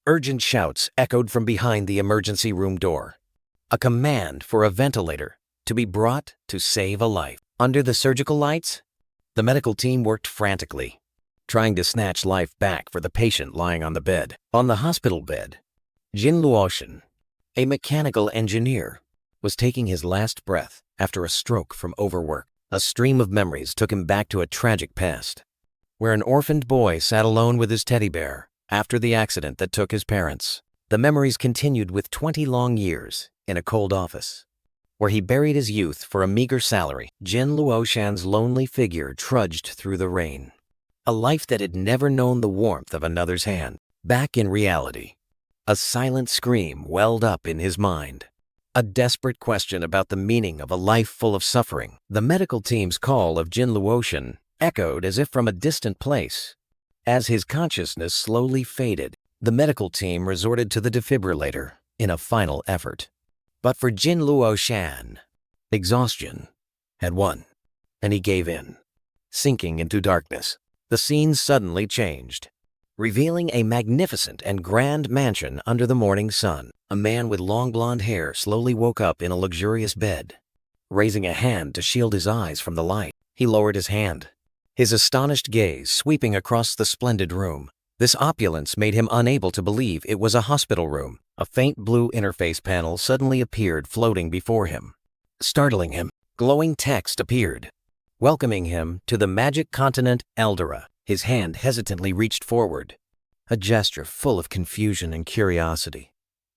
Urgent shouts echoed from behind the emergency room door. A command for a ventilator to be brought to save a life. Under the surgical lights, the medical team worked frantically, trying to snatch life back for the patient lying on the bed. On the hospital bed, Jin Luoshan, a mechanical engineer, was taking his last breath after a stroke from overwork. A stream of memories took him back to a tragic past, where an orphaned boy sat alone with his teddy bear after the accident that took his parents. The memories continued with 20 long years in a cold office, where he buried his youth for a meager salary. Jin Luoshan's lonely figure trudged through the rain, a life that had never known the warmth of another's hand. Back in reality, a silent scream welled up in his mind, a desperate question about the meaning of a life full of suffering. The medical team's call of Jin Luoshan echoed as if from a distant place. As his consciousness slowly faded, the medical team resorted to the defibrillator in a final effort. But for Jin Luoshan, exhaustion had won, and he gave in. Sinking into darkness, the scene suddenly changed, revealing a magnificent and grand mansion under the morning sun. A man with long blonde hair slowly woke up in a luxurious bed. Raising a hand to shield his eyes from the light, he lowered his hand, his astonished gaze sweeping across the splendid room. This opulence made him unable to believe it was a hospital room. A faint blue interface panel suddenly appeared floating before him. Startling him, glowing text appeared, welcoming him to the magic continent Eldora. His hand hesitantly reached forward, a gesture full of confusion and curiosity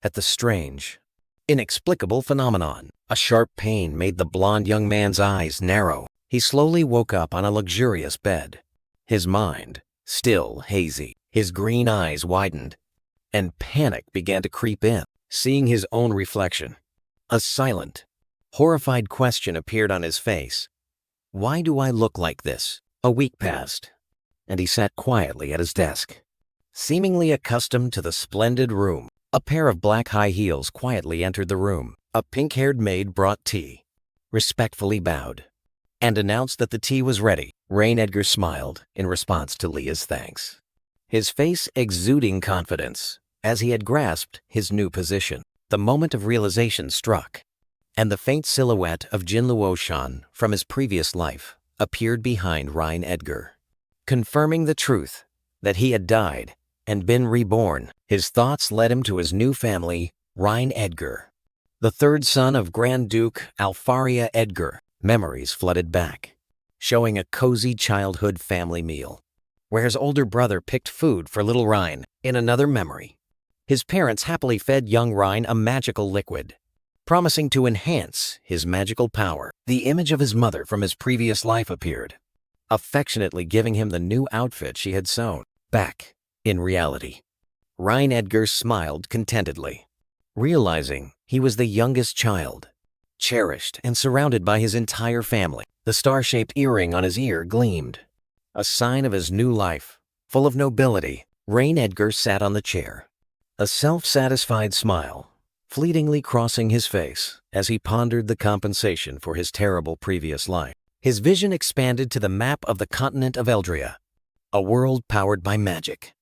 at the strange, inexplicable phenomenon. A sharp pain made the blond young man's eyes narrow. He slowly woke up on a luxurious bed, his mind still hazy. His green eyes widened, and panic began to creep in. Seeing his own reflection, a silent, horrified question appeared on his face. Why do I look like this? A week passed, and he sat quietly at his desk, seemingly accustomed to the splendid room. A pair of black high heels quietly entered the room. A pink-haired maid brought tea, respectfully bowed, and announced that the tea was ready. Rain Edgar smiled in response to Leah's thanks, his face exuding confidence as he had grasped his new position. The moment of realization struck, and the faint silhouette of Jin Luoshan from his previous life appeared behind Rain Edgar, confirming the truth that he had died and been reborn. His thoughts led him to his new family, Rain Edgar, the third son of Grand Duke Alfaria Edgar. Memories flooded back, showing a cozy childhood family meal, where his older brother picked food for little Rain. In another memory, his parents happily fed young Rain a magical liquid, promising to enhance his magical power. The image of his mother from his previous life appeared, affectionately giving him the new outfit she had sewn. Back in reality, Rain Edgar smiled contentedly, realizing he was the youngest child, cherished and surrounded by his entire family. The star-shaped earring on his ear gleamed, a sign of his new life, full of nobility. Rain Edgar sat on the chair, a self-satisfied smile fleetingly crossing his face as he pondered the compensation for his terrible previous life. His vision expanded to the map of the continent of Eldria, a world powered by magic,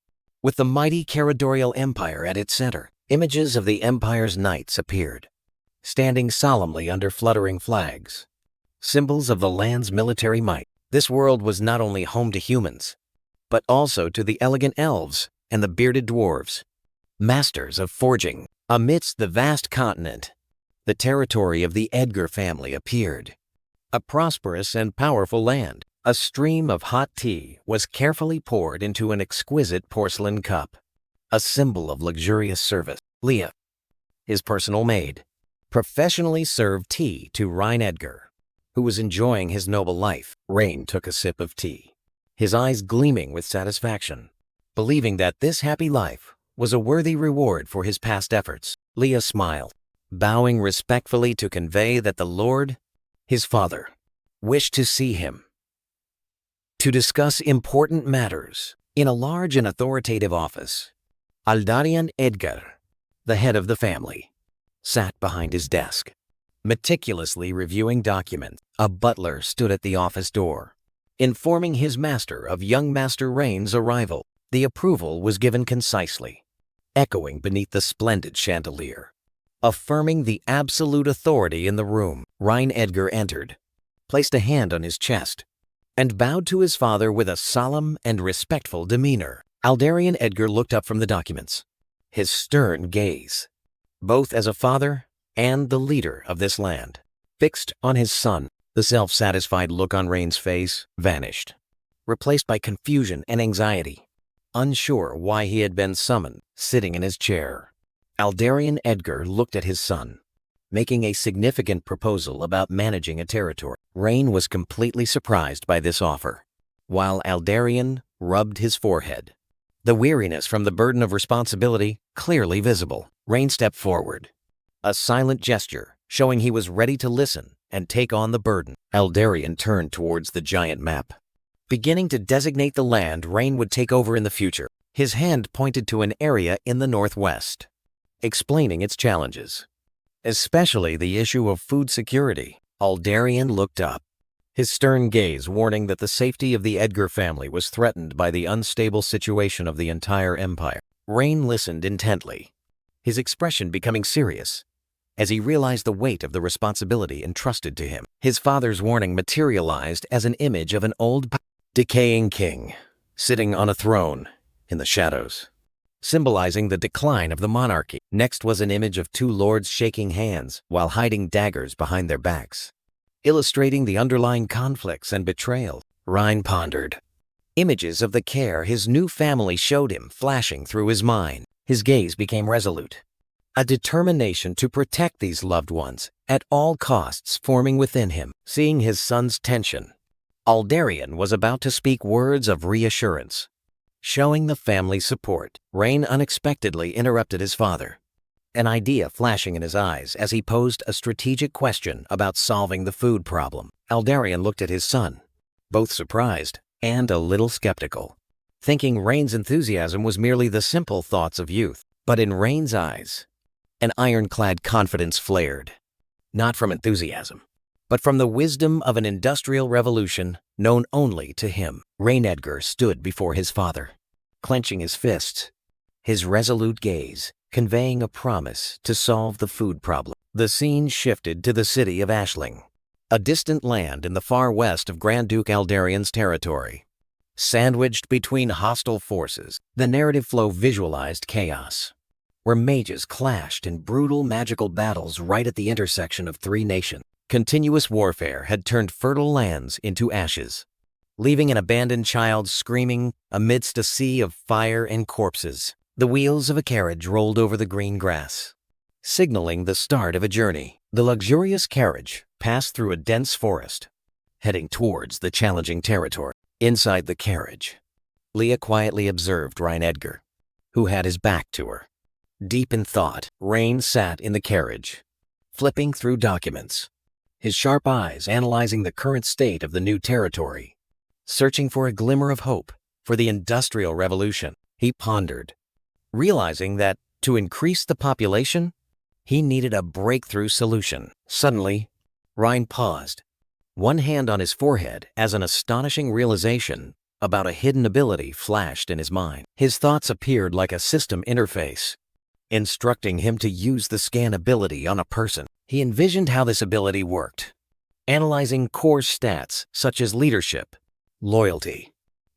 with the mighty Caradorial Empire at its center. Images of the Empire's knights appeared, standing solemnly under fluttering flags, symbols of the land's military might. This world was not only home to humans, but also to the elegant elves and the bearded dwarves, masters of forging. Amidst the vast continent, the territory of the Edgar family appeared, a prosperous and powerful land. A stream of hot tea was carefully poured into an exquisite porcelain cup, a symbol of luxurious service. Leah, his personal maid, professionally served tea to Rain Edgar, who was enjoying his noble life. Rain took a sip of tea, his eyes gleaming with satisfaction, believing that this happy life was a worthy reward for his past efforts. Leah smiled, bowing respectfully to convey that the Lord, his father, wished to see him to discuss important matters. In a large and authoritative office, Aldarian Edgar, the head of the family, sat behind his desk, meticulously reviewing documents. A butler stood at the office door, informing his master of young Master Rain's arrival. The approval was given concisely, echoing beneath the splendid chandelier. Affirming the absolute authority in the room, Rhine Edgar entered, placed a hand on his chest, and bowed to his father with a solemn and respectful demeanor. Aldarian Edgar looked up from the documents, his stern gaze, both as a father and the leader of this land, fixed on his son. The self-satisfied look on Rhain's face vanished, replaced by confusion and anxiety. Unsure why he had been summoned, sitting in his chair, Aldarian Edgar looked at his son, making a significant proposal about managing a territory. Rhain was completely surprised by this offer, while Aldarian rubbed his forehead, the weariness from the burden of responsibility clearly visible. Rhain stepped forward, a silent gesture showing he was ready to listen and take on the burden. Aldarian turned towards the giant map, beginning to designate the land Rhain would take over in the future. His hand pointed to an area in the northwest, explaining its challenges, especially the issue of food security. Aldarian looked up, his stern gaze warning that the safety of the Edgar family was threatened by the unstable situation of the entire empire. Rhain listened intently, his expression becoming serious as he realized the weight of the responsibility entrusted to him. His father's warning materialized as an image of an old, decaying king sitting on a throne in the shadows, symbolizing the decline of the monarchy. Next was an image of two lords shaking hands while hiding daggers behind their backs, illustrating the underlying conflicts and betrayal. Rhain pondered, images of the care his new family showed him flashing through his mind. His gaze became resolute, a determination to protect these loved ones at all costs forming within him. Seeing his son's tension, Aldarian was about to speak words of reassurance, showing the family's support. Rhain unexpectedly interrupted his father, an idea flashing in his eyes as he posed a strategic question about solving the food problem. Aldarian looked at his son, both surprised and a little skeptical, thinking Rhain's enthusiasm was merely the simple thoughts of youth. But in Rhain's eyes, an ironclad confidence flared, not from enthusiasm, but from the wisdom of an industrial revolution known only to him. Rhain Edgar stood before his father, clenching his fists, his resolute gaze conveying a promise to solve the food problem. The scene shifted to the city of Ashling, a distant land in the far west of Grand Duke Aldarian's territory. Sandwiched between hostile forces, the narrative flow visualized chaos, where mages clashed in brutal magical battles right at the intersection of three nations. Continuous warfare had turned fertile lands into ashes, leaving an abandoned child screaming amidst a sea of fire and corpses. The wheels of a carriage rolled over the green grass, signaling the start of a journey. The luxurious carriage passed through a dense forest, heading towards the challenging territory. Inside the carriage, Leah quietly observed Rhain Edgar, who had his back to her. Deep in thought, Rhain sat in the carriage, flipping through documents, his sharp eyes analyzing the current state of the new territory. Searching for a glimmer of hope for the Industrial Revolution, he pondered, realizing that to increase the population, he needed a breakthrough solution. Suddenly, Rhain paused, one hand on his forehead as an astonishing realization about a hidden ability flashed in his mind. His thoughts appeared like a system interface, instructing him to use the scan ability on a person. He envisioned how this ability worked, analyzing core stats such as leadership, loyalty,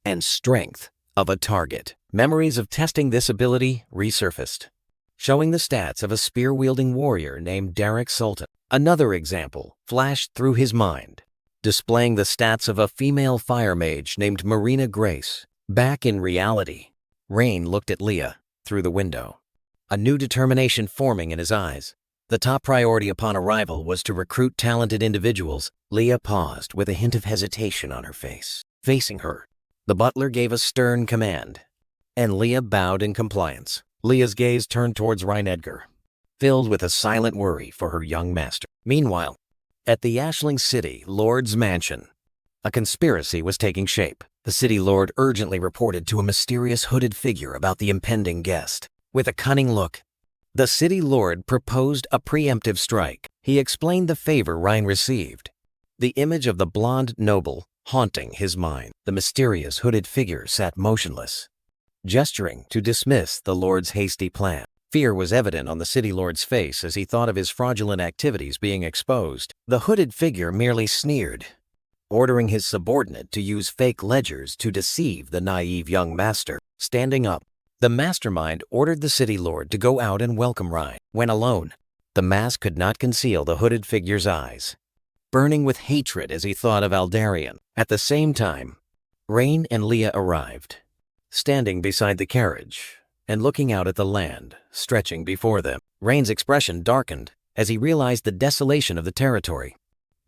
and strength of a target. Memories of testing this ability resurfaced, showing the stats of a spear-wielding warrior named Derek Sultan. Another example flashed through his mind, displaying the stats of a female fire mage named Marina Grace. Back in reality, Rhain looked at Leah through the window, a new determination forming in his eyes. The top priority upon arrival was to recruit talented individuals. Leah paused with a hint of hesitation on her face. Facing her, the butler gave a stern command, and Leah bowed in compliance. Leah's gaze turned towards Rhain Edgar, filled with a silent worry for her young master. Meanwhile, at the Ashling City Lord's mansion, a conspiracy was taking shape. The city lord urgently reported to a mysterious hooded figure about the impending guest. With a cunning look, the city lord proposed a preemptive strike. He explained the favor Rhain received, the image of the blonde noble haunting his mind. The mysterious hooded figure sat motionless, gesturing to dismiss the lord's hasty plan. Fear was evident on the city lord's face as he thought of his fraudulent activities being exposed. The hooded figure merely sneered, ordering his subordinate to use fake ledgers to deceive the naive young master. Standing up, the mastermind ordered the city lord to go out and welcome Ryan. When alone, the mask could not conceal the hooded figure's eyes, burning with hatred as he thought of Aldarion. At the same time, Rain and Leah arrived, standing beside the carriage and looking out at the land stretching before them. Rain's expression darkened as he realized the desolation of the territory.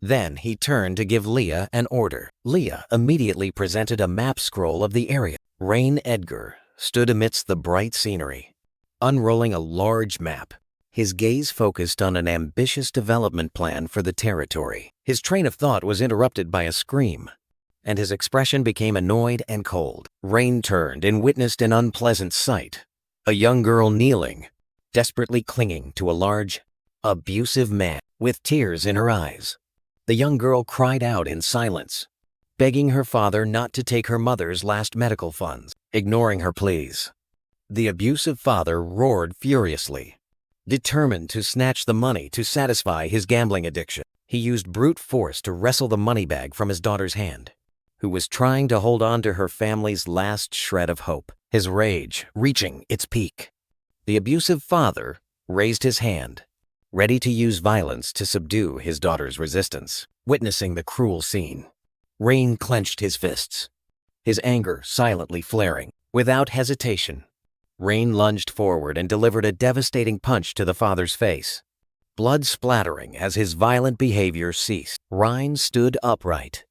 Then he turned to give Leah an order. Leah immediately presented a map scroll of the area. Rain Edgar stood amidst the bright scenery, unrolling a large map, his gaze focused on an ambitious development plan for the territory. His train of thought was interrupted by a scream, and his expression became annoyed and cold. Rain turned and witnessed an unpleasant sight. A young girl kneeling, desperately clinging to a large, abusive man with tears in her eyes. The young girl cried out in silence, begging her father not to take her mother's last medical funds. Ignoring her pleas, the abusive father roared furiously, determined to snatch the money to satisfy his gambling addiction. He used brute force to wrestle the money bag from his daughter's hand, who was trying to hold on to her family's last shred of hope. His rage reaching its peak, the abusive father raised his hand, ready to use violence to subdue his daughter's resistance. Witnessing the cruel scene, Rain clenched his fists, his anger silently flaring. Without hesitation, Rain lunged forward and delivered a devastating punch to the father's face, blood splattering as his violent behavior ceased. Rain stood upright,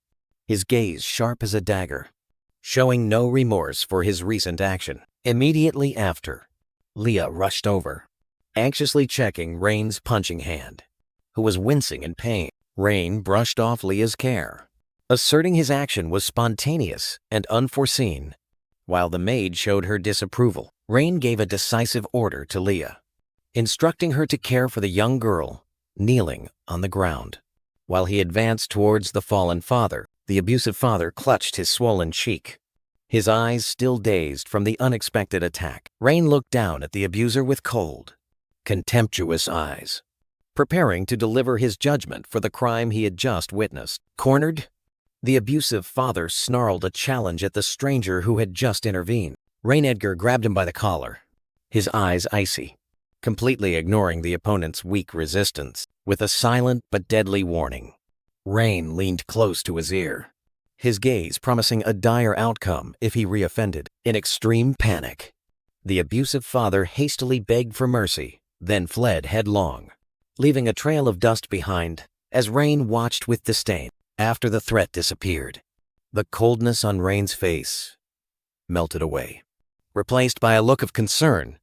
his gaze sharp as a dagger, showing no remorse for his recent action. Immediately after, Leah rushed over, anxiously checking Rain's punching hand, who was wincing in pain. Rain brushed off Leah's care, asserting his action was spontaneous and unforeseen. While the maid showed her disapproval, Rain gave a decisive order to Leah, instructing her to care for the young girl kneeling on the ground. While he advanced towards the fallen father, the abusive father clutched his swollen cheek, his eyes still dazed from the unexpected attack. Rain looked down at the abuser with cold, contemptuous eyes, preparing to deliver his judgment for the crime he had just witnessed. Cornered, the abusive father snarled a challenge at the stranger who had just intervened. Rain Edgar grabbed him by the collar, his eyes icy, completely ignoring the opponent's weak resistance. With a silent but deadly warning, Rain leaned close to his ear, his gaze promising a dire outcome if he reoffended. In extreme panic, the abusive father hastily begged for mercy, then fled headlong, leaving a trail of dust behind as Rain watched with disdain. After the threat disappeared, the coldness on Rain's face melted away, replaced by a look of concern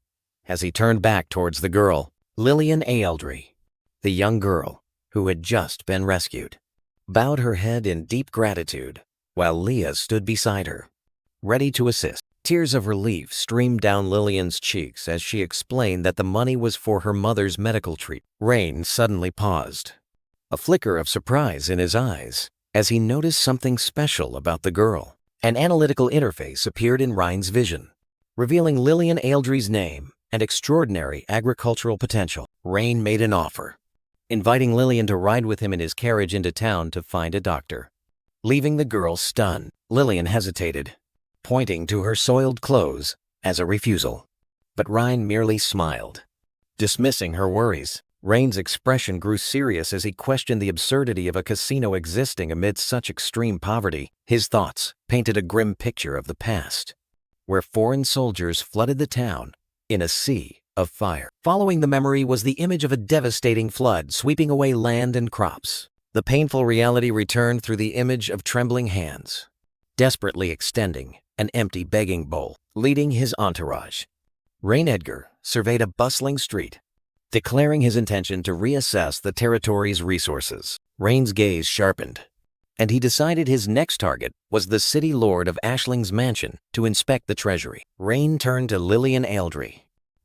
as he turned back towards the girl, Lillian Aeldry, the young girl who had just been rescued, bowed her head in deep gratitude while Leah stood beside her, ready to assist. Tears of relief streamed down Lillian's cheeks as she explained that the money was for her mother's medical treatment. Rain suddenly paused, a flicker of surprise in his eyes as he noticed something special about the girl. An analytical interface appeared in Ryan's vision, revealing Lillian Aeldry's name and extraordinary agricultural potential. Rain made an offer, inviting Lillian to ride with him in his carriage into town to find a doctor. Leaving the girl stunned, Lillian hesitated, pointing to her soiled clothes as a refusal. But Ryan merely smiled, dismissing her worries. Rain's expression grew serious as he questioned the absurdity of a casino existing amidst such extreme poverty. His thoughts painted a grim picture of the past, where foreign soldiers flooded the town in a sea of fire. Following the memory was the image of a devastating flood sweeping away land and crops. The painful reality returned through the image of trembling hands, desperately extending an empty begging bowl. Leading his entourage, Rain Edgar surveyed a bustling street, declaring his intention to reassess the territory's resources. Rain's gaze sharpened, and he decided his next target was the city lord of Ashling's mansion to inspect the treasury. Rain turned to Lillian Aeldry,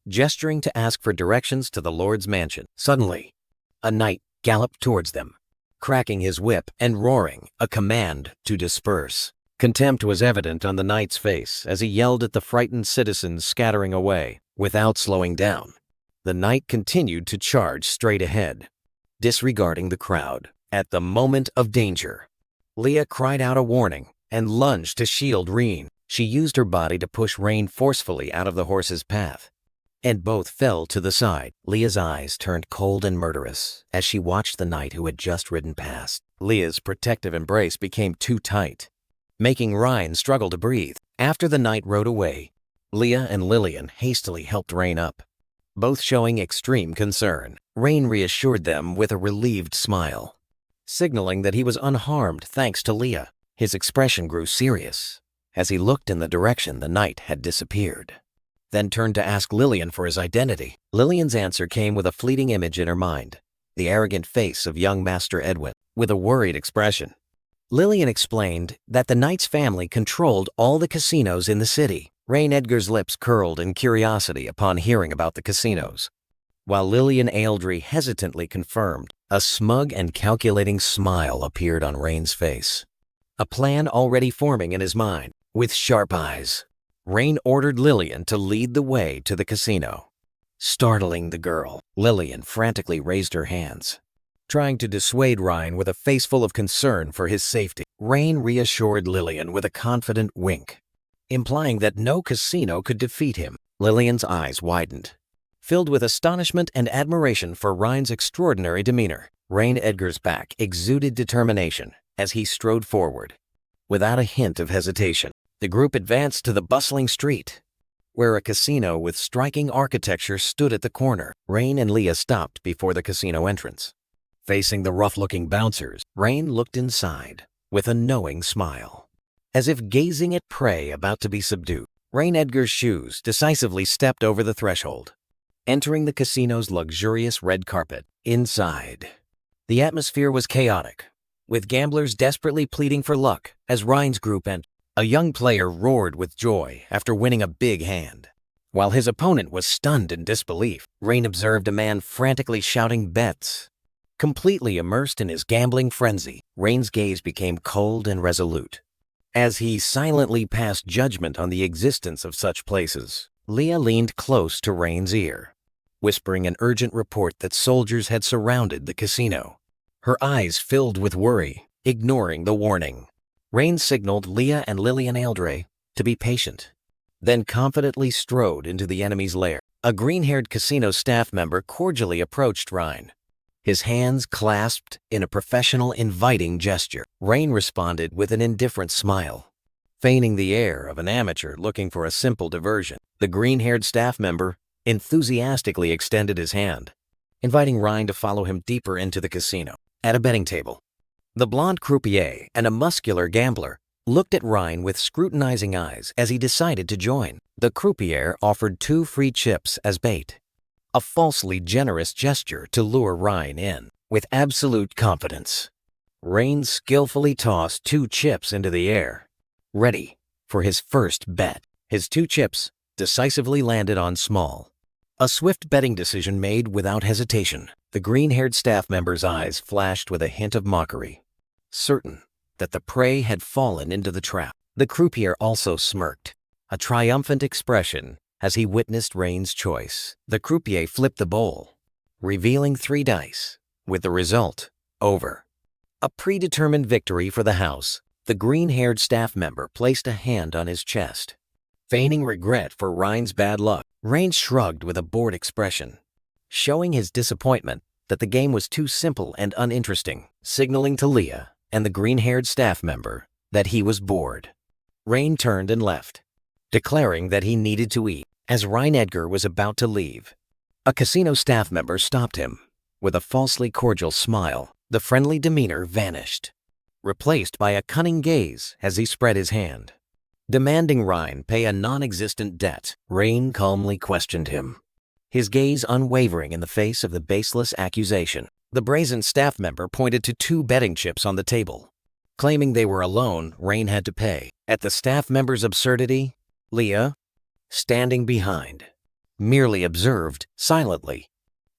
gesturing to ask for directions to the lord's mansion. Suddenly, a knight galloped towards them, cracking his whip and roaring a command to disperse. Contempt was evident on the knight's face as he yelled at the frightened citizens scattering away. Without slowing down, the knight continued to charge straight ahead, disregarding the crowd. At the moment of danger, Leah cried out a warning and lunged to shield Reen. She used her body to push Reen forcefully out of the horse's path, and both fell to the side. Leah's eyes turned cold and murderous as she watched the knight who had just ridden past. Leah's protective embrace became too tight, making Ryan struggle to breathe. After the knight rode away, Leah and Lillian hastily helped Rain up, both showing extreme concern. Rain reassured them with a relieved smile, signaling that he was unharmed thanks to Leah. His expression grew serious as he looked in the direction the knight had disappeared, then turned to ask Lillian for his identity. Lillian's answer came with a fleeting image in her mind, the arrogant face of young Master Edwin, with a worried expression. Lillian explained that the knight's family controlled all the casinos in the city. Rain Edgar's lips curled in curiosity upon hearing about the casinos, while Lillian Aeldry hesitantly confirmed. A smug and calculating smile appeared on Rain's face, a plan already forming in his mind. With sharp eyes, Rain ordered Lillian to lead the way to the casino. Startling the girl, Lillian frantically raised her hands, trying to dissuade Ryan with a face full of concern for his safety. Rain reassured Lillian with a confident wink, implying that no casino could defeat him. Lillian's eyes widened, filled with astonishment and admiration for Ryan's extraordinary demeanor. Rain Edgar's back exuded determination as he strode forward. Without a hint of hesitation, the group advanced to the bustling street, where a casino with striking architecture stood at the corner. Rain and Leah stopped before the casino entrance. Facing the rough-looking bouncers, Rain looked inside with a knowing smile, as if gazing at prey about to be subdued. Rain Edgar's shoes decisively stepped over the threshold, entering the casino's luxurious red carpet. Inside, the atmosphere was chaotic, with gamblers desperately pleading for luck as Ryan's group entered. A young player roared with joy after winning a big hand, while his opponent was stunned in disbelief. Rain observed a man frantically shouting bets. Completely immersed in his gambling frenzy, Rain's gaze became cold and resolute as he silently passed judgment on the existence of such places. Leah leaned close to Rain's ear, whispering an urgent report that soldiers had surrounded the casino. Her eyes filled with worry, ignoring the warning. Rain signaled Leah and Lillian Aeldry to be patient, then confidently strode into the enemy's lair. A green-haired casino staff member cordially approached Ryan, his hands clasped in a professional, inviting gesture. Rain responded with an indifferent smile, feigning the air of an amateur looking for a simple diversion. The green-haired staff member enthusiastically extended his hand, inviting Ryan to follow him deeper into the casino. At a betting table, the blonde croupier and a muscular gambler looked at Ryan with scrutinizing eyes as he decided to join. The croupier offered 2 free chips as bait, a falsely generous gesture to lure Ryan in. With absolute confidence, Rain skillfully tossed 2 chips into the air, ready for his first bet. His 2 chips decisively landed on small, a swift betting decision made without hesitation. The green-haired staff member's eyes flashed with a hint of mockery, certain that the prey had fallen into the trap. The croupier also smirked, a triumphant expression as he witnessed Rain's choice. The croupier flipped the bowl, revealing 3 dice, with the result over. A predetermined victory for the house. The green-haired staff member placed a hand on his chest, feigning regret for Ryan's bad luck. Rain shrugged with a bored expression, showing his disappointment that the game was too simple and uninteresting, signaling to Leah and the green-haired staff member that he was bored. Rain turned and left, declaring that he needed to eat. As Ryan Edgar was about to leave, a casino staff member stopped him. With a falsely cordial smile, the friendly demeanor vanished, replaced by a cunning gaze as he spread his hand, demanding Ryan pay a non-existent debt. Rain calmly questioned him, his gaze unwavering in the face of the baseless accusation. The brazen staff member pointed to 2 betting chips on the table, claiming they were a loan Rain had to pay. At the staff member's absurdity, Leah, standing behind, merely observed silently,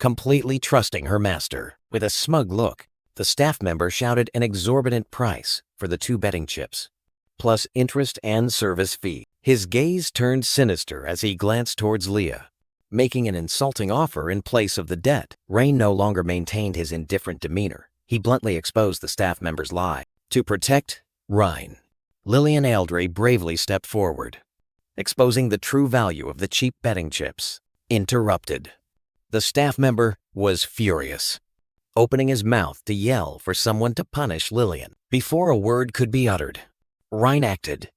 completely trusting her master. With a smug look, the staff member shouted an exorbitant price for the 2 betting chips, plus interest and service fee. His gaze turned sinister as he glanced towards Leah, making an insulting offer in place of the debt. Rain no longer maintained his indifferent demeanor. He bluntly exposed the staff member's lie. To protect Ryan, Lillian Eldry bravely stepped forward, exposing the true value of the cheap betting chips. Interrupted. The staff member was furious, opening his mouth to yell for someone to punish Lillian. Before a word could be uttered, Ryan acted,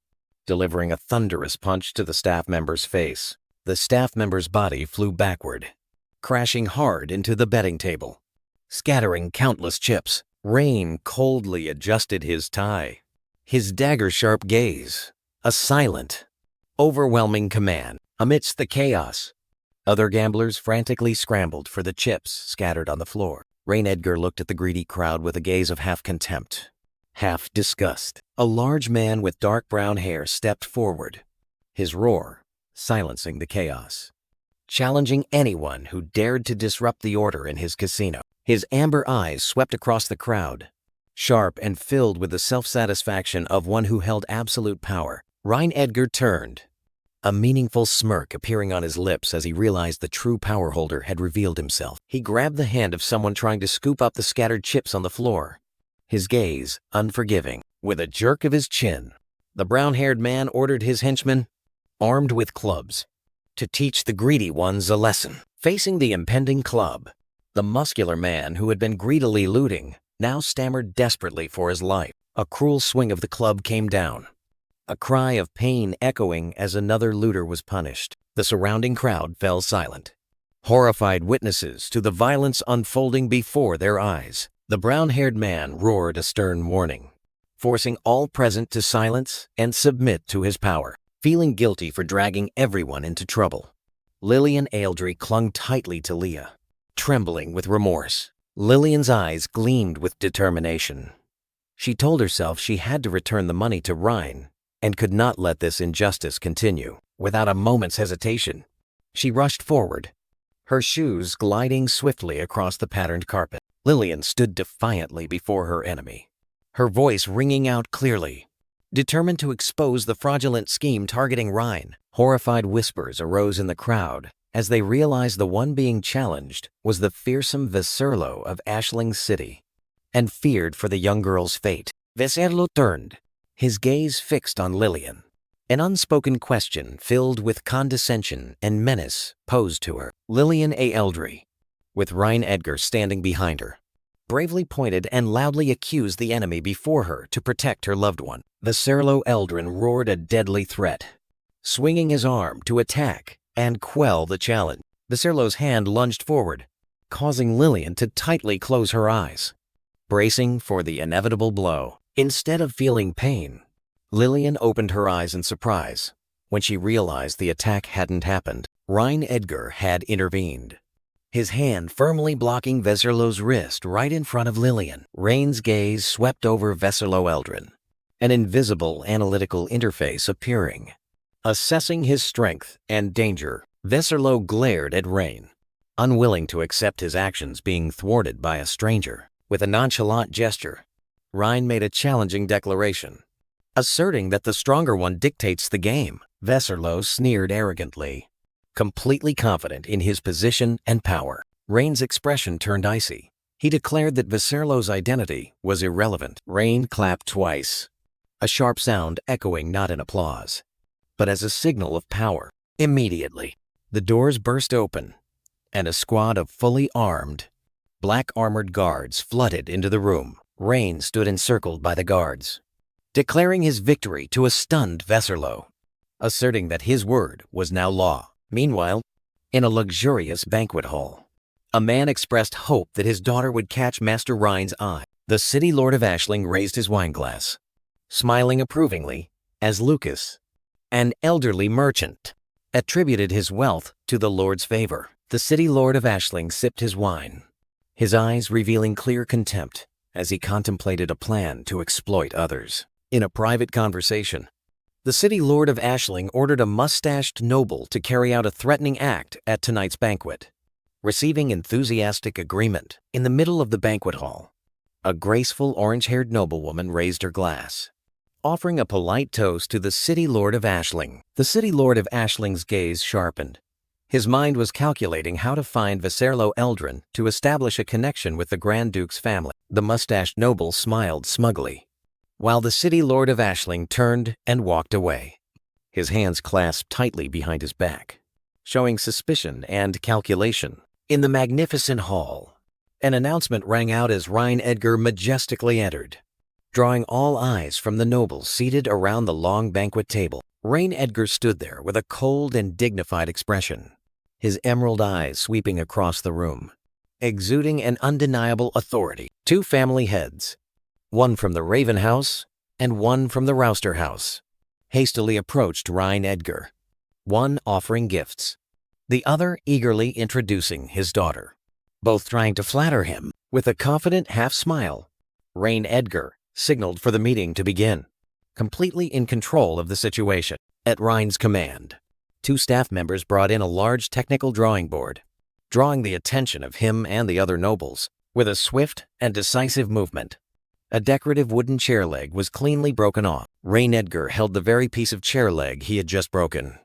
delivering a thunderous punch to the staff member's face. The staff member's body flew backward, crashing hard into the betting table, scattering countless chips. Rain coldly adjusted his tie, his dagger-sharp gaze, a silent, overwhelming command. Amidst the chaos, other gamblers frantically scrambled for the chips scattered on the floor. Rain Edgar looked at the greedy crowd with a gaze of half contempt, half disgust. A large man with dark brown hair stepped forward, his roar silencing the chaos, challenging anyone who dared to disrupt the order in his casino. His amber eyes swept across the crowd, sharp and filled with the self-satisfaction of one who held absolute power. Ryan Edgar turned, a meaningful smirk appearing on his lips as he realized the true power holder had revealed himself. He grabbed the hand of someone trying to scoop up the scattered chips on the floor, his gaze unforgiving. With a jerk of his chin, the brown-haired man ordered his henchmen, armed with clubs, to teach the greedy ones a lesson. Facing the impending club, the muscular man who had been greedily looting now stammered desperately for his life. A cruel swing of the club came down, a cry of pain echoing as another looter was punished. The surrounding crowd fell silent, horrified witnesses to the violence unfolding before their eyes. The brown-haired man roared a stern warning, forcing all present to silence and submit to his power. Feeling guilty for dragging everyone into trouble, Lillian Eldry clung tightly to Leah, trembling with remorse. Lillian's eyes gleamed with determination. She told herself she had to return the money to Ryan and could not let this injustice continue. Without a moment's hesitation, she rushed forward, her shoes gliding swiftly across the patterned carpet. Lillian stood defiantly before her enemy, her voice ringing out clearly, determined to expose the fraudulent scheme targeting Ryan. Horrified whispers arose in the crowd as they realized the one being challenged was the fearsome Veserlo of Ashling City, and feared for the young girl's fate. Veserlo turned, his gaze fixed on Lillian. An unspoken question filled with condescension and menace posed to her. Lillian A. Eldry, with Ryan Edgar standing behind her, bravely pointed and loudly accused the enemy before her to protect her loved one. Veserlo Eldrin roared a deadly threat, swinging his arm to attack and quell the challenge. Veserlo's hand lunged forward, causing Lillian to tightly close her eyes, bracing for the inevitable blow. Instead of feeling pain, Lillian opened her eyes in surprise when she realized the attack hadn't happened. Ryan Edgar had intervened, his hand firmly blocking Veserlo's wrist right in front of Lillian. Rain's gaze swept over Veserlo Eldrin, an invisible analytical interface appearing, assessing his strength and danger. Veserlo glared at Rain, unwilling to accept his actions being thwarted by a stranger. With a nonchalant gesture, Ryan made a challenging declaration, asserting that the stronger one dictates the game. Veserlo sneered arrogantly, completely confident in his position and power. Rain's expression turned icy. He declared that Veserlo's identity was irrelevant. Rain clapped twice, a sharp sound echoing not in applause, but as a signal of power. Immediately, the doors burst open, and a squad of fully armed, black-armored guards flooded into the room. Rain stood encircled by the guards, declaring his victory to a stunned Veserlo, asserting that his word was now law. Meanwhile, in a luxurious banquet hall, a man expressed hope that his daughter would catch Master Ryan's eye. The city lord of Ashling raised his wineglass, smiling approvingly as Lucas, an elderly merchant, attributed his wealth to the lord's favor. The city lord of Ashling sipped his wine, his eyes revealing clear contempt as he contemplated a plan to exploit others. In a private conversation, the city lord of Ashling ordered a mustached noble to carry out a threatening act at tonight's banquet. Receiving enthusiastic agreement, in the middle of the banquet hall, a graceful orange-haired noblewoman raised her glass, offering a polite toast to the City Lord of Ashling. The City Lord of Ashling's gaze sharpened. His mind was calculating how to find Viserlo Eldrin to establish a connection with the Grand Duke's family. The mustached noble smiled smugly, while the City Lord of Ashling turned and walked away, his hands clasped tightly behind his back, showing suspicion and calculation. In the magnificent hall, an announcement rang out as Rhine Edgar majestically entered, drawing all eyes from the nobles seated around the long banquet table. Rhine Edgar stood there with a cold and dignified expression, his emerald eyes sweeping across the room, exuding an undeniable authority. Two family heads, one from the Raven House and one from the Rouster House, hastily approached Rhine Edgar, one offering gifts, the other eagerly introducing his daughter, both trying to flatter him. With a confident half-smile, Rhine Edgar signaled for the meeting to begin, completely in control of the situation. At Rhine's command, two staff members brought in a large technical drawing board, drawing the attention of him and the other nobles. With a swift and decisive movement, a decorative wooden chair leg was cleanly broken off. Rhine Edgar held the very piece of chair leg he had just broken,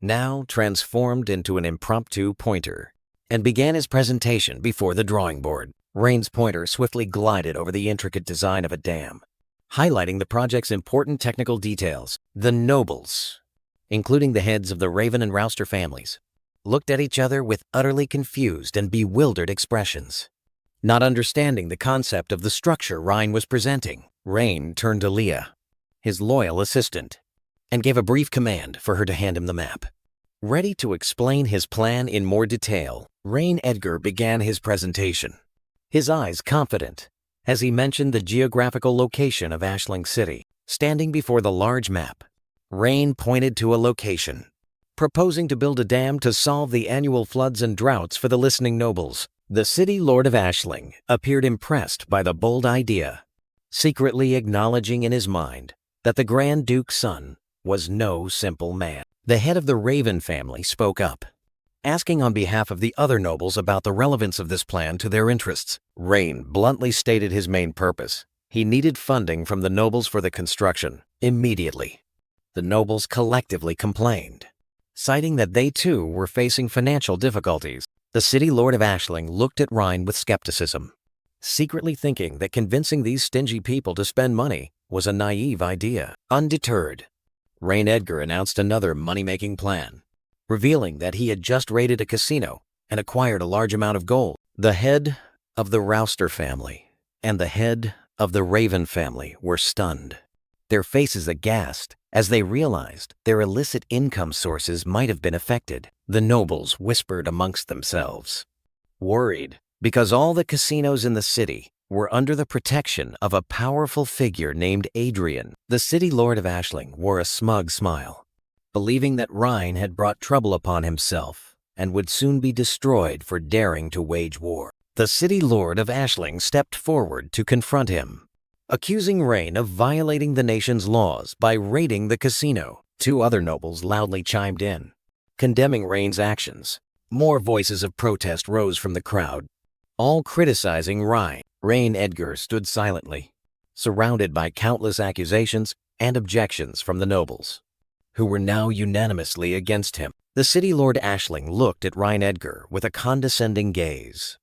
now transformed into an impromptu pointer, and began his presentation before the drawing board. Rhine's pointer swiftly glided over the intricate design of a dam, highlighting the project's important technical details. The nobles, including the heads of the Raven and Rouster families, looked at each other with utterly confused and bewildered expressions. Not understanding the concept of the structure Rhine was presenting, Rhine turned to Leah, his loyal assistant, and gave a brief command for her to hand him the map. Ready to explain his plan in more detail, Rhine Edgar began his presentation, his eyes confident as he mentioned the geographical location of Ashling City. Standing before the large map, Rhine pointed to a location, proposing to build a dam to solve the annual floods and droughts for the listening nobles. The City Lord of Ashling appeared impressed by the bold idea, secretly acknowledging in his mind that the Grand Duke's son was no simple man. The head of the Raven family spoke up, asking on behalf of the other nobles about the relevance of this plan to their interests. Rhine bluntly stated his main purpose. He needed funding from the nobles for the construction immediately. The nobles collectively complained, citing that they too were facing financial difficulties. The City Lord of Ashling looked at Rhine with skepticism, secretly thinking that convincing these stingy people to spend money was a naive idea. Undeterred, Rhine Edgar announced another money-making plan, revealing that he had just raided a casino and acquired a large amount of gold. The head of the Rouster family and the head of the Raven family were stunned, their faces aghast as they realized their illicit income sources might have been affected. The nobles whispered amongst themselves, worried because all the casinos in the city were under the protection of a powerful figure named Adrian. The City Lord of Ashling wore a smug smile, believing that Rhine had brought trouble upon himself and would soon be destroyed for daring to wage war. The City Lord of Ashling stepped forward to confront him, accusing Rhine of violating the nation's laws by raiding the casino. Two other nobles loudly chimed in, condemning Rhine's actions. More voices of protest rose from the crowd, all criticizing Rhine. Rhine Edgar stood silently, surrounded by countless accusations and objections from the nobles, who were now unanimously against him. The City Lord Ashling looked at Rhine Edgar with a condescending gaze,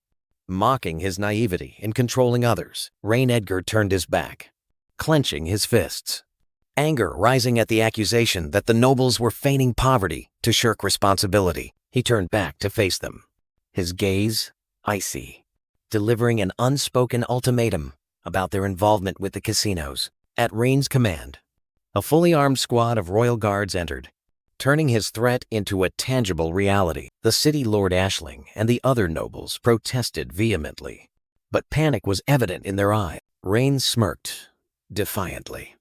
mocking his naivety in controlling others. Rhine Edgar turned his back, clenching his fists, anger rising at the accusation that the nobles were feigning poverty to shirk responsibility. He turned back to face them, his gaze icy, delivering an unspoken ultimatum about their involvement with the casinos. At Rhine's command, a fully armed squad of royal guards entered, turning his threat into a tangible reality. The City Lord Ashling and the other nobles protested vehemently, but panic was evident in their eyes. Rhine smirked defiantly,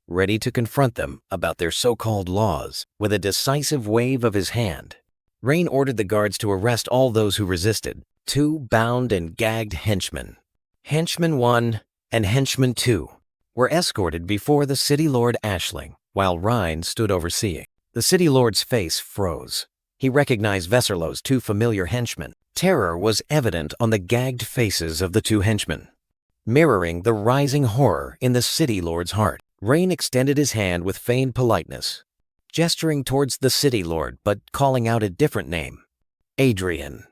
ready to confront them about their so-called laws. With a decisive wave of his hand, Rhine ordered the guards to arrest all those who resisted. Two bound and gagged henchmen, Henchman 1 and Henchman 2, were escorted before the City Lord Ashling, while Rhine stood overseeing. The City Lord's face froze. He recognized Vesserlo's two familiar henchmen. Terror was evident on the gagged faces of the two henchmen, mirroring the rising horror in the City Lord's heart. Rain extended his hand with feigned politeness, gesturing towards the city lord but calling out a different name, Adrian,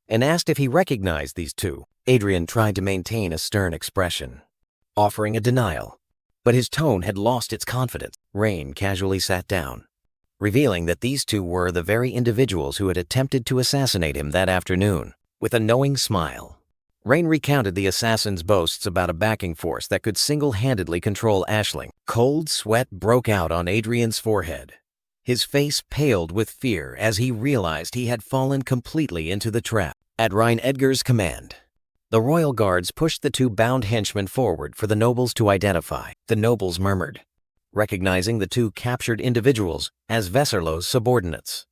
and asked if he recognized these two. Adrian tried to maintain a stern expression, offering a denial, but his tone had lost its confidence. Rain casually sat down, revealing that these two were the very individuals who had attempted to assassinate him that afternoon. With a knowing smile, Rain recounted the assassin's boasts about a backing force that could single-handedly control Aisling. Cold sweat broke out on Adrian's forehead. His face paled with fear as he realized he had fallen completely into the trap. At Rhine Edgar's command, the royal guards pushed the two bound henchmen forward for the nobles to identify. The nobles murmured, recognizing the two captured individuals as Veserlo's subordinates.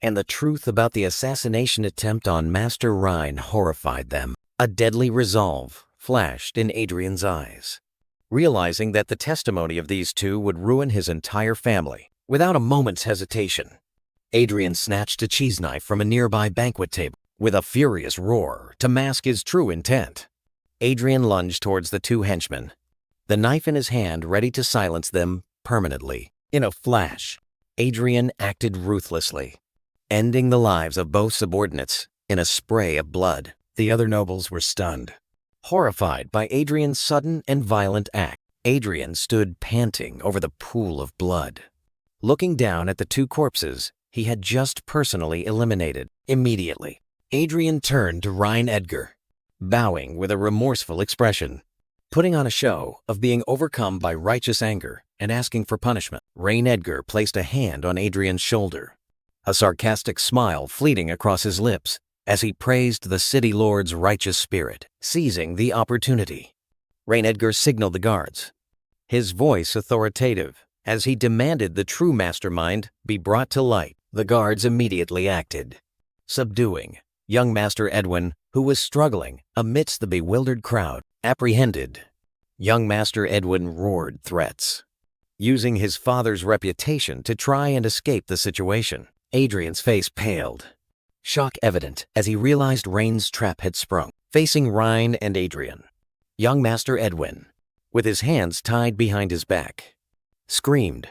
And the truth about the assassination attempt on Master Rhine horrified them. A deadly resolve flashed in Adrian's eyes, realizing that the testimony of these two would ruin his entire family. Without a moment's hesitation, Adrian snatched a cheese knife from a nearby banquet table. With a furious roar to mask his true intent, Adrian lunged towards the two henchmen, the knife in his hand ready to silence them permanently. In a flash, Adrian acted ruthlessly, ending the lives of both subordinates in a spray of blood. The other nobles were stunned, horrified by Adrian's sudden and violent act. Adrian stood panting over the pool of blood, looking down at the two corpses he had just personally eliminated. Immediately, Adrian turned to Rhine Edgar, bowing with a remorseful expression, putting on a show of being overcome by righteous anger and asking for punishment. Rhine Edgar placed a hand on Adrian's shoulder, a sarcastic smile fleeting across his lips as he praised the city lord's righteous spirit. Seizing the opportunity, Rhine Edgar signaled the guards, his voice authoritative as he demanded the true mastermind be brought to light. The guards immediately acted, subduing young Master Edwin, who was struggling amidst the bewildered crowd. Apprehended, young Master Edwin roared threats, using his father's reputation to try and escape the situation. Adrian's face paled, shock evident as he realized Rain's trap had sprung. Facing Rhine and Adrian, young Master Edwin, with his hands tied behind his back, screamed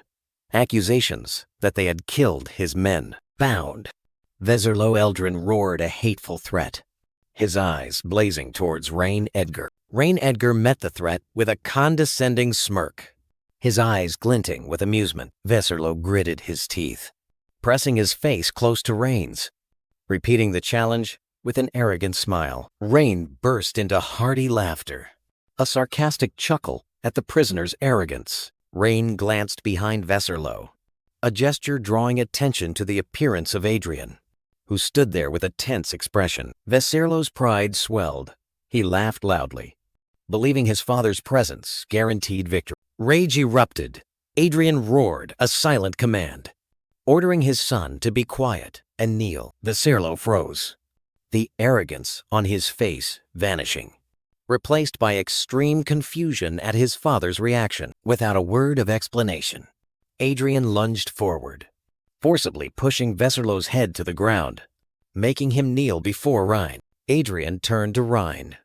accusations that they had killed his men. Bound, Veserlo Eldrin roared a hateful threat, his eyes blazing towards Rhine Edgar. Rhine Edgar met the threat with a condescending smirk, his eyes glinting with amusement. Veserlo gritted his teeth, pressing his face close to Raine's, repeating the challenge with an arrogant smile. Rain burst into hearty laughter, a sarcastic chuckle at the prisoner's arrogance. Rain glanced behind Veserlo, a gesture drawing attention to the appearance of Adrian, who stood there with a tense expression. Veserlo's pride swelled. He laughed loudly, believing his father's presence guaranteed victory. Rage erupted. Adrian roared a silent command, ordering his son to be quiet and kneel. Veserlo froze, the arrogance on his face vanishing, replaced by extreme confusion at his father's reaction. Without a word of explanation, Adrian lunged forward, forcibly pushing Veserlo's head to the ground, making him kneel before Rhine. Adrian turned to Rhine,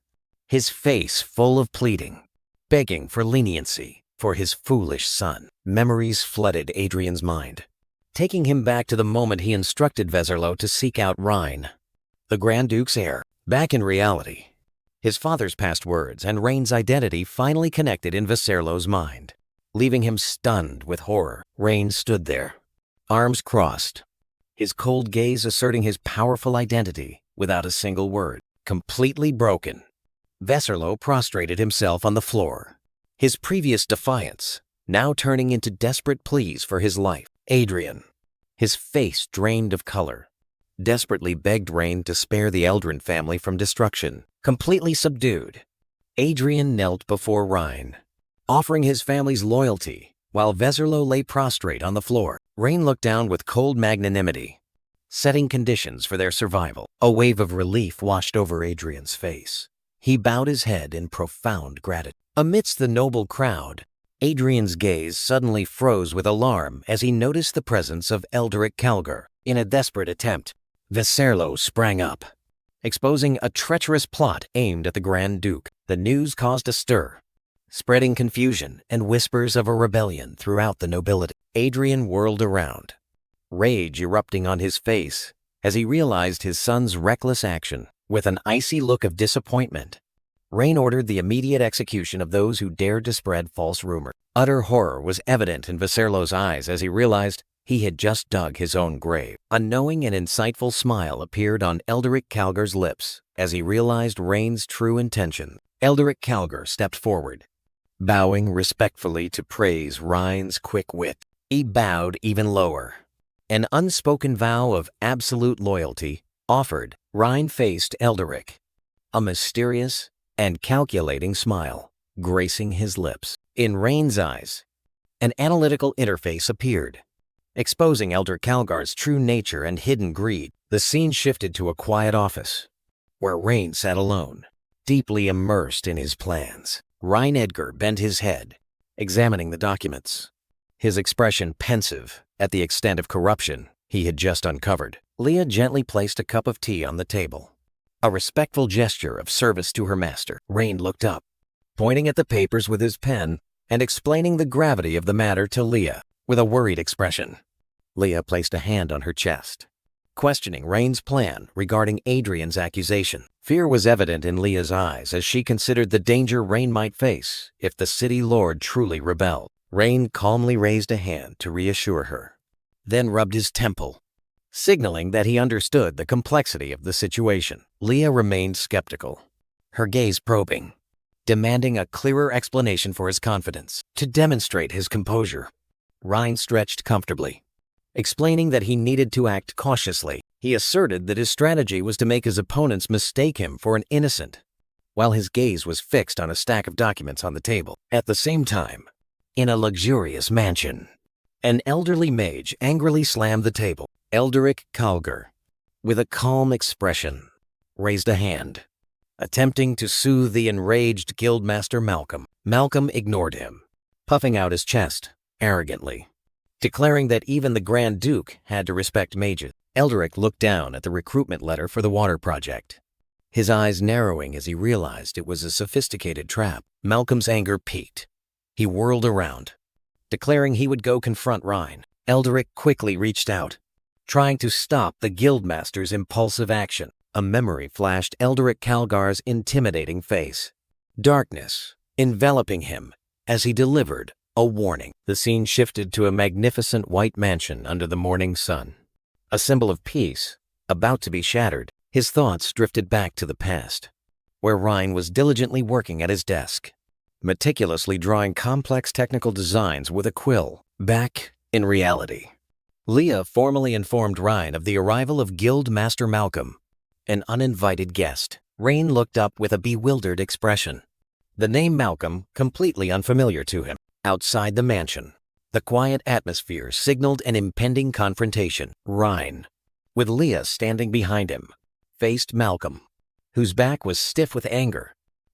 his face full of pleading, begging for leniency for his foolish son. Memories flooded Adrian's mind, taking him back to the moment he instructed Veserlo to seek out Rhine, the Grand Duke's heir. Back in reality, his father's past words and Raine's identity finally connected in Veserlo's mind, leaving him stunned with horror. Raine stood there, arms crossed, his cold gaze asserting his powerful identity without a single word. Completely broken, Veserlo prostrated himself on the floor, his previous defiance now turning into desperate pleas for his life. Adrian, his face drained of color, desperately begged Raine to spare the Eldrin family from destruction. Completely subdued, Adrian knelt before Rhine, offering his family's loyalty while Veserlo lay prostrate on the floor. Raine looked down with cold magnanimity, setting conditions for their survival. A wave of relief washed over Adrian's face. He bowed his head in profound gratitude. Amidst the noble crowd, Adrian's gaze suddenly froze with alarm as he noticed the presence of Eldric Calgar. In a desperate attempt, Veserlo sprang up, exposing a treacherous plot aimed at the Grand Duke. The news caused a stir, spreading confusion and whispers of a rebellion throughout the nobility. Adrian whirled around, rage erupting on his face as he realized his son's reckless action. With an icy look of disappointment, Rain ordered the immediate execution of those who dared to spread false rumors. Utter horror was evident in Viserlo's eyes as he realized he had just dug his own grave. A knowing and insightful smile appeared on Elderic Calgar's lips as he realized Rain's true intention. Elderic Calgar stepped forward, bowing respectfully to praise Rhine's quick wit. He bowed even lower. An unspoken vow of absolute loyalty offered. Rhine faced Elderic, a mysterious and calculating smile gracing his lips. In Rain's eyes, an analytical interface appeared, exposing Elder Calgar's true nature and hidden greed. The scene shifted to a quiet office, where Rain sat alone, deeply immersed in his plans. Rhine Edgar bent his head, examining the documents, his expression pensive at the extent of corruption he had just uncovered. Leah gently placed a cup of tea on the table, a respectful gesture of service to her master. Rain looked up, pointing at the papers with his pen and explaining the gravity of the matter to Leah with a worried expression. Leah placed a hand on her chest, questioning Rain's plan regarding Adrian's accusation. Fear was evident in Leah's eyes as she considered the danger Rain might face if the city lord truly rebelled. Rain calmly raised a hand to reassure her, then rubbed his temple, signaling that he understood the complexity of the situation. Leah remained skeptical, her gaze probing, demanding a clearer explanation for his confidence. To demonstrate his composure, Rhine stretched comfortably, explaining that he needed to act cautiously. He asserted that his strategy was to make his opponents mistake him for an innocent, while his gaze was fixed on a stack of documents on the table. At the same time, in a luxurious mansion, an elderly mage angrily slammed the table. Elderic Calgar, with a calm expression, raised a hand, attempting to soothe the enraged guildmaster Malcolm. Malcolm ignored him, puffing out his chest arrogantly, declaring that even the Grand Duke had to respect mages. Elderic looked down at the recruitment letter for the water project, his eyes narrowing as he realized it was a sophisticated trap. Malcolm's anger peaked. He whirled around, declaring he would go confront Rhine. Elderic quickly reached out, trying to stop the guildmaster's impulsive action. A memory flashed Elderic Calgar's intimidating face, darkness enveloping him as he delivered a warning. The scene shifted to a magnificent white mansion under the morning sun, a symbol of peace about to be shattered. His thoughts drifted back to the past, where Rhine was diligently working at his desk, meticulously drawing complex technical designs with a quill. Back in reality, Leah formally informed Rhine of the arrival of Guild Master Malcolm, an uninvited guest. Rain looked up with a bewildered expression, the name Malcolm completely unfamiliar to him. Outside the mansion, the quiet atmosphere signaled an impending confrontation. Rhine, with Leah standing behind him, faced Malcolm, whose back was stiff with anger,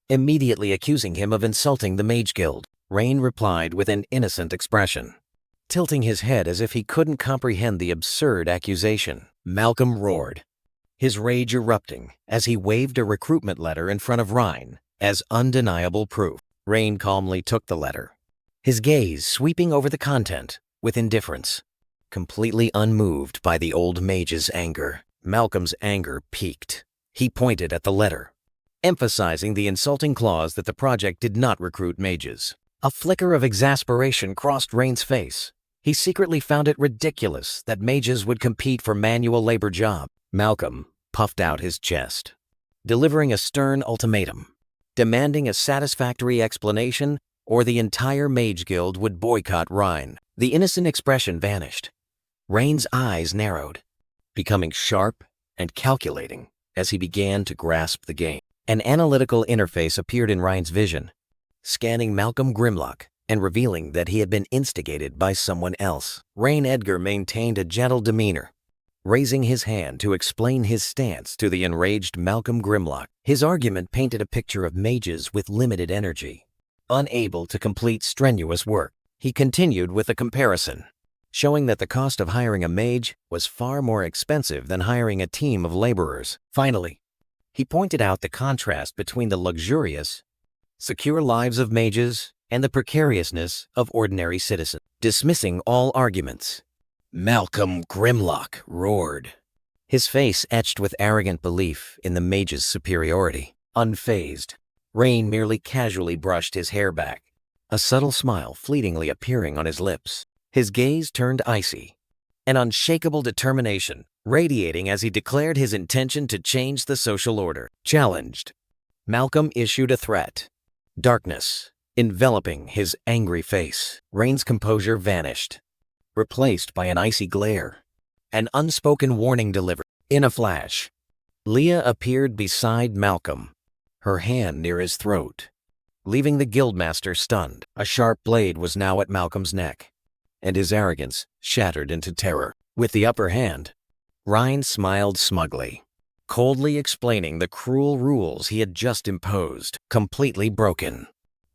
immediately accusing him of insulting the Mage Guild. Rain replied with an innocent expression, tilting his head as if he couldn't comprehend the absurd accusation. Malcolm roared, his rage erupting as he waved a recruitment letter in front of Rhine as undeniable proof. Rain calmly took the letter, his gaze sweeping over the content with indifference, completely unmoved by the old mage's anger. Malcolm's anger peaked. He pointed at the letter, emphasizing the insulting clause that the project did not recruit mages. A flicker of exasperation crossed Rain's face. He secretly found it ridiculous that mages would compete for manual labor jobs. Malcolm puffed out his chest, delivering a stern ultimatum, demanding a satisfactory explanation or the entire Mage Guild would boycott Rhine. The innocent expression vanished. Rain's eyes narrowed, becoming sharp and calculating as he began to grasp the game. An analytical interface appeared in Rhine's vision, scanning Malcolm Grimlock and revealing that he had been instigated by someone else. Rain Edgar maintained a gentle demeanor, raising his hand to explain his stance to the enraged Malcolm Grimlock. His argument painted a picture of mages with limited energy, unable to complete strenuous work. He continued with a comparison, showing that the cost of hiring a mage was far more expensive than hiring a team of laborers. Finally, he pointed out the contrast between the luxurious secure lives of mages, and the precariousness of ordinary citizens. Dismissing all arguments, Malcolm Grimlock roared, his face etched with arrogant belief in the mage's superiority. Unfazed, Rain merely casually brushed his hair back, a subtle smile fleetingly appearing on his lips. His gaze turned icy, an unshakable determination radiating as he declared his intention to change the social order. Challenged, Malcolm issued a threat, darkness enveloping his angry face. Rain's composure vanished, replaced by an icy glare, an unspoken warning delivered. In a flash, Leah appeared beside Malcolm, her hand near his throat, leaving the guildmaster stunned. A sharp blade was now at Malcolm's neck, and his arrogance shattered into terror. With the upper hand, Ryan smiled smugly, coldly explaining the cruel rules he had just imposed. Completely broken,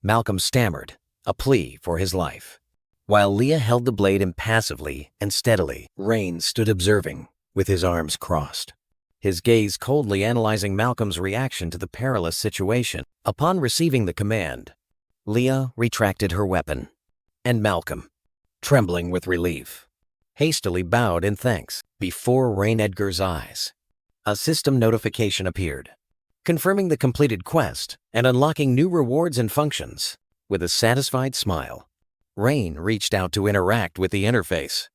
Malcolm stammered, a plea for his life. While Leah held the blade impassively and steadily, Rain stood observing, with his arms crossed, his gaze coldly analyzing Malcolm's reaction to the perilous situation. Upon receiving the command, Leah retracted her weapon, and Malcolm, trembling with relief, hastily bowed in thanks. Before Rain Edgar's eyes, a system notification appeared, confirming the completed quest and unlocking new rewards and functions. With a satisfied smile, Rain reached out to interact with the interface,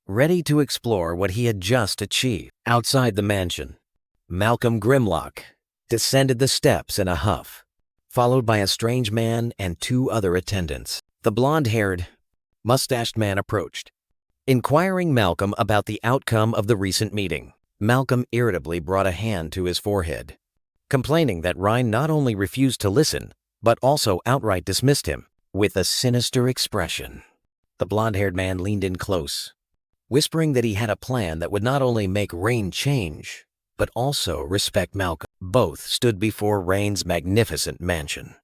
ready to explore what he had just achieved. Outside the mansion, Malcolm Grimlock descended the steps in a huff, followed by a strange man and two other attendants. The blonde-haired, mustached man approached, inquiring Malcolm about the outcome of the recent meeting. Malcolm irritably brought a hand to his forehead, complaining that Ryan not only refused to listen, but also outright dismissed him. With a sinister expression, the blonde-haired man leaned in close, whispering that he had a plan that would not only make Rain change, but also respect Malcolm. Both stood before Rain's magnificent mansion,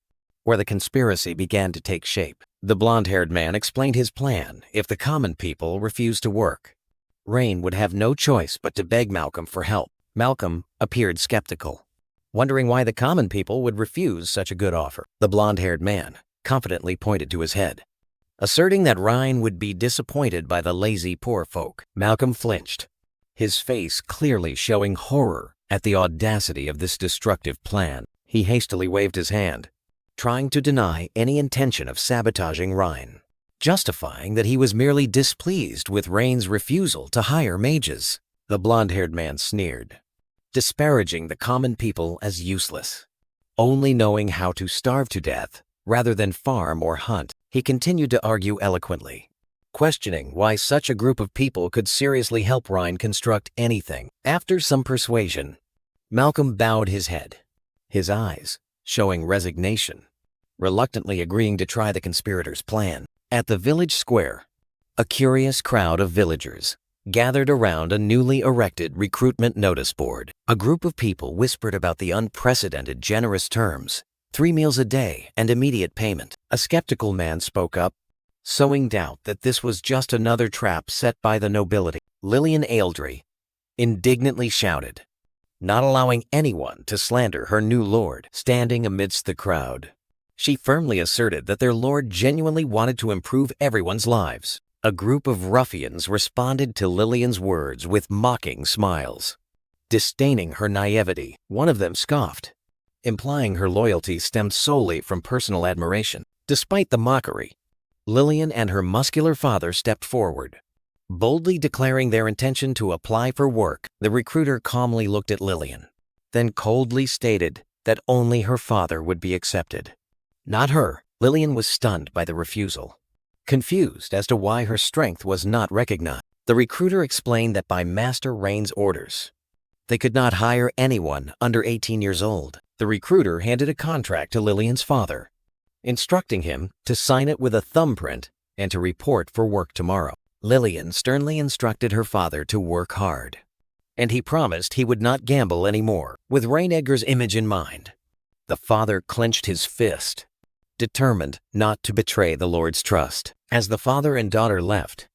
where the conspiracy began to take shape. The blonde-haired man explained his plan. If the common people refused to work, Rain would have no choice but to beg Malcolm for help. Malcolm appeared skeptical, wondering why the common people would refuse such a good offer. The blonde-haired man confidently pointed to his head, asserting that Ryan would be disappointed by the lazy poor folk. Malcolm flinched, his face clearly showing horror at the audacity of this destructive plan. He hastily waved his hand, trying to deny any intention of sabotaging Ryan, justifying that he was merely displeased with Rain's refusal to hire mages. The blonde-haired man sneered, disparaging the common people as useless, only knowing how to starve to death rather than farm or hunt. He continued to argue eloquently, questioning why such a group of people could seriously help Ryan construct anything. After some persuasion, Malcolm bowed his head, his eyes showing resignation, reluctantly agreeing to try the conspirators' plan. At the village square, a curious crowd of villagers gathered around a newly erected recruitment notice board. A group of people whispered about the unprecedented generous terms, 3 meals a day and immediate payment. A skeptical man spoke up, sowing doubt that this was just another trap set by the nobility. Lillian Aildry indignantly shouted, not allowing anyone to slander her new lord. Standing amidst the crowd, she firmly asserted that their lord genuinely wanted to improve everyone's lives. A group of ruffians responded to Lillian's words with mocking smiles, disdaining her naivety. One of them scoffed, implying her loyalty stemmed solely from personal admiration. Despite the mockery, Lillian and her muscular father stepped forward, boldly declaring their intention to apply for work. The recruiter calmly looked at Lillian, then coldly stated that only her father would be accepted, not her. Lillian was stunned by the refusal, confused as to why her strength was not recognized. The recruiter explained that by Master Rain's orders, they could not hire anyone under 18 years old. The recruiter handed a contract to Lillian's father, instructing him to sign it with a thumbprint and to report for work tomorrow. Lillian sternly instructed her father to work hard, and he promised he would not gamble anymore. With Rain Edgar's image in mind, the father clenched his fist, determined not to betray the Lord's trust. As the father and daughter left,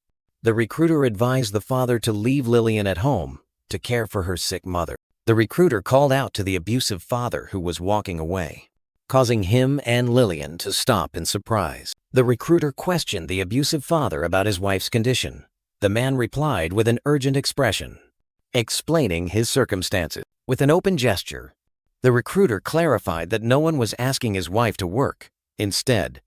the recruiter advised the father to leave Lillian at home to care for her sick mother. The recruiter called out to the abusive father who was walking away, causing him and Lillian to stop in surprise. The recruiter questioned the abusive father about his wife's condition. The man replied with an urgent expression, explaining his circumstances. With an open gesture, the recruiter clarified that no one was asking his wife to work. Instead,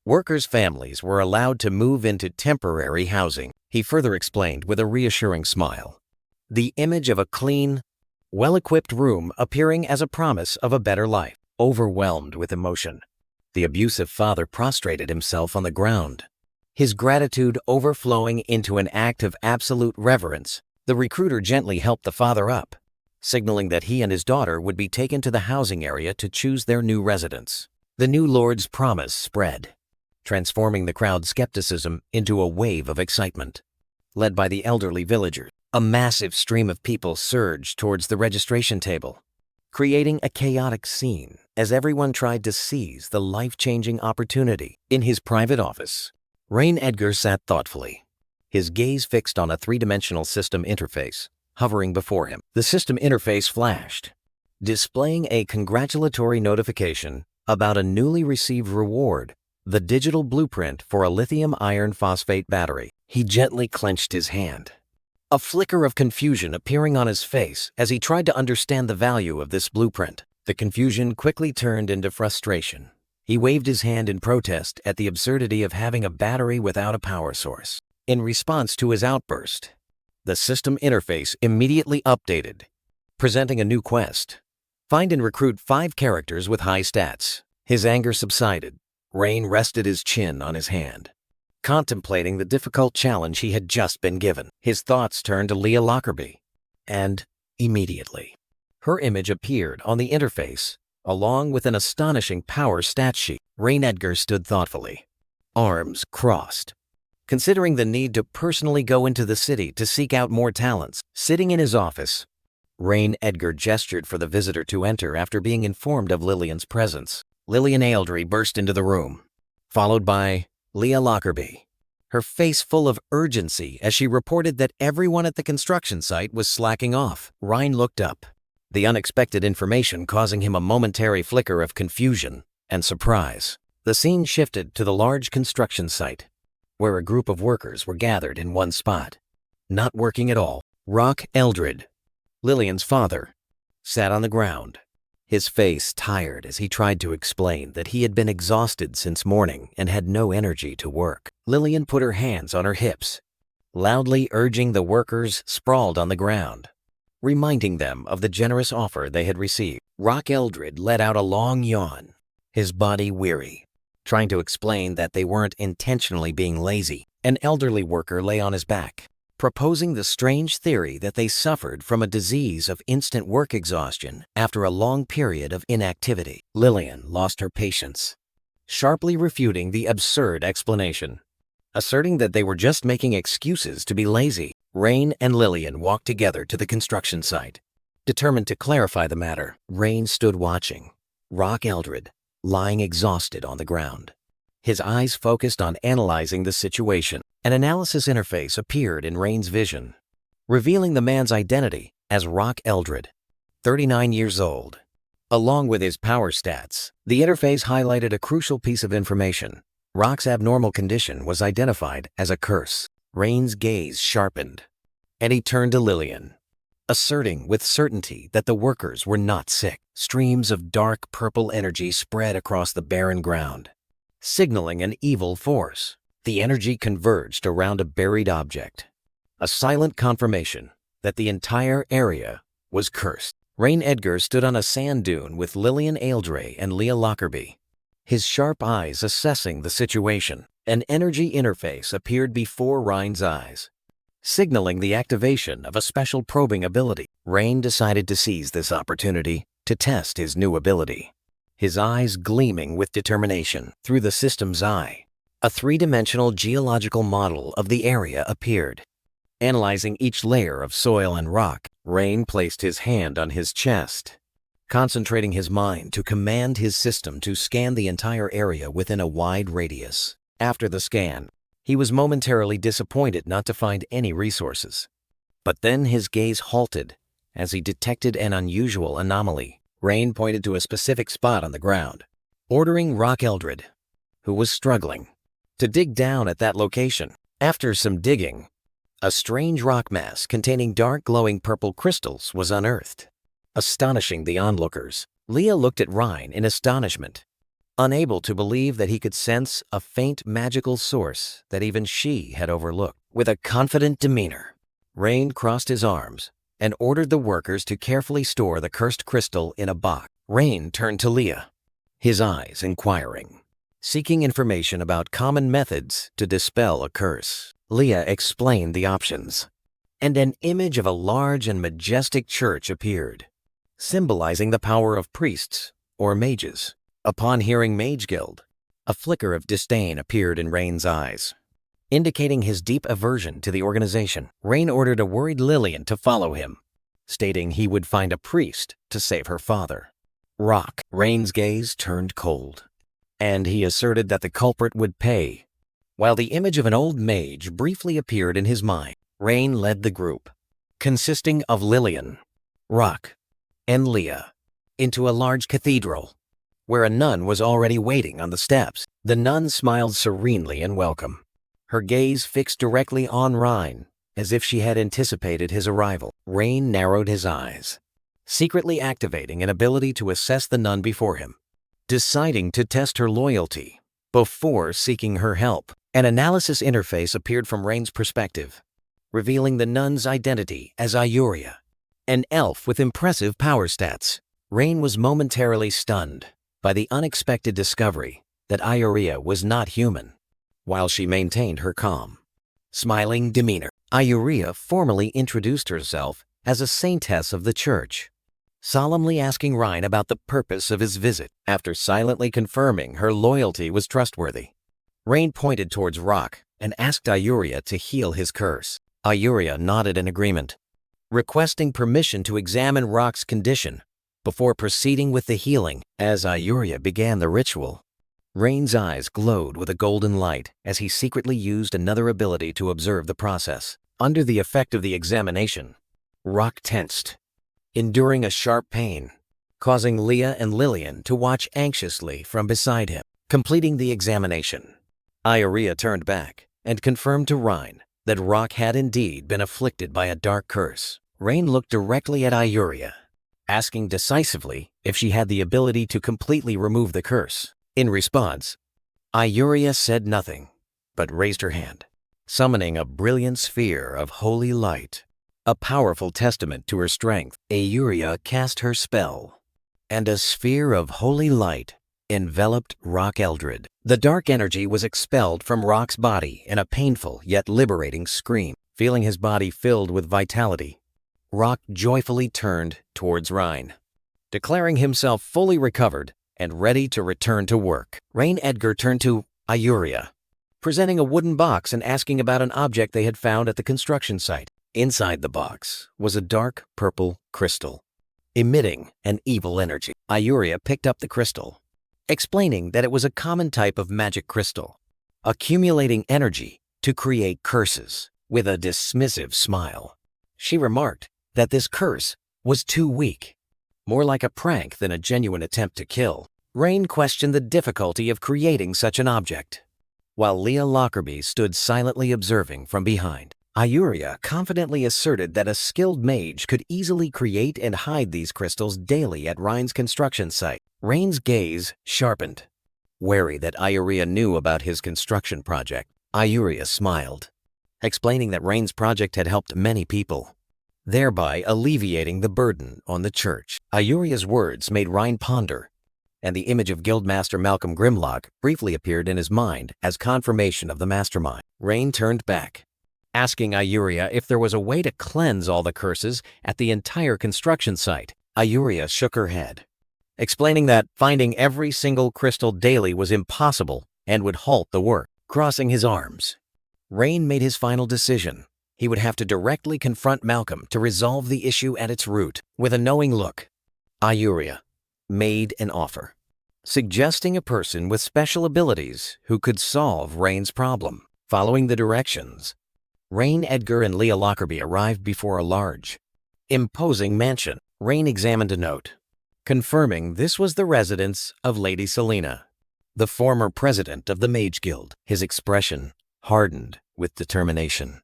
workers' families were allowed to move into temporary housing. He further explained with a reassuring smile, the image of a clean, well-equipped room appearing as a promise of a better life. Overwhelmed with emotion, the abusive father prostrated himself on the ground, his gratitude overflowing into an act of absolute reverence. The recruiter gently helped the father up, signaling that he and his daughter would be taken to the housing area to choose their new residence. The new lord's promise spread, transforming the crowd's skepticism into a wave of excitement. Led by the elderly villagers, a massive stream of people surged towards the registration table, creating a chaotic scene as everyone tried to seize the life-changing opportunity. In his private office, Rain Edgar sat thoughtfully, his gaze fixed on a three-dimensional system interface hovering before him. The system interface flashed, displaying a congratulatory notification about a newly received reward, the digital blueprint for a lithium iron phosphate battery. He gently clenched his hand, a flicker of confusion appearing on his face as he tried to understand the value of this blueprint. The confusion quickly turned into frustration. He waved his hand in protest at the absurdity of having a battery without a power source. In response to his outburst, the system interface immediately updated, presenting a new quest. Find and recruit 5 characters with high stats. His anger subsided. Rain rested his chin on his hand, contemplating the difficult challenge he had just been given. His thoughts turned to Leah Lockerbie, and immediately, her image appeared on the interface, along with an astonishing power stat sheet. Rain Edgar stood thoughtfully, arms crossed, considering the need to personally go into the city to seek out more talents. Sitting in his office, Rain Edgar gestured for the visitor to enter after being informed of Lillian's presence. Lillian Aildry burst into the room, followed by Leah Lockerbie, her face full of urgency as she reported that everyone at the construction site was slacking off. Ryan looked up, the unexpected information causing him a momentary flicker of confusion and surprise. The scene shifted to the large construction site, where a group of workers were gathered in one spot. Not working at all, Rock Eldred, Lillian's father, sat on the ground, his face tired as he tried to explain that he had been exhausted since morning and had no energy to work. Lillian put her hands on her hips, loudly urging the workers sprawled on the ground, reminding them of the generous offer they had received. Rock Eldred let out a long yawn, his body weary, trying to explain that they weren't intentionally being lazy. An elderly worker lay on his back, proposing the strange theory that they suffered from a disease of instant work exhaustion after a long period of inactivity. Lillian lost her patience, sharply refuting the absurd explanation, asserting that they were just making excuses to be lazy. Rain and Lillian walked together to the construction site, determined to clarify the matter. Rain stood watching Rock Eldred lying exhausted on the ground, his eyes focused on analyzing the situation. An analysis interface appeared in Rain's vision, revealing the man's identity as Rock Eldred, 39 years old. Along with his power stats, the interface highlighted a crucial piece of information. Rock's abnormal condition was identified as a curse. Rain's gaze sharpened, and he turned to Lillian, asserting with certainty that the workers were not sick. Streams of dark purple energy spread across the barren ground, signaling an evil force. The energy converged around a buried object, a silent confirmation that the entire area was cursed. Rain Edgar stood on a sand dune with Lillian Aildry and Leah Lockerbie, his sharp eyes assessing the situation. An energy interface appeared before Ryan's eyes, signaling the activation of a special probing ability. Rain decided to seize this opportunity to test his new ability, his eyes gleaming with determination. Through the system's eye, a three-dimensional geological model of the area appeared. Analyzing each layer of soil and rock, Rain placed his hand on his chest, concentrating his mind to command his system to scan the entire area within a wide radius. After the scan, he was momentarily disappointed not to find any resources. But then his gaze halted as he detected an unusual anomaly. Rain pointed to a specific spot on the ground, ordering Rock Eldred, who was struggling, to dig down at that location. After some digging, a strange rock mass containing dark glowing purple crystals was unearthed. Astonishing the onlookers, Leah looked at Rhine in astonishment, unable to believe that he could sense a faint magical source that even she had overlooked. With a confident demeanor, Rain crossed his arms and ordered the workers to carefully store the cursed crystal in a box. Rain turned to Leah, his eyes inquiring, seeking information about common methods to dispel a curse. Leah explained the options, and an image of a large and majestic church appeared, symbolizing the power of priests or mages. Upon hearing Mage Guild, a flicker of disdain appeared in Rain's eyes, indicating his deep aversion to the organization. Rain ordered a worried Lillian to follow him, stating he would find a priest to save her father. Rock. Rain's gaze turned cold, and he asserted that the culprit would pay. While the image of an old mage briefly appeared in his mind, Rain led the group, consisting of Lillian, Rock, and Leah, into a large cathedral, where a nun was already waiting on the steps. The nun smiled serenely in welcome, her gaze fixed directly on Rhine, as if she had anticipated his arrival. Rain narrowed his eyes, secretly activating an ability to assess the nun before him, deciding to test her loyalty before seeking her help. An analysis interface appeared from Rain's perspective, revealing the nun's identity as Ayuria, an elf with impressive power stats. Rain was momentarily stunned by the unexpected discovery that Ayuria was not human. While she maintained her calm, smiling demeanor, Ayuria formally introduced herself as a saintess of the church, solemnly asking Rhine about the purpose of his visit. After silently confirming her loyalty was trustworthy, Rain pointed towards Rock and asked Ayuria to heal his curse. Ayuria nodded in agreement, requesting permission to examine Rock's condition before proceeding with the healing. As Ayuria began the ritual, Rain's eyes glowed with a golden light as he secretly used another ability to observe the process. Under the effect of the examination, Rock tensed, enduring a sharp pain, causing Leah and Lillian to watch anxiously from beside him. Completing the examination, Ayuria turned back and confirmed to Rhine that Rock had indeed been afflicted by a dark curse. Rain looked directly at Ayuria, asking decisively if she had the ability to completely remove the curse. In response, Ayuria said nothing, but raised her hand, summoning a brilliant sphere of holy light, a powerful testament to her strength. Ayuria cast her spell, and a sphere of holy light enveloped Rock Eldred. The dark energy was expelled from Rock's body in a painful yet liberating scream. Feeling his body filled with vitality, Rock joyfully turned towards Rhine, declaring himself fully recovered and ready to return to work. Rain Edgar turned to Ayuria, presenting a wooden box and asking about an object they had found at the construction site. Inside the box was a dark purple crystal, emitting an evil energy. Ayuria picked up the crystal, explaining that it was a common type of magic crystal, accumulating energy to create curses. With a dismissive smile, she remarked that this curse was too weak, more like a prank than a genuine attempt to kill. Rain questioned the difficulty of creating such an object, while Leah Lockerbie stood silently observing from behind. Ayuria confidently asserted that a skilled mage could easily create and hide these crystals daily at Rhine's construction site. Rain's gaze sharpened, wary that Ayuria knew about his construction project. Ayuria smiled, explaining that Rain's project had helped many people, thereby alleviating the burden on the church. Ayuria's words made Rhine ponder, and the image of Guildmaster Malcolm Grimlock briefly appeared in his mind as confirmation of the mastermind. Rain turned back, asking Ayuria if there was a way to cleanse all the curses at the entire construction site. Ayuria shook her head, explaining that finding every single crystal daily was impossible and would halt the work. Crossing his arms, Rain made his final decision. He would have to directly confront Malcolm to resolve the issue at its root. With a knowing look, Ayuria made an offer, suggesting a person with special abilities who could solve Rain's problem. Following the directions, Rain Edgar and Leah Lockerbie arrived before a large, imposing mansion. Rain examined a note, confirming this was the residence of Lady Selena, the former president of the Mage Guild. His expression hardened with determination,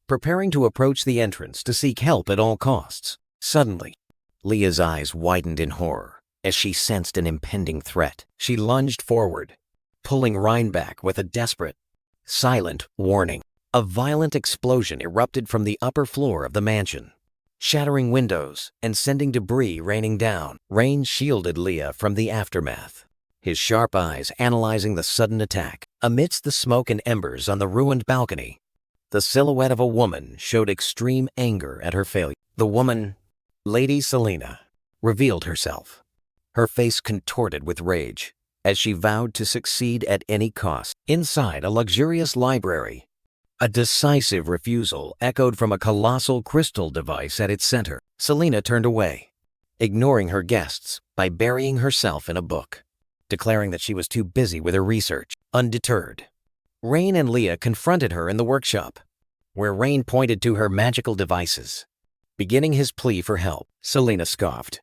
preparing to approach the entrance to seek help at all costs. Suddenly, Leah's eyes widened in horror as she sensed an impending threat. She lunged forward, pulling Ryan back with a desperate, silent warning. A violent explosion erupted from the upper floor of the mansion, shattering windows and sending debris raining down. Rain shielded Leah from the aftermath, his sharp eyes analyzing the sudden attack. Amidst the smoke and embers on the ruined balcony, the silhouette of a woman showed extreme anger at her failure. The woman, Lady Selena, revealed herself, her face contorted with rage as she vowed to succeed at any cost. Inside a luxurious library, a decisive refusal echoed from a colossal crystal device at its center. Selena turned away, ignoring her guests by burying herself in a book, declaring that she was too busy with her research. Undeterred, Rain and Leah confronted her in the workshop, where Rain pointed to her magical devices. Beginning his plea for help, Selena scoffed,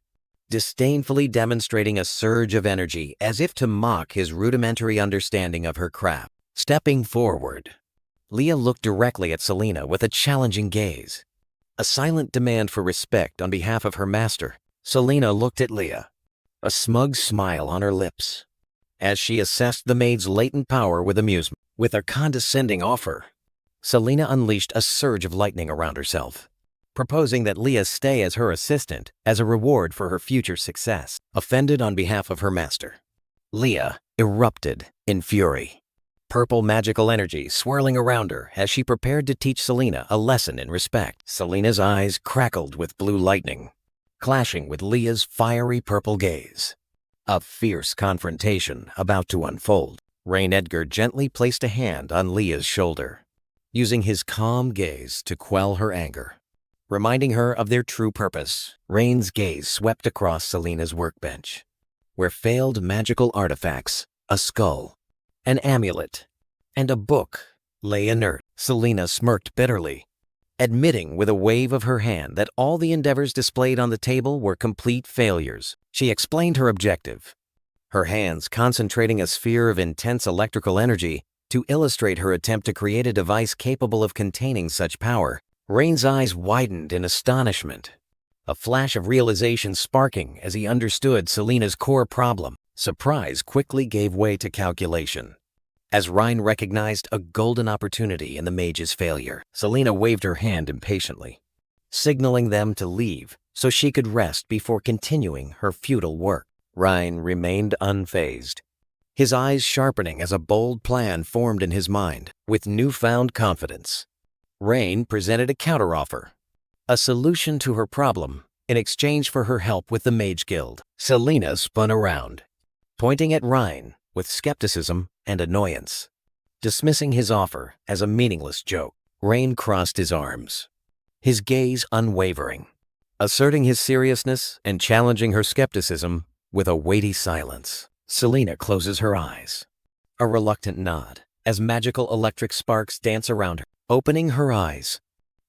disdainfully demonstrating a surge of energy as if to mock his rudimentary understanding of her craft. Stepping forward, Leah looked directly at Selena with a challenging gaze, a silent demand for respect on behalf of her master. Selena looked at Leah, a smug smile on her lips, as she assessed the maid's latent power with amusement. With a condescending offer, Selena unleashed a surge of lightning around herself, proposing that Leah stay as her assistant as a reward for her future success. Offended on behalf of her master, Leah erupted in fury, purple magical energy swirling around her as she prepared to teach Selena a lesson in respect. Selena's eyes crackled with blue lightning, clashing with Leah's fiery purple gaze. A fierce confrontation about to unfold. Rain Edgar gently placed a hand on Leah's shoulder, using his calm gaze to quell her anger, reminding her of their true purpose. Rain's gaze swept across Selena's workbench, where failed magical artifacts, a skull, an amulet, and a book lay inert. Selena smirked bitterly, admitting with a wave of her hand that all the endeavors displayed on the table were complete failures. She explained her objective, her hands concentrating a sphere of intense electrical energy to illustrate her attempt to create a device capable of containing such power. Rain's eyes widened in astonishment, a flash of realization sparking as he understood Selena's core problem. Surprise quickly gave way to calculation, as Ryan recognized a golden opportunity in the mage's failure. Selena waved her hand impatiently, signaling them to leave so she could rest before continuing her futile work. Ryan remained unfazed, his eyes sharpening as a bold plan formed in his mind. With newfound confidence, Rain presented a counteroffer, a solution to her problem in exchange for her help with the Mage Guild. Selena spun around, pointing at Ryan with skepticism and annoyance, dismissing his offer as a meaningless joke. Rain crossed his arms, his gaze unwavering, asserting his seriousness and challenging her skepticism with a weighty silence. Selena closes her eyes, a reluctant nod, as magical electric sparks dance around her. Opening her eyes,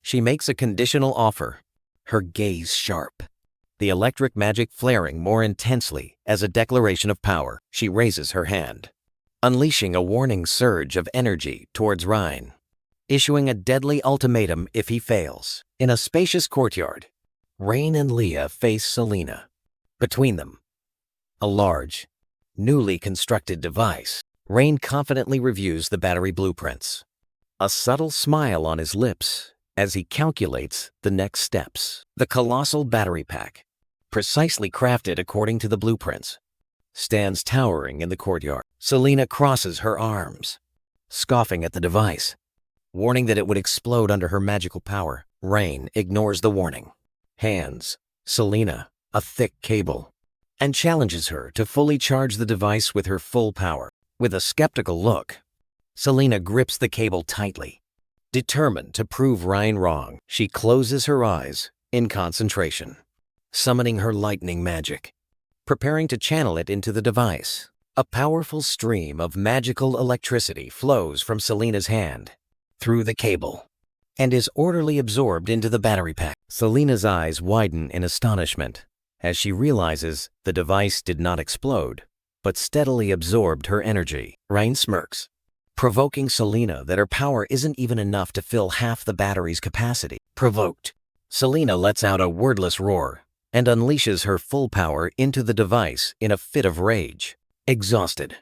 she makes a conditional offer, her gaze sharp, the electric magic flaring more intensely as a declaration of power. She raises her hand, unleashing a warning surge of energy towards Ryan, issuing a deadly ultimatum if he fails. In a spacious courtyard, Rain and Leah face Selena. Between them, a large, newly constructed device. Rain confidently reviews the battery blueprints, a subtle smile on his lips as he calculates the next steps. The colossal battery pack, precisely crafted according to the blueprints, stands towering in the courtyard. Selena crosses her arms, scoffing at the device, warning that it would explode under her magical power. Rain ignores the warning, hands Selena a thick cable, and challenges her to fully charge the device with her full power. With a skeptical look, Selena grips the cable tightly, determined to prove Ryan wrong. She closes her eyes in concentration, summoning her lightning magic, preparing to channel it into the device. A powerful stream of magical electricity flows from Selena's hand through the cable and is orderly absorbed into the battery pack. Selena's eyes widen in astonishment, as she realizes the device did not explode, but steadily absorbed her energy. Rain smirks, provoking Selena that her power isn't even enough to fill half the battery's capacity. Provoked, Selena lets out a wordless roar and unleashes her full power into the device in a fit of rage. Exhausted,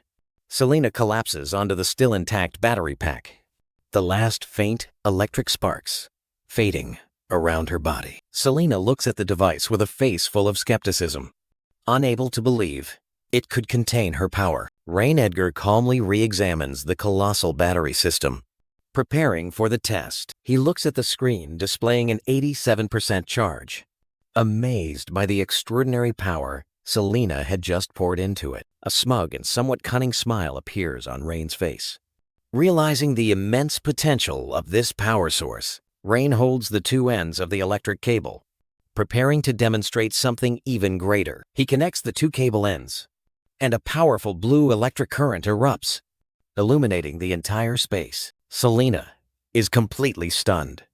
Selena collapses onto the still intact battery pack, the last faint electric sparks fading around her body. Selena looks at the device with a face full of skepticism, unable to believe it could contain her power. Rain Edgar calmly re-examines the colossal battery system, preparing for the test. He looks at the screen displaying an 87% charge, amazed by the extraordinary power Selena had just poured into it. A smug and somewhat cunning smile appears on Rain's face. Realizing the immense potential of this power source, Rain holds the two ends of the electric cable, preparing to demonstrate something even greater. He connects the two cable ends, and a powerful blue electric current erupts, illuminating the entire space. Selena is completely stunned,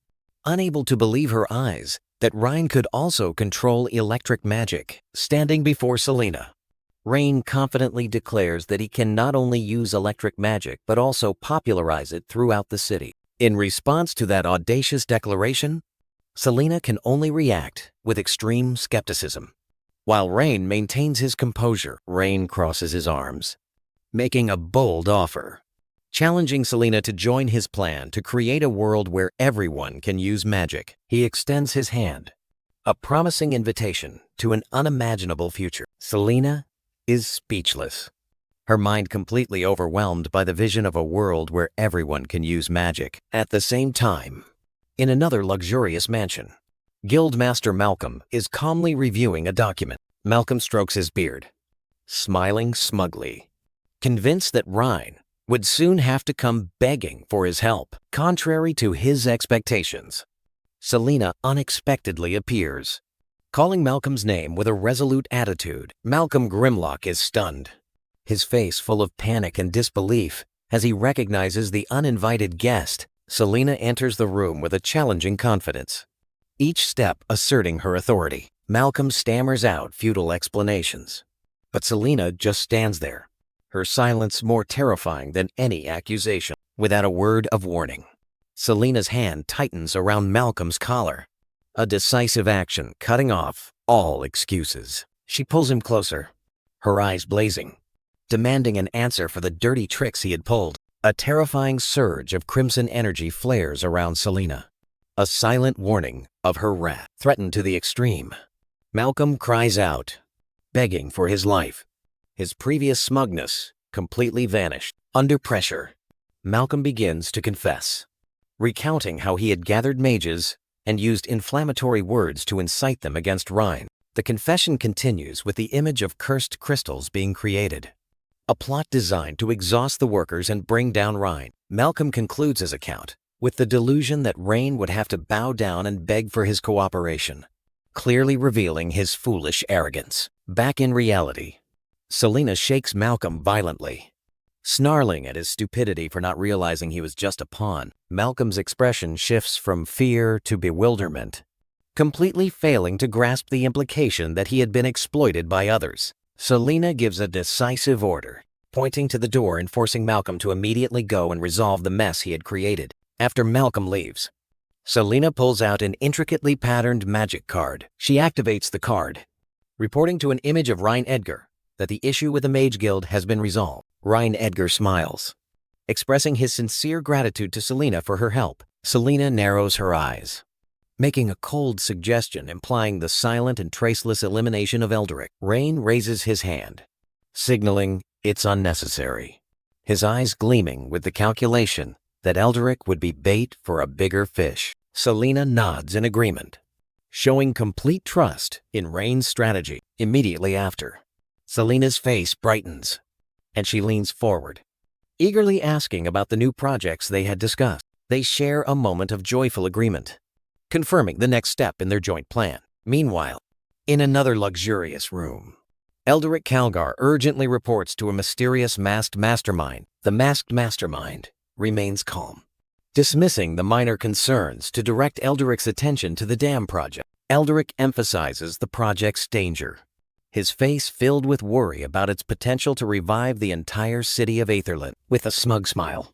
unable to believe her eyes that Rain could also control electric magic. Standing before Selena, Rain confidently declares that he can not only use electric magic but also popularize it throughout the city. In response to that audacious declaration, Selena can only react with extreme skepticism. While Rain maintains his composure, Rain crosses his arms, making a bold offer, challenging Selena to join his plan to create a world where everyone can use magic. He extends his hand, a promising invitation to an unimaginable future. Selena is speechless, her mind completely overwhelmed by the vision of a world where everyone can use magic. At the same time, in another luxurious mansion, Guildmaster Malcolm is calmly reviewing a document. Malcolm strokes his beard, smiling smugly, convinced that Rain would soon have to come begging for his help. Contrary to his expectations, Selena unexpectedly appears, calling Malcolm's name with a resolute attitude. Malcolm Grimlock is stunned, his face full of panic and disbelief as he recognizes the uninvited guest. Selena enters the room with a challenging confidence, each step asserting her authority. Malcolm stammers out futile explanations, but Selena just stands there, her silence more terrifying than any accusation. Without a word of warning, Selena's hand tightens around Malcolm's collar, a decisive action cutting off all excuses. She pulls him closer, her eyes blazing, demanding an answer for the dirty tricks he had pulled. A terrifying surge of crimson energy flares around Selena, a silent warning of her wrath. Threatened to the extreme, Malcolm cries out, begging for his life. His previous smugness completely vanished. Under pressure, Malcolm begins to confess, recounting how he had gathered mages and used inflammatory words to incite them against Rain. The confession continues with the image of cursed crystals being created, a plot designed to exhaust the workers and bring down Rain. Malcolm concludes his account with the delusion that Rain would have to bow down and beg for his cooperation, clearly revealing his foolish arrogance. Back in reality, Selena shakes Malcolm violently, snarling at his stupidity for not realizing he was just a pawn. Malcolm's expression shifts from fear to bewilderment, completely failing to grasp the implication that he had been exploited by others. Selena gives a decisive order, pointing to the door and forcing Malcolm to immediately go and resolve the mess he had created. After Malcolm leaves, Selena pulls out an intricately patterned magic card. She activates the card, reporting to an image of Rain Edgar that the issue with the Mage Guild has been resolved. Rain Edgar smiles, expressing his sincere gratitude to Selena for her help. Selena narrows her eyes, making a cold suggestion implying the silent and traceless elimination of Eldrick. Rain raises his hand, signaling it's unnecessary, his eyes gleaming with the calculation that Eldrick would be bait for a bigger fish. Selena nods in agreement, showing complete trust in Rain's strategy. Immediately after, Selena's face brightens, and she leans forward, eagerly asking about the new projects they had discussed. They share a moment of joyful agreement, confirming the next step in their joint plan. Meanwhile, in another luxurious room, Eldrick Calgar urgently reports to a mysterious masked mastermind. The masked mastermind remains calm, dismissing the minor concerns to direct Eldrick's attention to the dam project. Eldrick emphasizes the project's danger, his face filled with worry about its potential to revive the entire city of Aetherland. With a smug smile,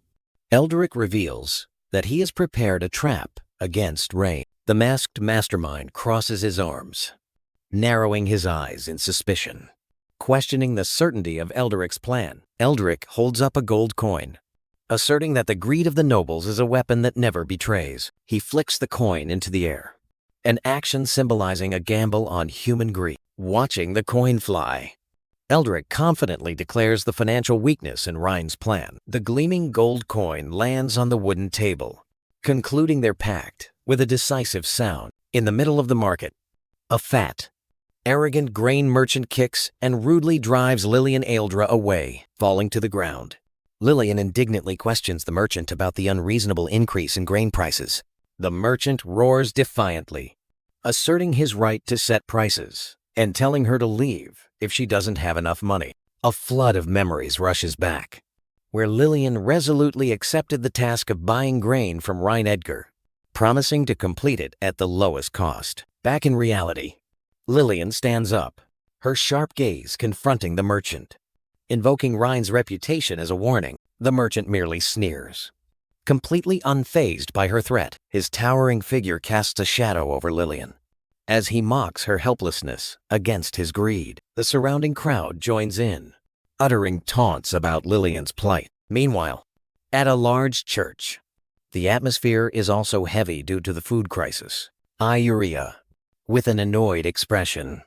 Eldrick reveals that he has prepared a trap against Rain. The masked mastermind crosses his arms, narrowing his eyes in suspicion. Questioning the certainty of Eldrick's plan, Eldrick holds up a gold coin, asserting that the greed of the nobles is a weapon that never betrays. He flicks the coin into the air, an action symbolizing a gamble on human greed. Watching the coin fly, Eldrick confidently declares the financial weakness in Rhine's plan. The gleaming gold coin lands on the wooden table, concluding their pact with a decisive sound. In the middle of the market, a fat, arrogant grain merchant kicks and rudely drives Lillian Aeldra away, falling to the ground. Lillian indignantly questions the merchant about the unreasonable increase in grain prices. The merchant roars defiantly, asserting his right to set prices and telling her to leave if she doesn't have enough money. A flood of memories rushes back, where Lillian resolutely accepted the task of buying grain from Rhine Edgar, promising to complete it at the lowest cost. Back in reality, Lillian stands up, her sharp gaze confronting the merchant. Invoking Rhine's reputation as a warning, the merchant merely sneers. Completely unfazed by her threat, his towering figure casts a shadow over Lillian, as he mocks her helplessness against his greed. The surrounding crowd joins in, uttering taunts about Lillian's plight. Meanwhile, at a large church, the atmosphere is also heavy due to the food crisis. Iuria, with an annoyed expression,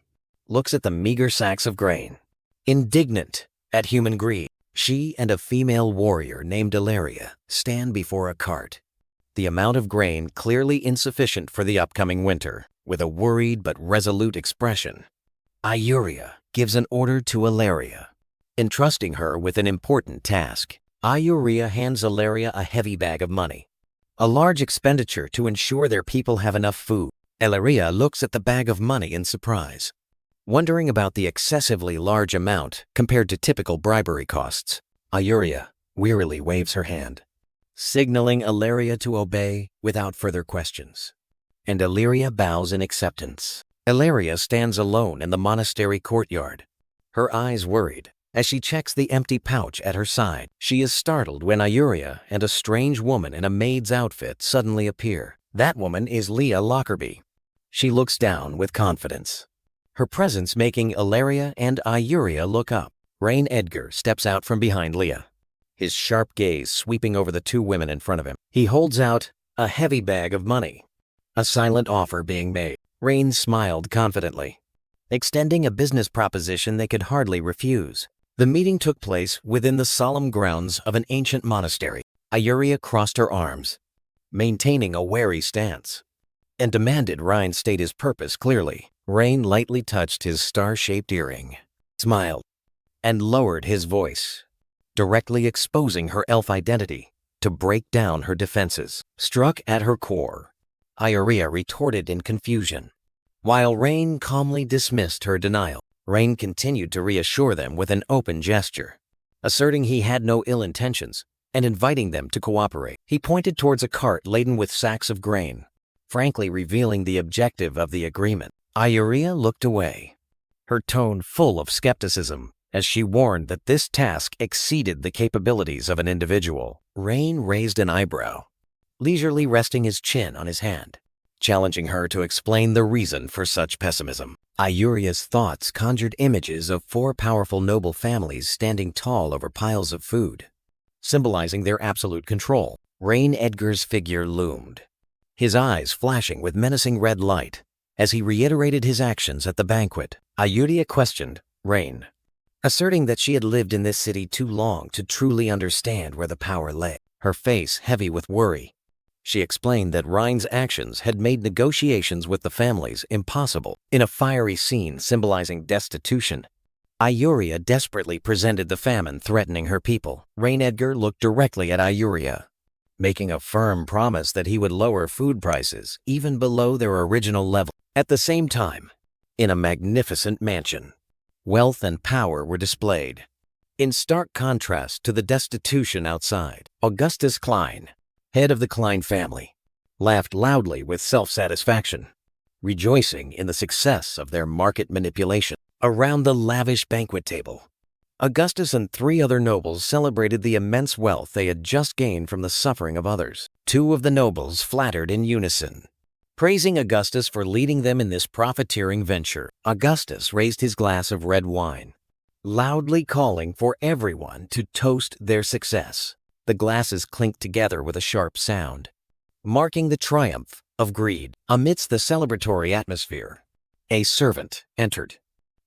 looks at the meager sacks of grain. Indignant at human greed, she and a female warrior named Ilaria stand before a cart, the amount of grain clearly insufficient for the upcoming winter. With a worried but resolute expression, Iuria gives an order to Ilaria, entrusting her with an important task. Iuria hands Ilaria a heavy bag of money, a large expenditure to ensure their people have enough food. Ilaria looks at the bag of money in surprise, wondering about the excessively large amount compared to typical bribery costs. Iuria wearily waves her hand, signaling Ilaria to obey without further questions, and Ilaria bows in acceptance. Ilaria stands alone in the monastery courtyard, her eyes worried as she checks the empty pouch at her side. She is startled when Iuria and a strange woman in a maid's outfit suddenly appear. That woman is Leah Lockerbie. She looks down with confidence, her presence making Ilaria and Iuria look up. Rhine Edgar steps out from behind Leah, his sharp gaze sweeping over the two women in front of him. He holds out a heavy bag of money, a silent offer being made. Rhine smiled confidently, extending a business proposition they could hardly refuse. The meeting took place within the solemn grounds of an ancient monastery. Iuria crossed her arms, maintaining a wary stance, and demanded Rhine state his purpose clearly. Rhine lightly touched his star-shaped earring, smiled, and lowered his voice, directly exposing her elf identity to break down her defenses. Struck at her core, Iuria retorted in confusion, while Rhine calmly dismissed her denial. Rhine continued to reassure them with an open gesture, asserting he had no ill intentions and inviting them to cooperate. He pointed towards a cart laden with sacks of grain, frankly revealing the objective of the agreement. Iuria looked away, her tone full of skepticism, as she warned that this task exceeded the capabilities of an individual. Rhine raised an eyebrow, leisurely resting his chin on his hand, challenging her to explain the reason for such pessimism. Iuria's thoughts conjured images of four powerful noble families standing tall over piles of food, symbolizing their absolute control. Rhine Edgar's figure loomed, his eyes flashing with menacing red light as he reiterated his actions at the banquet. Iuria questioned Rhine, asserting that she had lived in this city too long to truly understand where the power lay. Her face heavy with worry, she explained that Rhine's actions had made negotiations with the families impossible. In a fiery scene symbolizing destitution, Iuria desperately presented the famine threatening her people. Rhine Edgar looked directly at Iuria, making a firm promise that he would lower food prices even below their original level. At the same time, in a magnificent mansion, wealth and power were displayed, in stark contrast to the destitution outside. Augustus Klein, head of the Klein family, laughed loudly with self-satisfaction, rejoicing in the success of their market manipulation. Around the lavish banquet table, Augustus and 3 other nobles celebrated the immense wealth they had just gained from the suffering of others. 2 of the nobles flattered in unison, praising Augustus for leading them in this profiteering venture. Augustus raised his glass of red wine, loudly calling for everyone to toast their success. The glasses clinked together with a sharp sound, marking the triumph of greed. Amidst the celebratory atmosphere, a servant entered,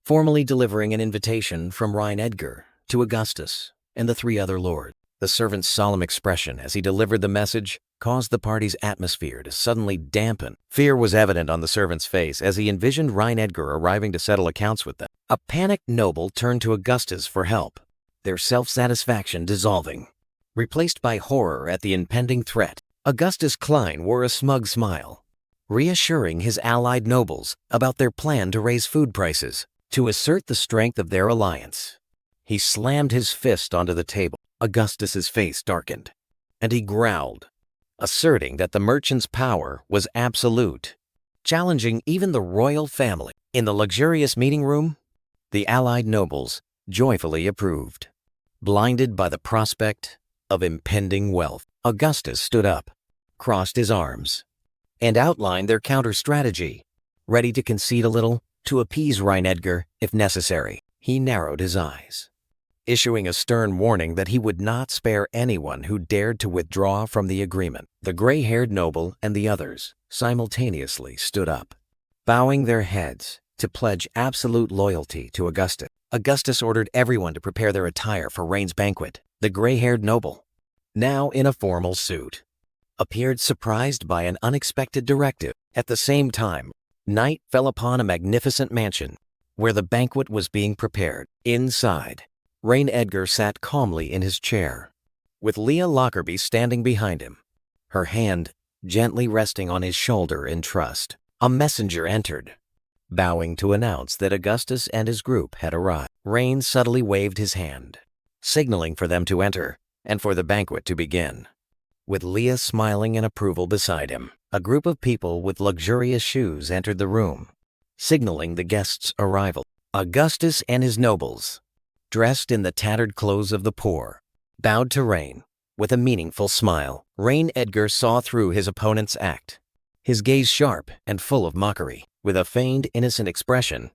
formally delivering an invitation from Rhine Edgar to Augustus and the 3 other lords. The servant's solemn expression as he delivered the message caused the party's atmosphere to suddenly dampen. Fear was evident on the servant's face as he envisioned Rhine Edgar arriving to settle accounts with them. A panicked noble turned to Augustus for help, their self-satisfaction dissolving, replaced by horror at the impending threat. Augustus Klein wore a smug smile, reassuring his allied nobles about their plan to raise food prices. To assert the strength of their alliance, he slammed his fist onto the table. Augustus's face darkened, and he growled, asserting that the merchant's power was absolute, challenging even the royal family. In the luxurious meeting room, the allied nobles joyfully approved, blinded by the prospect of impending wealth. Augustus stood up, crossed his arms, and outlined their counter-strategy, ready to concede a little to appease Rhine Edgar if necessary. He narrowed his eyes, issuing a stern warning that he would not spare anyone who dared to withdraw from the agreement. The gray-haired noble and the others simultaneously stood up, bowing their heads to pledge absolute loyalty to Augustus. Augustus ordered everyone to prepare their attire for Raine's banquet. The gray-haired noble, now in a formal suit, appeared surprised by an unexpected directive. At the same time, night fell upon a magnificent mansion where the banquet was being prepared. Inside, Rhine Edgar sat calmly in his chair, with Leah Lockerbie standing behind him, her hand gently resting on his shoulder in trust. A messenger entered, bowing to announce that Augustus and his group had arrived. Rhine subtly waved his hand, signaling for them to enter and for the banquet to begin. With Leah smiling in approval beside him, a group of people with luxurious shoes entered the room, signaling the guests' arrival. Augustus and his nobles, dressed in the tattered clothes of the poor, bowed to Rhine with a meaningful smile. Rhine Edgar saw through his opponent's act, his gaze sharp and full of mockery. With a feigned innocent expression,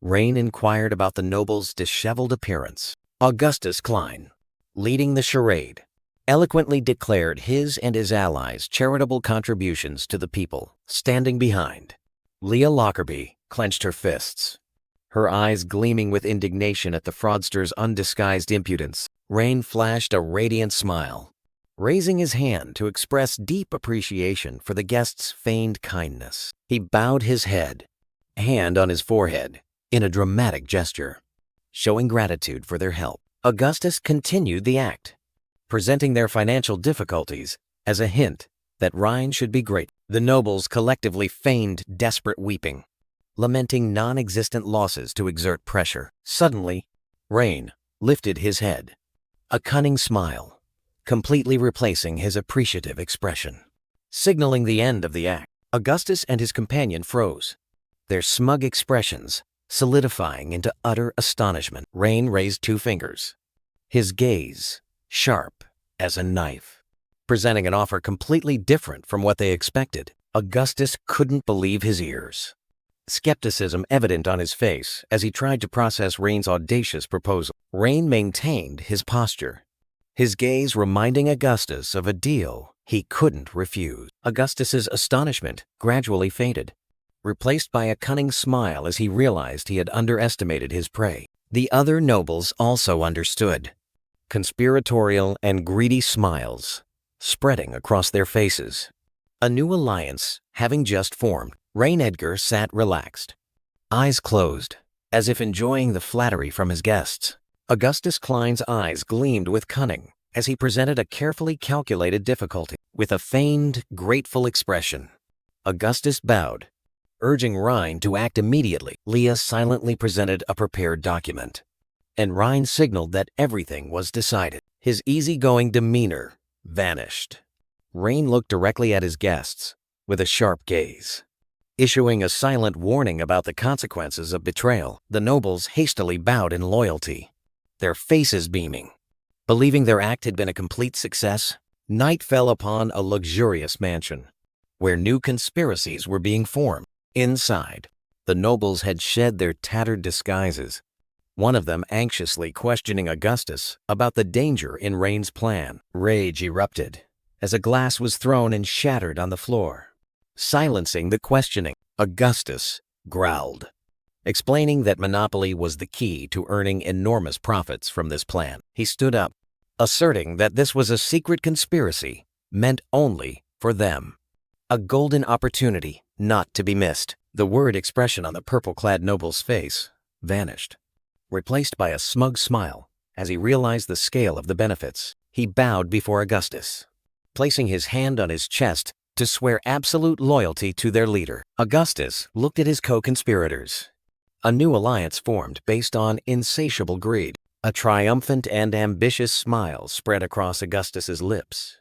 Rhine inquired about the noble's disheveled appearance. Augustus Klein, leading the charade, eloquently declared his and his allies' charitable contributions to the people. Standing behind, Leah Lockerbie clenched her fists, her eyes gleaming with indignation at the fraudster's undisguised impudence. Rhine flashed a radiant smile, raising his hand to express deep appreciation for the guest's feigned kindness. He bowed his head, hand on his forehead, in a dramatic gesture, showing gratitude for their help. Augustus continued the act, presenting their financial difficulties as a hint that Rhine should be grateful. The nobles collectively feigned desperate weeping, lamenting non-existent losses to exert pressure. Suddenly, Rhine lifted his head, a cunning smile, completely replacing his appreciative expression, signaling the end of the act. Augustus and his companion froze, their smug expressions solidifying into utter astonishment. Rhine raised 2 fingers, his gaze sharp as a knife, presenting an offer completely different from what they expected. Augustus couldn't believe his ears, skepticism evident on his face as he tried to process Rhine's audacious proposal. Rhine maintained his posture, his gaze reminding Augustus of a deal he couldn't refuse. Augustus's astonishment gradually faded, replaced by a cunning smile as he realized he had underestimated his prey. The other nobles also understood, conspiratorial and greedy smiles spreading across their faces. A new alliance having just formed, Rhine Edgar sat relaxed, eyes closed, as if enjoying the flattery from his guests. Augustus Klein's eyes gleamed with cunning as he presented a carefully calculated difficulty. With a feigned, grateful expression, Augustus bowed, urging Rhine to act immediately. Leah silently presented a prepared document, and Rhine signaled that everything was decided. His easygoing demeanor vanished. Rhine looked directly at his guests with a sharp gaze, Issuing a silent warning about the consequences of betrayal, the nobles hastily bowed in loyalty, their faces beaming. Believing their act had been a complete success, night fell upon a luxurious mansion, where new conspiracies were being formed. Inside, the nobles had shed their tattered disguises, one of them anxiously questioning Augustus about the danger in Rain's plan. Rage erupted as a glass was thrown and shattered on the floor. Silencing the questioning, Augustus growled, explaining that monopoly was the key to earning enormous profits from this plan. He stood up, asserting that this was a secret conspiracy meant only for them. A golden opportunity not to be missed. The worried expression on the purple-clad noble's face vanished, replaced by a smug smile as he realized the scale of the benefits. He bowed before Augustus, placing his hand on his chest to swear absolute loyalty to their leader. Augustus looked at his co-conspirators. A new alliance formed based on insatiable greed. A triumphant and ambitious smile spread across Augustus's lips,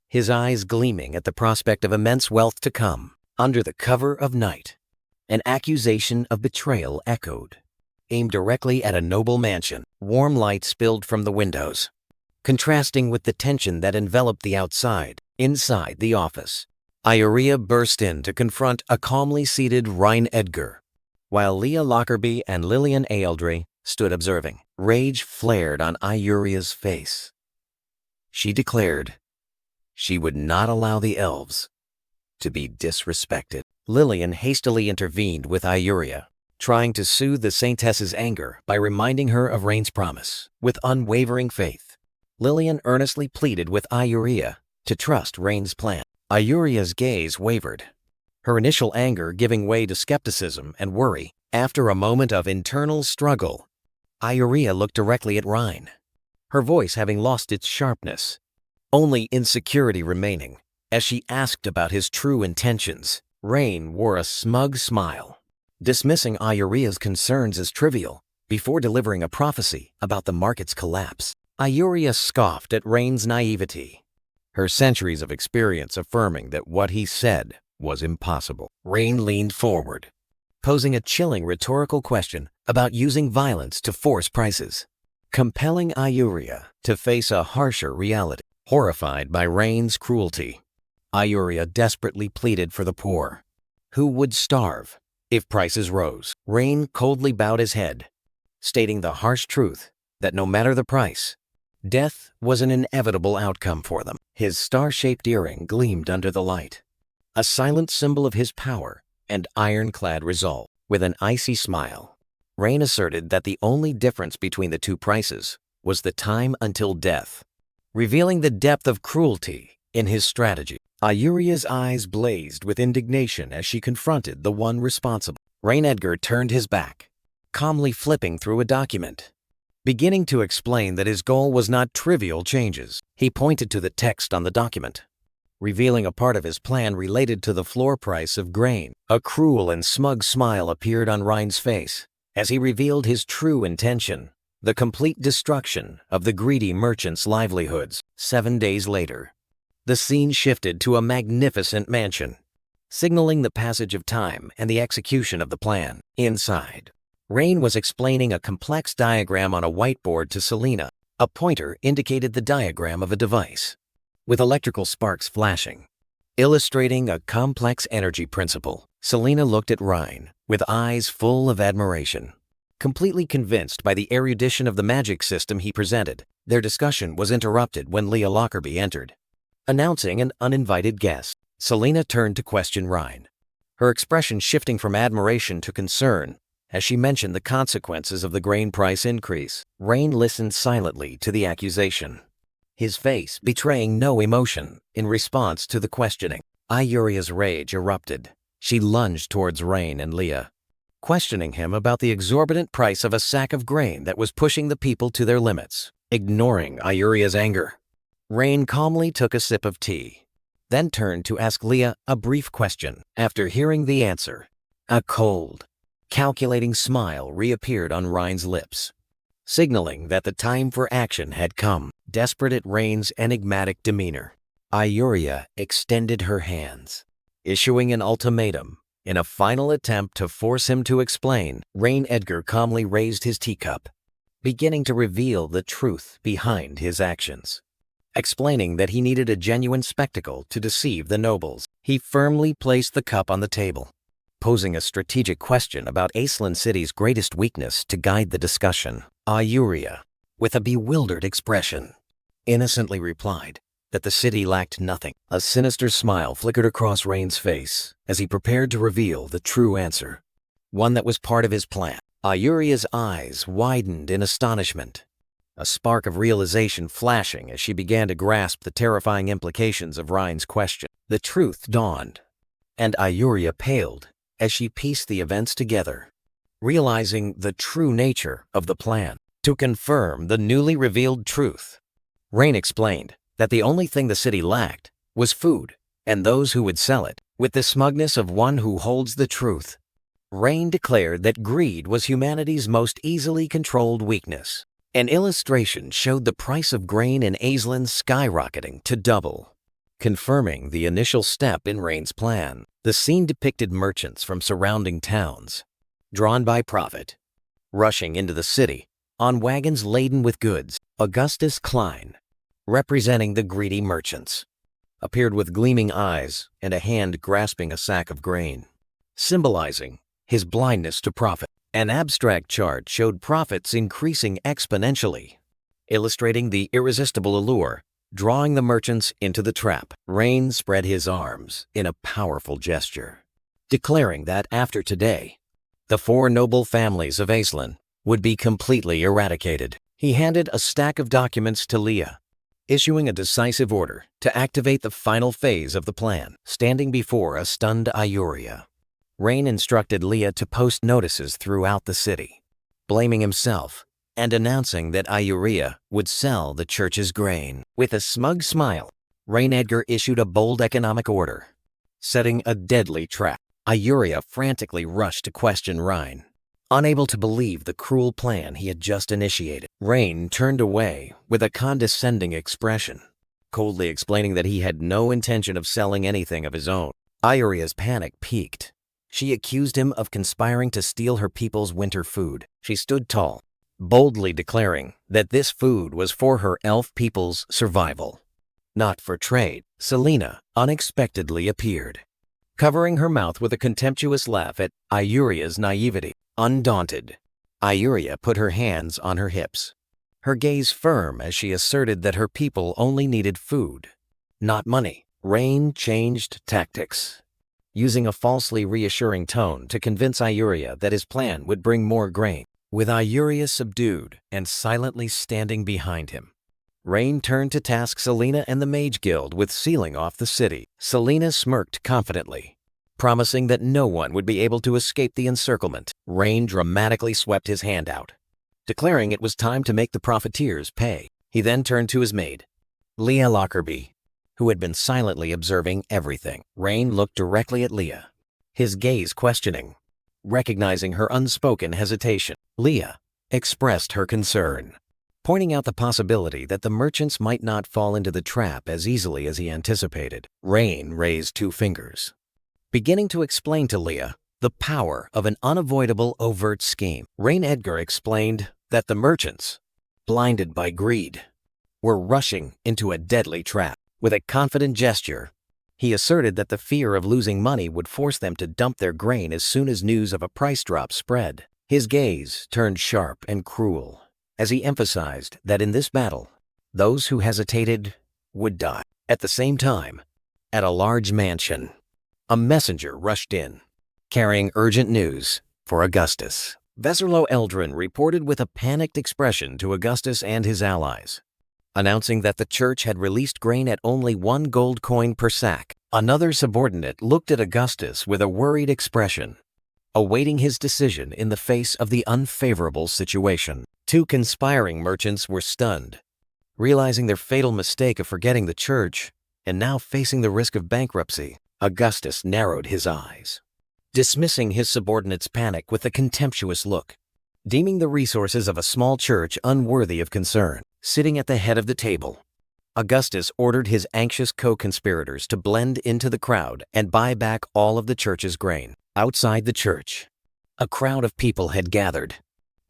his eyes gleaming at the prospect of immense wealth to come. Under the cover of night, an accusation of betrayal echoed, aimed directly at a noble mansion. Warm light spilled from the windows, contrasting with the tension that enveloped the outside. Inside the office, Iurea burst in to confront a calmly seated Rhine Edgar, while Leah Lockerbie and Lillian Aeldre stood observing. Rage flared on Iurea's face. She declared she would not allow the elves to be disrespected. Lillian hastily intervened with Iurea, trying to soothe the saintess's anger by reminding her of Rain's promise. With unwavering faith, Lillian earnestly pleaded with Iurea to trust Rain's plan. Iurea's gaze wavered, her initial anger giving way to skepticism and worry. After a moment of internal struggle, Iurea looked directly at Rhine, her voice having lost its sharpness, only insecurity remaining. As she asked about his true intentions, Rain wore a smug smile, dismissing Iurea's concerns as trivial before delivering a prophecy about the market's collapse. Iurea scoffed at Rain's naivety, her centuries of experience affirming that what he said was impossible. Rain leaned forward, posing a chilling rhetorical question about using violence to force prices, compelling Iurea to face a harsher reality. Horrified by Rain's cruelty, Iurea desperately pleaded for the poor, who would starve if prices rose. Rain coldly bowed his head, stating the harsh truth that no matter the price, death was an inevitable outcome for them. His star-shaped earring gleamed under the light, a silent symbol of his power and ironclad resolve. With an icy smile, Rain asserted that the only difference between the two prices was the time until death, revealing the depth of cruelty in his strategy. Iurea's eyes blazed with indignation as she confronted the one responsible. Rhine Edgar turned his back, calmly flipping through a document, beginning to explain that his goal was not trivial changes. He pointed to the text on the document, revealing a part of his plan related to the floor price of grain. A cruel and smug smile appeared on Rhine's face as he revealed his true intention: the complete destruction of the greedy merchants' livelihoods. 7 days later, the scene shifted to a magnificent mansion, signaling the passage of time and the execution of the plan. Inside, Rain was explaining a complex diagram on a whiteboard to Selena. A pointer indicated the diagram of a device, with electrical sparks flashing, illustrating a complex energy principle. Selena looked at Rhine with eyes full of admiration, completely convinced by the erudition of the magic system he presented. Their discussion was interrupted when Leah Lockerbie entered, announcing an uninvited guest. Selena turned to question Rhine, her expression shifting from admiration to concern as she mentioned the consequences of the grain price increase. Rain listened silently to the accusation, his face betraying no emotion in response to the questioning. Iurea's rage erupted. She lunged towards Rain and Leah, questioning him about the exorbitant price of a sack of grain that was pushing the people to their limits. Ignoring Iurea's anger, Rain calmly took a sip of tea, then turned to ask Leah a brief question. After hearing the answer, a cold, calculating smile reappeared on Rhine's lips, signaling that the time for action had come. Desperate at Rain's enigmatic demeanor, Iurea extended her hands, issuing an ultimatum In a final attempt to force him to explain, Rain Edgar calmly raised his teacup, beginning to reveal the truth behind his actions. Explaining that he needed a genuine spectacle to deceive the nobles, he firmly placed the cup on the table, posing a strategic question about Aislinn City's greatest weakness to guide the discussion. Ayuria, with a bewildered expression, innocently replied that the city lacked nothing. A sinister smile flickered across Rain's face as he prepared to reveal the true answer, one that was part of his plan. Ayuria's eyes widened in astonishment, a spark of realization flashing as she began to grasp the terrifying implications of Ryan's question. The truth dawned, and Ayuria paled as she pieced the events together, realizing the true nature of the plan. To confirm the newly revealed truth, Rain explained that the only thing the city lacked was food and those who would sell it. With the smugness of one who holds the truth, Rain declared that greed was humanity's most easily controlled weakness. An illustration showed the price of grain in Aislinn skyrocketing to double, confirming the initial step in Rain's plan. The scene depicted merchants from surrounding towns, drawn by profit, rushing into the city on wagons laden with goods. Augustus Klein, representing the greedy merchants, appeared with gleaming eyes and a hand grasping a sack of grain, symbolizing his blindness to profit. An abstract chart showed profits increasing exponentially, illustrating the irresistible allure drawing the merchants into the trap. Rain spread his arms in a powerful gesture, declaring that after today, the 4 noble families of Aislinn would be completely eradicated. He handed a stack of documents to Leah, issuing a decisive order to activate the final phase of the plan. Standing before a stunned Ayuria, Rain instructed Leah to post notices throughout the city, blaming himself and announcing that Ayuria would sell the church's grain. With a smug smile, Rain Edgar issued a bold economic order, setting a deadly trap. Ayuria frantically rushed to question Rain, unable to believe the cruel plan he had just initiated. Rain turned away with a condescending expression, coldly explaining that he had no intention of selling anything of his own. Ayuria's panic peaked. She accused him of conspiring to steal her people's winter food. She stood tall, boldly declaring that this food was for her elf people's survival, not for trade. Selena unexpectedly appeared, covering her mouth with a contemptuous laugh at Ayuria's naivety. Undaunted, Ayuria put her hands on her hips, her gaze firm as she asserted that her people only needed food, not money. Rain changed tactics, using a falsely reassuring tone to convince Ayuria that his plan would bring more grain. With Ayuria subdued and silently standing behind him, Rain turned to task Selena and the Mage Guild with sealing off the city. Selena smirked confidently, promising that no one would be able to escape the encirclement. Rain dramatically swept his hand out, declaring it was time to make the profiteers pay. He then turned to his maid, Leah Lockerbie, who had been silently observing everything. Rain looked directly at Leah, his gaze questioning, recognizing her unspoken hesitation. Leah expressed her concern, pointing out the possibility that the merchants might not fall into the trap as easily as he anticipated. Rain raised 2 fingers, beginning to explain to Leah the power of an unavoidable overt scheme. Rain Edgar explained that the merchants, blinded by greed, were rushing into a deadly trap. With a confident gesture, he asserted that the fear of losing money would force them to dump their grain as soon as news of a price drop spread. His gaze turned sharp and cruel as he emphasized that in this battle, those who hesitated would die. At the same time, at a large mansion, a messenger rushed in, carrying urgent news for Augustus. Veserlo Eldrin reported with a panicked expression to Augustus and his allies, announcing that the church had released grain at only 1 gold coin per sack. Another subordinate looked at Augustus with a worried expression, awaiting his decision in the face of the unfavorable situation. 2 conspiring merchants were stunned, realizing their fatal mistake of forgetting the church and now facing the risk of bankruptcy. Augustus narrowed his eyes, dismissing his subordinate's panic with a contemptuous look, deeming the resources of a small church unworthy of concern. Sitting at the head of the table, Augustus ordered his anxious co-conspirators to blend into the crowd and buy back all of the church's grain. Outside the church, a crowd of people had gathered,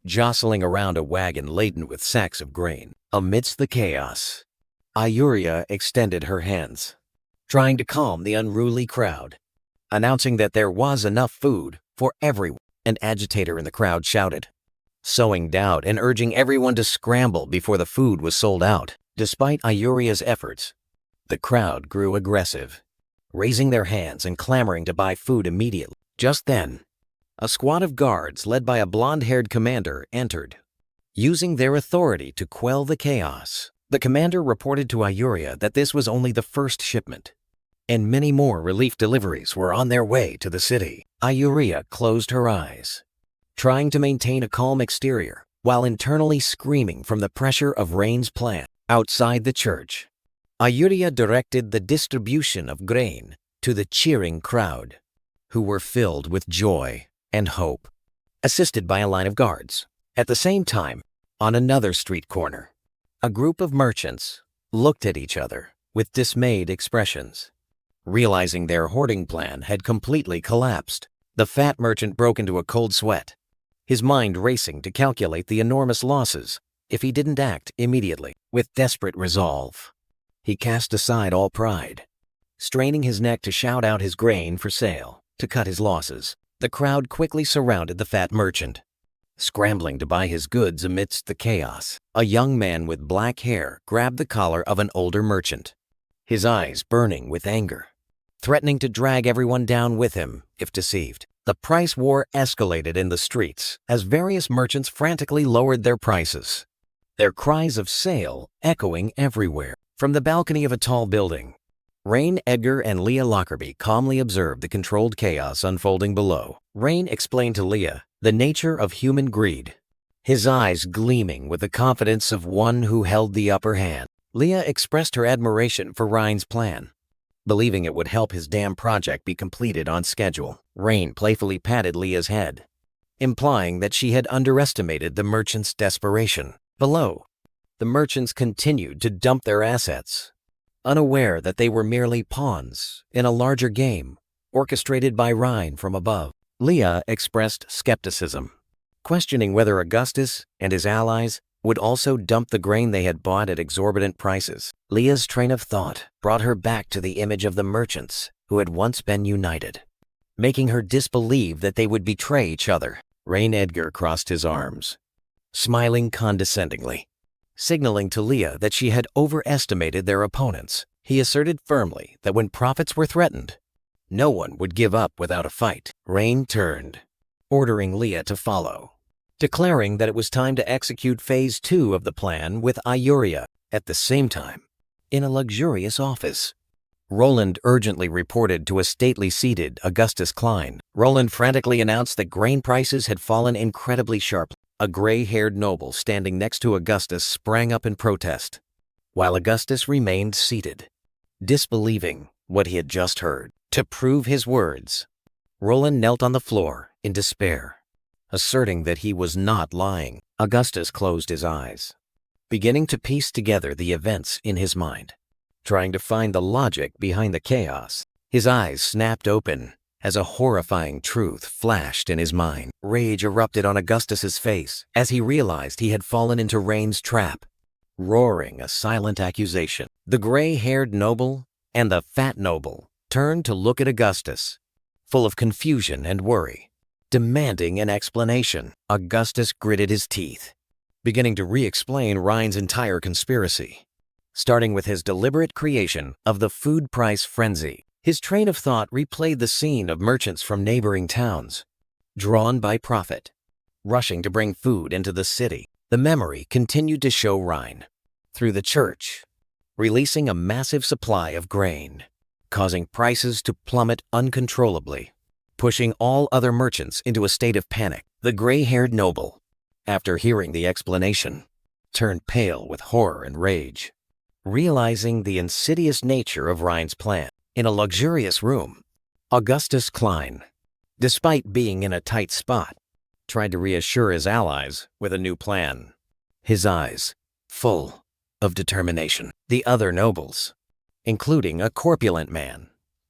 jostling around a wagon laden with sacks of grain. Amidst the chaos, Ayurya extended her hands, trying to calm the unruly crowd, announcing that there was enough food for everyone. An agitator in the crowd shouted, sowing doubt and urging everyone to scramble before the food was sold out. Despite Ayurya's efforts, the crowd grew aggressive, raising their hands and clamoring to buy food immediately. Just then, a squad of guards led by a blonde-haired commander entered, using their authority to quell the chaos. The commander reported to Ayurya that this was only the first shipment, and many more relief deliveries were on their way to the city. Ayurya closed her eyes, trying to maintain a calm exterior while internally screaming from the pressure of Rain's plan. Outside the church, Ayurya directed the distribution of grain to the cheering crowd, who were filled with joy and hope, assisted by a line of guards. At the same time, on another street corner, a group of merchants looked at each other with dismayed expressions. Realizing their hoarding plan had completely collapsed, the fat merchant broke into a cold sweat, his mind racing to calculate the enormous losses if he didn't act immediately. With desperate resolve, he cast aside all pride, straining his neck to shout out his grain for sale to cut his losses. The crowd quickly surrounded the fat merchant, scrambling to buy his goods amidst the chaos. A young man with black hair grabbed the collar of an older merchant, his eyes burning with anger, threatening to drag everyone down with him if deceived. The price war escalated in the streets as various merchants frantically lowered their prices, their cries of sale echoing everywhere. From the balcony of a tall building, Rain, Edgar, and Leah Lockerbie calmly observed the controlled chaos unfolding below. Rain explained to Leah the nature of human greed, his eyes gleaming with the confidence of one who held the upper hand. Leah expressed her admiration for Ryan's plan, believing it would help his dam project be completed on schedule. Rain playfully patted Leah's head, implying that she had underestimated the merchants' desperation. Below, the merchants continued to dump their assets, unaware that they were merely pawns in a larger game orchestrated by Ryan from above. Leah expressed skepticism, questioning whether Augustus and his allies would also dump the grain they had bought at exorbitant prices. Leah's train of thought brought her back to the image of the merchants who had once been united, making her disbelieve that they would betray each other. Rain Edgar crossed his arms, smiling condescendingly, signaling to Leah that she had overestimated their opponents. He asserted firmly that when profits were threatened, no one would give up without a fight. Rain turned, ordering Leah to follow, declaring that it was time to execute Phase 2 of the plan with Ayurya. At the same time, in a luxurious office, Roland urgently reported to a stately seated Augustus Klein. Roland frantically announced that grain prices had fallen incredibly sharply. A gray-haired noble standing next to Augustus sprang up in protest, while Augustus remained seated, disbelieving what he had just heard. To prove his words, Roland knelt on the floor in despair, asserting that he was not lying. Augustus closed his eyes, beginning to piece together the events in his mind, trying to find the logic behind the chaos. His eyes snapped open as a horrifying truth flashed in his mind. Rage erupted on Augustus's face as he realized he had fallen into Rain's trap, roaring a silent accusation. The gray-haired noble and the fat noble turned to look at Augustus, full of confusion and worry, demanding an explanation. Augustus gritted his teeth, beginning to re-explain Ryan's entire conspiracy, starting with his deliberate creation of the food price frenzy. His train of thought replayed the scene of merchants from neighboring towns, drawn by profit, rushing to bring food into the city. The memory continued to show Ryan through the church, releasing a massive supply of grain, causing prices to plummet uncontrollably, pushing all other merchants into a state of panic. The gray-haired noble, after hearing the explanation, turned pale with horror and rage, realizing the insidious nature of Ryan's plan. In a luxurious room, Augustus Klein, despite being in a tight spot, tried to reassure his allies with a new plan, his eyes full of determination. The other nobles, including a corpulent man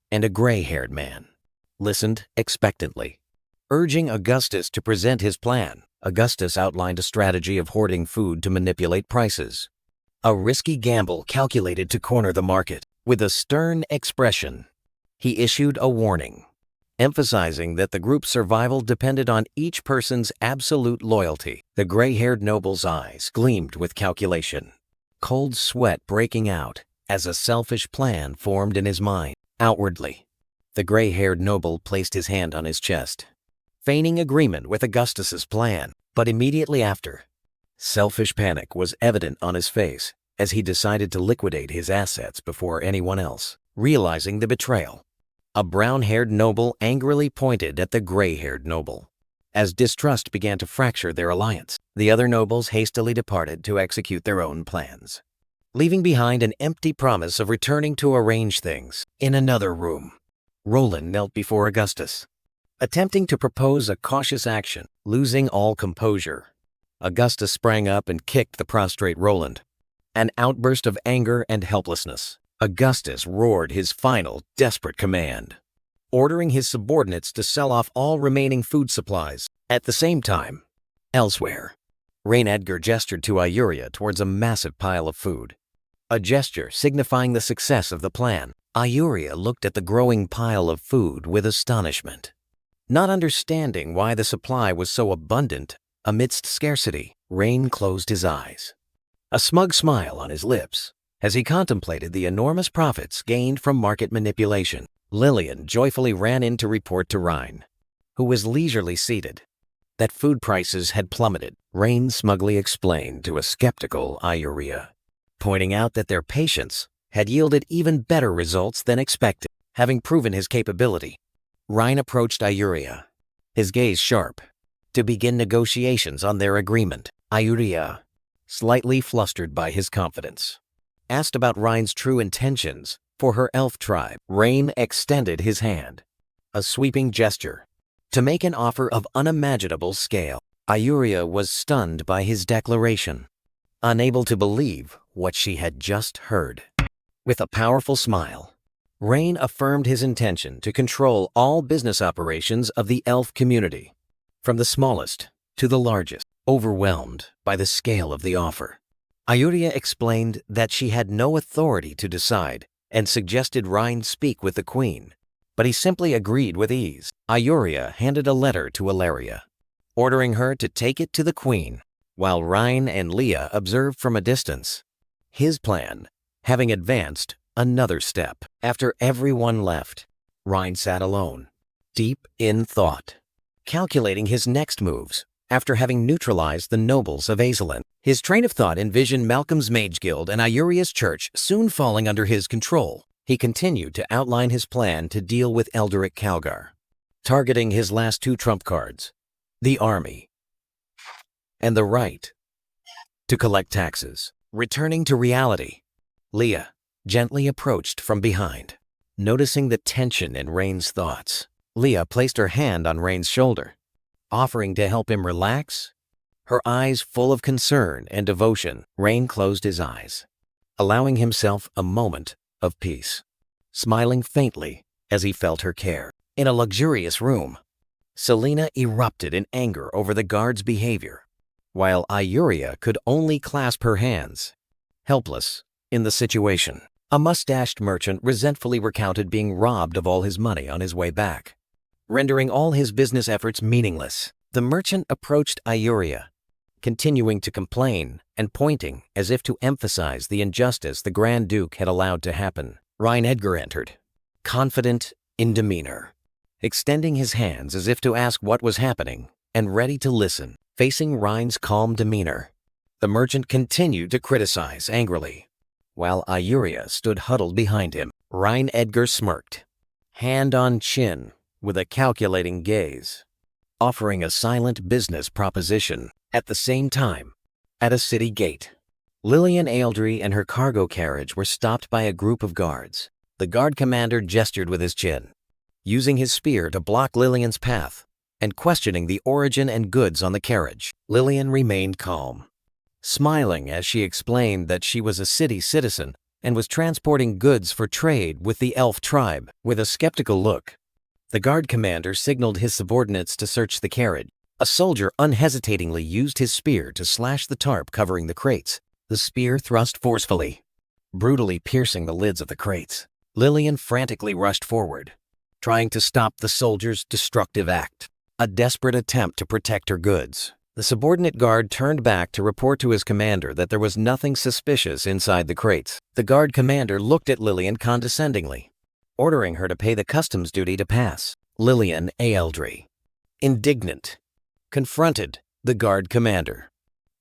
and a gray-haired man, listened expectantly. Urging Augustus to present his plan, Augustus outlined a strategy of hoarding food to manipulate prices. A risky gamble calculated to corner the market. With a stern expression, he issued a warning, emphasizing that the group's survival depended on each person's absolute loyalty. The gray-haired noble's eyes gleamed with calculation, cold sweat breaking out as a selfish plan formed in his mind. Outwardly, the gray-haired noble placed his hand on his chest, feigning agreement with Augustus's plan. But immediately after, selfish panic was evident on his face as he decided to liquidate his assets before anyone else. Realizing the betrayal, a brown-haired noble angrily pointed at the gray-haired noble. As distrust began to fracture their alliance, the other nobles hastily departed to execute their own plans, leaving behind an empty promise of returning to arrange things. In another room, Roland knelt before Augustus, attempting to propose a cautious action. Losing all composure, Augustus sprang up and kicked the prostrate Roland. An outburst of anger and helplessness, Augustus roared his final, desperate command, ordering his subordinates to sell off all remaining food supplies. At the same time, elsewhere, Reign Edgar gestured to Iuria towards a massive pile of food, a gesture signifying the success of the plan. Iuria looked at the growing pile of food with astonishment, not understanding why the supply was so abundant amidst scarcity. Reign closed his eyes, a smug smile on his lips, as he contemplated the enormous profits gained from market manipulation. Lillian joyfully ran in to report to Reign, who was leisurely seated, that food prices had plummeted. Reign smugly explained to a skeptical Iuria, pointing out that their patience had yielded even better results than expected. Having proven his capability, Reign approached Iuria, his gaze sharp, to begin negotiations on their agreement. Iuria, slightly flustered by his confidence, asked about Reign's true intentions for her elf tribe. Reign extended his hand, a sweeping gesture, to make an offer of unimaginable scale. Iuria was stunned by his declaration, unable to believe what she had just heard. With a powerful smile, Reign affirmed his intention to control all business operations of the elf community, from the smallest to the largest. Overwhelmed by the scale of the offer, Iuria explained that she had no authority to decide and suggested Reign speak with the queen, but he simply agreed with ease. Iuria handed a letter to Ilaria, ordering her to take it to the queen, while Reign and Leah observed from a distance, his plan having advanced another step. After everyone left, Reign sat alone, deep in thought, calculating his next moves. After having neutralized the nobles of Azelin, his train of thought envisioned Malcolm's Mage Guild and Iuria's church soon falling under his control. He continued to outline his plan to deal with Elderic Calgar, targeting his last two trump cards, the army and the right to collect taxes. Returning to reality, Leah gently approached from behind. Noticing the tension in Reign's thoughts, Leah placed her hand on Reign's shoulder, offering to help him relax. Her eyes full of concern and devotion. Reign closed his eyes, allowing himself a moment of peace, smiling faintly as he felt her care. In a luxurious room, Selena erupted in anger over the guard's behavior, while Iuria could only clasp her hands, helpless in the situation. A mustached merchant resentfully recounted being robbed of all his money on his way back, rendering all his business efforts meaningless. The merchant approached Iuria, continuing to complain and pointing as if to emphasize the injustice the Grand Duke had allowed to happen. Reign Edgar entered, confident in demeanor, extending his hands as if to ask what was happening and ready to listen. Facing Reign's calm demeanor, the merchant continued to criticize angrily, while Iuria stood huddled behind him. Reign Edgar smirked, hand on chin, with a calculating gaze, offering a silent business proposition. At the same time, at a city gate, Lillian Aeldry and her cargo carriage were stopped by a group of guards. The guard commander gestured with his chin, using his spear to block Lillian's path and questioning the origin and goods on the carriage. Lillian remained calm, smiling as she explained that she was a city citizen and was transporting goods for trade with the elf tribe. With a skeptical look, The guard commander signaled his subordinates to search the carriage. A soldier unhesitatingly used his spear to slash the tarp covering the crates. The spear thrust forcefully, brutally piercing the lids of the crates. Lillian frantically rushed forward, trying to stop the soldier's destructive act. A desperate attempt to protect her goods. The subordinate guard turned back to report to his commander that there was nothing suspicious inside the crates. The guard commander looked at Lillian condescendingly, ordering her to pay the customs duty to pass. Lillian Aeldry, indignant, confronted the guard commander,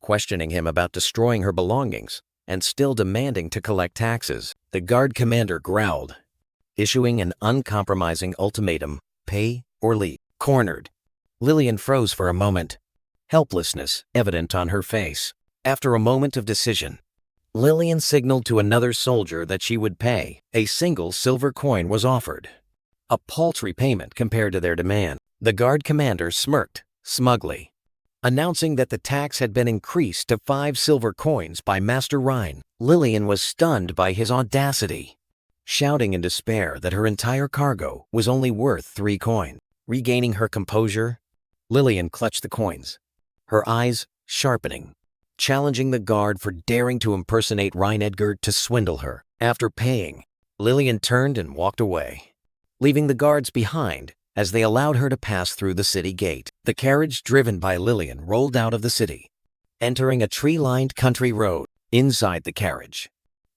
questioning him about destroying her belongings and still demanding to collect taxes. The guard commander growled, issuing an uncompromising ultimatum: pay or leave. Cornered, Lillian froze for a moment, helplessness evident on her face. After a moment of decision, Lillian signaled to another soldier that she would pay. A single silver coin was offered, a paltry payment compared to their demand. The guard commander smirked smugly, announcing that the tax had been increased to 5 silver coins by Master Rhine. Lillian was stunned by his audacity, shouting in despair that her entire cargo was only worth 3 coins. Regaining her composure, Lillian clutched the coins, her eyes sharpening, challenging the guard for daring to impersonate Rhine Edgar to swindle her. After paying, Lillian turned and walked away, leaving the guards behind as they allowed her to pass through the city gate. The carriage driven by Lillian rolled out of the city, entering a tree-lined country road. Inside the carriage,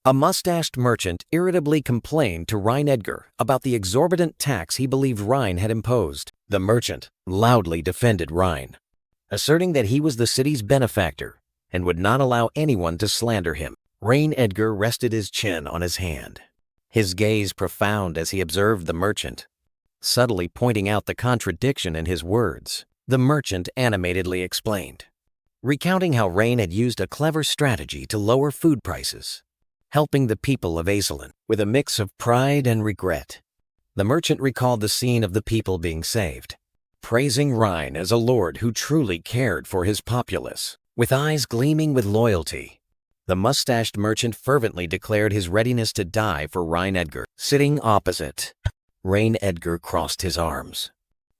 a mustached merchant irritably complained to Rhine Edgar about the exorbitant tax he believed Rhine had imposed. The merchant loudly defended Rhine, asserting that he was the city's benefactor and would not allow anyone to slander him. Rhine Edgar rested his chin on his hand, his gaze profound as he observed the merchant, subtly pointing out the contradiction in his words. The merchant animatedly explained, recounting how Rhine had used a clever strategy to lower food prices, helping the people of Azelin. With a mix of pride and regret, the merchant recalled the scene of the people being saved, praising Rhine as a lord who truly cared for his populace. With eyes gleaming with loyalty, the mustached merchant fervently declared his readiness to die for Rhine Edgar. Sitting opposite, Rhine Edgar crossed his arms,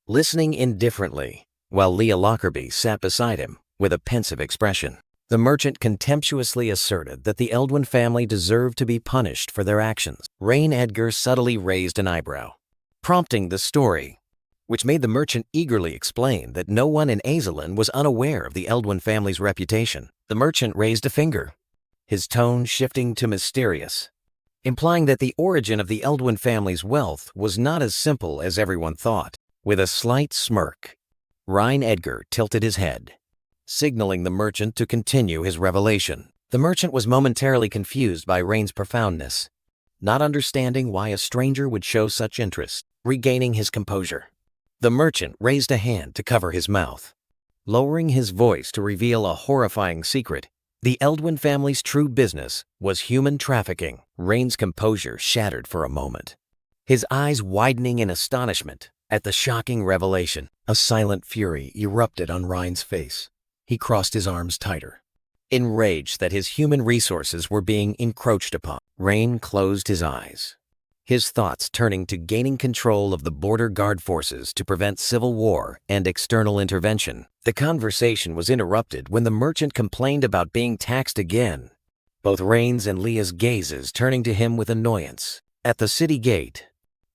listening indifferently, while Leah Lockerbie sat beside him with a pensive expression. The merchant contemptuously asserted that the Eldwin family deserved to be punished for their actions. Rhine Edgar subtly raised an eyebrow, prompting the story, which made the merchant eagerly explain that no one in Azelin was unaware of the Eldwin family's reputation. The merchant raised a finger, his tone shifting to mysterious, implying that the origin of the Eldwin family's wealth was not as simple as everyone thought. With a slight smirk, Rhine Edgar tilted his head, signaling the merchant to continue his revelation. The merchant was momentarily confused by Rhine's profoundness, not understanding why a stranger would show such interest. Regaining his composure, the merchant raised a hand to cover his mouth, lowering his voice to reveal a horrifying secret. The Eldwin family's true business was human trafficking. Rhine's composure shattered for a moment, his eyes widening in astonishment at the shocking revelation. A silent fury erupted on Rhine's face. He crossed his arms tighter, enraged that his human resources were being encroached upon. Rhine closed his eyes, his thoughts turning to gaining control of the border guard forces to prevent civil war and external intervention. The conversation was interrupted when the merchant complained about being taxed again, both Rhine's and Leah's gazes turning to him with annoyance. At the city gate,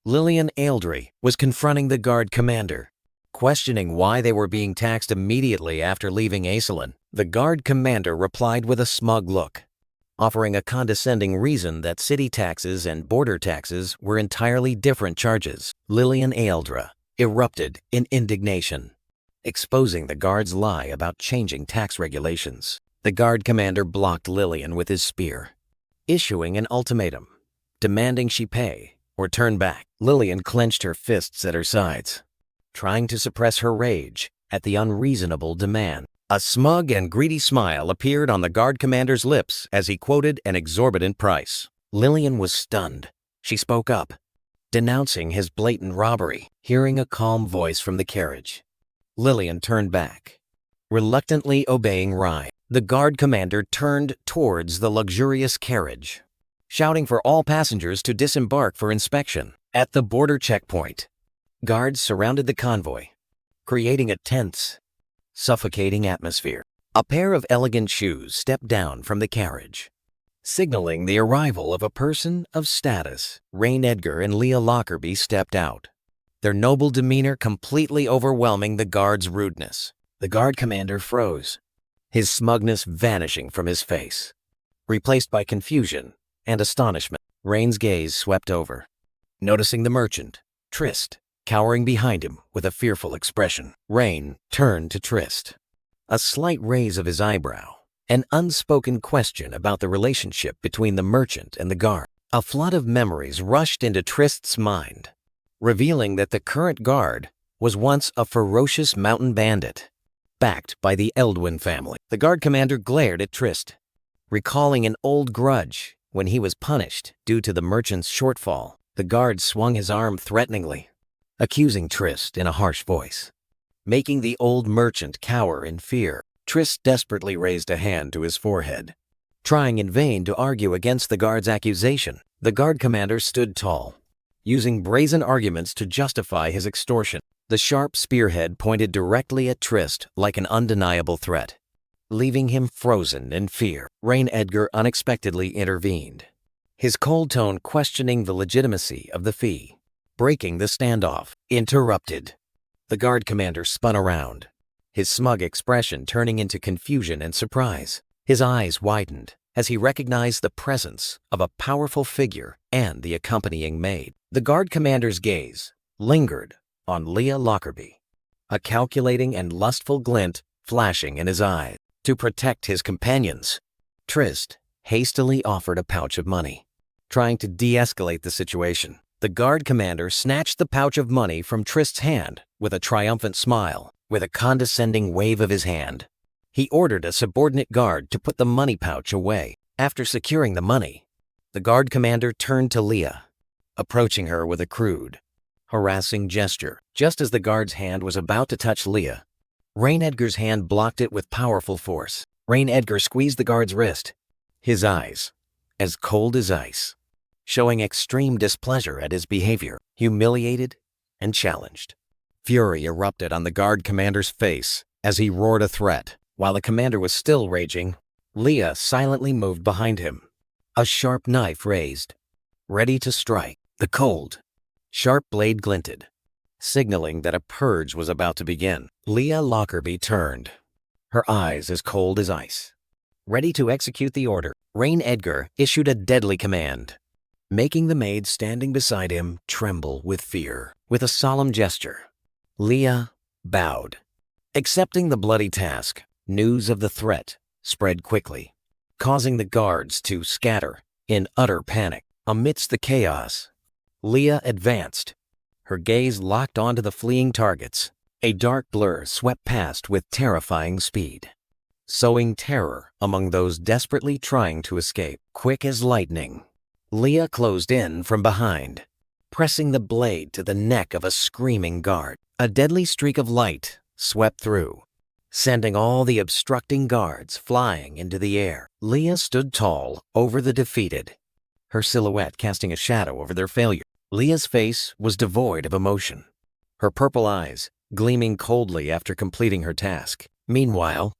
Lillian Aeldry was confronting the guard commander, questioning why they were being taxed immediately after leaving Azelin. The guard commander replied with a smug look, offering a condescending reason that city taxes and border taxes were entirely different charges. Lillian Aeldra erupted in indignation, exposing the guard's lie about changing tax regulations. The guard commander blocked Lillian with his spear, issuing an ultimatum, demanding she pay or turn back. Lillian clenched her fists at her sides, trying to suppress her rage at the unreasonable demand. A smug and greedy smile appeared on the guard commander's lips as he quoted an exorbitant price. Lillian was stunned. She spoke up, denouncing his blatant robbery. Hearing a calm voice from the carriage, Lillian turned back, reluctantly obeying Rhine. The guard commander turned towards the luxurious carriage, shouting for all passengers to disembark for inspection. At the border checkpoint, Guards surrounded the convoy, creating a tense, suffocating atmosphere. A pair of elegant shoes stepped down from the carriage, signaling the arrival of a person of status. Rain Edgar and Leah Lockerbie stepped out, their noble demeanor completely overwhelming the guard's rudeness. The guard commander froze, his smugness vanishing from his face, replaced by confusion and astonishment. Rain's gaze swept over, noticing the merchant, Trist, cowering behind him with a fearful expression. Rain turned to Trist, a slight raise of his eyebrow, an unspoken question about the relationship between the merchant and the guard. A flood of memories rushed into Trist's mind, revealing that the current guard was once a ferocious mountain bandit, backed by the Eldwin family. The guard commander glared at Trist, recalling an old grudge when he was punished due to the merchant's shortfall. The guard swung his arm threateningly, accusing Trist in a harsh voice, making the old merchant cower in fear. Trist desperately raised a hand to his forehead, trying in vain to argue against the guard's accusation. The guard commander stood tall, using brazen arguments to justify his extortion. The sharp spearhead pointed directly at Trist like an undeniable threat, leaving him frozen in fear. Rain Edgar unexpectedly intervened, his cold tone questioning the legitimacy of the fee. Breaking the standoff. Interrupted. The guard commander spun around, his smug expression turning into confusion and surprise. His eyes widened as he recognized the presence of a powerful figure and the accompanying maid. The guard commander's gaze lingered on Leah Lockerbie, a calculating and lustful glint flashing in his eyes. To protect his companions, Trist hastily offered a pouch of money, trying to de-escalate the situation. The guard commander snatched the pouch of money from Trist's hand with a triumphant smile. With a condescending wave of his hand, he ordered a subordinate guard to put the money pouch away. After securing the money, the guard commander turned to Leah, approaching her with a crude, harassing gesture. Just as the guard's hand was about to touch Leah, Rain Edgar's hand blocked it with powerful force. Rain Edgar squeezed the guard's wrist, his eyes as cold as ice, showing extreme displeasure at his behavior. Humiliated and challenged, fury erupted on the guard commander's face as he roared a threat. While the commander was still raging, Leah silently moved behind him, a sharp knife raised, ready to strike. The cold, sharp blade glinted, signaling that a purge was about to begin. Leah Lockerbie turned, her eyes as cold as ice, ready to execute the order. Rain Edgar issued a deadly command, making the maid standing beside him tremble with fear. With a solemn gesture, Leah bowed, accepting the bloody task. News of the threat spread quickly, causing the guards to scatter in utter panic. Amidst the chaos, Leah advanced, her gaze locked onto the fleeing targets. A dark blur swept past with terrifying speed, sowing terror among those desperately trying to escape. Quick as lightning, Leah closed in from behind, pressing the blade to the neck of a screaming guard. A deadly streak of light swept through, sending all the obstructing guards flying into the air. Leah stood tall over the defeated, her silhouette casting a shadow over their failure. Leah's face was devoid of emotion, her purple eyes gleaming coldly after completing her task. Meanwhile,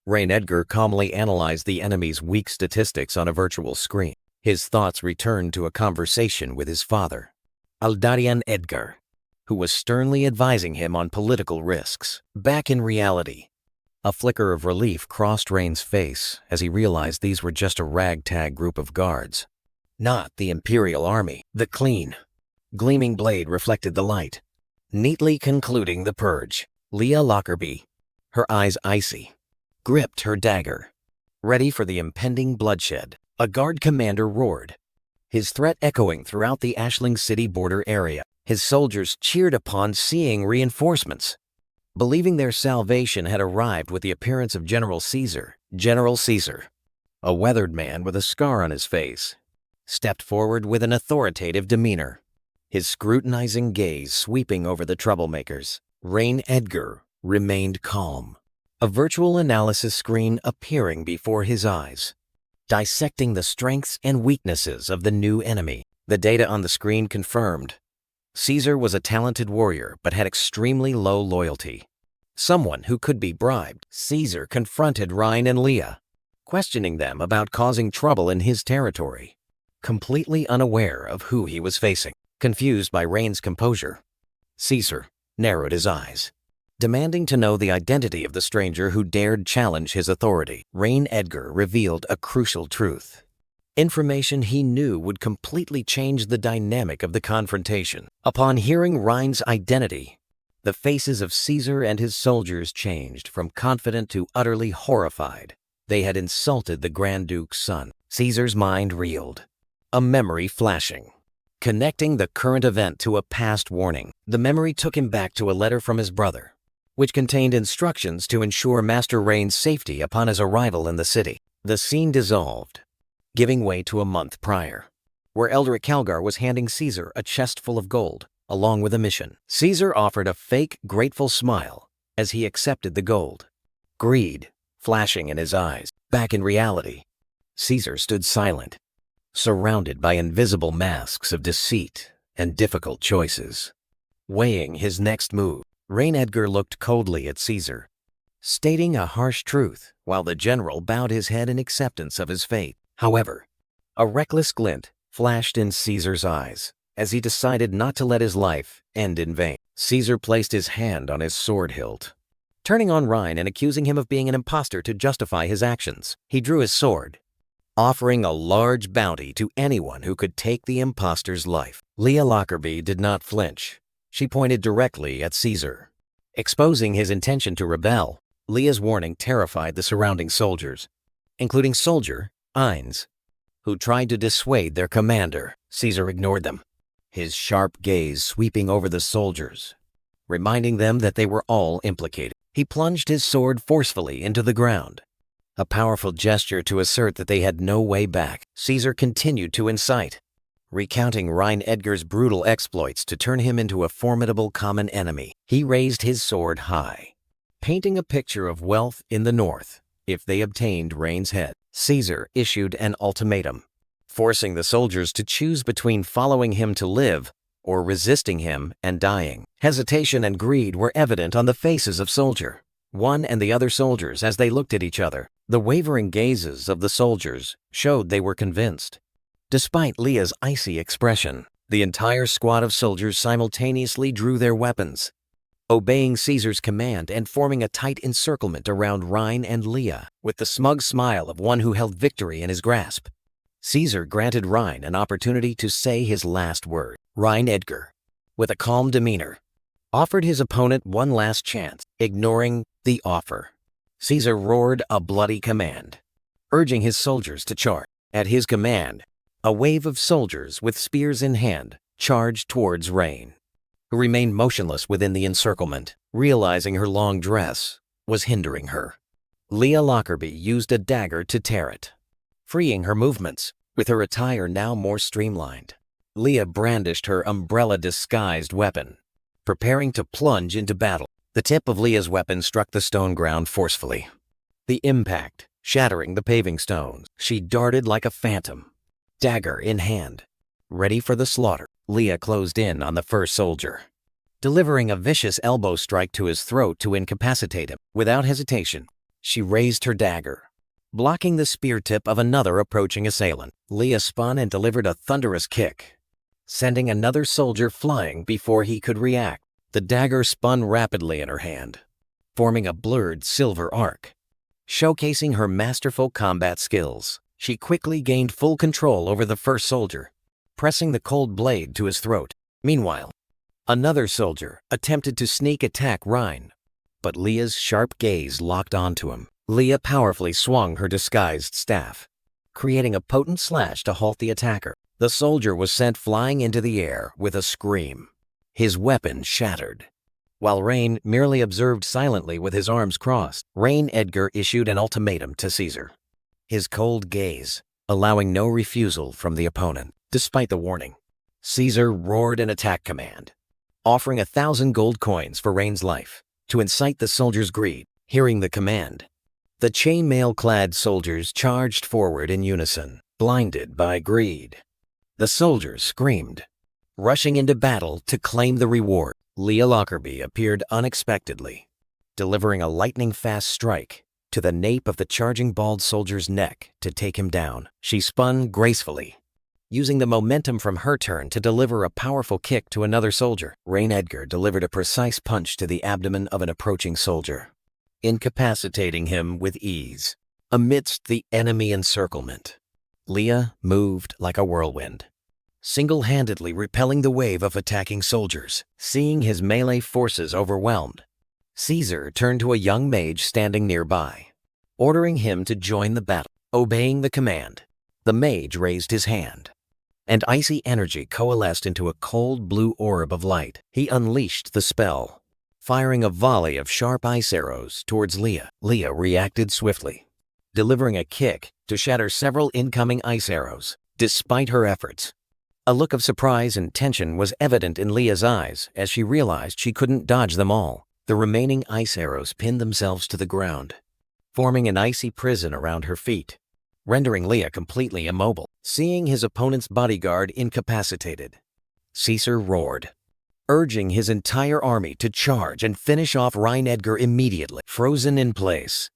Rain Edgar calmly analyzed the enemy's weak statistics on a virtual screen. His thoughts returned to a conversation with his father, Aldarian Edgar, who was sternly advising him on political risks. Back in reality, a flicker of relief crossed Rain's face as he realized these were just a ragtag group of guards, not the Imperial Army. The clean, gleaming blade reflected the light, neatly concluding the purge. Leah Lockerbie, her eyes icy, gripped her dagger, ready for the impending bloodshed. A guard commander roared, his threat echoing throughout the Ashling City border area. His soldiers cheered upon seeing reinforcements, believing their salvation had arrived with the appearance of General Caesar. General Caesar, a weathered man with a scar on his face, stepped forward with an authoritative demeanor, his scrutinizing gaze sweeping over the troublemakers. Rain Edgar remained calm, a virtual analysis screen appearing before his eyes, dissecting the strengths and weaknesses of the new enemy. The data on the screen confirmed Caesar was a talented warrior but had extremely low loyalty. Someone who could be bribed. Caesar confronted Ryan and Leah, questioning them about causing trouble in his territory. Completely unaware of who he was facing, confused by Rain's composure, Caesar narrowed his eyes, demanding to know the identity of the stranger who dared challenge his authority. Rain Edgar revealed a crucial truth. Information he knew would completely change the dynamic of the confrontation. Upon hearing Ryan's identity, the faces of Caesar and his soldiers changed from confident to utterly horrified. They had insulted the Grand Duke's son. Caesar's mind reeled, a memory flashing, connecting the current event to a past warning. The memory took him back to a letter from his brother, which contained instructions to ensure Master Rain's safety upon his arrival in the city. The scene dissolved, giving way to a month prior, where Eldrick Calgar was handing Caesar a chest full of gold, along with a mission. Caesar offered a fake, grateful smile as he accepted the gold, greed flashing in his eyes. Back in reality, Caesar stood silent, surrounded by invisible masks of deceit and difficult choices. Weighing his next move, Rain Edgar looked coldly at Caesar, stating a harsh truth while the general bowed his head in acceptance of his fate. However, a reckless glint flashed in Caesar's eyes as he decided not to let his life end in vain. Caesar placed his hand on his sword hilt, turning on Ryan and accusing him of being an impostor to justify his actions. He drew his sword, offering a large bounty to anyone who could take the impostor's life. Leah Lockerbie did not flinch. She pointed directly at Caesar, exposing his intention to rebel. Leah's warning terrified the surrounding soldiers, including Soldier Ines, who tried to dissuade their commander. Caesar ignored them, his sharp gaze sweeping over the soldiers, reminding them that they were all implicated. He plunged his sword forcefully into the ground, a powerful gesture to assert that they had no way back. Caesar continued to incite, recounting Ryan Edgar's brutal exploits to turn him into a formidable common enemy. He raised his sword high, painting a picture of wealth in the north if they obtained Rain's head. Caesar issued an ultimatum, forcing the soldiers to choose between following him to live or resisting him and dying. Hesitation and greed were evident on the faces of Soldier, one and the other soldiers as they looked at each other. The wavering gazes of the soldiers showed they were convinced. Despite Leah's icy expression, the entire squad of soldiers simultaneously drew their weapons, obeying Caesar's command and forming a tight encirclement around Ryan and Leah. With the smug smile of one who held victory in his grasp, Caesar granted Ryan an opportunity to say his last word. Ryan Edgar, with a calm demeanor, offered his opponent one last chance. Ignoring the offer, Caesar roared a bloody command, urging his soldiers to charge. At his command, a wave of soldiers with spears in hand charged towards Rain, who remained motionless within the encirclement. Realizing her long dress was hindering her, Leah Lockerbie used a dagger to tear it, freeing her movements. With her attire now more streamlined, Leah brandished her umbrella-disguised weapon, preparing to plunge into battle. The tip of Leah's weapon struck the stone ground forcefully, the impact shattering the paving stones. She darted like a phantom, dagger in hand, ready for the slaughter. Leah closed in on the first soldier, delivering a vicious elbow strike to his throat to incapacitate him. Without hesitation, she raised her dagger, blocking the spear tip of another approaching assailant. Leah spun and delivered a thunderous kick, sending another soldier flying before he could react. The dagger spun rapidly in her hand, forming a blurred silver arc, showcasing her masterful combat skills. She quickly gained full control over the first soldier, pressing the cold blade to his throat. Meanwhile, another soldier attempted to sneak attack Ryan, but Leah's sharp gaze locked onto him. Leah powerfully swung her disguised staff, creating a potent slash to halt the attacker. The soldier was sent flying into the air with a scream, his weapon shattered. While Rain merely observed silently with his arms crossed, Rain Edgar issued an ultimatum to Caesar, his cold gaze allowing no refusal from the opponent. Despite the warning, Caesar roared an attack command, offering 1,000 gold coins for Rain's life to incite the soldiers' greed. Hearing the command, the chainmail-clad soldiers charged forward in unison, blinded by greed. The soldiers screamed, rushing into battle to claim the reward. Leah Lockerbie appeared unexpectedly, delivering a lightning-fast strike to the nape of the charging bald soldier's neck to take him down. She spun gracefully, using the momentum from her turn to deliver a powerful kick to another soldier. Rain Edgar delivered a precise punch to the abdomen of an approaching soldier, incapacitating him with ease. Amidst the enemy encirclement, Leah moved like a whirlwind, single-handedly repelling the wave of attacking soldiers. Seeing his melee forces overwhelmed, Caesar turned to a young mage standing nearby, ordering him to join the battle. Obeying the command, the mage raised his hand, and icy energy coalesced into a cold blue orb of light. He unleashed the spell, firing a volley of sharp ice arrows towards Leah. Leah reacted swiftly, delivering a kick to shatter several incoming ice arrows. Despite her efforts, a look of surprise and tension was evident in Leah's eyes as she realized she couldn't dodge them all. The remaining ice arrows pinned themselves to the ground, forming an icy prison around her feet, rendering Leah completely immobile. Seeing his opponent's bodyguard incapacitated, Caesar roared, urging his entire army to charge and finish off Ryan Edgar immediately. Frozen in place,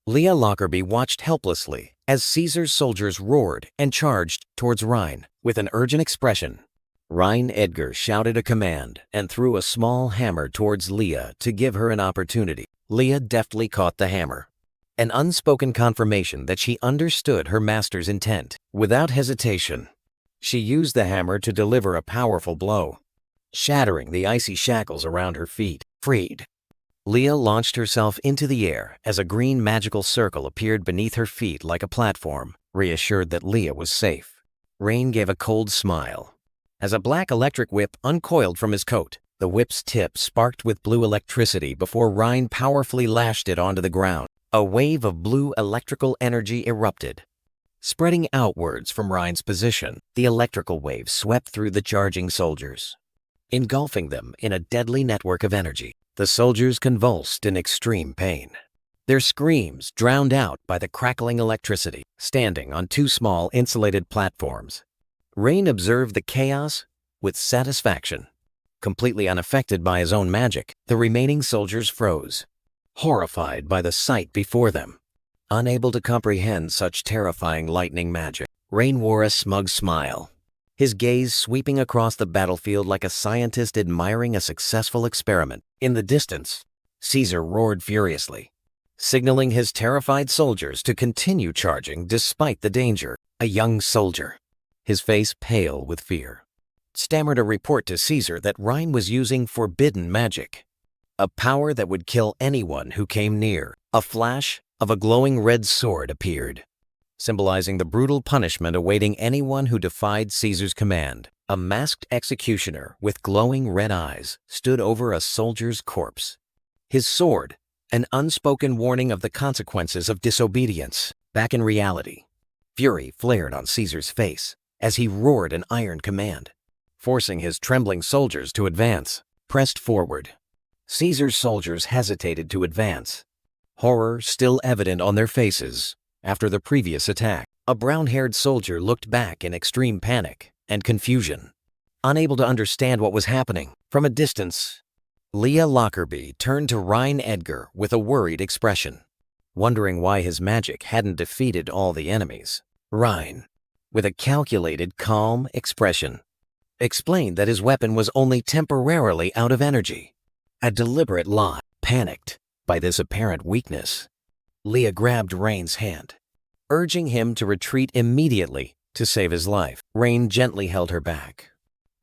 Leah Lockerbie watched helplessly as Caesar's soldiers roared and charged towards Ryan. With an urgent expression, Ryan Edgar shouted a command and threw a small hammer towards Leah to give her an opportunity. Leah deftly caught the hammer, an unspoken confirmation that she understood her master's intent. Without hesitation, she used the hammer to deliver a powerful blow, shattering the icy shackles around her feet. Freed, Leah launched herself into the air as a green magical circle appeared beneath her feet like a platform. Reassured that Leah was safe, Rain gave a cold smile as a black electric whip uncoiled from his coat. The whip's tip sparked with blue electricity before Ryan powerfully lashed it onto the ground. A wave of blue electrical energy erupted, spreading outwards from Ryan's position. The electrical wave swept through the charging soldiers, engulfing them in a deadly network of energy. The soldiers convulsed in extreme pain, their screams drowned out by the crackling electricity. Standing on two small insulated platforms, Rain observed the chaos with satisfaction. Completely unaffected by his own magic, the remaining soldiers froze, horrified by the sight before them. Unable to comprehend such terrifying lightning magic, Rain wore a smug smile, his gaze sweeping across the battlefield like a scientist admiring a successful experiment. In the distance, Caesar roared furiously, signaling his terrified soldiers to continue charging despite the danger. A young soldier, his face pale with fear, stammered a report to Caesar that Ryan was using forbidden magic, a power that would kill anyone who came near. A flash of a glowing red sword appeared, symbolizing the brutal punishment awaiting anyone who defied Caesar's command. A masked executioner with glowing red eyes stood over a soldier's corpse, his sword an unspoken warning of the consequences of disobedience. Back in reality, fury flared on Caesar's face as he roared an iron command, forcing his trembling soldiers to advance. Pressed forward, Caesar's soldiers hesitated to advance, horror still evident on their faces after the previous attack. A brown-haired soldier looked back in extreme panic and confusion, unable to understand what was happening. From a distance, Leah Lockerbie turned to Ryan Edgar with a worried expression, wondering why his magic hadn't defeated all the enemies. Ryan, with a calculated, calm expression, explained that his weapon was only temporarily out of energy, a deliberate lie. Panicked by this apparent weakness, Leah grabbed Rain's hand, urging him to retreat immediately to save his life. Rain gently held her back,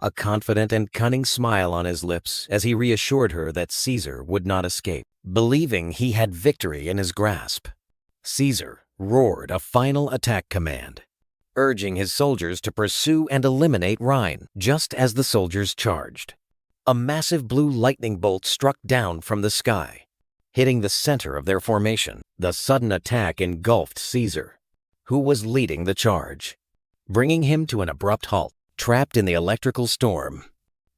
a confident and cunning smile on his lips as he reassured her that Caesar would not escape. Believing he had victory in his grasp, Caesar roared a final attack command, urging his soldiers to pursue and eliminate Ryan. Just as the soldiers charged, a massive blue lightning bolt struck down from the sky, hitting the center of their formation. The sudden attack engulfed Caesar, who was leading the charge, bringing him to an abrupt halt. Trapped in the electrical storm,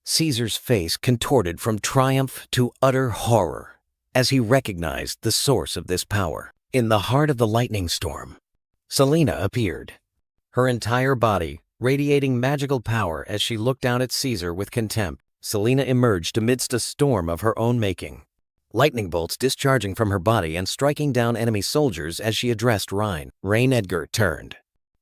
Caesar's face contorted from triumph to utter horror as he recognized the source of this power. In the heart of the lightning storm, Selena appeared, her entire body Radiating magical power as she looked down at Caesar with contempt, Selena emerged amidst a storm of her own making. Lightning bolts discharging from her body and striking down enemy soldiers as she addressed Rhine. Rain Edgar turned.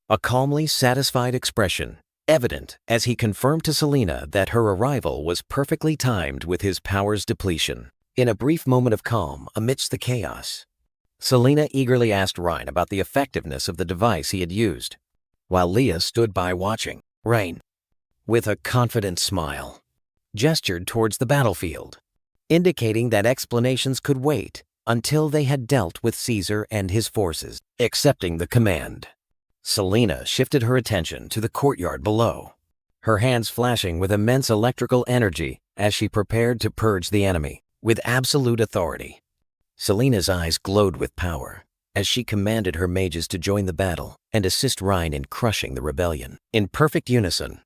A calmly satisfied expression, evident as he confirmed to Selena that her arrival was perfectly timed with his power's depletion. In a brief moment of calm amidst the chaos, Selena eagerly asked Rhine about the effectiveness of the device he had used, while Leah stood by watching. Rain, with a confident smile, gestured towards the battlefield, indicating that explanations could wait until they had dealt with Caesar and his forces. Accepting the command, Selena shifted her attention to the courtyard below, her hands flashing with immense electrical energy as she prepared to purge the enemy with absolute authority. Selena's eyes glowed with power as she commanded her mages to join the battle and assist Rhine in crushing the rebellion. In perfect unison,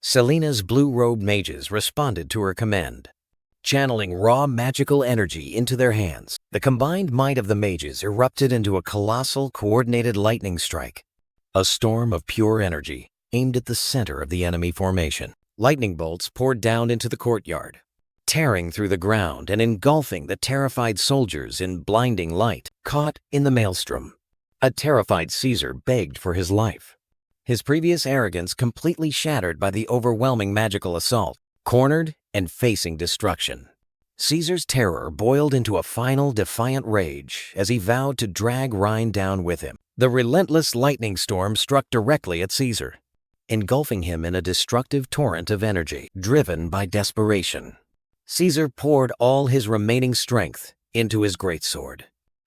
Selena's blue-robed mages responded to her command, channeling raw magical energy into their hands. The combined might of the mages erupted into a colossal, coordinated lightning strike, a storm of pure energy aimed at the center of the enemy formation. Lightning bolts poured down into the courtyard, tearing through the ground and engulfing the terrified soldiers in blinding light. Caught in the maelstrom, a terrified Caesar begged for his life, his previous arrogance completely shattered by the overwhelming magical assault. Cornered and facing destruction, Caesar's terror boiled into a final defiant rage as he vowed to drag Rhine down with him. The relentless lightning storm struck directly at Caesar, engulfing him in a destructive torrent of energy. Driven by desperation, Caesar poured all his remaining strength into his greatsword,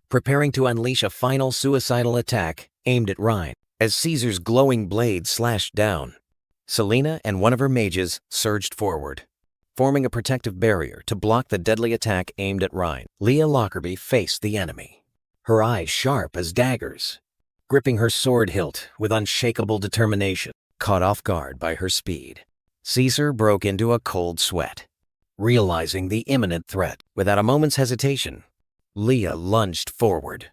preparing to unleash a final suicidal attack aimed at Rhine. As Caesar's glowing blade slashed down, Selena and one of her mages surged forward, forming a protective barrier to block the deadly attack aimed at Rhine. Leah Lockerbie faced the enemy, her eyes sharp as daggers, gripping her sword hilt with unshakable determination. Caught off guard by her speed, Caesar broke into a cold sweat, realizing the imminent threat. Without a moment's hesitation, Leah lunged forward,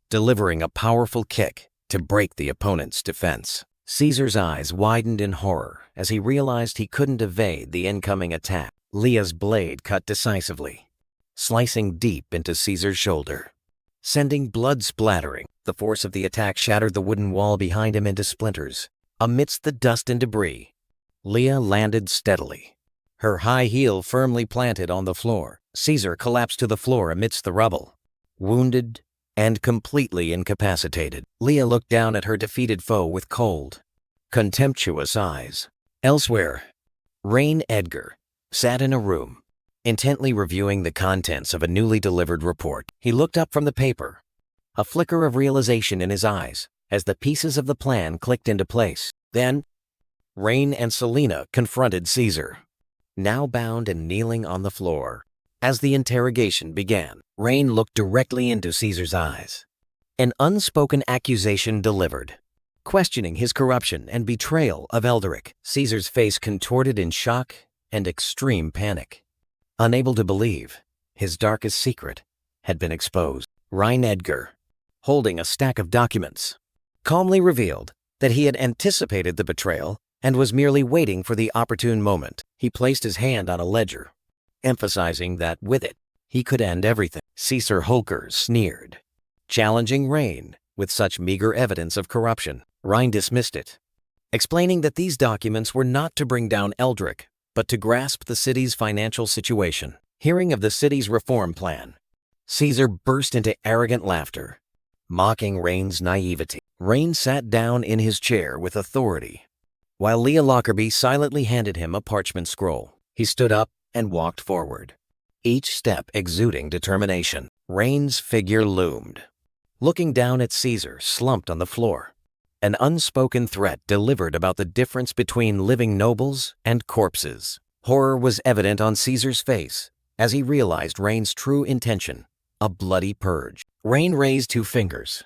delivering a powerful kick to break the opponent's defense. Caesar's eyes widened in horror as he realized he couldn't evade the incoming attack. Leah's blade cut decisively, slicing deep into Caesar's shoulder, sending blood splattering. The force of the attack shattered the wooden wall behind him into splinters. Amidst the dust and debris, Leah landed steadily, her high heel firmly planted on the floor. Caesar collapsed to the floor amidst the rubble, wounded and completely incapacitated. Leah looked down at her defeated foe with cold, contemptuous eyes. Elsewhere, Rain Edgar sat in a room, intently reviewing the contents of a newly delivered report. He looked up from the paper, a flicker of realization in his eyes as the pieces of the plan clicked into place. Then, Rain and Selena confronted Caesar, now bound and kneeling on the floor. As the interrogation began, Rain looked directly into Caesar's eyes, an unspoken accusation delivered, questioning his corruption and betrayal of Elderic. Caesar's face contorted in shock and extreme panic, unable to believe his darkest secret had been exposed. Rain Edgar, holding a stack of documents, calmly revealed that he had anticipated the betrayal and was merely waiting for the opportune moment. He placed his hand on a ledger, emphasizing that with it, he could end everything. Caesar Holker sneered, challenging Rain with such meager evidence of corruption. Rain dismissed it, explaining that these documents were not to bring down Eldrick, but to grasp the city's financial situation. Hearing of the city's reform plan, Caesar burst into arrogant laughter, mocking Rain's naivety. Rain sat down in his chair with authority, while Leah Lockerbie silently handed him a parchment scroll. He stood up and walked forward, each step exuding determination. Rain's figure loomed, looking down at Caesar slumped on the floor, an unspoken threat delivered about the difference between living nobles and corpses. Horror was evident on Caesar's face as he realized Rain's true intention, a bloody purge. Rain raised 2 fingers,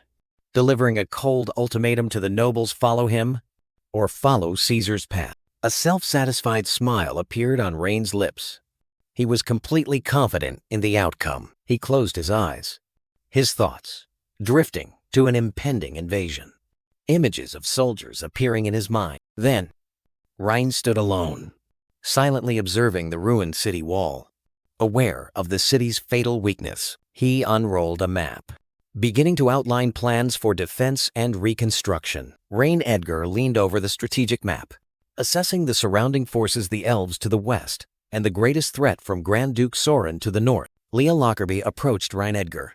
delivering a cold ultimatum to the nobles: follow him or follow Caesar's path. A self-satisfied smile appeared on Rain's lips. He was completely confident in the outcome. He closed his eyes, his thoughts drifting to an impending invasion, images of soldiers appearing in his mind. Then, Ryan stood alone, silently observing the ruined city wall. Aware of the city's fatal weakness, he unrolled a map, beginning to outline plans for defense and reconstruction. Rain Edgar leaned over the strategic map, assessing the surrounding forces, the elves to the west, and the greatest threat from Grand Duke Soren to the north. Leah Lockerbie approached Ryan Edgar,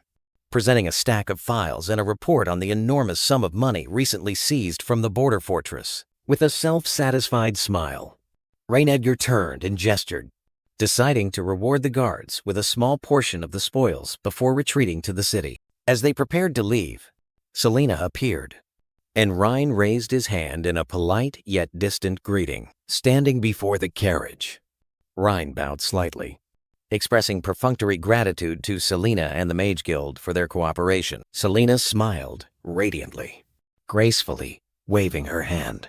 presenting a stack of files and a report on the enormous sum of money recently seized from the border fortress. With a self-satisfied smile, Ryan Edgar turned and gestured, deciding to reward the guards with a small portion of the spoils before retreating to the city. As they prepared to leave, Selena appeared, and Ryan raised his hand in a polite yet distant greeting. Standing before the carriage, Ryan bowed slightly, expressing perfunctory gratitude to Selena and the Mage Guild for their cooperation. Selena smiled radiantly, gracefully waving her hand,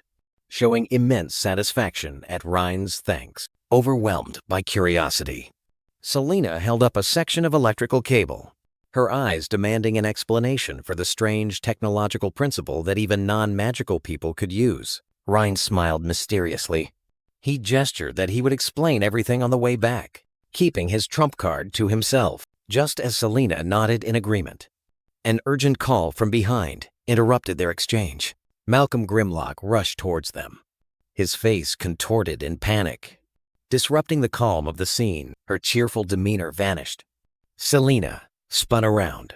showing immense satisfaction at Ryan's thanks. Overwhelmed by curiosity, Selena held up a section of electrical cable, her eyes demanding an explanation for the strange technological principle that even non-magical people could use. Ryan smiled mysteriously. He gestured that he would explain everything on the way back, keeping his trump card to himself. Just as Selena nodded in agreement, an urgent call from behind interrupted their exchange. Malcolm Grimlock rushed towards them, his face contorted in panic. Disrupting the calm of the scene, her cheerful demeanor vanished. Selena spun around,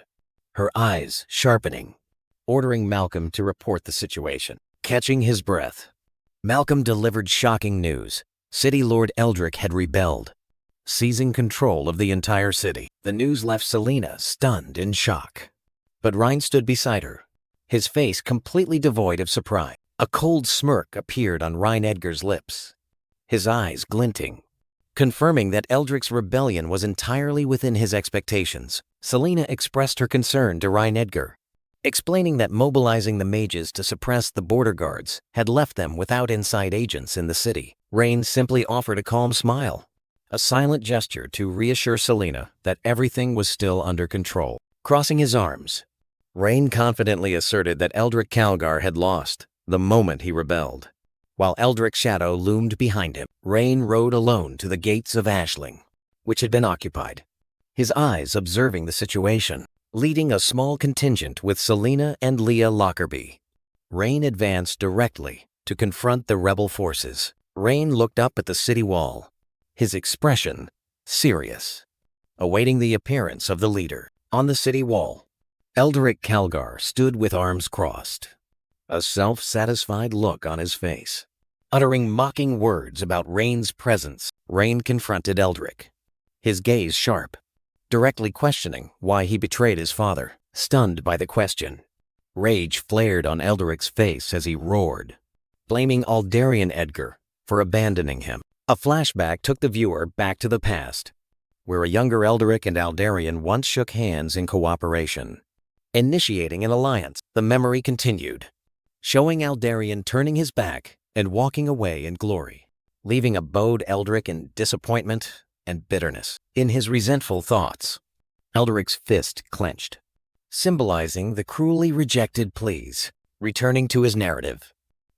her eyes sharpening, ordering Malcolm to report the situation. Catching his breath, Malcolm delivered shocking news. City Lord Eldrick had rebelled, seizing control of the entire city. The news left Selena stunned in shock, but Ryan stood beside her, his face completely devoid of surprise. A cold smirk appeared on Ryan Edgar's lips, his eyes glinting, confirming that Eldrick's rebellion was entirely within his expectations. Selena expressed her concern to Ryan Edgar, explaining that mobilizing the mages to suppress the border guards had left them without inside agents in the city. Ryan simply offered a calm smile, a silent gesture to reassure Selena that everything was still under control. Crossing his arms, Ryan confidently asserted that Eldrick Calgar had lost the moment he rebelled. While Eldrick's shadow loomed behind him, Ryan rode alone to the gates of Ashling, which had been occupied, his eyes observing the situation. Leading a small contingent with Selena and Leah Lockerbie, Ryan advanced directly to confront the rebel forces. Ryan looked up at the city wall, his expression serious, awaiting the appearance of the leader. On the city wall, Eldrick Calgar stood with arms crossed, a self-satisfied look on his face. Uttering mocking words about Ryan's presence, Ryan confronted Eldrick, his gaze sharp, directly questioning why he betrayed his father. Stunned by the question, rage flared on Eldrick's face as he roared, blaming Aldarian Edgar for abandoning him. A flashback took the viewer back to the past, where a younger Eldrick and Aldarian once shook hands in cooperation, initiating an alliance. The memory continued, showing Aldarian turning his back and walking away in glory, leaving a bowed Eldrick in disappointment and bitterness. In his resentful thoughts, Eldrick's fist clenched, symbolizing the cruelly rejected pleas. Returning to his narrative,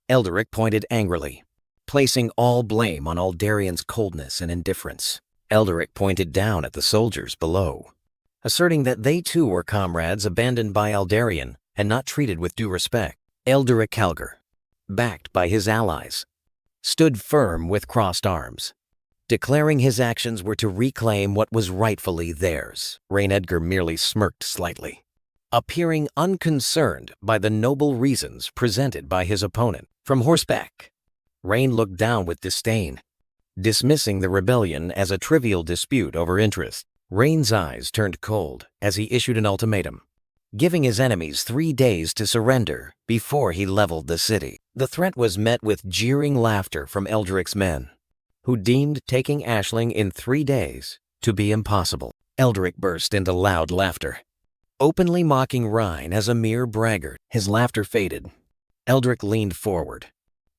Eldrick pointed angrily, placing all blame on Aldarian's coldness and indifference. Eldrick pointed down at the soldiers below, asserting that they too were comrades abandoned by Aldarian and not treated with due respect. Eldrick Calgar, backed by his allies, stood firm with crossed arms, declaring his actions were to reclaim what was rightfully theirs. Ryan Edgar merely smirked slightly, appearing unconcerned by the noble reasons presented by his opponent. From horseback, Ryan looked down with disdain, dismissing the rebellion as a trivial dispute over interest. Ryan's eyes turned cold as he issued an ultimatum, giving his enemies 3 days to surrender before he leveled the city. The threat was met with jeering laughter from Eldrick's men, who deemed taking Ashling in 3 days to be impossible. Eldrick burst into loud laughter, openly mocking Ryan as a mere braggart. His laughter faded. Eldrick leaned forward,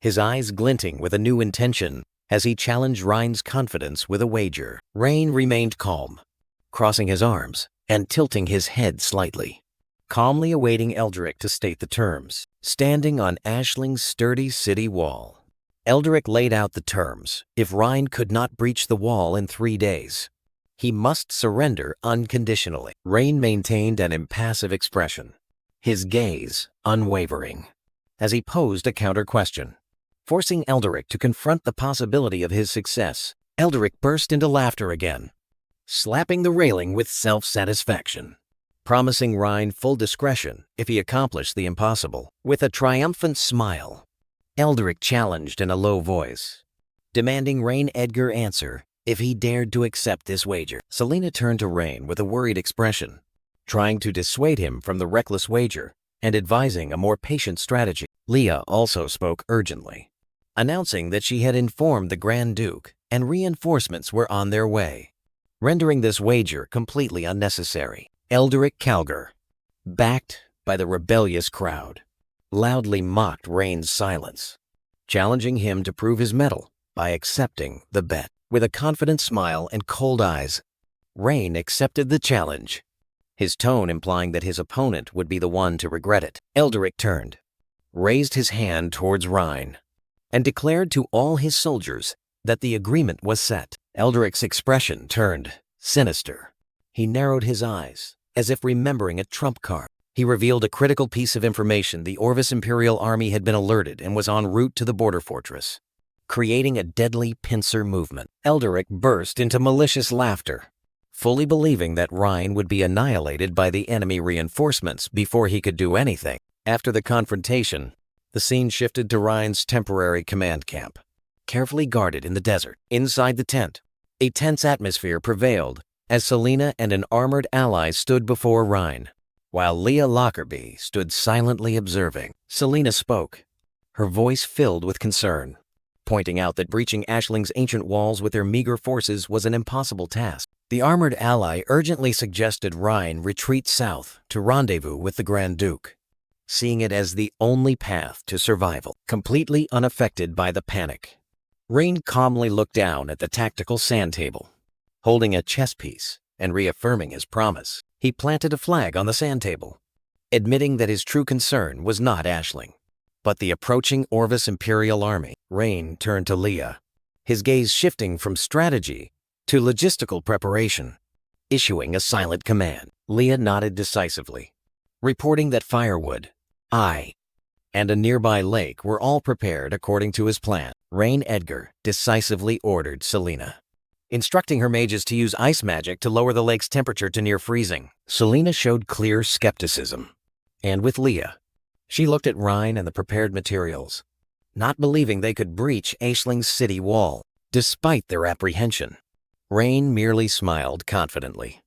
his eyes glinting with a new intention as he challenged Ryan's confidence with a wager. Ryan remained calm, crossing his arms and tilting his head slightly, calmly awaiting Eldrick to state the terms. Standing on Ashling's sturdy city wall, Eldrick laid out the terms. If Rhine could not breach the wall in 3 days, he must surrender unconditionally. Rain maintained an impassive expression, his gaze unwavering, as he posed a counter-question, forcing Eldrick to confront the possibility of his success. Eldrick burst into laughter again, slapping the railing with self-satisfaction, promising Rhine full discretion if he accomplished the impossible. With a triumphant smile, Eldrick challenged in a low voice, demanding Rain Edgar answer if he dared to accept this wager. Selena turned to Rain with a worried expression, trying to dissuade him from the reckless wager and advising a more patient strategy. Leah also spoke urgently, announcing that she had informed the Grand Duke and reinforcements were on their way, rendering this wager completely unnecessary. Eldrick Calgar, backed by the rebellious crowd, loudly mocked Rain's silence, challenging him to prove his mettle by accepting the bet. With a confident smile and cold eyes, Rain accepted the challenge, his tone implying that his opponent would be the one to regret it. Eldrick turned, raised his hand towards Rhine, and declared to all his soldiers that the agreement was set. Eldrick's expression turned sinister. He narrowed his eyes, as if remembering a trump card. He revealed a critical piece of information. The Orvis Imperial Army had been alerted and was en route to the border fortress, creating a deadly pincer movement. Eldrick burst into malicious laughter, fully believing that Rhine would be annihilated by the enemy reinforcements before he could do anything. After the confrontation, the scene shifted to Rhine's temporary command camp, carefully guarded in the desert. Inside the tent, a tense atmosphere prevailed as Selena and an armored ally stood before Rhine, while Leah Lockerbie stood silently observing. Selena spoke, her voice filled with concern, pointing out that breaching Ashling's ancient walls with their meager forces was an impossible task. The armored ally urgently suggested Rhine retreat south to rendezvous with the Grand Duke, seeing it as the only path to survival. Completely unaffected by the panic, Rain calmly looked down at the tactical sand table, holding a chess piece and reaffirming his promise. He planted a flag on the sand table, admitting that his true concern was not Ashling, but the approaching Orvis Imperial Army. Rain turned to Leah, his gaze shifting from strategy to logistical preparation, issuing a silent command. Leah nodded decisively, reporting that firewood, and a nearby lake were all prepared according to his plan. Rain Edgar decisively ordered Selena, instructing her mages to use ice magic to lower the lake's temperature to near freezing. Selena showed clear skepticism, and with Leah, she looked at Rhine and the prepared materials, not believing they could breach Ashling's city wall. Despite their apprehension, Rain merely smiled confidently,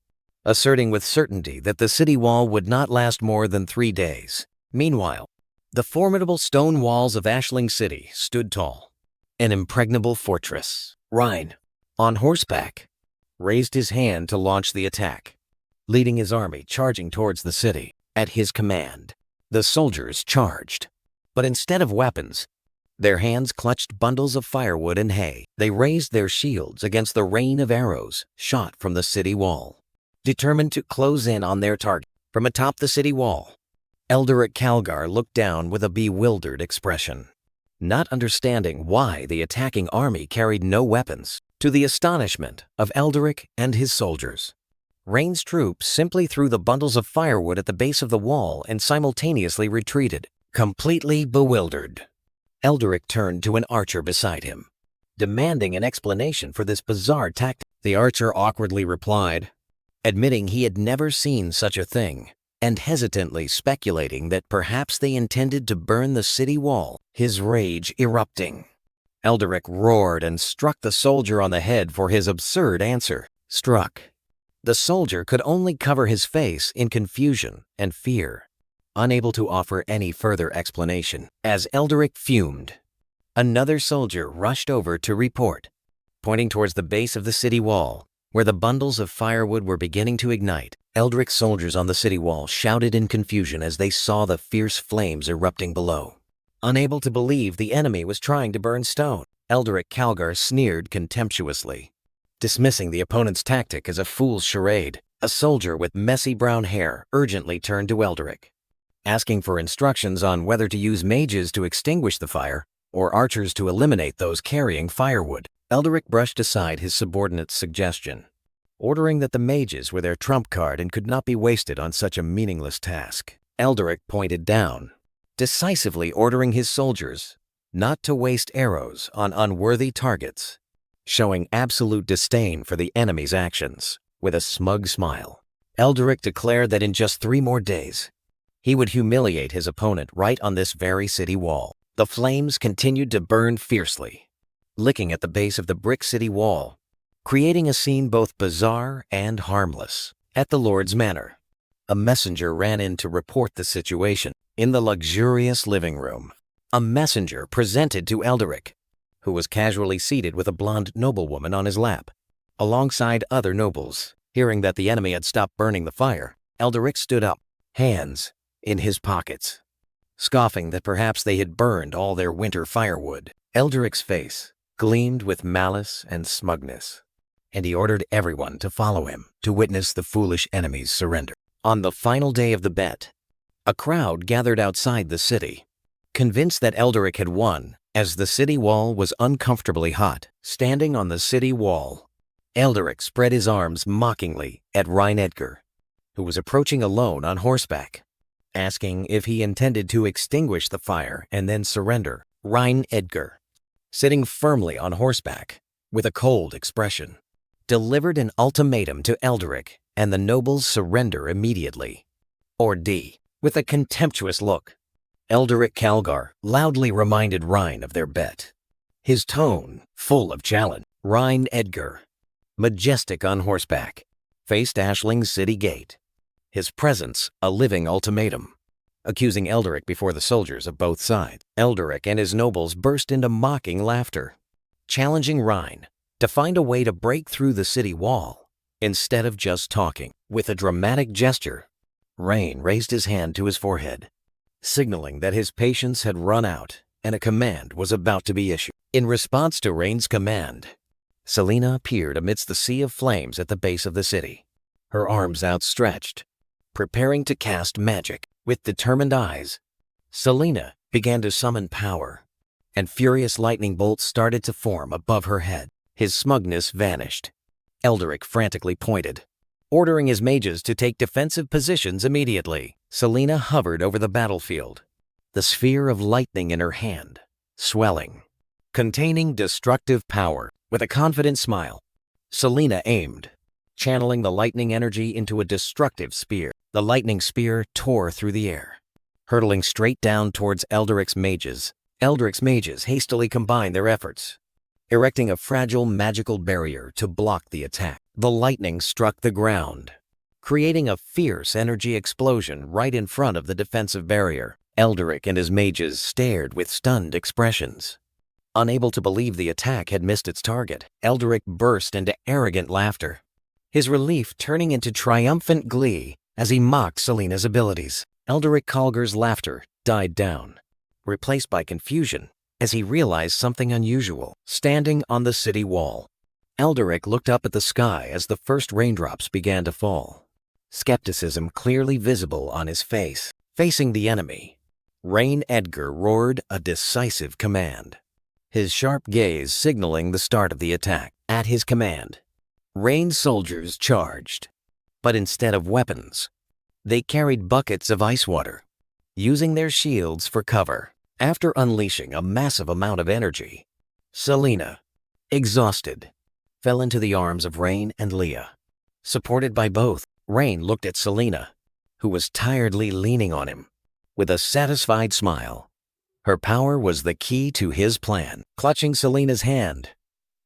asserting with certainty that the city wall would not last more than 3 days. Meanwhile, the formidable stone walls of Ashling City stood tall, an impregnable fortress. Rhine, on horseback, raised his hand to launch the attack, leading his army charging towards the city. At his command, the soldiers charged, but instead of weapons, their hands clutched bundles of firewood and hay. They raised their shields against the rain of arrows shot from the city wall, determined to close in on their target. From atop the city wall, Eldrick Calgar looked down with a bewildered expression, not understanding why the attacking army carried no weapons. To the astonishment of Eldrick and his soldiers, Rain's troops simply threw the bundles of firewood at the base of the wall and simultaneously retreated. Completely bewildered, Eldrick turned to an archer beside him, demanding an explanation for this bizarre tactic. The archer awkwardly replied, admitting he had never seen such a thing, and hesitantly speculating that perhaps they intended to burn the city wall. His rage erupting, Eldrick roared and struck the soldier on the head for his absurd answer. Struck. The soldier could only cover his face in confusion and fear, unable to offer any further explanation. As Eldrick fumed, another soldier rushed over to report, pointing towards the base of the city wall, where the bundles of firewood were beginning to ignite. Eldrick's soldiers on the city wall shouted in confusion as they saw the fierce flames erupting below. Unable to believe the enemy was trying to burn stone, Eldrick Calgar sneered contemptuously, dismissing the opponent's tactic as a fool's charade. A soldier with messy brown hair urgently turned to Eldrick, asking for instructions on whether to use mages to extinguish the fire or archers to eliminate those carrying firewood. Elderic brushed aside his subordinate's suggestion, ordering that the mages were their trump card and could not be wasted on such a meaningless task. Elderic pointed down, decisively ordering his soldiers not to waste arrows on unworthy targets, showing absolute disdain for the enemy's actions. With a smug smile, Elderic declared that in just 3 more days, he would humiliate his opponent right on this very city wall. The flames continued to burn fiercely, licking at the base of the brick city wall, creating a scene both bizarre and harmless. At the Lord's Manor, a messenger ran in to report the situation. In the luxurious living room, a messenger presented to Elderic, who was casually seated with a blonde noblewoman on his lap, alongside other nobles. Hearing that the enemy had stopped burning the fire, Elderic stood up, hands in his pockets, scoffing that perhaps they had burned all their winter firewood. Elderic's face gleamed with malice and smugness, and he ordered everyone to follow him to witness the foolish enemy's surrender. On the final day of the bet, a crowd gathered outside the city, convinced that Elderic had won, as the city wall was uncomfortably hot. Standing on the city wall, Elderic spread his arms mockingly at Rhine Edgar, who was approaching alone on horseback, asking if he intended to extinguish the fire and then surrender. Rhine Edgar, sitting firmly on horseback with a cold expression, delivered an ultimatum to Elderic and the nobles surrender immediately, or D. With a contemptuous look, Elderic Calgar loudly reminded Rhine of their bet, his tone full of challenge. Rhine Edgar, majestic on horseback, faced Ashling's city gate, his presence a living ultimatum, accusing Elderic before the soldiers of both sides. Elderic and his nobles burst into mocking laughter, challenging Rhine to find a way to break through the city wall instead of just talking. With a dramatic gesture, Rhine raised his hand to his forehead, signaling that his patience had run out and a command was about to be issued. In response to Rhine's command, Selena appeared amidst the sea of flames at the base of the city, her arms outstretched, preparing to cast magic. With determined eyes, Selena began to summon power, and furious lightning bolts started to form above her head. His smugness vanished. Elderic frantically pointed, ordering his mages to take defensive positions immediately. Selena hovered over the battlefield, the sphere of lightning in her hand, swelling, containing destructive power. With a confident smile, Selena aimed, channeling the lightning energy into a destructive spear. The lightning spear tore through the air, hurtling straight down towards Elderic's mages. Elderic's mages hastily combined their efforts, erecting a fragile magical barrier to block the attack. The lightning struck the ground, creating a fierce energy explosion right in front of the defensive barrier. Elderic and his mages stared with stunned expressions, unable to believe the attack had missed its target. Elderic burst into arrogant laughter, his relief turning into triumphant glee as he mocked Selena's abilities. Elderic Calgar's laughter died down, replaced by confusion as he realized something unusual. Standing on the city wall, Elderic looked up at the sky as the first raindrops began to fall, skepticism clearly visible on his face. Facing the enemy, Rhine Edgar roared a decisive command, his sharp gaze signaling the start of the attack. At his command, Rhine's soldiers charged, but instead of weapons, they carried buckets of ice water, using their shields for cover. After unleashing a massive amount of energy, Selena, exhausted, fell into the arms of Rhine and Leah. Supported by both, Rhine looked at Selena, who was tiredly leaning on him, with a satisfied smile. Her power was the key to his plan. Clutching Selena's hand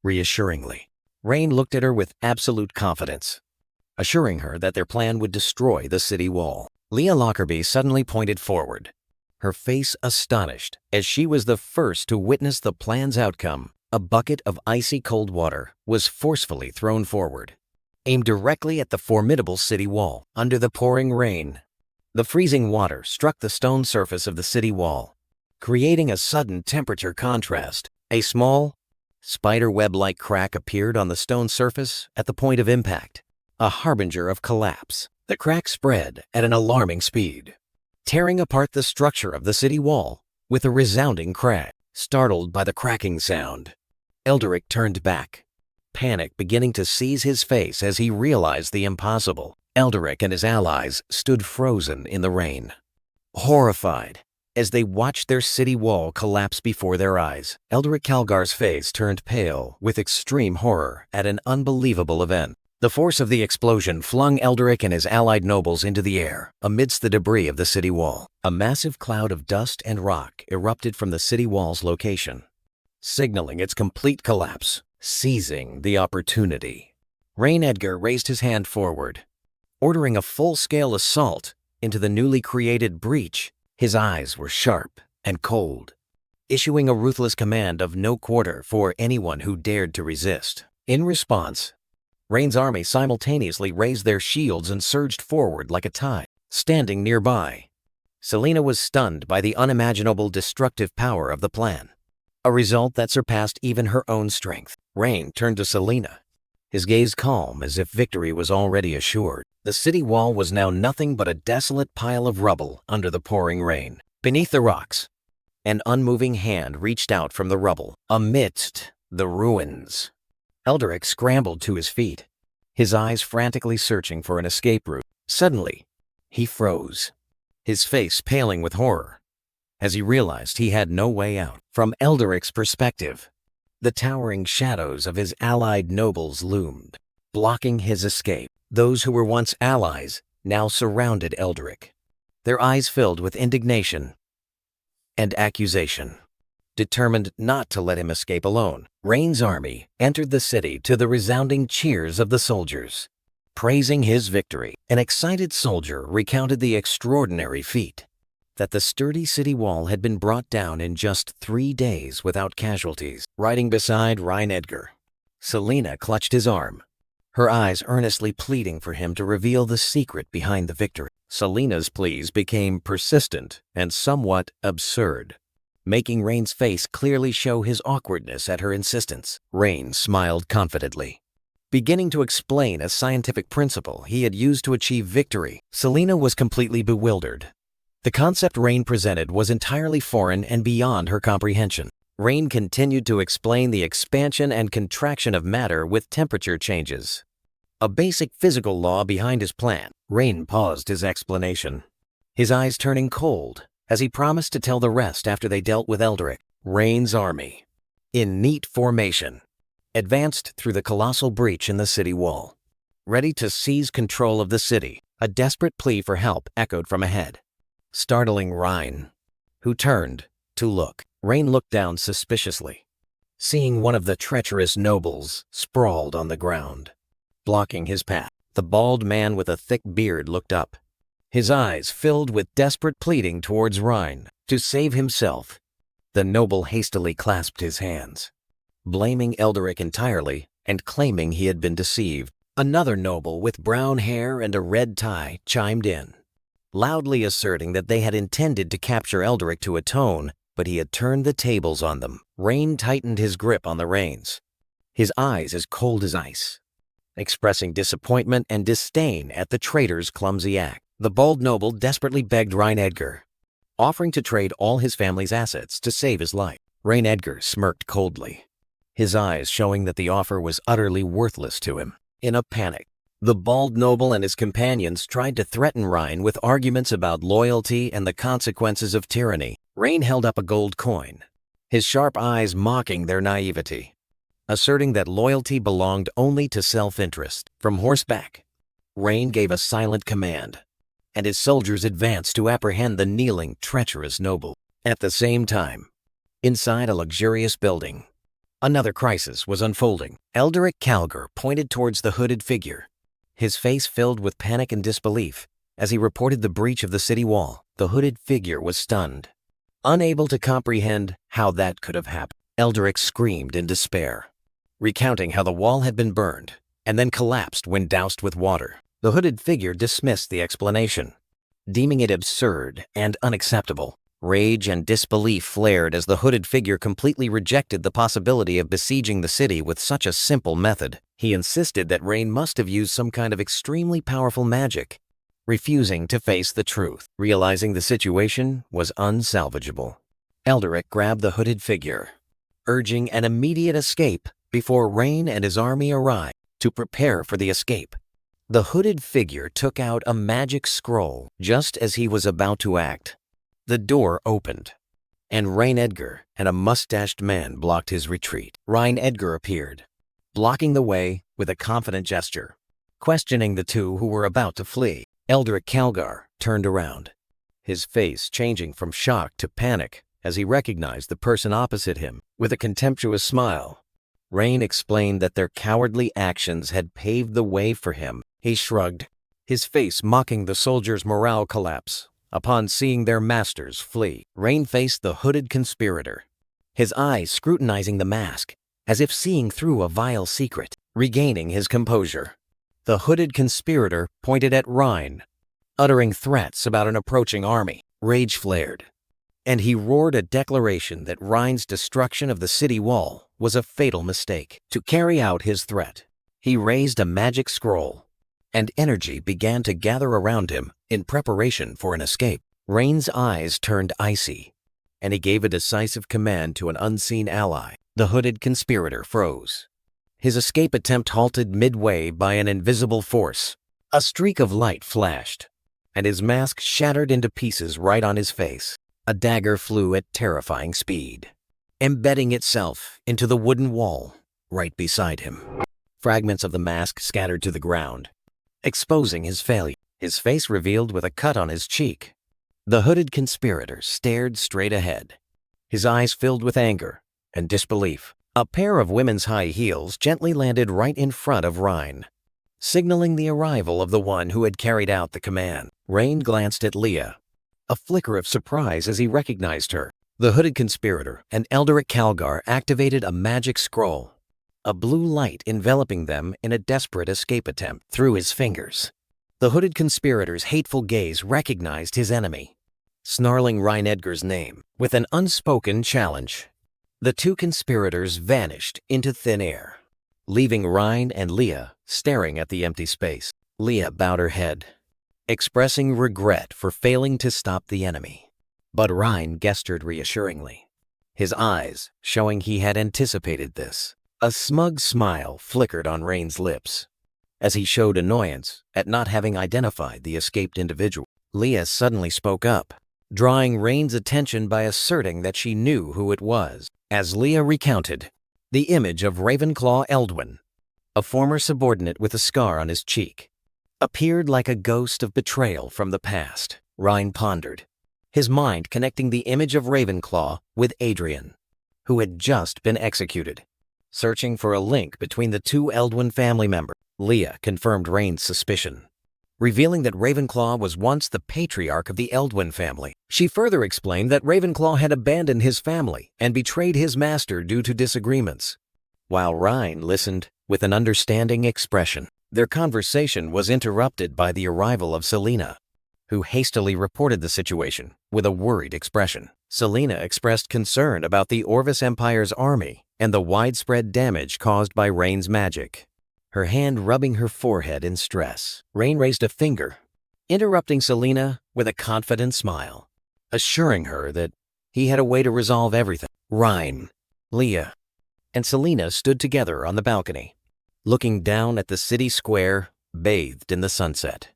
reassuringly, Rhine looked at her with absolute confidence, assuring her that their plan would destroy the city wall. Leah Lockerbie suddenly pointed forward, her face astonished as she was the first to witness the plan's outcome. A bucket of icy cold water was forcefully thrown forward, aimed directly at the formidable city wall. Under the pouring rain, the freezing water struck the stone surface of the city wall, creating a sudden temperature contrast. A small, spiderweb-like crack appeared on the stone surface at the point of impact, a harbinger of collapse. The crack spread at an alarming speed, tearing apart the structure of the city wall with a resounding crash. Startled by the cracking sound, Elderic turned back, panic beginning to seize his face as he realized the impossible. Elderic and his allies stood frozen in the rain, horrified as they watched their city wall collapse before their eyes. Elderic Calgar's face turned pale with extreme horror at an unbelievable event. The force of the explosion flung Elderic and his allied nobles into the air amidst the debris of the city wall. A massive cloud of dust and rock erupted from the city wall's location, signaling its complete collapse. Seizing the opportunity, Rain Edgar raised his hand forward, ordering a full-scale assault into the newly created breach. His eyes were sharp and cold, issuing a ruthless command of no quarter for anyone who dared to resist. In response, Rain's army simultaneously raised their shields and surged forward like a tide. Standing nearby, Selena was stunned by the unimaginable destructive power of the plan, a result that surpassed even her own strength. Rain turned to Selena, his gaze calm as if victory was already assured. The city wall was now nothing but a desolate pile of rubble under the pouring rain. Beneath the rocks, an unmoving hand reached out from the rubble. Amidst the ruins, Elderic scrambled to his feet, his eyes frantically searching for an escape route. Suddenly, he froze, his face paling with horror, as he realized he had no way out. From Elderic's perspective, the towering shadows of his allied nobles loomed, blocking his escape. Those who were once allies now surrounded Elderic, their eyes filled with indignation and accusation. Determined not to let him escape alone, Rain's army entered the city to the resounding cheers of the soldiers, praising his victory. An excited soldier recounted the extraordinary feat, that the sturdy city wall had been brought down in just 3 days without casualties. Riding beside Rain Edgar, Selena clutched his arm, her eyes earnestly pleading for him to reveal the secret behind the victory. Selena's pleas became persistent and somewhat absurd, making Rain's face clearly show his awkwardness at her insistence. Rain smiled confidently, beginning to explain a scientific principle he had used to achieve victory. Selena was completely bewildered. The concept Rain presented was entirely foreign and beyond her comprehension. Rain continued to explain the expansion and contraction of matter with temperature changes, a basic physical law behind his plan. Rain paused his explanation, his eyes turning cold as he promised to tell the rest after they dealt with Elderic. Rain's army, in neat formation, advanced through the colossal breach in the city wall, ready to seize control of the city. A desperate plea for help echoed from ahead, startling Rain, who turned to look. Rain looked down suspiciously, seeing one of the treacherous nobles sprawled on the ground, blocking his path. The bald man with a thick beard looked up, his eyes filled with desperate pleading towards Rain. To save himself, the noble hastily clasped his hands, blaming Elderic entirely and claiming he had been deceived. Another noble with brown hair and a red tie chimed in, loudly asserting that they had intended to capture Elderic to atone, but he had turned the tables on them. Rain tightened his grip on the reins, his eyes as cold as ice, expressing disappointment and disdain at the traitor's clumsy act. The bald noble desperately begged Rain Edgar, offering to trade all his family's assets to save his life. Rain Edgar smirked coldly, his eyes showing that the offer was utterly worthless to him. In a panic, the bald noble and his companions tried to threaten Rain with arguments about loyalty and the consequences of tyranny. Rain held up a gold coin, his sharp eyes mocking their naivety, asserting that loyalty belonged only to self-interest. From horseback, Rain gave a silent command, and his soldiers advanced to apprehend the kneeling, treacherous noble. At the same time, inside a luxurious building, another crisis was unfolding. Elderic Calgar pointed towards the hooded figure, his face filled with panic and disbelief as he reported the breach of the city wall. The hooded figure was stunned, unable to comprehend how that could have happened. Elderic screamed in despair, recounting how the wall had been burned and then collapsed when doused with water. The hooded figure dismissed the explanation, deeming it absurd and unacceptable. Rage and disbelief flared as the hooded figure completely rejected the possibility of besieging the city with such a simple method. He insisted that Rain must have used some kind of extremely powerful magic, refusing to face the truth. Realizing the situation was unsalvageable, Elderic grabbed the hooded figure, urging an immediate escape before Rain and his army arrived to prepare for the escape. The hooded figure took out a magic scroll just as he was about to act. The door opened, and Rain Edgar and a mustached man blocked his retreat. Rain Edgar appeared, blocking the way with a confident gesture, questioning the two who were about to flee. Elderic Calgar turned around, his face changing from shock to panic as he recognized the person opposite him. With a contemptuous smile, Rain explained that their cowardly actions had paved the way for him. He shrugged, his face mocking the soldiers' morale collapse upon seeing their masters flee. Rain faced the hooded conspirator, his eyes scrutinizing the mask as if seeing through a vile secret. Regaining his composure, the hooded conspirator pointed at Rain, uttering threats about an approaching army. Rage flared, and he roared a declaration that Rain's destruction of the city wall was a fatal mistake. To carry out his threat, he raised a magic scroll, and energy began to gather around him in preparation for an escape. Rain's eyes turned icy, and he gave a decisive command to an unseen ally. The hooded conspirator froze, his escape attempt halted midway by an invisible force. A streak of light flashed, and his mask shattered into pieces right on his face. A dagger flew at terrifying speed, embedding itself into the wooden wall right beside him. Fragments of the mask scattered to the ground, exposing his failure. His face revealed with a cut on his cheek. The hooded conspirator stared straight ahead, his eyes filled with anger and disbelief. A pair of women's high heels gently landed right in front of Rain, signaling the arrival of the one who had carried out the command. Rain glanced at Leah, a flicker of surprise as he recognized her. The hooded conspirator and Elderic Calgar activated a magic scroll, a blue light enveloping them in a desperate escape attempt. Through his fingers, the hooded conspirator's hateful gaze recognized his enemy, snarling Rain Edgar's name with an unspoken challenge. The two conspirators vanished into thin air, leaving Rain and Leah staring at the empty space. Leah bowed her head, expressing regret for failing to stop the enemy. But Rain gestured reassuringly, his eyes showing he had anticipated this. A smug smile flickered on Rain's lips as he showed annoyance at not having identified the escaped individual. Leah suddenly spoke up, drawing Rain's attention by asserting that she knew who it was. As Leah recounted, the image of Ravenclaw Eldwin, a former subordinate with a scar on his cheek, appeared like a ghost of betrayal from the past. Rain pondered, his mind connecting the image of Ravenclaw with Adrian, who had just been executed. Searching for a link between the two Eldwin family members, Leah confirmed Rain's suspicion, revealing that Ravenclaw was once the patriarch of the Eldwin family. She further explained that Ravenclaw had abandoned his family and betrayed his master due to disagreements. While Rain listened with an understanding expression, their conversation was interrupted by the arrival of Selena, who hastily reported the situation with a worried expression. Selena expressed concern about the Orvis Empire's army and the widespread damage caused by Rain's magic, her hand rubbing her forehead in stress. Rain raised a finger, interrupting Selena with a confident smile, assuring her that he had a way to resolve everything. Rain, Leah, and Selena stood together on the balcony, looking down at the city square bathed in the sunset,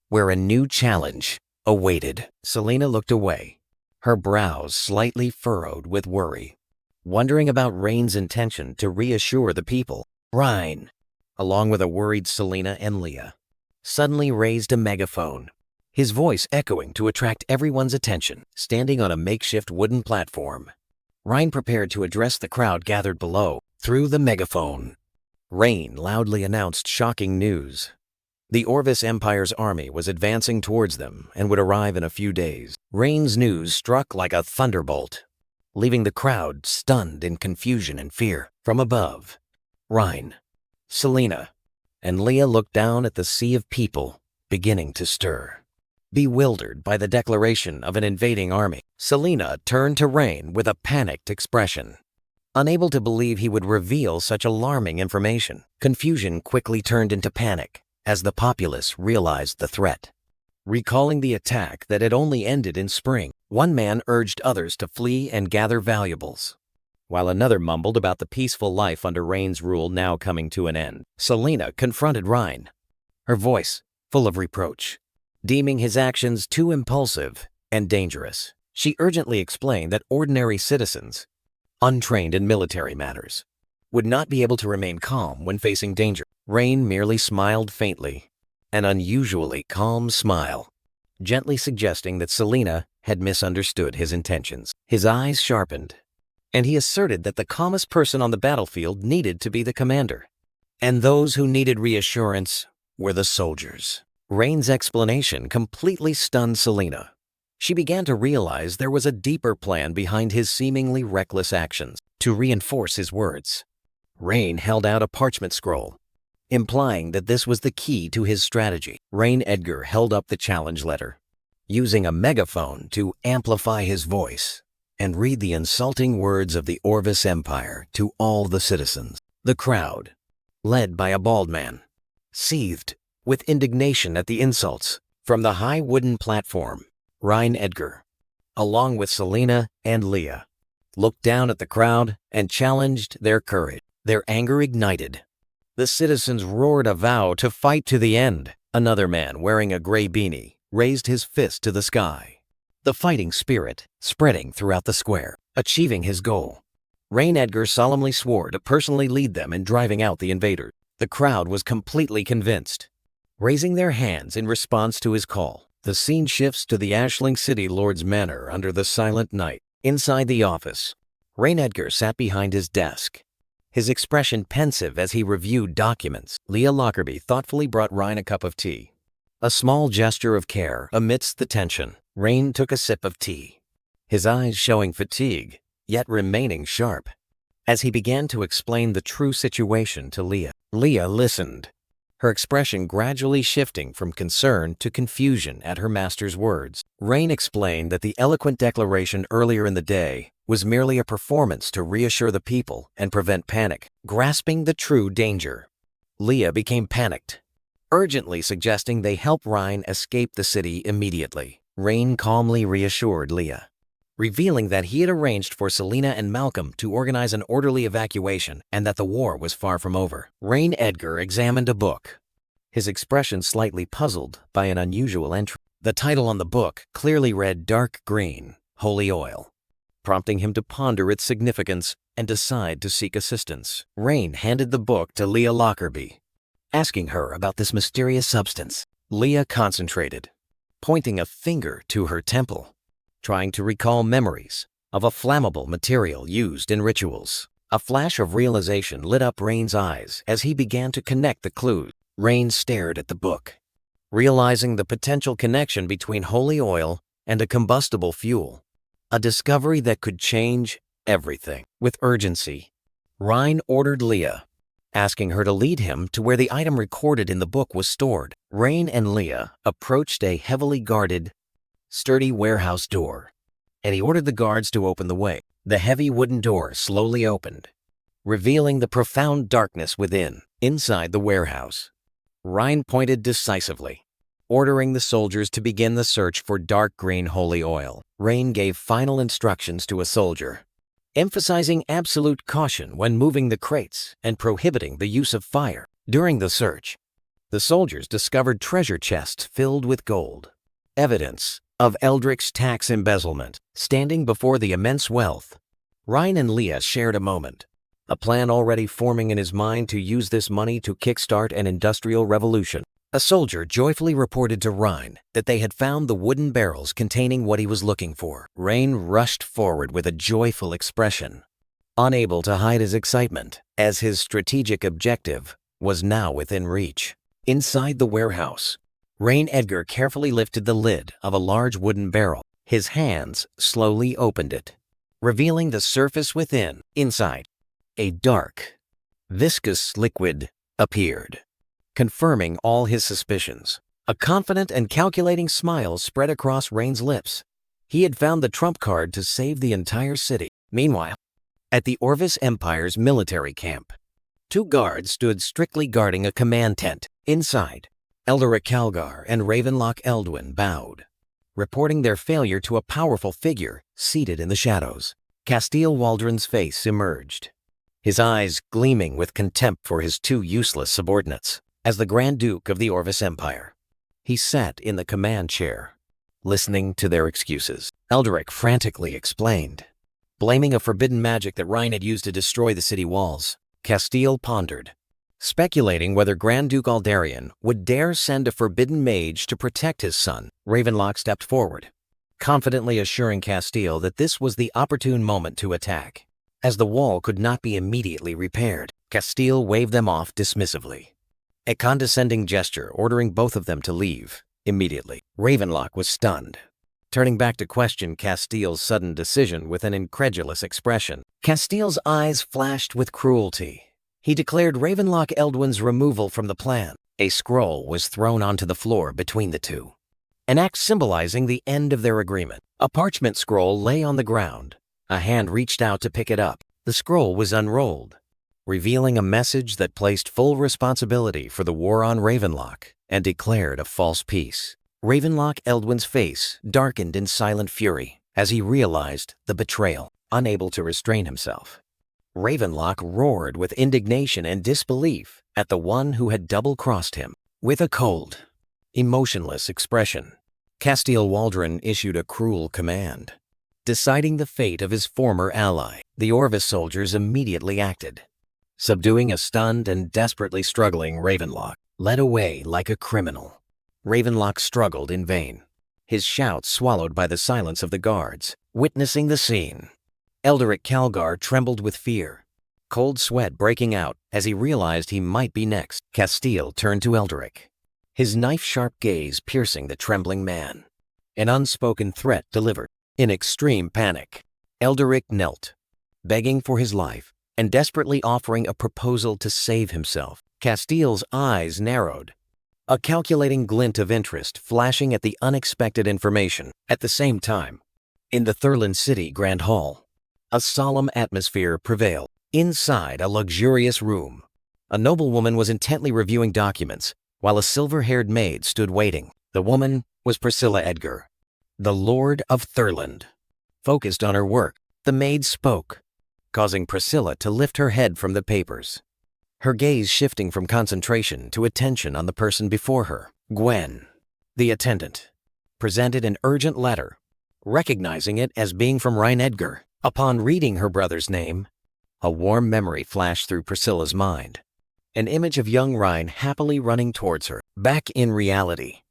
where a new challenge awaited. Selena looked away, her brows slightly furrowed with worry, wondering about Rain's intention to reassure the people. Rain, along with a worried Selena and Leah, suddenly raised a megaphone, his voice echoing to attract everyone's attention. Standing on a makeshift wooden platform, Rain prepared to address the crowd gathered below. Through the megaphone, Rain loudly announced shocking news. The Orvis Empire's army was advancing towards them and would arrive in a few days. Rain's news struck like a thunderbolt, leaving the crowd stunned in confusion and fear. From above, Rain, Selena, and Leah looked down at the sea of people beginning to stir. Bewildered by the declaration of an invading army, Selena turned to Rain with a panicked expression, unable to believe he would reveal such alarming information. Confusion quickly turned into panic as the populace realized the threat. Recalling the attack that had only ended in spring, One man urged others to flee and gather valuables, while another mumbled about the peaceful life under Rain's rule now coming to an end. Selena confronted Ryan, her voice full of reproach, deeming his actions too impulsive and dangerous. She urgently explained that ordinary citizens, untrained in military matters, would not be able to remain calm when facing danger. Rain merely smiled faintly, an unusually calm smile, gently suggesting that Selena had misunderstood his intentions. His eyes sharpened, and he asserted that the calmest person on the battlefield needed to be the commander, and those who needed reassurance were the soldiers. Rain's explanation completely stunned Selena. She began to realize there was a deeper plan behind his seemingly reckless actions. To reinforce his words, Rain held out a parchment scroll, implying that this was the key to his strategy. Rain Edgar held up the challenge letter, using a megaphone to amplify his voice and read the insulting words of the Orvis Empire to all the citizens. The crowd, led by a bald man, seethed with indignation at the insults. From the high wooden platform, Ryan Edgar, along with Selena and Leah, looked down at the crowd and challenged their courage. Their anger ignited. The citizens roared a vow to fight to the end. Another man wearing a gray beanie raised his fist to the sky, the fighting spirit spreading throughout the square. Achieving his goal, Rain Edgar solemnly swore to personally lead them in driving out the invaders. The crowd was completely convinced, raising their hands in response to his call. The scene shifts to the Ashling City Lord's manor under the silent night. Inside the office, Rain Edgar sat behind his desk, his expression pensive as he reviewed documents. Leah Lockerbie thoughtfully brought Ryan a cup of tea, a small gesture of care amidst the tension. Rain took a sip of tea, his eyes showing fatigue, yet remaining sharp, as he began to explain the true situation to Leah. Leah listened, her expression gradually shifting from concern to confusion at her master's words. Rain explained that the eloquent declaration earlier in the day was merely a performance to reassure the people and prevent panic. Grasping the true danger, Leah became panicked, urgently suggesting they help Ryan escape the city immediately. Rain calmly reassured Leah, revealing that he had arranged for Selena and Malcolm to organize an orderly evacuation and that the war was far from over. Rain Edgar examined a book, his expression slightly puzzled by an unusual entry. The title on the book clearly read Dark Green, Holy Oil, prompting him to ponder its significance and decide to seek assistance. Rain handed the book to Leah Lockerbie, asking her about this mysterious substance. Leah concentrated, pointing a finger to her temple, trying to recall memories of a flammable material used in rituals. A flash of realization lit up Rain's eyes as he began to connect the clues. Rain stared at the book, realizing the potential connection between holy oil and a combustible fuel, a discovery that could change everything. With urgency, Ryan ordered Leah, asking her to lead him to where the item recorded in the book was stored. Rain and Leah approached a heavily guarded, sturdy warehouse door, and he ordered the guards to open the way. The heavy wooden door slowly opened, revealing the profound darkness within. Inside the warehouse, Ryan pointed decisively, ordering the soldiers to begin the search for dark green holy oil. Rain gave final instructions to a soldier, emphasizing absolute caution when moving the crates and prohibiting the use of fire. During the search, the soldiers discovered treasure chests filled with gold, evidence of Eldrick's tax embezzlement. Standing before the immense wealth, Ryan and Leah shared a moment, a plan already forming in his mind to use this money to kickstart an industrial revolution. A soldier joyfully reported to Ryan that they had found the wooden barrels containing what he was looking for. Rain rushed forward with a joyful expression, unable to hide his excitement, as his strategic objective was now within reach. Inside the warehouse, Rain Edgar carefully lifted the lid of a large wooden barrel. His hands slowly opened it, revealing the surface within. Inside, a dark, viscous liquid appeared, confirming all his suspicions. A confident and calculating smile spread across Rain's lips. He had found the trump card to save the entire city. Meanwhile, at the Orvis Empire's military camp, 2 guards stood strictly guarding a command tent. Inside, Elderic Calgar and Ravenlock Eldwin bowed, reporting their failure to a powerful figure seated in the shadows. Castile Waldron's face emerged, his eyes gleaming with contempt for his two useless subordinates. As the Grand Duke of the Orvis Empire, he sat in the command chair, listening to their excuses. Eldrick frantically explained, blaming a forbidden magic that Rhine had used to destroy the city walls. Castile pondered, speculating whether Grand Duke Aldarion would dare send a forbidden mage to protect his son. Ravenlock stepped forward, confidently assuring Castile that this was the opportune moment to attack. As the wall could not be immediately repaired, Castile waved them off dismissively, a condescending gesture ordering both of them to leave immediately. Ravenlock was stunned, turning back to question Castile's sudden decision with an incredulous expression. Castile's eyes flashed with cruelty. He declared Ravenlock Eldwin's removal from the plan. A scroll was thrown onto the floor between the two, an act symbolizing the end of their agreement. A parchment scroll lay on the ground. A hand reached out to pick it up. The scroll was unrolled, revealing a message that placed full responsibility for the war on Ravenlock and declared a false peace. Ravenlock Eldwin's face darkened in silent fury as he realized the betrayal. Unable to restrain himself, Ravenlock roared with indignation and disbelief at the one who had double-crossed him. With a cold, emotionless expression, Castile Waldron issued a cruel command, deciding the fate of his former ally. The Orvis soldiers immediately acted, subduing a stunned and desperately struggling Ravenlock. Led away like a criminal, Ravenlock struggled in vain, his shouts swallowed by the silence of the guards. Witnessing the scene, Eldrick Calgar trembled with fear, cold sweat breaking out as he realized he might be next. Castile turned to Eldrick, his knife-sharp gaze piercing the trembling man, an unspoken threat delivered. In extreme panic, Eldrick knelt, begging for his life and desperately offering a proposal to save himself. Castile's eyes narrowed, a calculating glint of interest flashing at the unexpected information. At the same time, in the Thurland City Grand Hall, a solemn atmosphere prevailed. Inside a luxurious room, a noblewoman was intently reviewing documents while a silver-haired maid stood waiting. The woman was Priscilla Edgar, the Lord of Thurland. Focused on her work, the maid spoke, causing Priscilla to lift her head from the papers, her gaze shifting from concentration to attention on the person before her. Gwen, the attendant, presented an urgent letter, recognizing it as being from Rhine Edgar. Upon reading her brother's name, a warm memory flashed through Priscilla's mind, an image of young Rhine happily running towards her. Back in reality,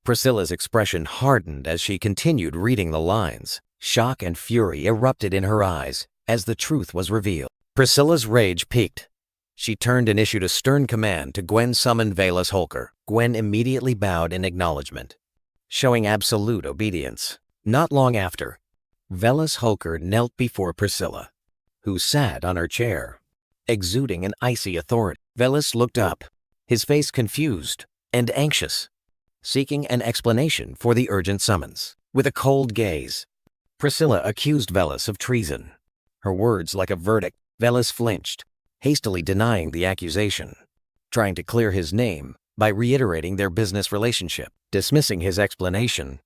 Priscilla's expression hardened as she continued reading the lines. Shock and fury erupted in her eyes as the truth was revealed. Priscilla's rage peaked. She turned and issued a stern command to Gwen summoned Velas Holker. Gwen immediately bowed in acknowledgement, showing absolute obedience. Not long after, Velas Holker knelt before Priscilla, who sat on her chair, exuding an icy authority. Velas looked up, his face confused and anxious, seeking an explanation for the urgent summons. With a cold gaze, Priscilla accused Velas of treason. Her words like a verdict. Velas flinched, hastily denying the accusation, trying to clear his name by reiterating their business relationship. Dismissing his explanation,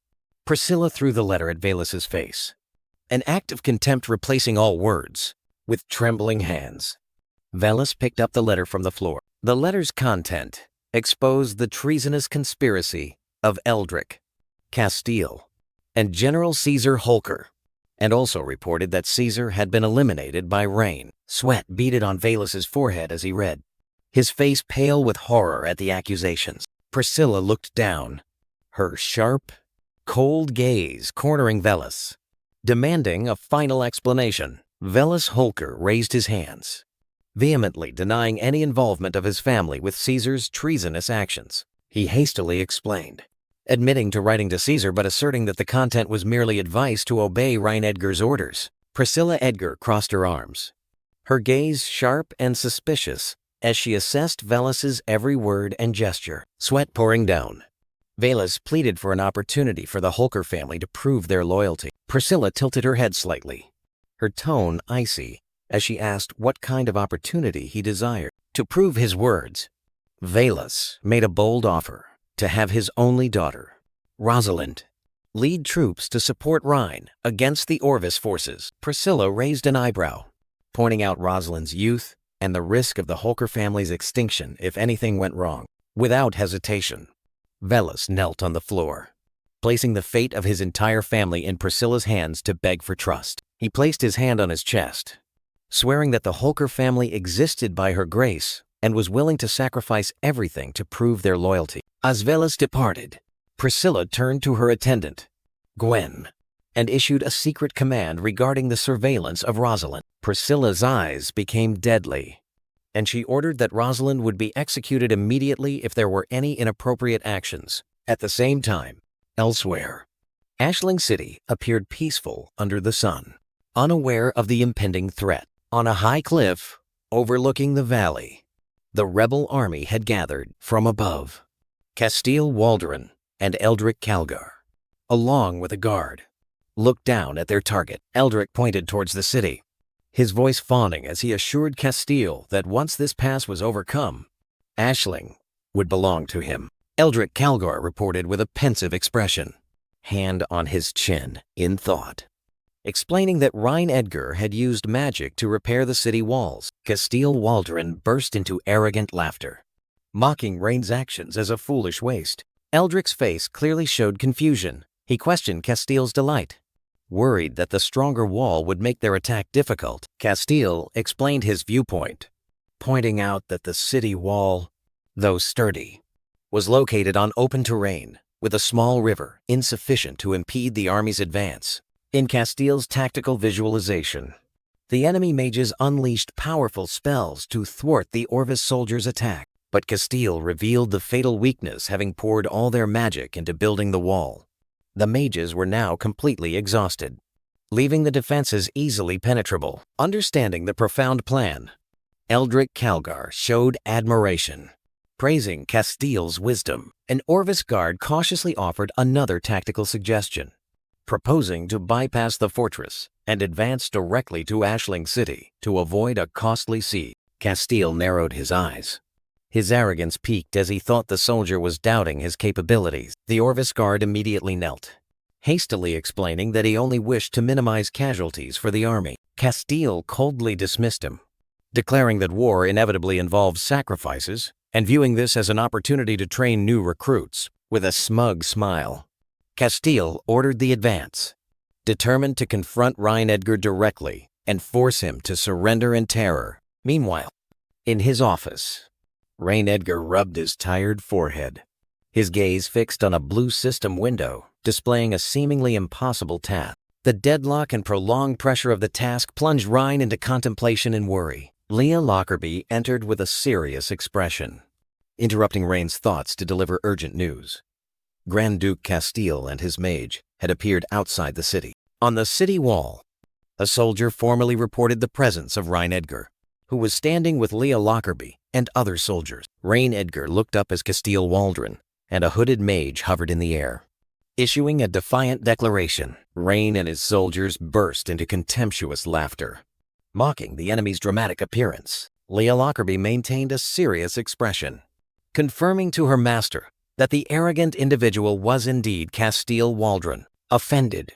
Priscilla threw the letter at Velas's face, an act of contempt replacing all words. With trembling hands, Velas picked up the letter from the floor. The letter's content exposed the treasonous conspiracy of Eldrick, Castile, and General Caesar Holker, and also reported that Caesar had been eliminated by rain. Sweat beaded on Velas's forehead as he read, his face pale with horror at the accusations. Priscilla looked down, her sharp, cold gaze cornering Velas, demanding a final explanation. Velas Holker raised his hands, vehemently denying any involvement of his family with Caesar's treasonous actions. He hastily explained, admitting to writing to Caesar but asserting that the content was merely advice to obey Rhine Edgar's orders. Priscilla Edgar crossed her arms, her gaze sharp and suspicious as she assessed Velas's every word and gesture. Sweat pouring down, Velas pleaded for an opportunity for the Holker family to prove their loyalty. Priscilla tilted her head slightly, her tone icy as she asked what kind of opportunity he desired. To prove his words, Velas made a bold offer to have his only daughter, Rosalind, lead troops to support Rhine against the Orvis forces. Priscilla raised an eyebrow, pointing out Rosalind's youth and the risk of the Holker family's extinction if anything went wrong. Without hesitation, Velas knelt on the floor, placing the fate of his entire family in Priscilla's hands to beg for trust. He placed his hand on his chest, swearing that the Holker family existed by her grace and was willing to sacrifice everything to prove their loyalty. As Velas departed, Priscilla turned to her attendant, Gwen, and issued a secret command regarding the surveillance of Rosalind. Priscilla's eyes became deadly, and she ordered that Rosalind would be executed immediately if there were any inappropriate actions. At the same time, elsewhere, Ashling City appeared peaceful under the sun, unaware of the impending threat. On a high cliff overlooking the valley, the rebel army had gathered. From above, Castile Waldron and Eldrick Calgar, along with a guard, looked down at their target. Eldrick pointed towards the city, his voice fawning as he assured Castile that once this pass was overcome, Ashling would belong to him. Eldrick Calgar reported with a pensive expression, hand on his chin in thought, explaining that Rhine Edgar had used magic to repair the city walls. Castile Waldron burst into arrogant laughter, mocking Rain's actions as a foolish waste. Eldrick's face clearly showed confusion. He questioned Castile's delight, worried that the stronger wall would make their attack difficult. Castile explained his viewpoint, pointing out that the city wall, though sturdy, was located on open terrain with a small river insufficient to impede the army's advance. In Castile's tactical visualization, the enemy mages unleashed powerful spells to thwart the Orvis soldiers' attack, but Castile revealed the fatal weakness, having poured all their magic into building the wall. The mages were now completely exhausted, leaving the defenses easily penetrable. Understanding the profound plan, Eldrick Calgar showed admiration, praising Castile's wisdom. An Orvis guard cautiously offered another tactical suggestion, proposing to bypass the fortress and advance directly to Ashling City to avoid a costly siege. Castile narrowed his eyes. His arrogance peaked as he thought the soldier was doubting his capabilities. The Orvis guard immediately knelt, hastily explaining that he only wished to minimize casualties for the army. Castile coldly dismissed him, declaring that war inevitably involves sacrifices and viewing this as an opportunity to train new recruits. With a smug smile, Castile ordered the advance, determined to confront Rhine Edgar directly and force him to surrender in terror. Meanwhile, in his office, Rhine Edgar rubbed his tired forehead, his gaze fixed on a blue system window displaying a seemingly impossible task. The deadlock and prolonged pressure of the task plunged Rhine into contemplation and worry. Leah Lockerbie entered with a serious expression, interrupting Raine's thoughts to deliver urgent news. Grand Duke Castile and his mage had appeared outside the city. On the city wall, a soldier formally reported the presence of Rhine Edgar, who was standing with Leah Lockerbie and other soldiers. Rhine Edgar looked up as Castile Waldron and a hooded mage hovered in the air. Issuing a defiant declaration, Rhine and his soldiers burst into contemptuous laughter, mocking the enemy's dramatic appearance. Leah Lockerbie maintained a serious expression, confirming to her master that the arrogant individual was indeed Castile Waldron. Offended,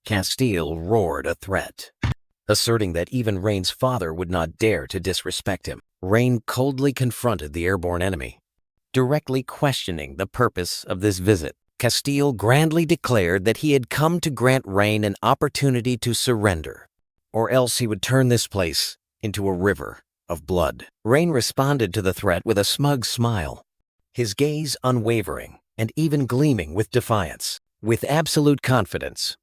Castile roared a threat, asserting that even Raine's father would not dare to disrespect him. Rhaine coldly confronted the airborne enemy, directly questioning the purpose of this visit. Castile grandly declared that he had come to grant Rhaine an opportunity to surrender, or else he would turn this place into a river of blood. Rhaine responded to the threat with a smug smile, his gaze unwavering and even gleaming with defiance. With absolute confidence,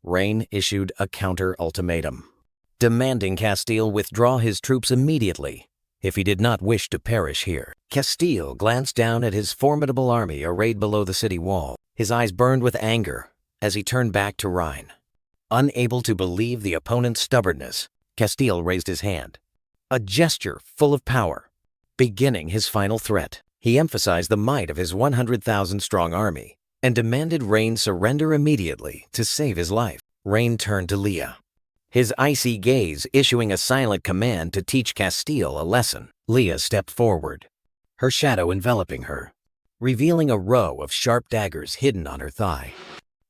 Rhaine issued a counter-ultimatum, demanding Castile withdraw his troops immediately if he did not wish to perish here. Castile glanced down at his formidable army arrayed below the city wall. His eyes burned with anger as he turned back to Rhine. Unable to believe the opponent's stubbornness, Castile raised his hand, a gesture full of power, beginning his final threat. He emphasized the might of his 100,000-strong army and demanded Rhaine surrender immediately to save his life. Rhaine turned to Leah, his icy gaze issuing a silent command to teach Castile a lesson. Leah stepped forward, her shadow enveloping her, revealing a row of sharp daggers hidden on her thigh.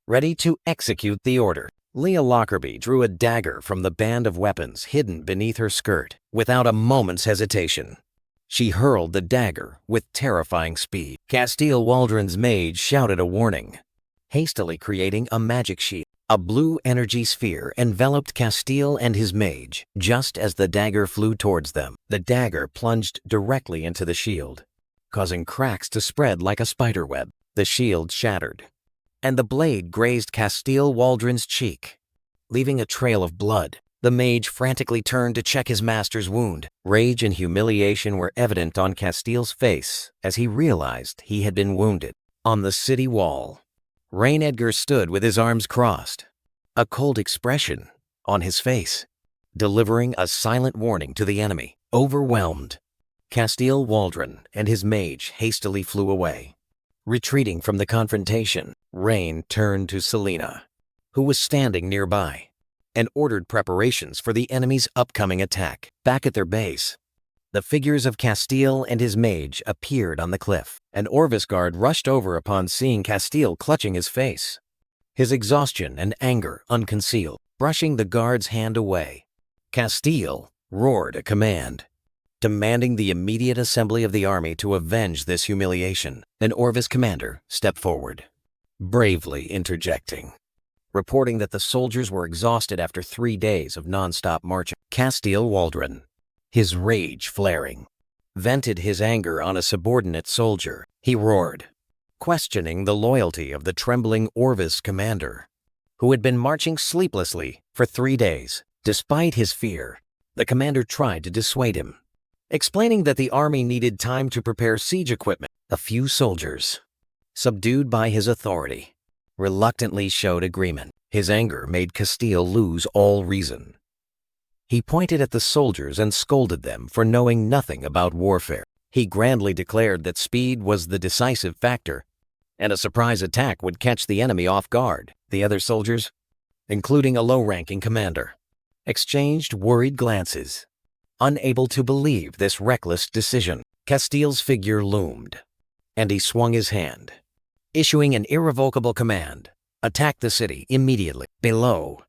ready to execute the order. Leah Lockerbie drew a dagger from the band of weapons hidden beneath her skirt. Without a moment's hesitation, she hurled the dagger with terrifying speed. Castile Waldron's mage shouted a warning, hastily creating a magic shield. A blue energy sphere enveloped Castile and his mage. Just as the dagger flew towards them, the dagger plunged directly into the shield, causing cracks to spread like a spiderweb. The shield shattered, and the blade grazed Castile Waldron's cheek, leaving a trail of blood. The mage frantically turned to check his master's wound. Rage and humiliation were evident on Castile's face as he realized he had been wounded. On the city wall, Rain Edgar stood with his arms crossed, a cold expression on his face, delivering a silent warning to the enemy. Overwhelmed, Castile Waldron and his mage hastily flew away. Retreating from the confrontation, Rain turned to Selena, who was standing nearby, and ordered preparations for the enemy's upcoming attack. Back at their base, the figures of Castile and his mage appeared on the cliff. An Orvis guard rushed over upon seeing Castile clutching his face, his exhaustion and anger unconcealed. Brushing the guard's hand away, Castile roared a command, demanding the immediate assembly of the army to avenge this humiliation. An Orvis commander stepped forward, bravely interjecting, reporting that the soldiers were exhausted after 3 days of non-stop marching. Castile Waldron, his rage flaring, vented his anger on a subordinate soldier. He roared, questioning the loyalty of the trembling Orvis commander, who had been marching sleeplessly for 3 days. Despite his fear, the commander tried to dissuade him, explaining that the army needed time to prepare siege equipment. A few soldiers, subdued by his authority, reluctantly showed agreement. His anger made Castile lose all reason. He pointed at the soldiers and scolded them for knowing nothing about warfare. He grandly declared that speed was the decisive factor, and a surprise attack would catch the enemy off guard. The other soldiers, including a low-ranking commander, exchanged worried glances, unable to believe this reckless decision. Castile's figure loomed, and he swung his hand, issuing an irrevocable command: attack the city immediately. Below,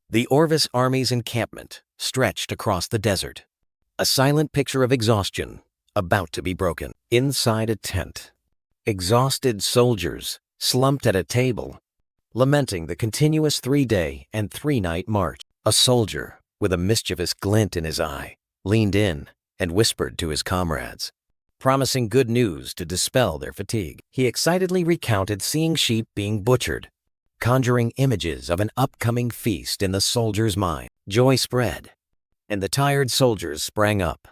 the Orvis army's encampment stretched across the desert, a silent picture of exhaustion about to be broken. Inside a tent, exhausted soldiers slumped at a table, lamenting the continuous 3-day and 3-night march. A soldier, with a mischievous glint in his eye, leaned in and whispered to his comrades, promising good news to dispel their fatigue. He excitedly recounted seeing sheep being butchered, conjuring images of an upcoming feast in the soldiers' mind. Joy spread, and the tired soldiers sprang up,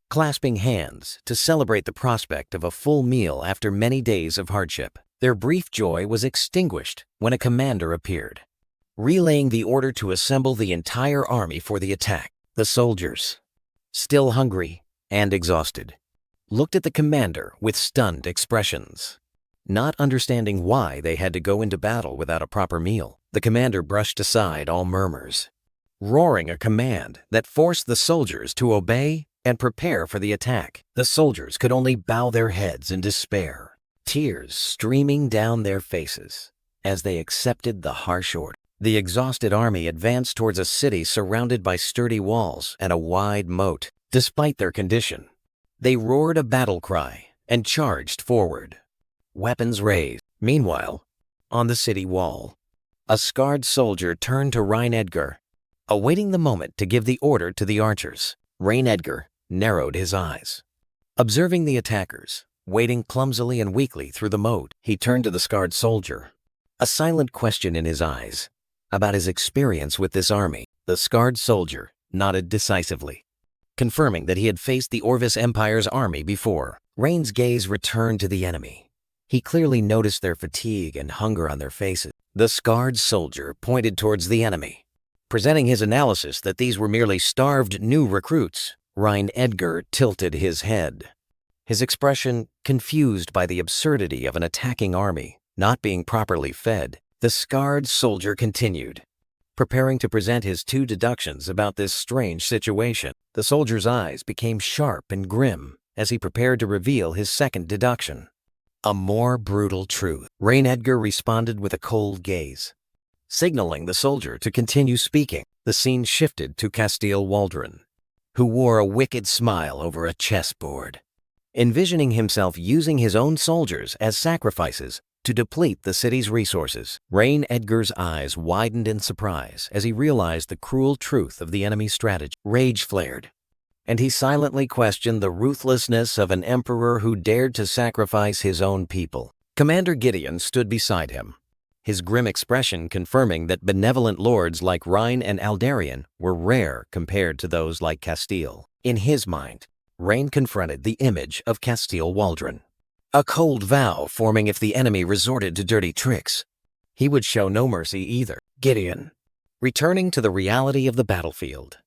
clasping hands to celebrate the prospect of a full meal after many days of hardship. Their brief joy was extinguished when a commander appeared, relaying the order to assemble the entire army for the attack. The soldiers, still hungry and exhausted, looked at the commander with stunned expressions, not understanding why they had to go into battle without a proper meal. The commander brushed aside all murmurs, roaring a command that forced the soldiers to obey and prepare for the attack. The soldiers could only bow their heads in despair, tears streaming down their faces as they accepted the harsh order. The exhausted army advanced towards a city surrounded by sturdy walls and a wide moat. Despite their condition, they roared a battle cry and charged forward, weapons raised. Meanwhile, on the city wall, a scarred soldier turned to Rain Edgar, awaiting the moment to give the order to the archers. Rain Edgar narrowed his eyes, observing the attackers, wading clumsily and weakly through the moat. He turned to the scarred soldier, a silent question in his eyes about his experience with this army. The scarred soldier nodded decisively, confirming that he had faced the Orvis Empire's army before. Rain's gaze returned to the enemy. He clearly noticed their fatigue and hunger on their faces. The scarred soldier pointed towards the enemy, presenting his analysis that these were merely starved new recruits. Rain Edgar tilted his head, his expression confused by the absurdity of an attacking army not being properly fed. The scarred soldier continued, preparing to present his 2 deductions about this strange situation. The soldier's eyes became sharp and grim as he prepared to reveal his second deduction: a more brutal truth. Rain Edgar responded with a cold gaze, signaling the soldier to continue speaking. The scene shifted to Castile Waldron, who wore a wicked smile over a chessboard. Envisioning himself using his own soldiers as sacrifices to deplete the city's resources, Rain Edgar's eyes widened in surprise as he realized the cruel truth of the enemy's strategy. Rage flared, and he silently questioned the ruthlessness of an emperor who dared to sacrifice his own people. Commander Gideon stood beside him, his grim expression confirming that benevolent lords like Rhine and Aldarion were rare compared to those like Castile. In his mind, Rain confronted the image of Castile Waldron, a cold vow forming if the enemy resorted to dirty tricks, he would show no mercy either. Gideon, returning to the reality of the battlefield,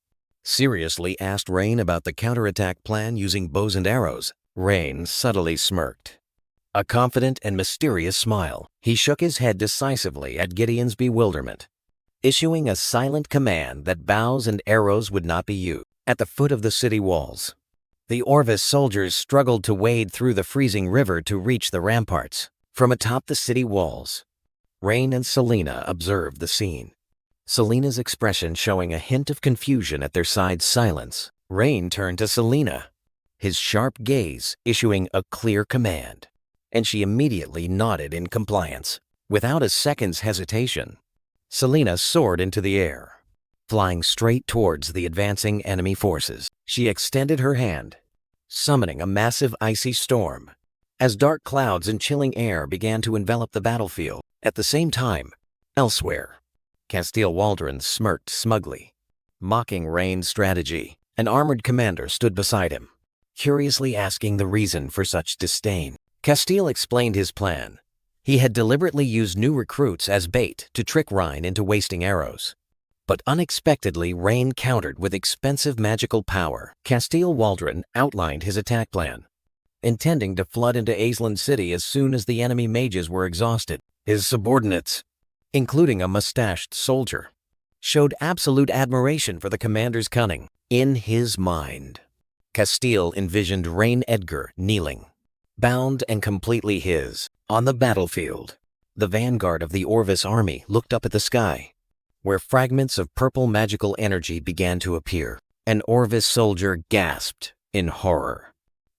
seriously asked Rain about the counterattack plan using bows and arrows. Rain subtly smirked, a confident and mysterious smile. He shook his head decisively at Gideon's bewilderment, issuing a silent command that bows and arrows would not be used. At the foot of the city walls, the Orvis soldiers struggled to wade through the freezing river to reach the ramparts. From atop the city walls, Rain and Selena observed the scene, Selena's expression showing a hint of confusion at their side's silence. Rain turned to Selena, his sharp gaze issuing a clear command, and she immediately nodded in compliance. Without a second's hesitation, Selena soared into the air, flying straight towards the advancing enemy forces. She extended her hand, summoning a massive icy storm, as dark clouds and chilling air began to envelop the battlefield. At the same time, elsewhere, Castile Waldron smirked smugly, mocking Rain's strategy. An armored commander stood beside him, curiously asking the reason for such disdain. Castile explained his plan. He had deliberately used new recruits as bait to trick Rhine into wasting arrows. But unexpectedly, Rain countered with expensive magical power. Castile Waldron outlined his attack plan, intending to flood into Aisland City as soon as the enemy mages were exhausted. His subordinates, including a mustached soldier, showed absolute admiration for the commander's cunning. In his mind, Castile envisioned Rain Edgar kneeling, bound and completely his. On the battlefield, the vanguard of the Orvis army looked up at the sky, where fragments of purple magical energy began to appear. An Orvis soldier gasped in horror.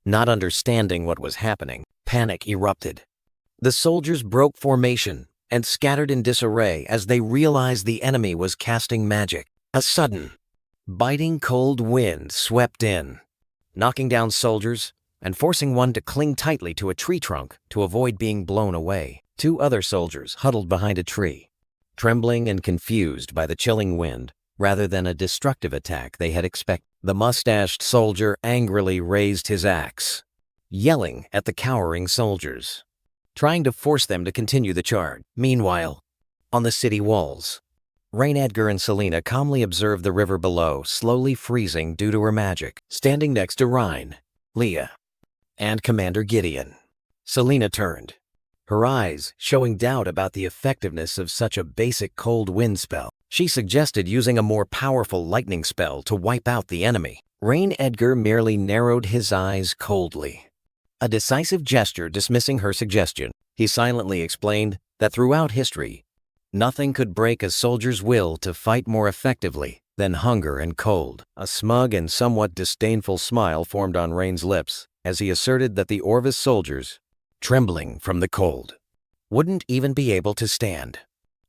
Not understanding what was happening, panic erupted. The soldiers broke formation and scattered in disarray as they realized the enemy was casting magic. A sudden, biting cold wind swept in, knocking down soldiers and forcing one to cling tightly to a tree trunk to avoid being blown away. Two other soldiers huddled behind a tree, trembling and confused by the chilling wind rather than a destructive attack they had expected. The mustached soldier angrily raised his axe, yelling at the cowering soldiers, trying to force them to continue the charge. Meanwhile, on the city walls, Rain Edgar and Selena calmly observed the river below slowly freezing due to her magic. Standing next to Rhine, Leah, and Commander Gideon, Selena turned, her eyes showing doubt about the effectiveness of such a basic cold wind spell. She suggested using a more powerful lightning spell to wipe out the enemy. Rain Edgar merely narrowed his eyes coldly, a decisive gesture dismissing her suggestion. He silently explained that throughout history, nothing could break a soldier's will to fight more effectively than hunger and cold. A smug and somewhat disdainful smile formed on Rain's lips as he asserted that the Orvis soldiers, trembling from the cold, wouldn't even be able to stand,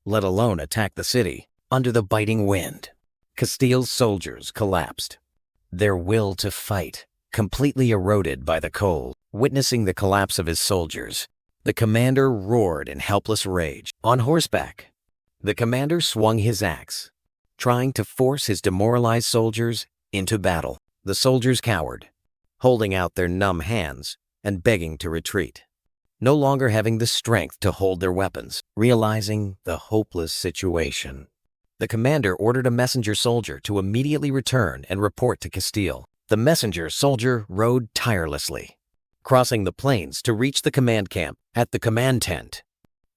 let alone attack the city. Under the biting wind, Castile's soldiers collapsed, their will to fight completely eroded by the cold. Witnessing the collapse of his soldiers, the commander roared in helpless rage. On horseback, the commander swung his axe, trying to force his demoralized soldiers into battle. The soldiers cowered, holding out their numb hands and begging to retreat, no longer having the strength to hold their weapons. Realizing the hopeless situation, the commander ordered a messenger soldier to immediately return and report to Castile. The messenger soldier rode tirelessly, crossing the plains to reach the command camp. At the command tent,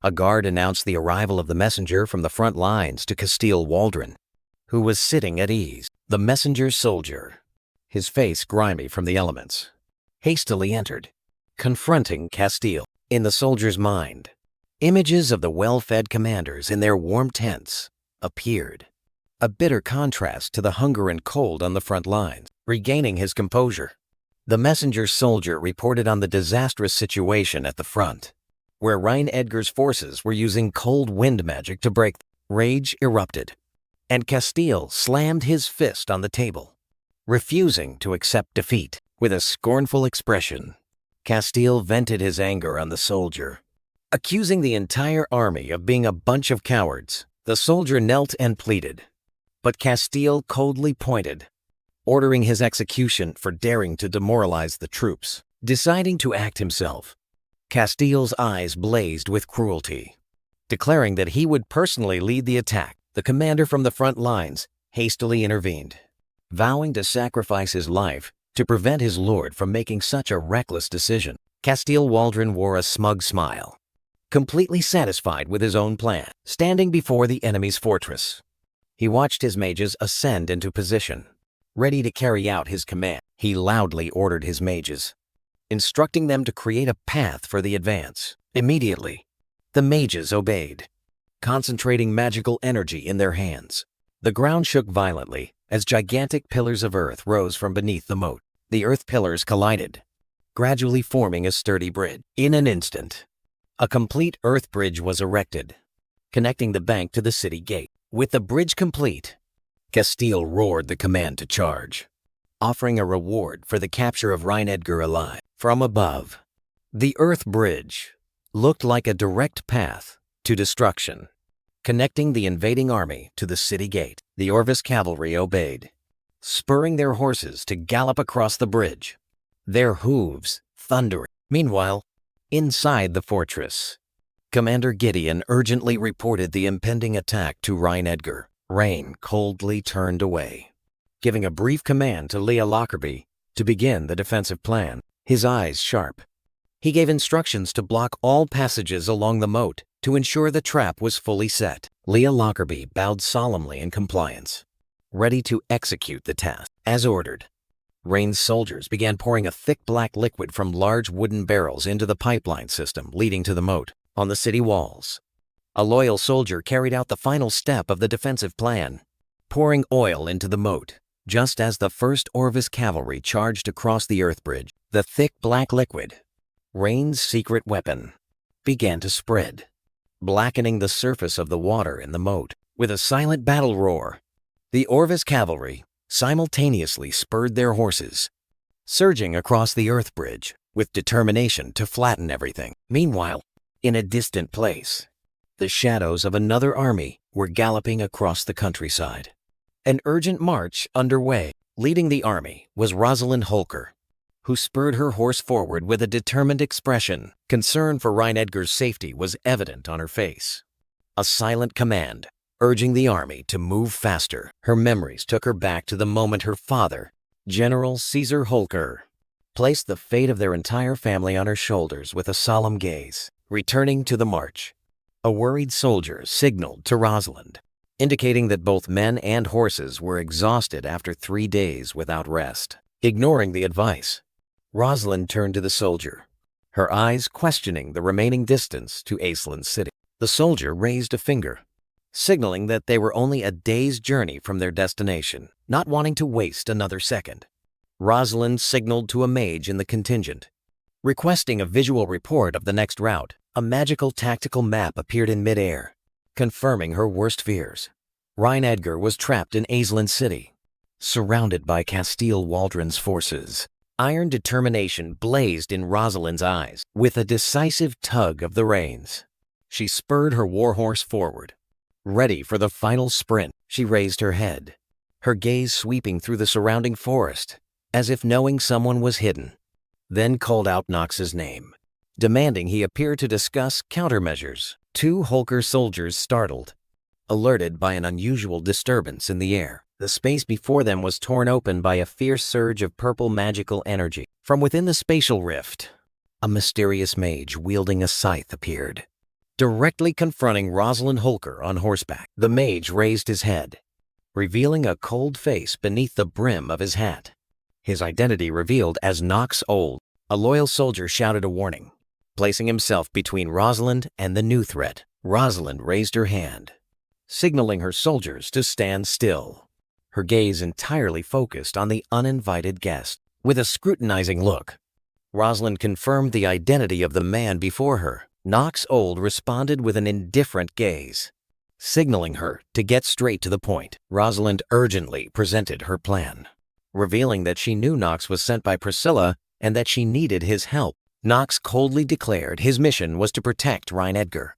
a guard announced the arrival of the messenger from the front lines to Castile Waldron, who was sitting at ease. The messenger soldier, his face grimy from the elements, hastily entered, confronting Castile. In the soldier's mind, Images of the well-fed commanders in their warm tents appeared, a bitter contrast to the hunger and cold on the front lines. Regaining his composure, the messenger soldier reported on the disastrous situation at the front, where Ryan Edgar's forces were using cold wind magic to break. Rage erupted, and Castile slammed his fist on the table, refusing to accept defeat. With a scornful expression, Castile vented his anger on the soldier, accusing the entire army of being a bunch of cowards. The soldier knelt and pleaded, but Castile coldly pointed, ordering his execution for daring to demoralize the troops. Deciding to act himself, Castile's eyes blazed with cruelty. Declaring that he would personally lead the attack, the commander from the front lines hastily intervened, vowing to sacrifice his life to prevent his lord from making such a reckless decision. Castile Waldron wore a smug smile, completely satisfied with his own plan. Standing before the enemy's fortress, he watched his mages ascend into position, ready to carry out his command. He loudly ordered his mages, instructing them to create a path for the advance. Immediately, the mages obeyed, concentrating magical energy in their hands. The ground shook violently as gigantic pillars of earth rose from beneath the moat. The earth pillars collided, gradually forming a sturdy bridge. In an instant, a complete earth bridge was erected, connecting the bank to the city gate. With the bridge complete, Castile roared the command to charge, offering a reward for the capture of Ryan Edgar alive. From above, the earth bridge looked like a direct path to destruction, connecting the invading army to the city gate. The Orvis cavalry obeyed, spurring their horses to gallop across the bridge, their hooves thundering. Meanwhile, inside the fortress, Commander Gideon urgently reported the impending attack to Ryan Edgar. Rain coldly turned away, giving a brief command to Leah Lockerbie to begin the defensive plan. His eyes sharp, he gave instructions to block all passages along the moat to ensure the trap was fully set. Leah Lockerbie bowed solemnly in compliance, ready to execute the task. As ordered, Rain's soldiers began pouring a thick black liquid from large wooden barrels into the pipeline system leading to the moat. On the city walls, a loyal soldier carried out the final step of the defensive plan, pouring oil into the moat. Just as the first Orvis cavalry charged across the earth bridge, the thick black liquid, Rain's secret weapon, began to spread, blackening the surface of the water in the moat. With a silent battle roar, the Orvis cavalry simultaneously spurred their horses, surging across the earth bridge with determination to flatten everything. Meanwhile, in a distant place, the shadows of another army were galloping across the countryside. An urgent march underway. Leading the army was Rosalind Holker, who spurred her horse forward with a determined expression. Concern for Ryan Edgar's safety was evident on her face. A silent command, urging the army to move faster. Her memories took her back to the moment her father, General Caesar Holker, placed the fate of their entire family on her shoulders with a solemn gaze. Returning to the march, a worried soldier signaled to Rosalind, indicating that both men and horses were exhausted after 3 days without rest. Ignoring the advice, Rosalind turned to the soldier, her eyes questioning the remaining distance to Aislinn City. The soldier raised a finger, signaling that they were only a day's journey from their destination. Not wanting to waste another second, Rosalind signaled to a mage in the contingent, requesting a visual report of the next route. A magical tactical map appeared in midair, confirming her worst fears. Ryan Edgar was trapped in Aislinn City, surrounded by Castile Waldron's forces. Iron determination blazed in Rosalind's eyes. With a decisive tug of the reins, she spurred her warhorse forward, ready for the final sprint. She raised her head, her gaze sweeping through the surrounding forest, as if knowing someone was hidden, then called out Knox's name, demanding he appear to discuss countermeasures. 2 Holker soldiers startled, alerted by an unusual disturbance in the air. The space before them was torn open by a fierce surge of purple magical energy. From within the spatial rift, a mysterious mage wielding a scythe appeared, directly confronting Rosalind Holker on horseback. The mage raised his head, revealing a cold face beneath the brim of his hat, his identity revealed as Knox Old. A loyal soldier shouted a warning, placing himself between Rosalind and the new threat. Rosalind raised her hand, signaling her soldiers to stand still, her gaze entirely focused on the uninvited guest. With a scrutinizing look, Rosalind confirmed the identity of the man before her. Knox Old responded with an indifferent gaze, signaling her to get straight to the point. Rosalind urgently presented her plan, revealing that she knew Knox was sent by Priscilla and that she needed his help. Knox coldly declared his mission was to protect Rhine Edgar,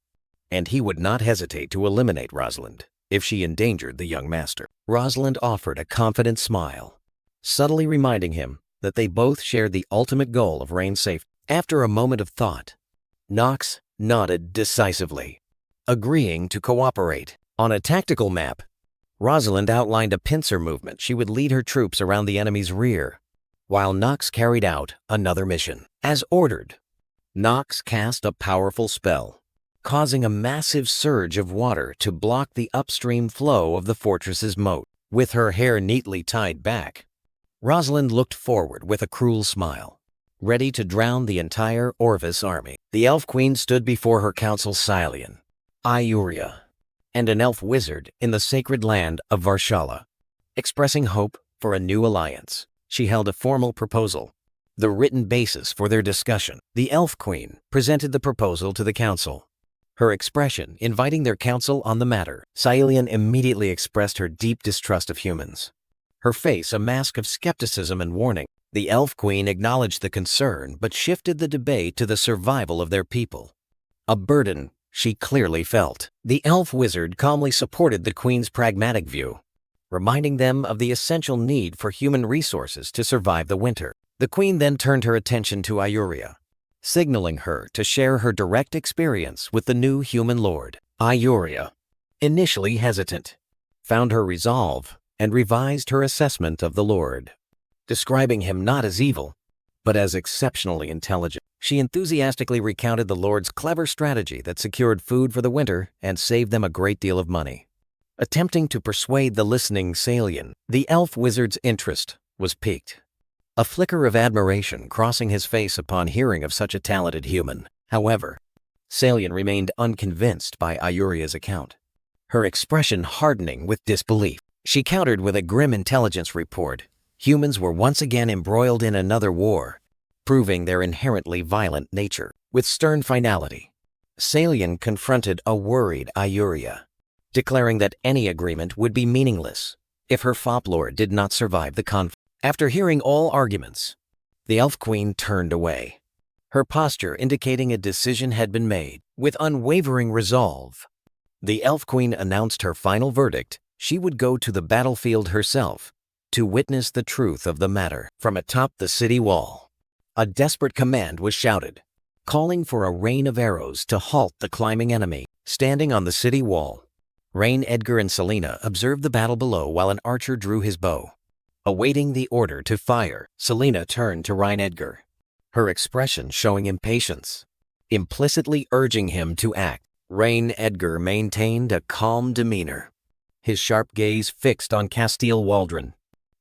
and he would not hesitate to eliminate Rosalind if she endangered the young master. Rosalind offered a confident smile, subtly reminding him that they both shared the ultimate goal of Raine's safety. After a moment of thought, Knox nodded decisively, agreeing to cooperate. On a tactical map, Rosalind outlined a pincer movement. She would lead her troops around the enemy's rear, while Knox carried out another mission. As ordered, Knox cast a powerful spell, causing a massive surge of water to block the upstream flow of the fortress's moat. With her hair neatly tied back, Rosalind looked forward with a cruel smile, ready to drown the entire Orvis army. The elf queen stood before her council Silian, Iuria, and an elf wizard in the sacred land of Varshala, expressing hope for a new alliance. She held a formal proposal, the written basis for their discussion. The elf queen presented the proposal to the council, her expression inviting their counsel on the matter. Silian immediately expressed her deep distrust of humans, her face a mask of skepticism and warning. The elf queen acknowledged the concern but shifted the debate to the survival of their people, a burden she clearly felt. The elf wizard calmly supported the queen's pragmatic view, reminding them of the essential need for human resources to survive the winter. The queen then turned her attention to Iuria, signaling her to share her direct experience with the new human lord. Iuria, initially hesitant, found her resolve and revised her assessment of the lord, describing him not as evil, but as exceptionally intelligent. She enthusiastically recounted the lord's clever strategy that secured food for the winter and saved them a great deal of money. Attempting to persuade the listening Salian, the elf wizard's interest was piqued, a flicker of admiration crossing his face upon hearing of such a talented human. However, Salian remained unconvinced by Iuria's account, her expression hardening with disbelief. She countered with a grim intelligence report. Humans were once again embroiled in another war, proving their inherently violent nature. With stern finality, Salian confronted a worried Iuria, declaring that any agreement would be meaningless if her foplord did not survive the conflict. After hearing all arguments, the elf queen turned away, her posture indicating a decision had been made. With unwavering resolve, the elf queen announced her final verdict. She would go to the battlefield herself to witness the truth of the matter. From atop the city wall, a desperate command was shouted, calling for a rain of arrows to halt the climbing enemy. Standing on the city wall, Rhine Edgar and Selina observed the battle below while an archer drew his bow, awaiting the order to fire. Selina turned to Rhine Edgar, her expression showing impatience, implicitly urging him to act. Rhine Edgar maintained a calm demeanor, his sharp gaze fixed on Castile Waldron,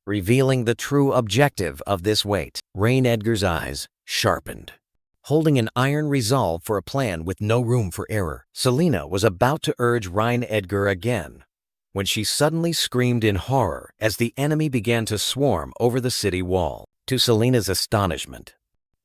revealing the true objective of this wait. Rhine Edgar's eyes sharpened, holding an iron resolve for a plan with no room for error. Selina was about to urge Rhine Edgar again when she suddenly screamed in horror as the enemy began to swarm over the city wall. To Selina's astonishment,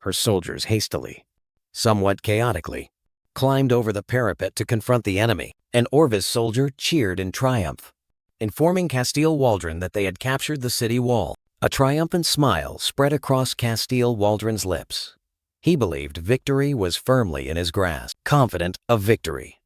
her soldiers hastily, somewhat chaotically, climbed over the parapet to confront the enemy. An Orvis soldier cheered in triumph, informing Castile Waldron that they had captured the city wall. A triumphant smile spread across Castile Waldron's lips. He believed victory was firmly in his grasp. Confident of victory,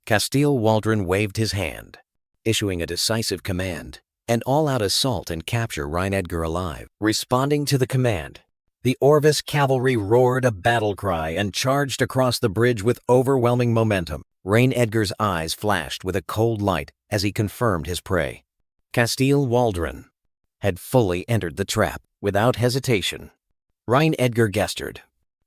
Castile Waldron waved his hand, issuing a decisive command, an all-out assault and capture Rhine Edgar alive. Responding to the command, the Orvis cavalry roared a battle cry and charged across the bridge with overwhelming momentum. Rhine Edgar's eyes flashed with a cold light as he confirmed his prey. Castile Waldron had fully entered the trap. Without hesitation, Rhine Edgar gestured,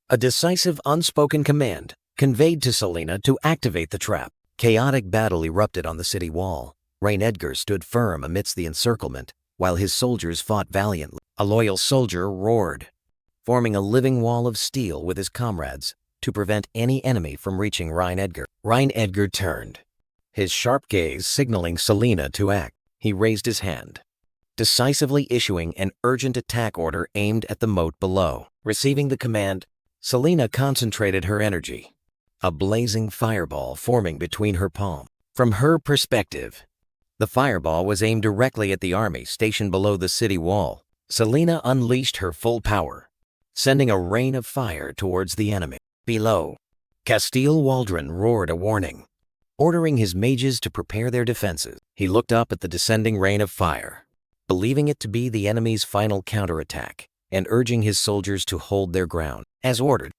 a decisive unspoken command conveyed to Selina to activate the trap. Chaotic battle erupted on the city wall. Rhine Edgar stood firm amidst the encirclement, while his soldiers fought valiantly. A loyal soldier roared, forming a living wall of steel with his comrades, to prevent any enemy from reaching Ryan Edgar. Ryan Edgar turned, his sharp gaze signaling Selena to act. He raised his hand, decisively issuing an urgent attack order aimed at the moat below. Receiving the command, Selena concentrated her energy, a blazing fireball forming between her palms. From her perspective, the fireball was aimed directly at the army stationed below the city wall. Selena unleashed her full power, sending a rain of fire towards the enemy. Below, Castile Waldron roared a warning, ordering his mages to prepare their defenses. He looked up at the descending rain of fire, believing it to be the enemy's final counterattack, and urging his soldiers to hold their ground. As ordered,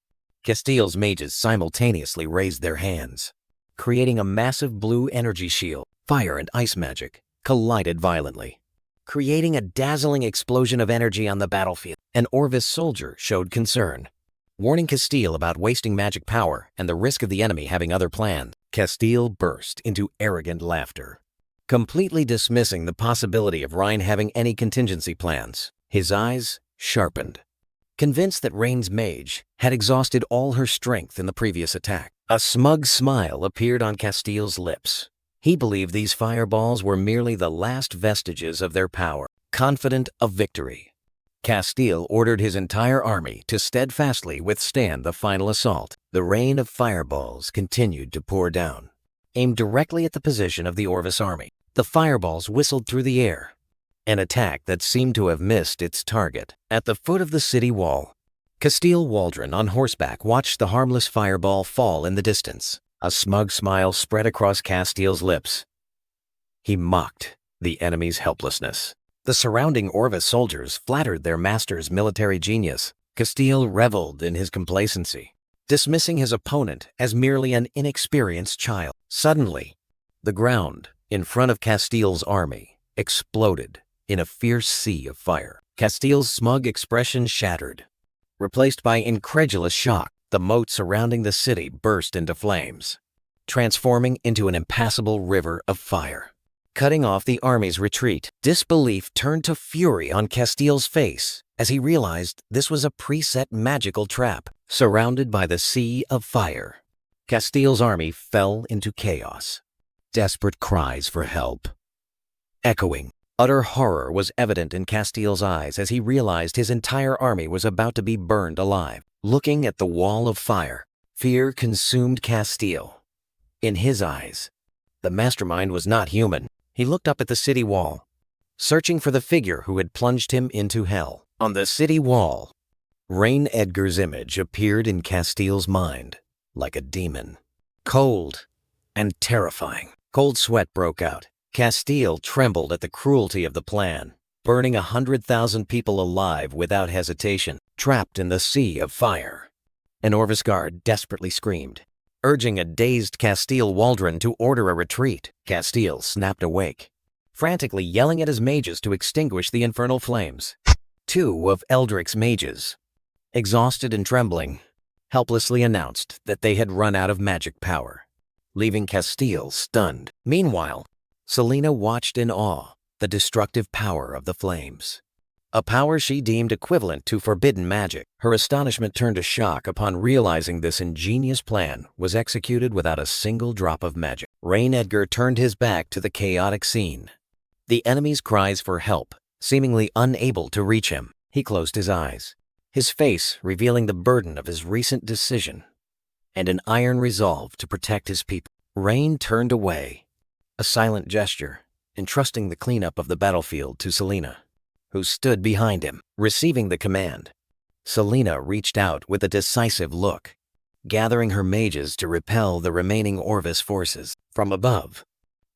Castile's mages simultaneously raised their hands, creating a massive blue energy shield. Fire and ice magic collided violently, creating a dazzling explosion of energy on the battlefield. An Orvis soldier showed concern, warning Castile about wasting magic power and the risk of the enemy having other plans. Castile burst into arrogant laughter, completely dismissing the possibility of Ryan having any contingency plans. His eyes sharpened, convinced that Rain's mage had exhausted all her strength in the previous attack. A smug smile appeared on Castile's lips. He believed these fireballs were merely the last vestiges of their power. Confident of victory, Castile ordered his entire army to steadfastly withstand the final assault. The rain of fireballs continued to pour down, aimed directly at the position of the Orvis army. The fireballs whistled through the air, an attack that seemed to have missed its target. At the foot of the city wall, Castile Waldron on horseback watched the harmless fireball fall in the distance. A smug smile spread across Castile's lips. He mocked the enemy's helplessness. The surrounding Orvis soldiers flattered their master's military genius. Castile reveled in his complacency, dismissing his opponent as merely an inexperienced child. Suddenly, the ground in front of Castile's army exploded in a fierce sea of fire. Castile's smug expression shattered, replaced by incredulous shock. The moat surrounding the city burst into flames, transforming into an impassable river of fire, cutting off the army's retreat. Disbelief turned to fury on Castile's face as he realized this was a preset magical trap. Surrounded by the sea of fire, Castile's army fell into chaos. Desperate cries for help echoing. Utter horror was evident in Castile's eyes as he realized his entire army was about to be burned alive. Looking at the wall of fire, fear consumed Castile. In his eyes, the mastermind was not human. He looked up at the city wall, searching for the figure who had plunged him into hell. On the city wall, Ryan Edgar's image appeared in Castile's mind like a demon, cold and terrifying. Cold sweat broke out. Castile trembled at the cruelty of the plan, burning 100,000 people alive without hesitation, trapped in the sea of fire. An Orvis guard desperately screamed, urging a dazed Castile Waldron to order a retreat. Castile snapped awake, frantically yelling at his mages to extinguish the infernal flames. Two of Eldric's mages, exhausted and trembling, helplessly announced that they had run out of magic power, leaving Castile stunned. Meanwhile, Selena watched in awe the destructive power of the flames, a power she deemed equivalent to forbidden magic. Her astonishment turned to shock upon realizing this ingenious plan was executed without a single drop of magic. Ryan Edgar turned his back to the chaotic scene, the enemy's cries for help seemingly unable to reach him. He closed his eyes, his face revealing the burden of his recent decision and an iron resolve to protect his people. Ryan turned away, a silent gesture, entrusting the cleanup of the battlefield to Selena, who stood behind him. Receiving the command, Selena reached out with a decisive look, gathering her mages to repel the remaining Orvis forces. From above,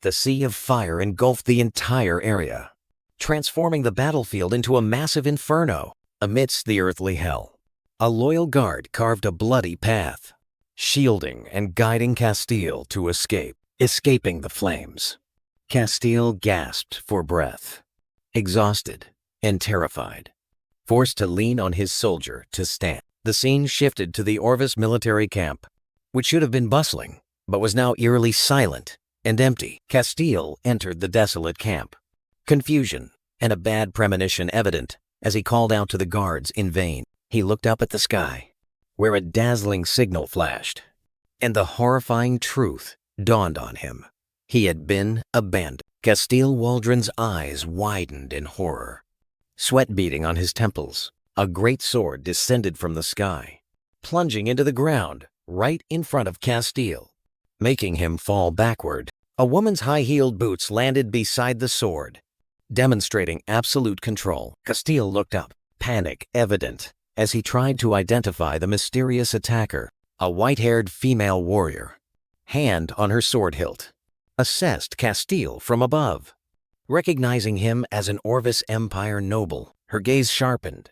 the sea of fire engulfed the entire area, transforming the battlefield into a massive inferno. Amidst the earthly hell, a loyal guard carved a bloody path, shielding and guiding Castile to escaping the flames. Castile gasped for breath, exhausted and terrified, forced to lean on his soldier to stand. The scene shifted to the Orvis military camp, which should have been bustling, but was now eerily silent and empty. Castile entered the desolate camp, confusion and a bad premonition evident as he called out to the guards in vain. He looked up at the sky, where a dazzling signal flashed. And the horrifying truth dawned on him. He had been abandoned. Castile Waldron's eyes widened in horror. Sweat beading on his temples, a great sword descended from the sky, plunging into the ground right in front of Castile, making him fall backward. A woman's high-heeled boots landed beside the sword, demonstrating absolute control. Castile looked up, panic evident, as he tried to identify the mysterious attacker, a white-haired female warrior. Hand on her sword hilt, assessed Castile from above. Recognizing him as an Orvis Empire noble, her gaze sharpened,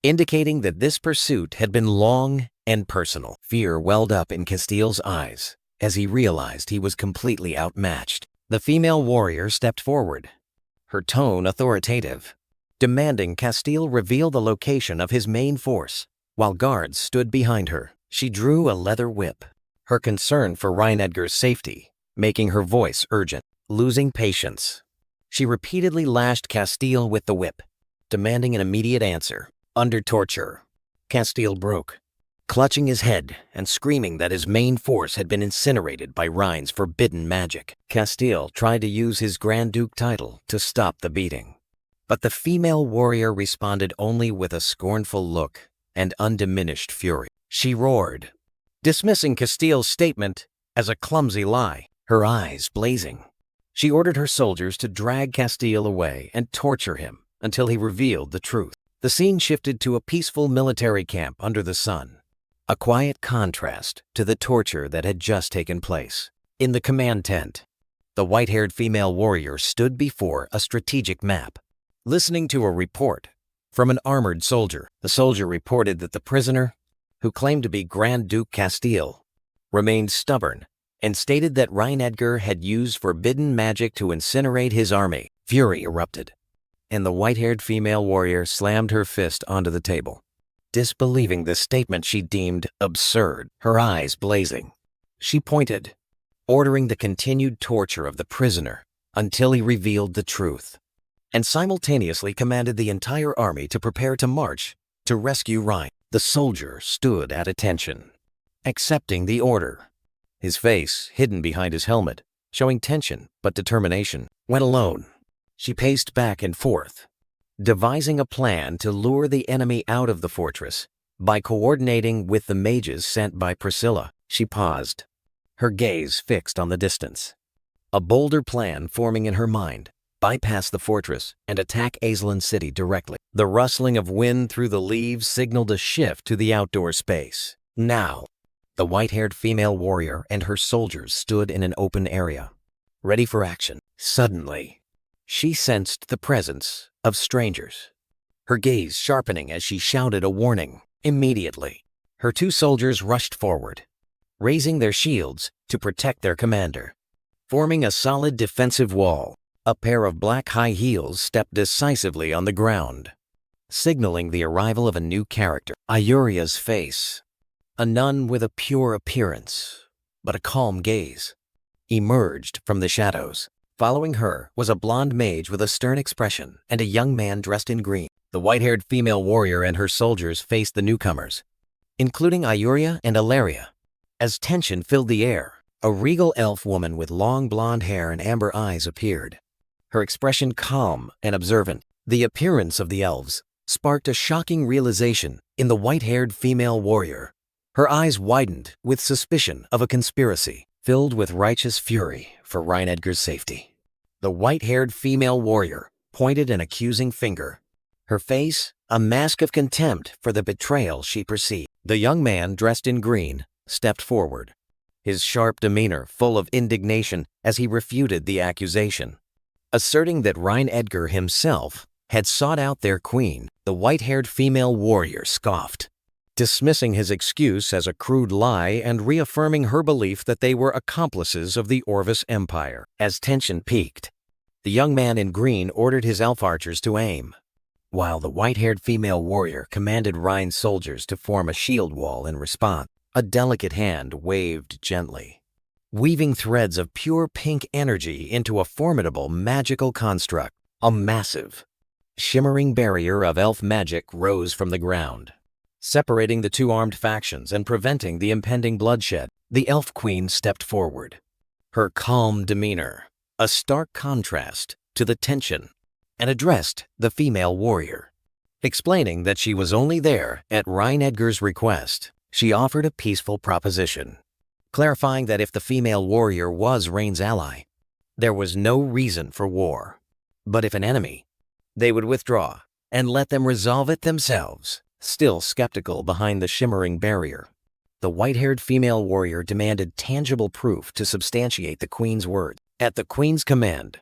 indicating that this pursuit had been long and personal. Fear welled up in Castile's eyes as he realized he was completely outmatched. The female warrior stepped forward, her tone authoritative, demanding Castile reveal the location of his main force. While guards stood behind her, she drew a leather whip, her concern for Edgar's safety making her voice urgent. Losing patience, she repeatedly lashed Castile with the whip, demanding an immediate answer. Under torture, Castile broke, clutching his head and screaming that his main force had been incinerated by Rhine's forbidden magic. Castile tried to use his Grand Duke title to stop the beating, but the female warrior responded only with a scornful look and undiminished fury. She roared, dismissing Castile's statement as a clumsy lie, her eyes blazing. She ordered her soldiers to drag Castile away and torture him until he revealed the truth. The scene shifted to a peaceful military camp under the sun, a quiet contrast to the torture that had just taken place. In the command tent, the white-haired female warrior stood before a strategic map, listening to a report from an armored soldier. The soldier reported that the prisoner, who claimed to be Grand Duke Castile, remained stubborn and stated that Edgar had used forbidden magic to incinerate his army. Fury erupted, and the white-haired female warrior slammed her fist onto the table, disbelieving the statement she deemed absurd. Her eyes blazing, she pointed, ordering the continued torture of the prisoner until he revealed the truth, and simultaneously commanded the entire army to prepare to march to rescue Rhine. The soldier stood at attention, accepting the order, his face hidden behind his helmet, showing tension but determination. When alone, she paced back and forth, devising a plan to lure the enemy out of the fortress by coordinating with the mages sent by Priscilla. She paused, her gaze fixed on the distance, a bolder plan forming in her mind: bypass the fortress and attack Aislinn City directly. The rustling of wind through the leaves signaled a shift to the outdoor space. Now, the white-haired female warrior and her soldiers stood in an open area, ready for action. Suddenly, she sensed the presence of strangers, her gaze sharpening as she shouted a warning. Immediately, her two soldiers rushed forward, raising their shields to protect their commander. Forming a solid defensive wall, a pair of black high heels stepped decisively on the ground, signaling the arrival of a new character. Ayuria's face, a nun with a pure appearance but a calm gaze, emerged from the shadows. Following her was a blonde mage with a stern expression and a young man dressed in green. The white-haired female warrior and her soldiers faced the newcomers, including Ayuria and Ilaria. As tension filled the air, a regal elf woman with long blonde hair and amber eyes appeared, her expression calm and observant. The appearance of the elves sparked a shocking realization in the white-haired female warrior. Her eyes widened with suspicion of a conspiracy, filled with righteous fury for Edgar's safety. The white-haired female warrior pointed an accusing finger, her face a mask of contempt for the betrayal she perceived. The young man dressed in green stepped forward, his sharp demeanor full of indignation as he refuted the accusation, asserting that Edgar himself had sought out their queen. The white-haired female warrior scoffed, dismissing his excuse as a crude lie and reaffirming her belief that they were accomplices of the Orvis Empire. As tension peaked, the young man in green ordered his elf archers to aim, while the white-haired female warrior commanded Rhine's soldiers to form a shield wall in response. A delicate hand waved gently, weaving threads of pure pink energy into a formidable magical construct. A massive, shimmering barrier of elf magic rose from the ground, separating the two armed factions and preventing the impending bloodshed. The Elf Queen stepped forward, her calm demeanor a stark contrast to the tension, and addressed the female warrior. Explaining that she was only there at Ryan Edgar's request, she offered a peaceful proposition, clarifying that if the female warrior was Rain's ally, there was no reason for war. But if an enemy, they would withdraw and let them resolve it themselves. Still skeptical behind the shimmering barrier, the white-haired female warrior demanded tangible proof to substantiate the queen's words. At the queen's command,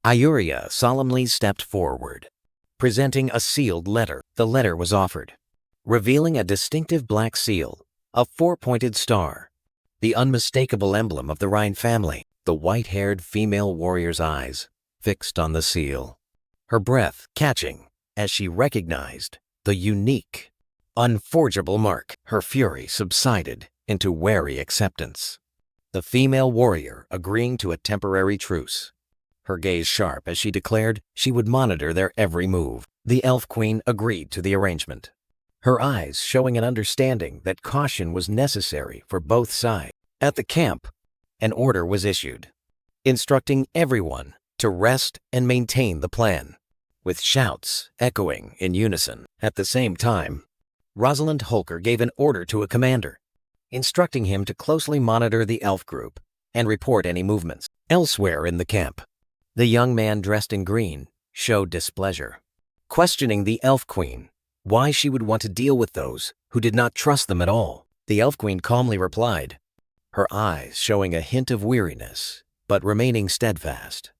Ayuria solemnly stepped forward, presenting a sealed letter. The letter was offered, revealing a distinctive black seal, a four-pointed star, the unmistakable emblem of the Rhine family. The white-haired female warrior's eyes fixed on the seal, her breath catching as she recognized the unique, unforgeable mark. Her fury subsided into wary acceptance, the female warrior agreeing to a temporary truce, her gaze sharp as she declared she would monitor their every move. The Elf Queen agreed to the arrangement, her eyes showing an understanding that caution was necessary for both sides. At the camp, an order was issued, instructing everyone to rest and maintain the plan, with shouts echoing in unison. At the same time, Rosalind Holker gave an order to a commander, instructing him to closely monitor the elf group and report any movements. Elsewhere in the camp, the young man dressed in green showed displeasure, questioning the Elf Queen why she would want to deal with those who did not trust them at all. The Elf Queen calmly replied, her eyes showing a hint of weariness but remaining steadfast,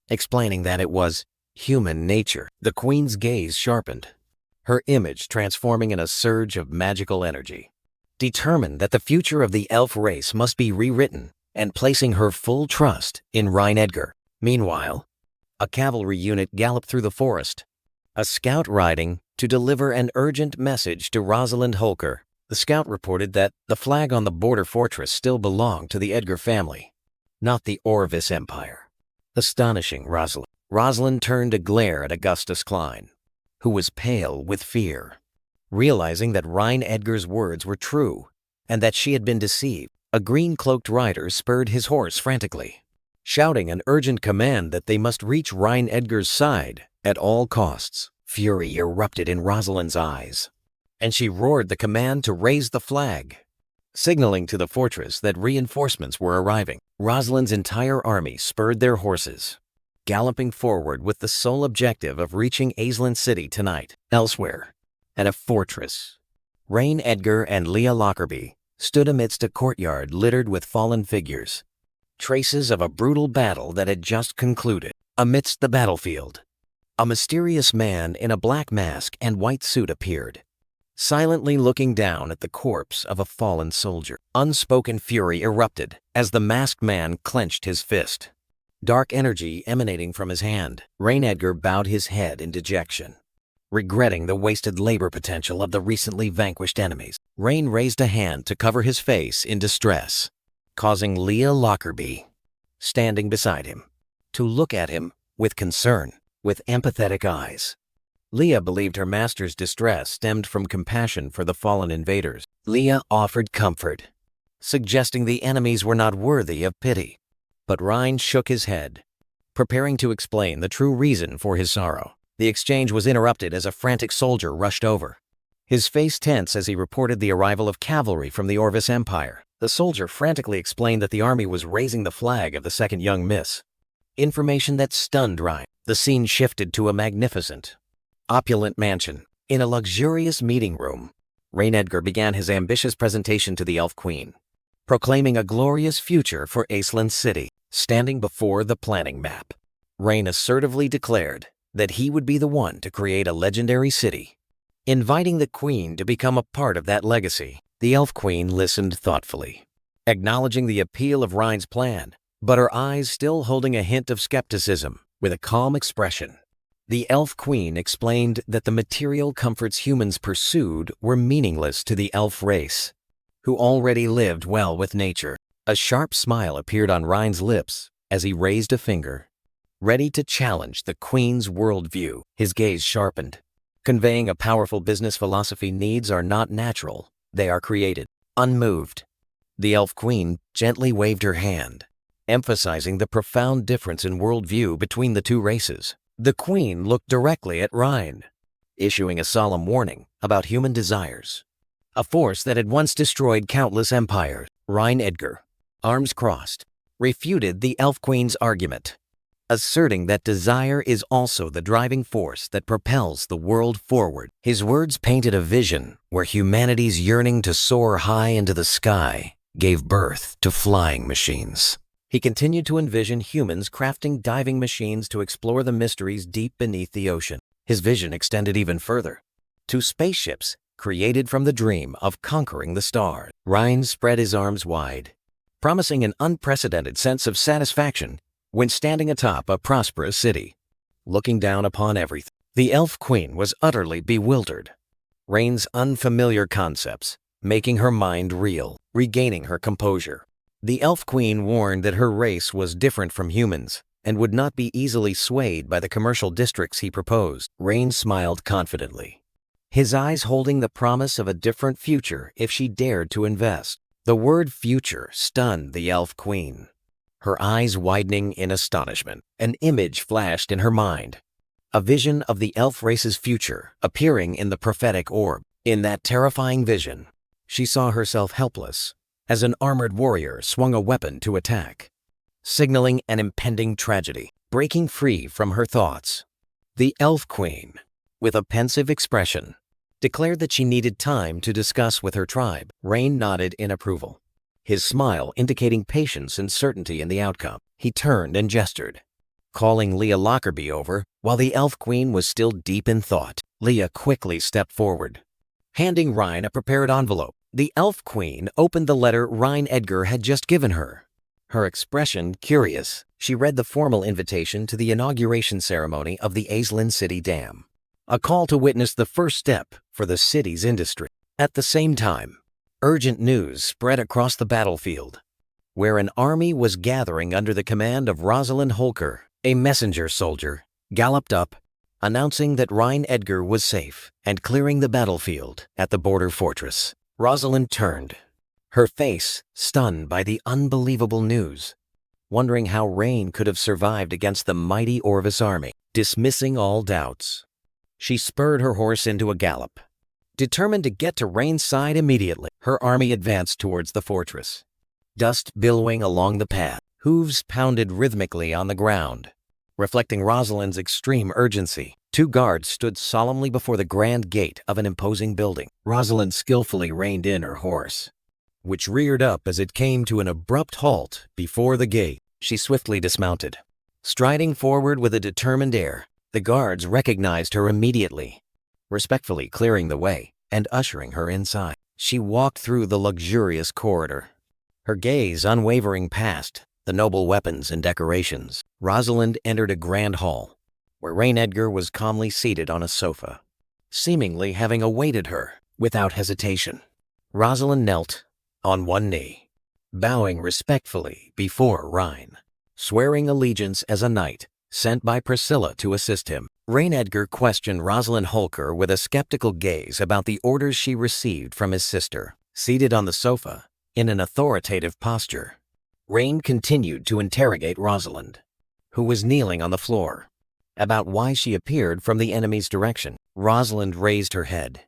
explaining that it was human nature. The queen's gaze sharpened, her image transforming in a surge of magical energy, determined that the future of the elf race must be rewritten and placing her full trust in Ryan Edgar. Meanwhile, a cavalry unit galloped through the forest, a scout riding to deliver an urgent message to Rosalind Holker. The scout reported that the flag on the border fortress still belonged to the Edgar family, not the Orvis Empire. Astonishing Rosalind. Rosalind turned to glare at Augustus Klein, who was pale with fear, realizing that Ryan Edgar's words were true and that she had been deceived. A green-cloaked rider spurred his horse frantically, shouting an urgent command that they must reach Ryan Edgar's side at all costs. Fury erupted in Rosalind's eyes, and she roared the command to raise the flag, signaling to the fortress that reinforcements were arriving. Rosalind's entire army spurred their horses, galloping forward with the sole objective of reaching Aislinn City tonight. Elsewhere, at a fortress, Ryan Edgar and Leah Lockerbie stood amidst a courtyard littered with fallen figures, traces of a brutal battle that had just concluded. Amidst the battlefield, a mysterious man in a black mask and white suit appeared, silently looking down at the corpse of a fallen soldier. Unspoken fury erupted as the masked man clenched his fist, dark energy emanating from his hand. Ryan Edgar bowed his head in dejection, regretting the wasted labor potential of the recently vanquished enemies. Ryan raised a hand to cover his face in distress, causing Leah Lockerbie, standing beside him, to look at him with concern, with empathetic eyes. Leah believed her master's distress stemmed from compassion for the fallen invaders. Leah offered comfort, suggesting the enemies were not worthy of pity. But Ryan shook his head, preparing to explain the true reason for his sorrow. The exchange was interrupted as a frantic soldier rushed over, his face tense as he reported the arrival of cavalry from the Orvis Empire. The soldier frantically explained that the army was raising the flag of the second young miss, information that stunned Ryan. The scene shifted to a magnificent, opulent mansion. In a luxurious meeting room, Ryan Edgar began his ambitious presentation to the Elf Queen, proclaiming a glorious future for Aislinn City. Standing before the planning map, Ryan assertively declared that he would be the one to create a legendary city, inviting the Queen to become a part of that legacy. The Elf Queen listened thoughtfully, acknowledging the appeal of Ryan's plan, but her eyes still holding a hint of skepticism. With a calm expression, the Elf Queen explained that the material comforts humans pursued were meaningless to the elf race, who already lived well with nature. A sharp smile appeared on Ryan's lips as he raised a finger, ready to challenge the Queen's worldview. His gaze sharpened, conveying a powerful business philosophy: needs are not natural, they are created. Unmoved, the Elf Queen gently waved her hand, emphasizing the profound difference in worldview between the two races. The Queen looked directly at Ryan, issuing a solemn warning about human desires, a force that had once destroyed countless empires. Ryan Edgar, arms crossed, refuted the Elf Queen's argument, asserting that desire is also the driving force that propels the world forward. His words painted a vision where humanity's yearning to soar high into the sky gave birth to flying machines. He continued to envision humans crafting diving machines to explore the mysteries deep beneath the ocean. His vision extended even further, to spaceships created from the dream of conquering the stars. Ryan spread his arms wide, promising an unprecedented sense of satisfaction when standing atop a prosperous city, looking down upon everything. The Elf Queen was utterly bewildered, Ryan's unfamiliar concepts making her mind reel. Regaining her composure, the Elf Queen warned that her race was different from humans and would not be easily swayed by the commercial districts he proposed. Ryan smiled confidently, his eyes holding the promise of a different future if she dared to invest. The word future stunned the Elf Queen. Her eyes widening in astonishment, an image flashed in her mind, a vision of the elf race's future appearing in the prophetic orb. In that terrifying vision, she saw herself helpless as an armored warrior swung a weapon to attack, signaling an impending tragedy. Breaking free from her thoughts, the Elf Queen, with a pensive expression, declared that she needed time to discuss with her tribe. Ryan nodded in approval, his smile indicating patience and certainty in the outcome. He turned and gestured, calling Leah Lockerbie over while the Elf Queen was still deep in thought. Leah quickly stepped forward, handing Ryan a prepared envelope. The Elf Queen opened the letter Ryan Edgar had just given her, her expression curious. She read the formal invitation to the inauguration ceremony of the Aislinn City Dam, a call to witness the first step for the city's industry. At the same time, urgent news spread across the battlefield, where an army was gathering under the command of Rosalind Holker. A messenger soldier galloped up, announcing that Ryan Edgar was safe and clearing the battlefield at the border fortress. Rosalind turned, her face stunned by the unbelievable news, wondering how Ryan could have survived against the mighty Orvis army. Dismissing all doubts, she spurred her horse into a gallop, determined to get to Ryan's side immediately. Her army advanced towards the fortress, dust billowing along the path. Hooves pounded rhythmically on the ground, reflecting Rosalind's extreme urgency. Two guards stood solemnly before the grand gate of an imposing building. Rosalind skillfully reined in her horse, which reared up as it came to an abrupt halt before the gate. She swiftly dismounted, striding forward with a determined air. The guards recognized her immediately, respectfully clearing the way and ushering her inside. She walked through the luxurious corridor, her gaze unwavering past the noble weapons and decorations. Rosalind entered a grand hall, where Ryan Edgar was calmly seated on a sofa, seemingly having awaited her without hesitation. Rosalind knelt on one knee, bowing respectfully before Ryan, swearing allegiance as a knight sent by Priscilla to assist him. Ryan Edgar questioned Rosalind Holker with a skeptical gaze about the orders she received from his sister. Seated on the sofa, in an authoritative posture, Ryan continued to interrogate Rosalind, who was kneeling on the floor, about why she appeared from the enemy's direction. Rosalind raised her head,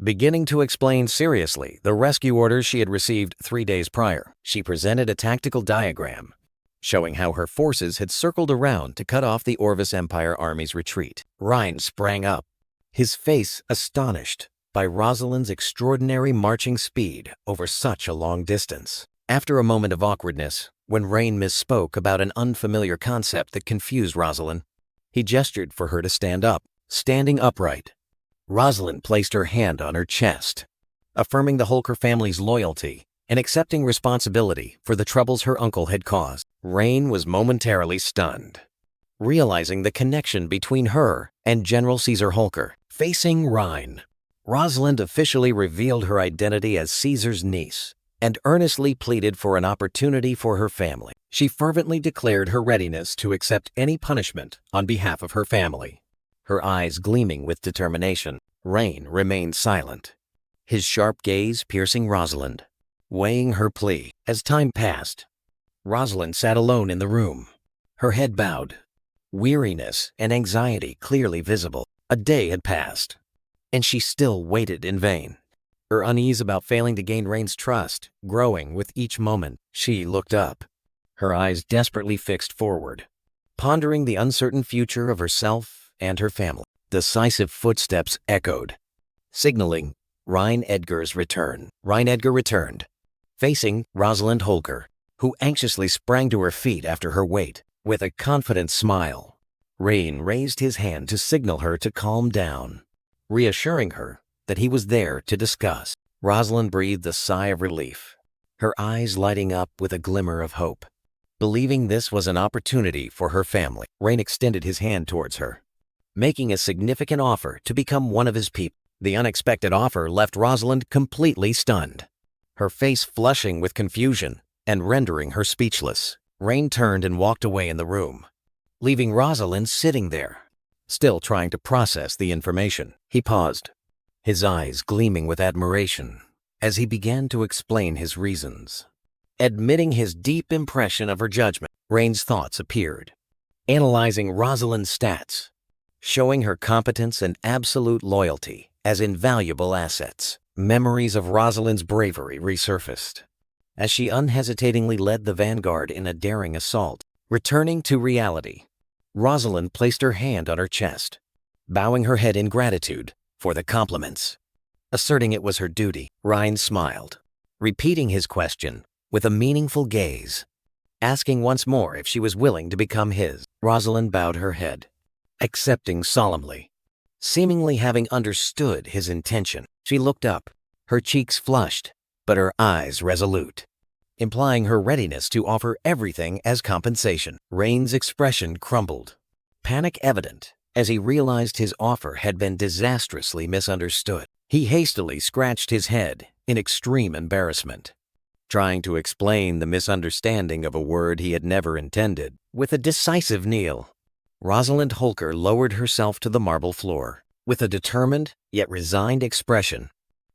beginning to explain seriously the rescue orders she had received 3 days prior. She presented a tactical diagram, showing how her forces had circled around to cut off the Orvis Empire Army's retreat. Ryan sprang up, his face astonished by Rosalind's extraordinary marching speed over such a long distance. After a moment of awkwardness, when Ryan misspoke about an unfamiliar concept that confused Rosalind, he gestured for her to stand up. Standing upright, Rosalind placed her hand on her chest, affirming the Holker family's loyalty and accepting responsibility for the troubles her uncle had caused. Ryan was momentarily stunned, realizing the connection between her and General Caesar Holker. Facing Ryan, Rosalind officially revealed her identity as Caesar's niece and earnestly pleaded for an opportunity for her family. She fervently declared her readiness to accept any punishment on behalf of her family. her eyes gleaming with determination. Rain remained silent, his sharp gaze piercing Rosalind, weighing her plea. As time passed, Rosalind sat alone in the room, her head bowed, weariness and anxiety clearly visible. A day had passed, and she still waited in vain. Her unease about failing to gain Rain's trust growing with each moment. She looked up, her eyes desperately fixed forward, pondering the uncertain future of herself and her family. Decisive footsteps echoed, signaling Ryan Edgar's return. Ryan Edgar returned, facing Rosalind Holker, who anxiously sprang to her feet after her wait. With a confident smile, Rain raised his hand to signal her to calm down, reassuring her that he was there to discuss. Rosalind breathed a sigh of relief, her eyes lighting up with a glimmer of hope. Believing this was an opportunity for her family, Rain extended his hand towards her, making a significant offer to become one of his people. The unexpected offer left Rosalind completely stunned, her face flushing with confusion and rendering her speechless. Rain turned and walked away in the room, leaving Rosalind sitting there, still trying to process the information. He paused, his eyes gleaming with admiration, as he began to explain his reasons. Admitting his deep impression of her judgment, Rain's thoughts appeared, analyzing Rosalind's stats, showing her competence and absolute loyalty as invaluable assets. Memories of Rosalind's bravery resurfaced, as she unhesitatingly led the vanguard in a daring assault. Returning to reality, Rosalind placed her hand on her chest, bowing her head in gratitude for the compliments, asserting it was her duty. Ryan smiled, repeating his question with a meaningful gaze, asking once more if she was willing to become his. Rosalind bowed her head, accepting solemnly, seemingly having understood his intention. She looked up, her cheeks flushed, but her eyes resolute, implying her readiness to offer everything as compensation. Rain's expression crumbled, panic evident, as he realized his offer had been disastrously misunderstood. He hastily scratched his head in extreme embarrassment, trying to explain the misunderstanding of a word he had never intended. With a decisive kneel, Rosalind Holker lowered herself to the marble floor. With a determined yet resigned expression,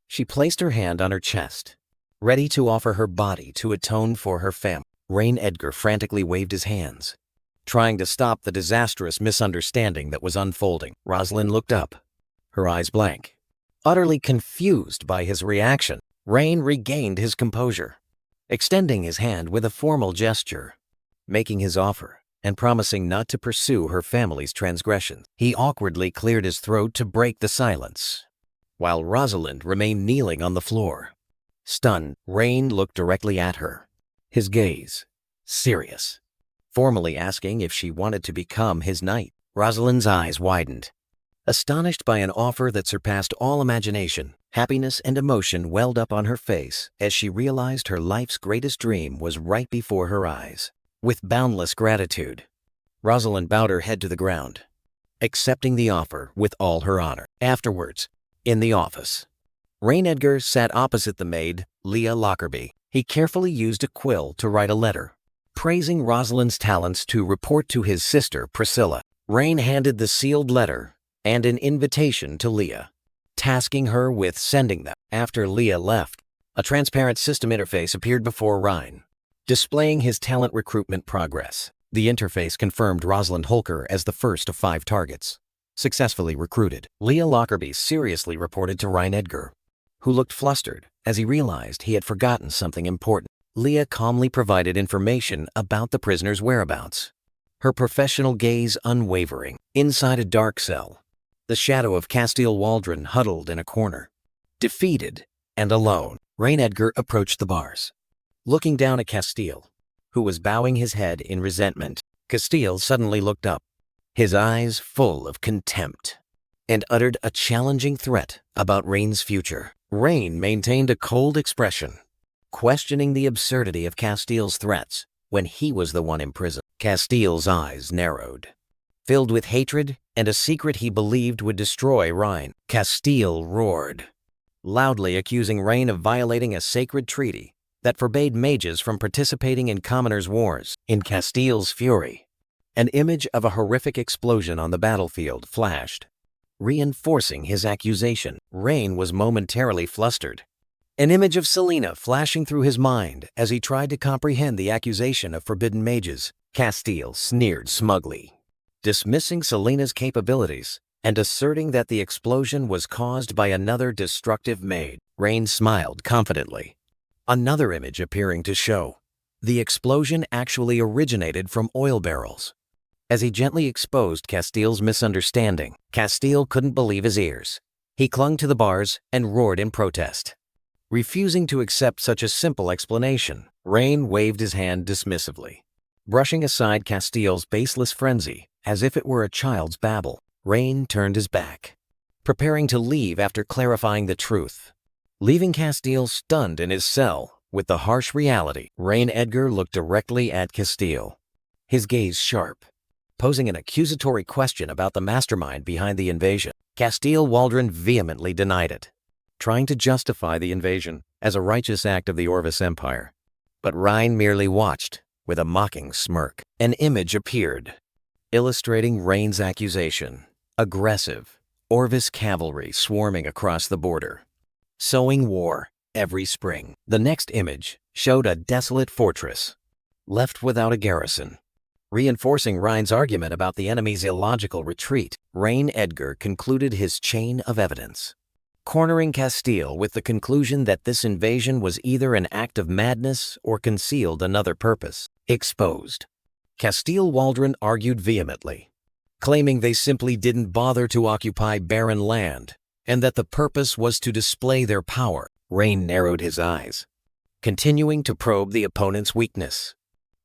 she placed her hand on her chest, ready to offer her body to atone for her family. Ryan Edgar frantically waved his hands, trying to stop the disastrous misunderstanding that was unfolding. Rosalind looked up, her eyes blank, utterly confused by his reaction. Ryan regained his composure, extending his hand with a formal gesture, making his offer and promising not to pursue her family's transgressions. He awkwardly cleared his throat to break the silence, while Rosalind remained kneeling on the floor. Stunned, Rain looked directly at her, his gaze serious, formally asking if she wanted to become his knight. Rosalind's eyes widened, astonished by an offer that surpassed all imagination. Happiness and emotion welled up on her face as she realized her life's greatest dream was right before her eyes. With boundless gratitude, Rosalind bowed her head to the ground, accepting the offer with all her honor. Afterwards, in the office, Ryan Edgar sat opposite the maid, Leah Lockerbie. He carefully used a quill to write a letter, praising Rosalind's talents to report to his sister, Priscilla. Ryan handed the sealed letter and an invitation to Leah, tasking her with sending them. After Leah left, a transparent system interface appeared before Ryan, displaying his talent recruitment progress. The interface confirmed Rosalind Holker as the first of 5 targets, successfully recruited. Leah Lockerbie seriously reported to Ryan Edgar, who looked flustered as he realized he had forgotten something important. Leah calmly provided information about the prisoner's whereabouts, her professional gaze unwavering. Inside a dark cell, the shadow of Castile Waldron huddled in a corner, defeated and alone. Ryan Edgar approached the bars, looking down at Castile, who was bowing his head in resentment. Castile suddenly looked up, his eyes full of contempt, and uttered a challenging threat about Rain's future. Rain maintained a cold expression, questioning the absurdity of Castile's threats when he was the one imprisoned. Castile's eyes narrowed, filled with hatred and a secret he believed would destroy Ryan. Castile roared, loudly accusing Rain of violating a sacred treaty that forbade mages from participating in commoners' wars. In Castile's fury, An image of a horrific explosion on the battlefield flashed, reinforcing his accusation. Rain was momentarily flustered. An image of Selena flashing through his mind as he tried to comprehend the accusation of forbidden mages. Castile sneered smugly, dismissing Selena's capabilities and asserting that the explosion was caused by another destructive mage. Rain smiled confidently, another image appearing to show the explosion actually originated from oil barrels. As he gently exposed Castile's misunderstanding, Castile couldn't believe his ears. He clung to the bars and roared in protest. Refusing to accept such a simple explanation, Rain waved his hand dismissively, brushing aside Castile's baseless frenzy as if it were a child's babble. Rain turned his back, preparing to leave after clarifying the truth, leaving Castile stunned in his cell with the harsh reality. Rain Edgar looked directly at Castile, his gaze sharp, posing an accusatory question about the mastermind behind the invasion. Castile Waldron vehemently denied it, trying to justify the invasion as a righteous act of the Orvis Empire. But Rain merely watched with a mocking smirk. An image appeared, illustrating Rain's accusation. Aggressive Orvis cavalry swarming across the border, sowing war every spring. The next image showed a desolate fortress, left without a garrison. Reinforcing Rain's argument about the enemy's illogical retreat, Rain Edgar concluded his chain of evidence, cornering Castile with the conclusion that this invasion was either an act of madness or concealed another purpose. Exposed, Castile Waldron argued vehemently, claiming they simply didn't bother to occupy barren land and that the purpose was to display their power. Rain narrowed his eyes, continuing to probe the opponent's weakness,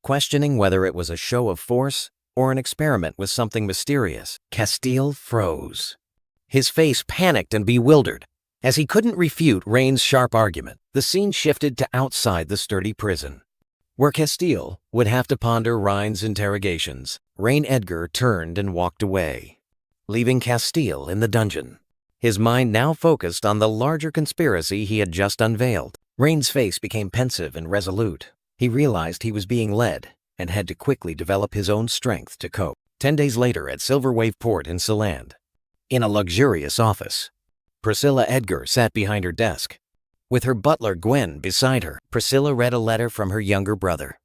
questioning whether it was a show of force or an experiment with something mysterious. Castile froze, his face panicked and bewildered. As he couldn't refute Rain's sharp argument, the scene shifted to outside the sturdy prison, where Castile would have to ponder Rain's interrogations. Rain Edgar turned and walked away, leaving Castile in the dungeon, his mind now focused on the larger conspiracy he had just unveiled. Rain's face became pensive and resolute. He realized he was being led and had to quickly develop his own strength to cope. 10 days later at Silver Wave Port in Sealand, in a luxurious office, Priscilla Edgar sat behind her desk, with her butler Gwen beside her. Priscilla read a letter from her younger brother,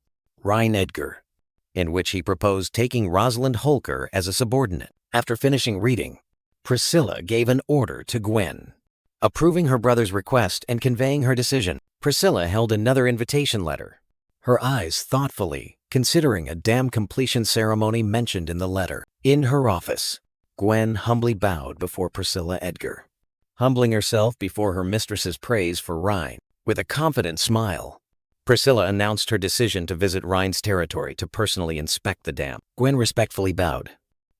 Rain Edgar, in which he proposed taking Rosalind Holker as a subordinate. After finishing reading, Priscilla gave an order to Gwen, approving her brother's request and conveying her decision. Priscilla held another invitation letter, her eyes thoughtfully considering a dam completion ceremony mentioned in the letter. In her office, Gwen humbly bowed before Priscilla Edgar, humbling herself before her mistress's praise for Rain. With a confident smile, Priscilla announced her decision to visit Rain's territory to personally inspect the dam. Gwen respectfully bowed,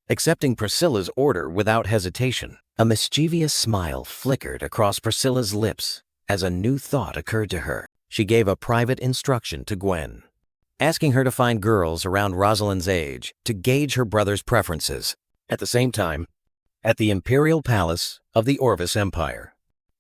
accepting Priscilla's order without hesitation. A mischievous smile flickered across Priscilla's lips as a new thought occurred to her. She gave a private instruction to Gwen, asking her to find girls around Rosalind's age to gauge her brother's preferences. At the same time, at the Imperial Palace of the Orvis Empire,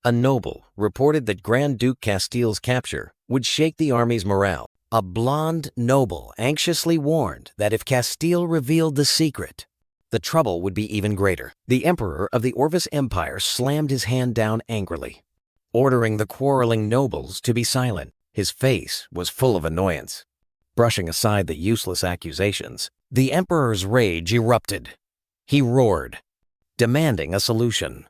a noble reported that Grand Duke Castile's capture would shake the army's morale. A blonde noble anxiously warned that if Castile revealed the secret, the trouble would be even greater. The Emperor of the Orvis Empire slammed his hand down angrily, ordering the quarreling nobles to be silent. His face was full of annoyance. Brushing aside the useless accusations, the Emperor's rage erupted. He roared, demanding a solution,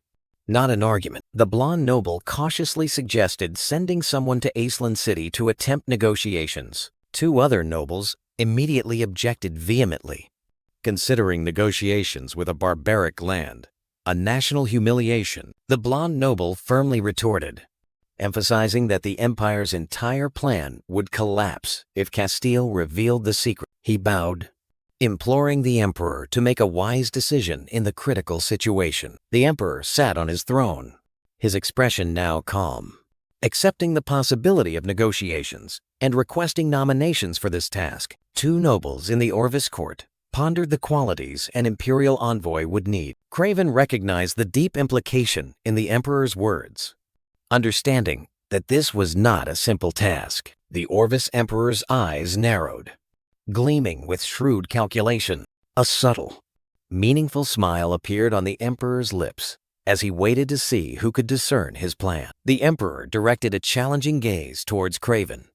not an argument. The blonde noble cautiously suggested sending someone to Aisland City to attempt negotiations. 2 other nobles immediately objected vehemently, considering negotiations with a barbaric land a national humiliation. The blonde noble firmly retorted, emphasizing that the Empire's entire plan would collapse if Castile revealed the secret. He bowed, imploring the Emperor to make a wise decision in the critical situation. The Emperor sat on his throne, his expression now calm, accepting the possibility of negotiations and requesting nominations for this task. 2 nobles in the Orvis court pondered the qualities an imperial envoy would need. Craven recognized the deep implication in the Emperor's words, understanding that this was not a simple task. The Orvis Emperor's eyes narrowed, gleaming with shrewd calculation. A subtle, meaningful smile appeared on the emperor's lips as he waited to see who could discern his plan. The emperor directed a challenging gaze towards Craven.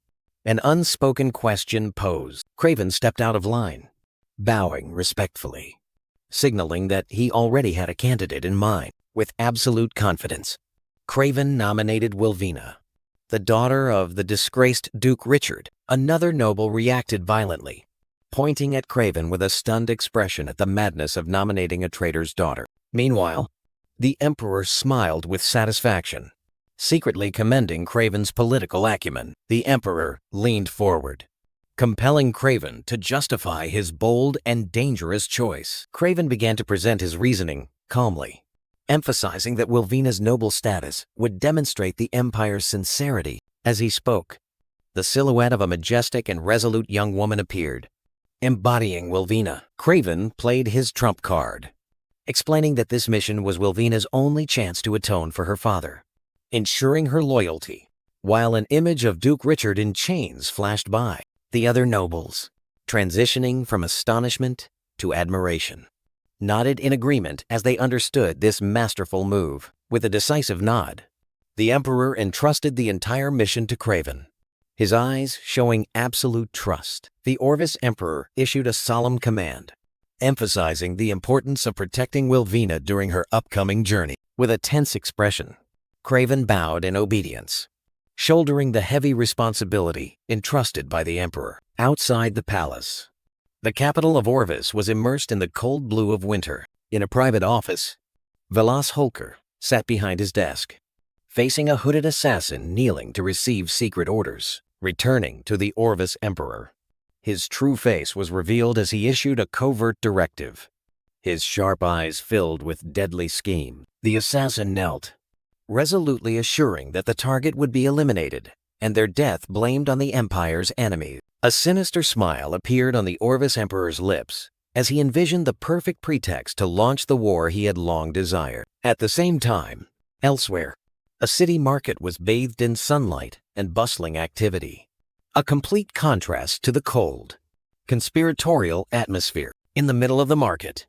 An unspoken question posed. Craven stepped out of line, bowing respectfully, signaling that he already had a candidate in mind. With absolute confidence, Craven nominated Wilvina, the daughter of the disgraced Duke Richard. Another noble reacted violently, pointing at Craven with a stunned expression at the madness of nominating a traitor's daughter. Meanwhile, the emperor smiled with satisfaction, secretly commending Craven's political acumen. The emperor leaned forward, compelling Craven to justify his bold and dangerous choice. Craven began to present his reasoning calmly, emphasizing that Wilvina's noble status would demonstrate the empire's sincerity. As he spoke, the silhouette of a majestic and resolute young woman appeared, embodying Wilvina. Craven played his trump card, explaining that this mission was Wilvina's only chance to atone for her father, ensuring her loyalty. While an image of Duke Richard in chains flashed by, the other nobles, transitioning from astonishment to admiration, nodded in agreement as they understood this masterful move. With a decisive nod, the emperor entrusted the entire mission to Craven, his eyes showing absolute trust. The Orvis emperor issued a solemn command, emphasizing the importance of protecting Wilvina during her upcoming journey. With a tense expression, Craven bowed in obedience, shouldering the heavy responsibility entrusted by the emperor. Outside the palace, the capital of Orvis was immersed in the cold blue of winter. In a private office, Vilas Holker sat behind his desk, facing a hooded assassin kneeling to receive secret orders. Returning to the Orvis emperor, his true face was revealed as he issued a covert directive, his sharp eyes filled with deadly scheme. The assassin knelt, resolutely assuring that the target would be eliminated and their death blamed on the empire's enemies. A sinister smile appeared on the Orvis emperor's lips as he envisioned the perfect pretext to launch the war he had long desired. At the same time, elsewhere, a city market was bathed in sunlight and bustling activity, a complete contrast to the cold, conspiratorial atmosphere. In the middle of the market,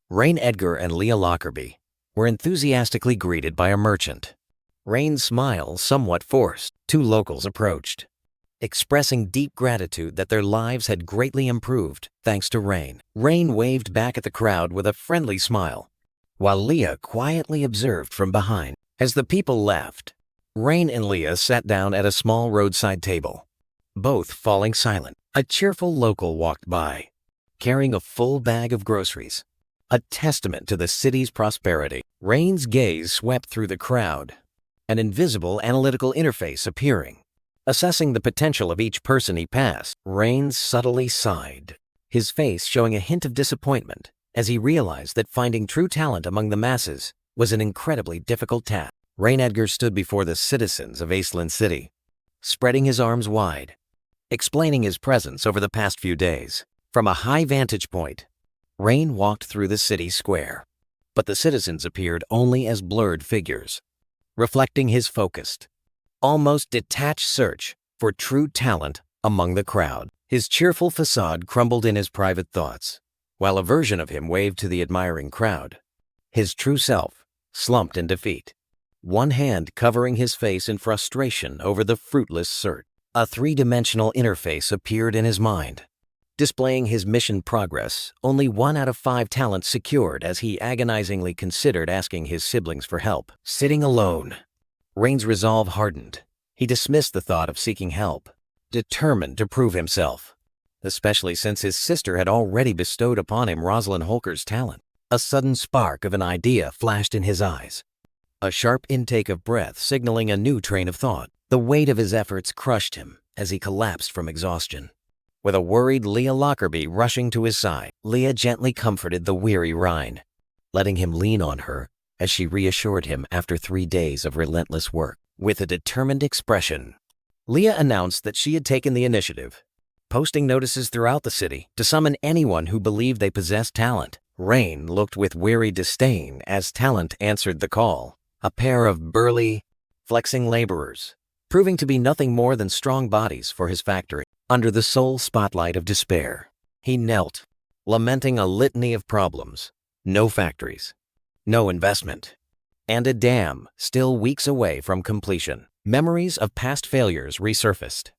Rain Edgar and Leah Lockerbie were enthusiastically greeted by a merchant. Rain's smile somewhat forced. Two locals approached, expressing deep gratitude that their lives had greatly improved thanks to Rain. Rain waved back at the crowd with a friendly smile, while Leah quietly observed from behind. As the people left, Rain and Leah sat down at a small roadside table, both falling silent. A cheerful local walked by, carrying a full bag of groceries, a testament to the city's prosperity. Rain's gaze swept through the crowd, an invisible analytical interface appearing, assessing the potential of each person he passed. Rain subtly sighed, his face showing a hint of disappointment as he realized that finding true talent among the masses was an incredibly difficult task. Rain Edgar stood before the citizens of Aisland City, spreading his arms wide, explaining his presence over the past few days. From a high vantage point, Rain walked through the city square, but the citizens appeared only as blurred figures, reflecting his focused, almost detached search for true talent among the crowd. His cheerful facade crumbled in his private thoughts, while a version of him waved to the admiring crowd. His true self slumped in defeat, one hand covering his face in frustration over the fruitless search. A three-dimensional interface appeared in his mind, displaying his mission progress. Only 1 out of 5 talents secured as he agonizingly considered asking his siblings for help. Sitting alone, Rain's resolve hardened. He dismissed the thought of seeking help, determined to prove himself, especially since his sister had already bestowed upon him Rosalind Holker's talent. A sudden spark of an idea flashed in his eyes, a sharp intake of breath signaling a new train of thought. The weight of his efforts crushed him as he collapsed from exhaustion. With a worried Leah Lockerbie rushing to his side, Leah gently comforted the weary Rhine, letting him lean on her as she reassured him after 3 days of relentless work. With a determined expression, Leah announced that she had taken the initiative, posting notices throughout the city to summon anyone who believed they possessed talent. Rain looked with weary disdain as talent answered the call, a pair of burly, flexing laborers, proving to be nothing more than strong bodies for his factory. Under the sole spotlight of despair, he knelt, lamenting a litany of problems: no factories, no investment, and a dam still weeks away from completion. Memories of past failures resurfaced,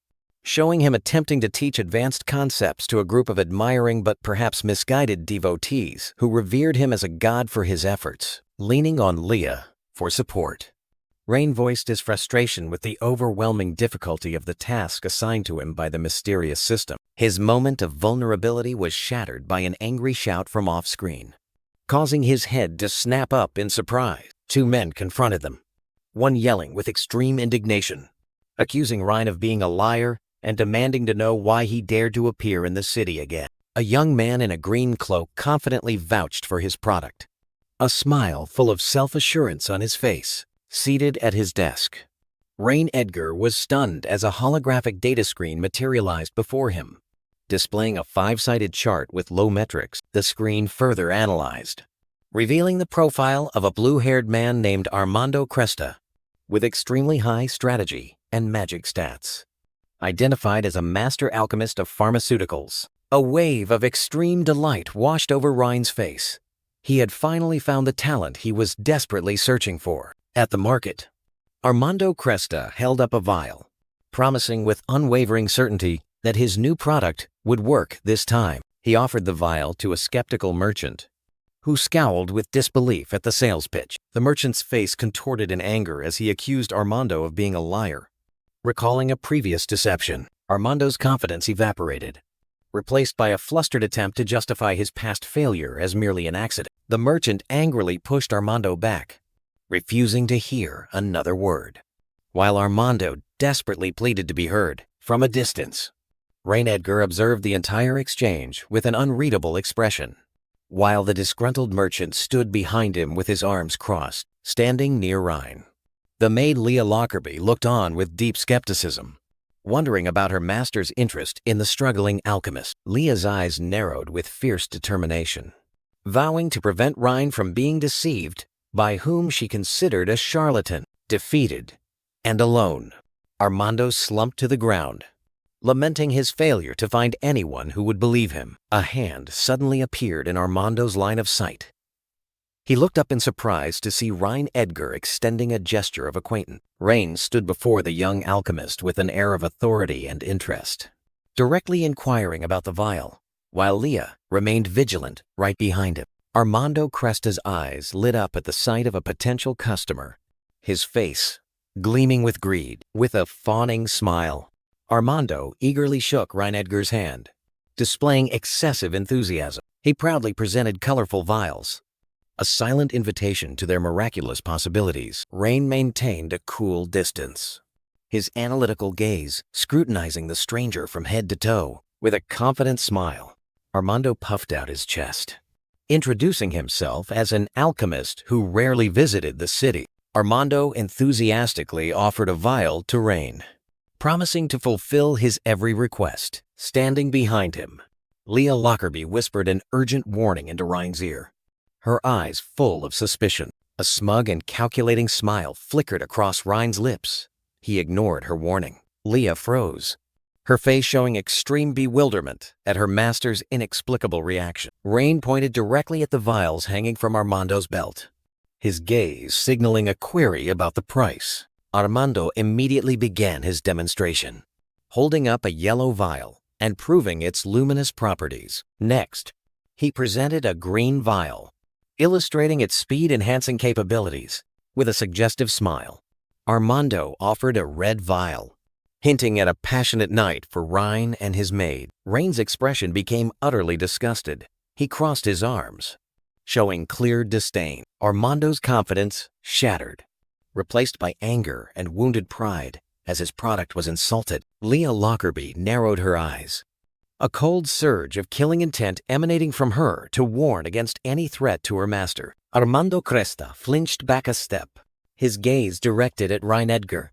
showing him attempting to teach advanced concepts to a group of admiring but perhaps misguided devotees who revered him as a god for his efforts. Leaning on Leah for support, Rain voiced his frustration with the overwhelming difficulty of the task assigned to him by the mysterious system. His moment of vulnerability was shattered by an angry shout from off-screen, causing his head to snap up in surprise. Two men confronted them, one yelling with extreme indignation, accusing Ryan of being a liar and demanding to know why he dared to appear in the city again. A young man in a green cloak confidently vouched for his product, a smile full of self-assurance on his face. Seated at his desk, Rain Edgar was stunned as a holographic data screen materialized before him, displaying a 5-sided chart with low metrics. The screen further analyzed, revealing the profile of a blue-haired man named Armando Cresta, with extremely high strategy and magic stats. Identified as a master alchemist of pharmaceuticals, a wave of extreme delight washed over Ryan's face. He had finally found the talent he was desperately searching for. At the market, Armando Cresta held up a vial, promising with unwavering certainty that his new product would work this time. He offered the vial to a skeptical merchant, who scowled with disbelief at the sales pitch. The merchant's face contorted in anger as he accused Armando of being a liar. Recalling a previous deception, Armando's confidence evaporated, replaced by a flustered attempt to justify his past failure as merely an accident. The merchant angrily pushed Armando back, refusing to hear another word. While Armando desperately pleaded to be heard from a distance, Rain Edgar observed the entire exchange with an unreadable expression, while the disgruntled merchant stood behind him with his arms crossed, standing near Ryan. The maid Leah Lockerbie looked on with deep skepticism, wondering about her master's interest in the struggling alchemist. Leah's eyes narrowed with fierce determination, vowing to prevent Ryan from being deceived by whom she considered a charlatan. Defeated and alone, Armando slumped to the ground, lamenting his failure to find anyone who would believe him. A hand suddenly appeared in Armando's line of sight. He looked up in surprise to see Ryan Edgar extending a gesture of acquaintance. Rain stood before the young alchemist with an air of authority and interest, directly inquiring about the vial, while Leah remained vigilant right behind him. Armando Cresta's eyes lit up at the sight of a potential customer, his face gleaming with greed. With a fawning smile, Armando eagerly shook Ryan Edgar's hand, displaying excessive enthusiasm. He proudly presented colorful vials, a silent invitation to their miraculous possibilities. Rain maintained a cool distance, his analytical gaze scrutinizing the stranger from head to toe. With a confident smile, Armando puffed out his chest, introducing himself as an alchemist who rarely visited the city. Armando enthusiastically offered a vial to Rain, promising to fulfill his every request. Standing behind him, Leah Lockerbie whispered an urgent warning into Ryan's ear, her eyes full of suspicion. A smug and calculating smile flickered across Ryan's lips. He ignored her warning. Leah froze, her face showing extreme bewilderment at her master's inexplicable reaction. Rain pointed directly at the vials hanging from Armando's belt, his gaze signaling a query about the price. Armando immediately began his demonstration, holding up a yellow vial and proving its luminous properties. Next, he presented a green vial, illustrating its speed-enhancing capabilities. With a suggestive smile, Armando offered a red vial, hinting at a passionate night for Ryan and his maid. Rain's expression became utterly disgusted. He crossed his arms, showing clear disdain. Armando's confidence shattered, replaced by anger and wounded pride as his product was insulted. Leah Lockerbie narrowed her eyes, a cold surge of killing intent emanating from her to warn against any threat to her master. Armando Cresta flinched back a step, his gaze directed at Ryan Edgar,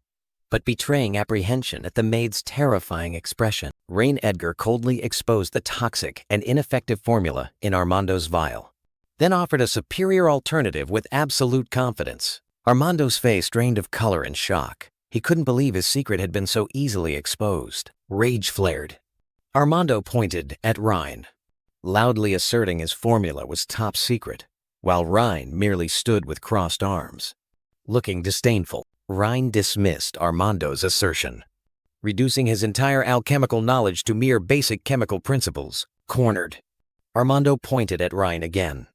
but betraying apprehension at the maid's terrifying expression. Rain Edgar coldly exposed the toxic and ineffective formula in Armando's vial, then offered a superior alternative with absolute confidence. Armando's face drained of color and shock. He couldn't believe his secret had been so easily exposed. Rage flared. Armando pointed at Ryan, loudly asserting his formula was top secret, while Rhine merely stood with crossed arms. Looking disdainful, Rhine dismissed Armando's assertion, reducing his entire alchemical knowledge to mere basic chemical principles. Cornered, Armando pointed at Rhine again,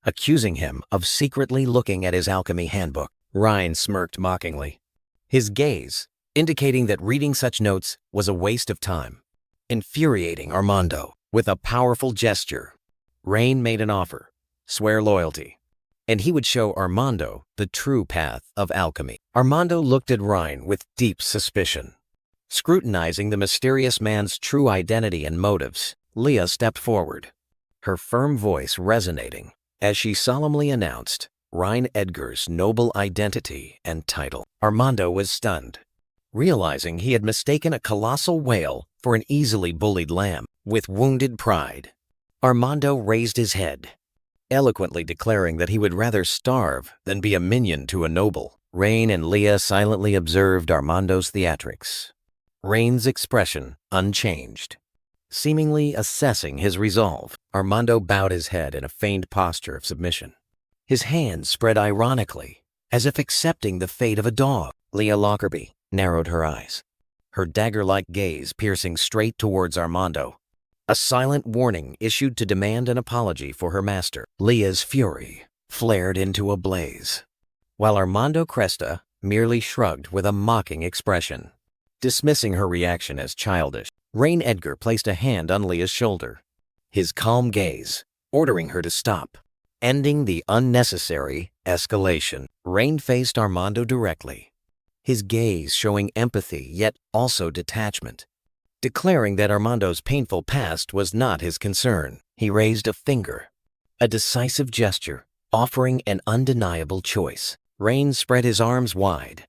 accusing him of secretly looking at his alchemy handbook. Rhine smirked mockingly, his gaze indicating that reading such notes was a waste of time. Infuriating Armando, with a powerful gesture, Rhine made an offer: swear loyalty, and he would show Armando the true path of alchemy. Armando looked at Rhine with deep suspicion, scrutinizing the mysterious man's true identity and motives. Leah stepped forward, her firm voice resonating as she solemnly announced Rhine Edgar's noble identity and title. Armando was stunned, realizing he had mistaken a colossal whale for an easily bullied lamb. With wounded pride, Armando raised his head, eloquently declaring that he would rather starve than be a minion to a noble. Rhine and Leah silently observed Armando's theatrics, Rhine's expression unchanged, seemingly assessing his resolve. Armando bowed his head in a feigned posture of submission, his hands spread ironically, as if accepting the fate of a dog. Leah Lockerbie narrowed her eyes, her dagger-like gaze piercing straight towards Armando, a silent warning issued to demand an apology for her master. Leah's fury flared into a blaze, while Armando Cresta merely shrugged with a mocking expression, dismissing her reaction as childish. Rhine Edgar placed a hand on Leah's shoulder, his calm gaze ordering her to stop, ending the unnecessary escalation. Rhine faced Armando directly, his gaze showing empathy yet also detachment, declaring that Armando's painful past was not his concern. He raised a finger, a decisive gesture, offering an undeniable choice. Rhine spread his arms wide,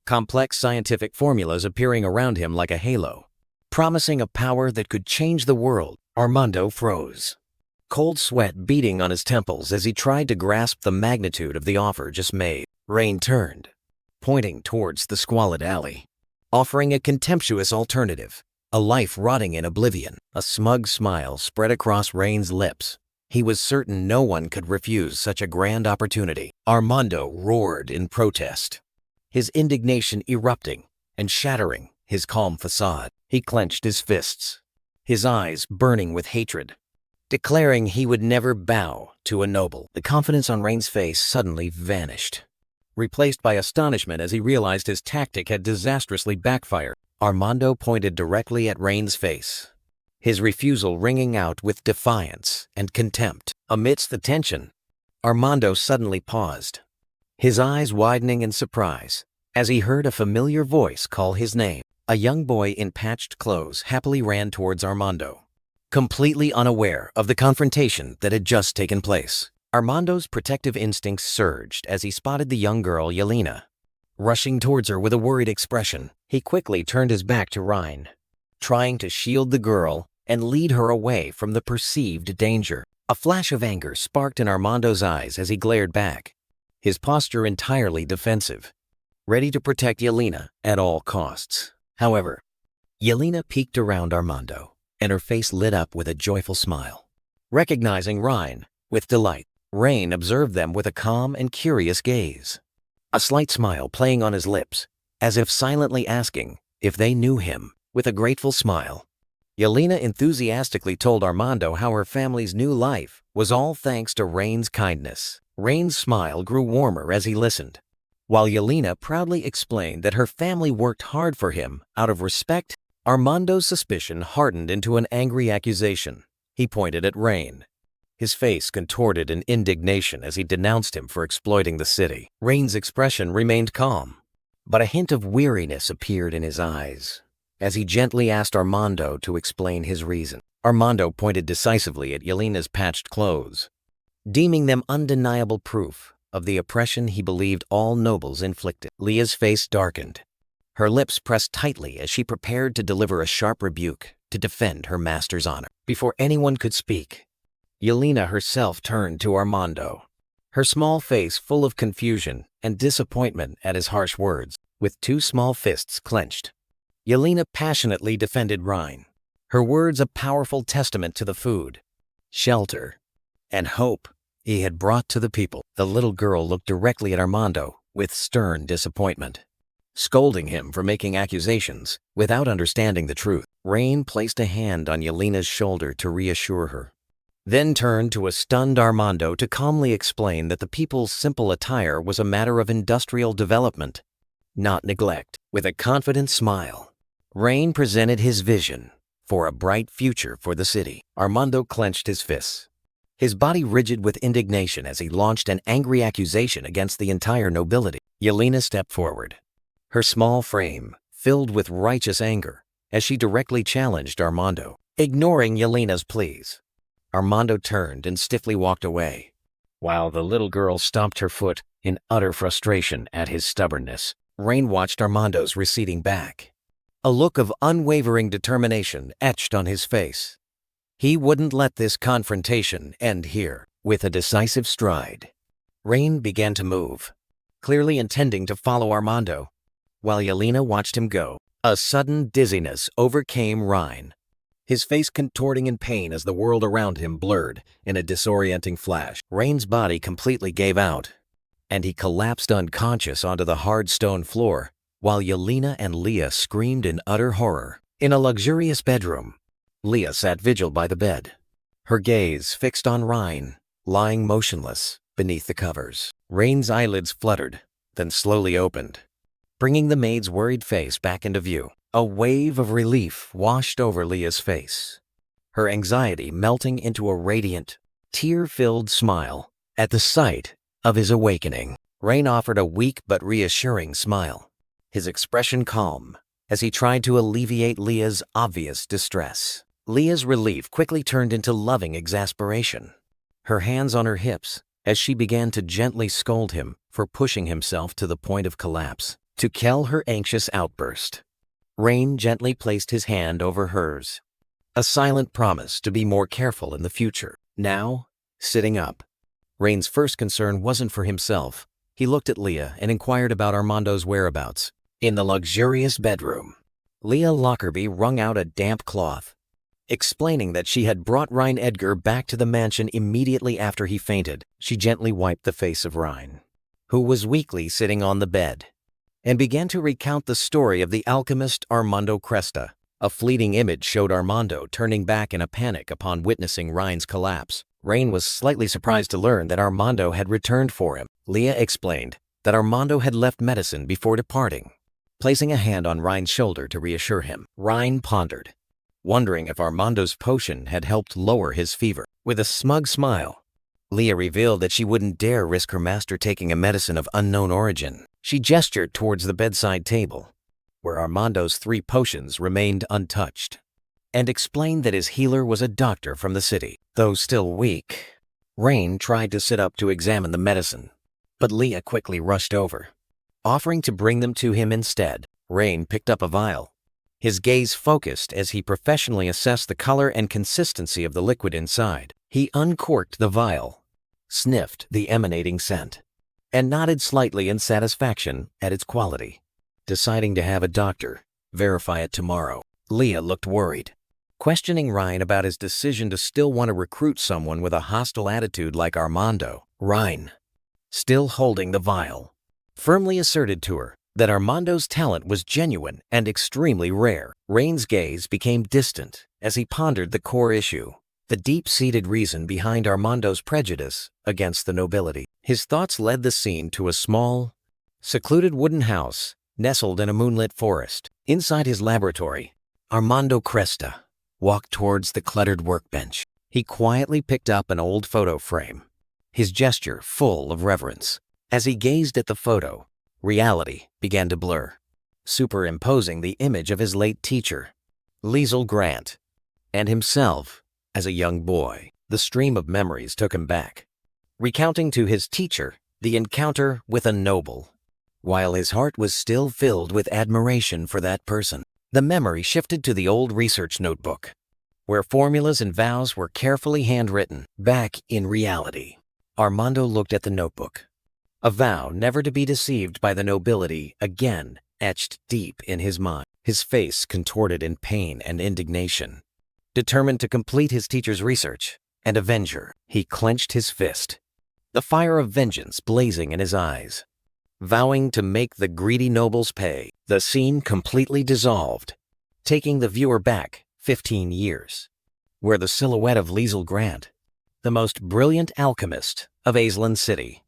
complex scientific formulas appearing around him like a halo, promising a power that could change the world. Armando froze, cold sweat beading on his temples as he tried to grasp the magnitude of the offer just made. Rhine turned, pointing towards the squalid alley, offering a contemptuous alternative: a life rotting in oblivion. A smug smile spread across Rhine's lips. He was certain no one could refuse such a grand opportunity. Armando roared in protest, his indignation erupting and shattering his calm facade. He clenched his fists, his eyes burning with hatred, declaring he would never bow to a noble. The confidence on Rhine's face suddenly vanished, replaced by astonishment as he realized his tactic had disastrously backfired. Armando pointed directly at Rhine's face, his refusal ringing out with defiance and contempt. Amidst the tension, Armando suddenly paused, his eyes widening in surprise as he heard a familiar voice call his name. A young boy in patched clothes happily ran towards Armando, completely unaware of the confrontation that had just taken place. Armando's protective instincts surged as he spotted the young girl Yelena, rushing towards her with a worried expression. He quickly turned his back to Rhine, trying to shield the girl and lead her away from the perceived danger. A flash of anger sparked in Armando's eyes as he glared back, his posture entirely defensive, ready to protect Yelena at all costs. However, Yelena peeked around Armando, and her face lit up with a joyful smile. Recognizing Rhine with delight, Rhine observed them with a calm and curious gaze, a slight smile playing on his lips, as if silently asking if they knew him. With a grateful smile, Yelena enthusiastically told Armando how her family's new life was all thanks to Rhine's kindness. Rhine's smile grew warmer as he listened, while Yelena proudly explained that her family worked hard for him out of respect. Armando's suspicion hardened into an angry accusation. He pointed at Rhine, his face contorted in indignation as he denounced him for exploiting the city. Rhine's expression remained calm, but a hint of weariness appeared in his eyes as he gently asked Armando to explain his reason. Armando pointed decisively at Yelena's patched clothes, deeming them undeniable proof of the oppression he believed all nobles inflicted. Leah's face darkened, her lips pressed tightly as she prepared to deliver a sharp rebuke to defend her master's honor. Before anyone could speak, Yelena herself turned to Armando, her small face full of confusion and disappointment at his harsh words. With two small fists clenched, Yelena passionately defended Rhine, her words a powerful testament to the food shelter, and hope he had brought to the people. The little girl looked directly at Armando with stern disappointment, scolding him for making accusations without understanding the truth. Rain placed a hand on Yelena's shoulder to reassure her, then turned to a stunned Armando to calmly explain that the people's simple attire was a matter of industrial development, not neglect. With a confident smile, Rain presented his vision for a bright future for the city. Armando clenched his fists, his body rigid with indignation as he launched an angry accusation against the entire nobility. Yelena stepped forward, her small frame filled with righteous anger as she directly challenged Armando. Ignoring Yelena's pleas, Armando turned and stiffly walked away, while the little girl stomped her foot in utter frustration at his stubbornness. Rain watched Armando's receding back, a look of unwavering determination etched on his face. He wouldn't let this confrontation end here. With a decisive stride, Rain began to move, clearly intending to follow Armando, while Yelena watched him go. A sudden dizziness overcame Rain, his face contorting in pain as the world around him blurred in a disorienting flash. Rain's body completely gave out, and he collapsed unconscious onto the hard stone floor, while Yelena and Leah screamed in utter horror. In a luxurious bedroom, Leah sat vigil by the bed, her gaze fixed on Rain, lying motionless beneath the covers. Rain's eyelids fluttered, then slowly opened, bringing the maid's worried face back into view. A wave of relief washed over Leah's face, her anxiety melting into a radiant, tear-filled smile at the sight of his awakening. Rain offered a weak but reassuring smile, his expression calm as he tried to alleviate Leah's obvious distress. Leah's relief quickly turned into loving exasperation, her hands on her hips as she began to gently scold him for pushing himself to the point of collapse. To quell her anxious outburst, Rain gently placed his hand over hers, a silent promise to be more careful in the future. Now, sitting up, Rain's first concern wasn't for himself. He looked at Leah and inquired about Armando's whereabouts. In the luxurious bedroom, Leah Lockerbie wrung out a damp cloth, explaining that she had brought Rain Edgar back to the mansion immediately after he fainted. She gently wiped the face of Rain, who was weakly sitting on the bed, and began to recount the story of the alchemist Armando Cresta. A fleeting image showed Armando turning back in a panic upon witnessing Rain's collapse. Rain was slightly surprised to learn that Armando had returned for him. Leah explained that Armando had left medicine before departing, placing a hand on Rain's shoulder to reassure him. Rain pondered, wondering if Armando's potion had helped lower his fever. With a smug smile, Leah revealed that she wouldn't dare risk her master taking a medicine of unknown origin. She gestured towards the bedside table, where Armando's 3 potions remained untouched, and explained that his healer was a doctor from the city. Though still weak, Rain tried to sit up to examine the medicine, but Leah quickly rushed over, offering to bring them to him instead. Rain picked up a vial, his gaze focused as he professionally assessed the color and consistency of the liquid inside. He uncorked the vial, sniffed the emanating scent, and nodded slightly in satisfaction at its quality, deciding to have a doctor verify it tomorrow. Leah looked worried, questioning Rain about his decision to still want to recruit someone with a hostile attitude like Armando. Rain, still holding the vial, firmly asserted to her that Armando's talent was genuine and extremely rare. Rain's gaze became distant as he pondered the core issue, the deep-seated reason behind Armando's prejudice against the nobility. His thoughts led the scene to a small, secluded wooden house nestled in a moonlit forest. Inside his laboratory, Armando Cresta walked towards the cluttered workbench. He quietly picked up an old photo frame, his gesture full of reverence. As he gazed at the photo, reality began to blur, superimposing the image of his late teacher, Liesl Grant, and himself as a young boy. The stream of memories took him back, recounting to his teacher the encounter with a noble, while his heart was still filled with admiration for that person. The memory shifted to the old research notebook, where formulas and vows were carefully handwritten. Back in reality, Armando looked at the notebook, a vow never to be deceived by the nobility again etched deep in his mind. His face contorted in pain and indignation. Determined to complete his teacher's research, and avenger. He clenched his fist, the fire of vengeance blazing in his eyes, vowing to make the greedy nobles pay. The scene completely dissolved, taking the viewer back 15 years, where the silhouette of Liesl Grant, the most brilliant alchemist of Aislan City,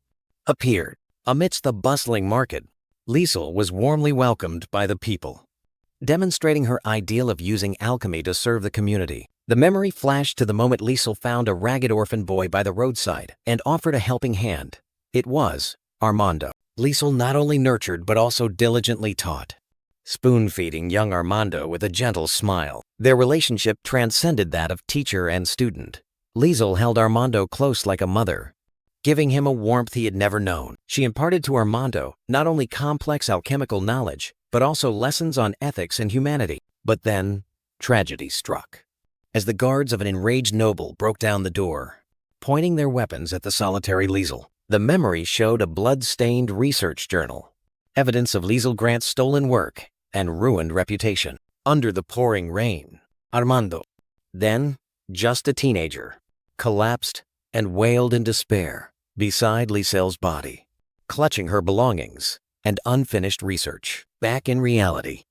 appeared. Amidst the bustling market, Liesl was warmly welcomed by the people, demonstrating her ideal of using alchemy to serve the community. The memory flashed to the moment Liesl found a ragged orphan boy by the roadside and offered a helping hand. It was Armando. Liesl not only nurtured but also diligently taught, spoon-feeding young Armando with a gentle smile. Their relationship transcended that of teacher and student. Liesl held Armando close like a mother, giving him a warmth he had never known. She imparted to Armando not only complex alchemical knowledge, but also lessons on ethics and humanity. But then, tragedy struck, as the guards of an enraged noble broke down the door, pointing their weapons at the solitary Liesl. The memory showed a blood-stained research journal, evidence of Liesl Grant's stolen work and ruined reputation. Under the pouring rain, Armando, then just a teenager, collapsed and wailed in despair beside Liesl's body, clutching her belongings and unfinished research. Back in reality,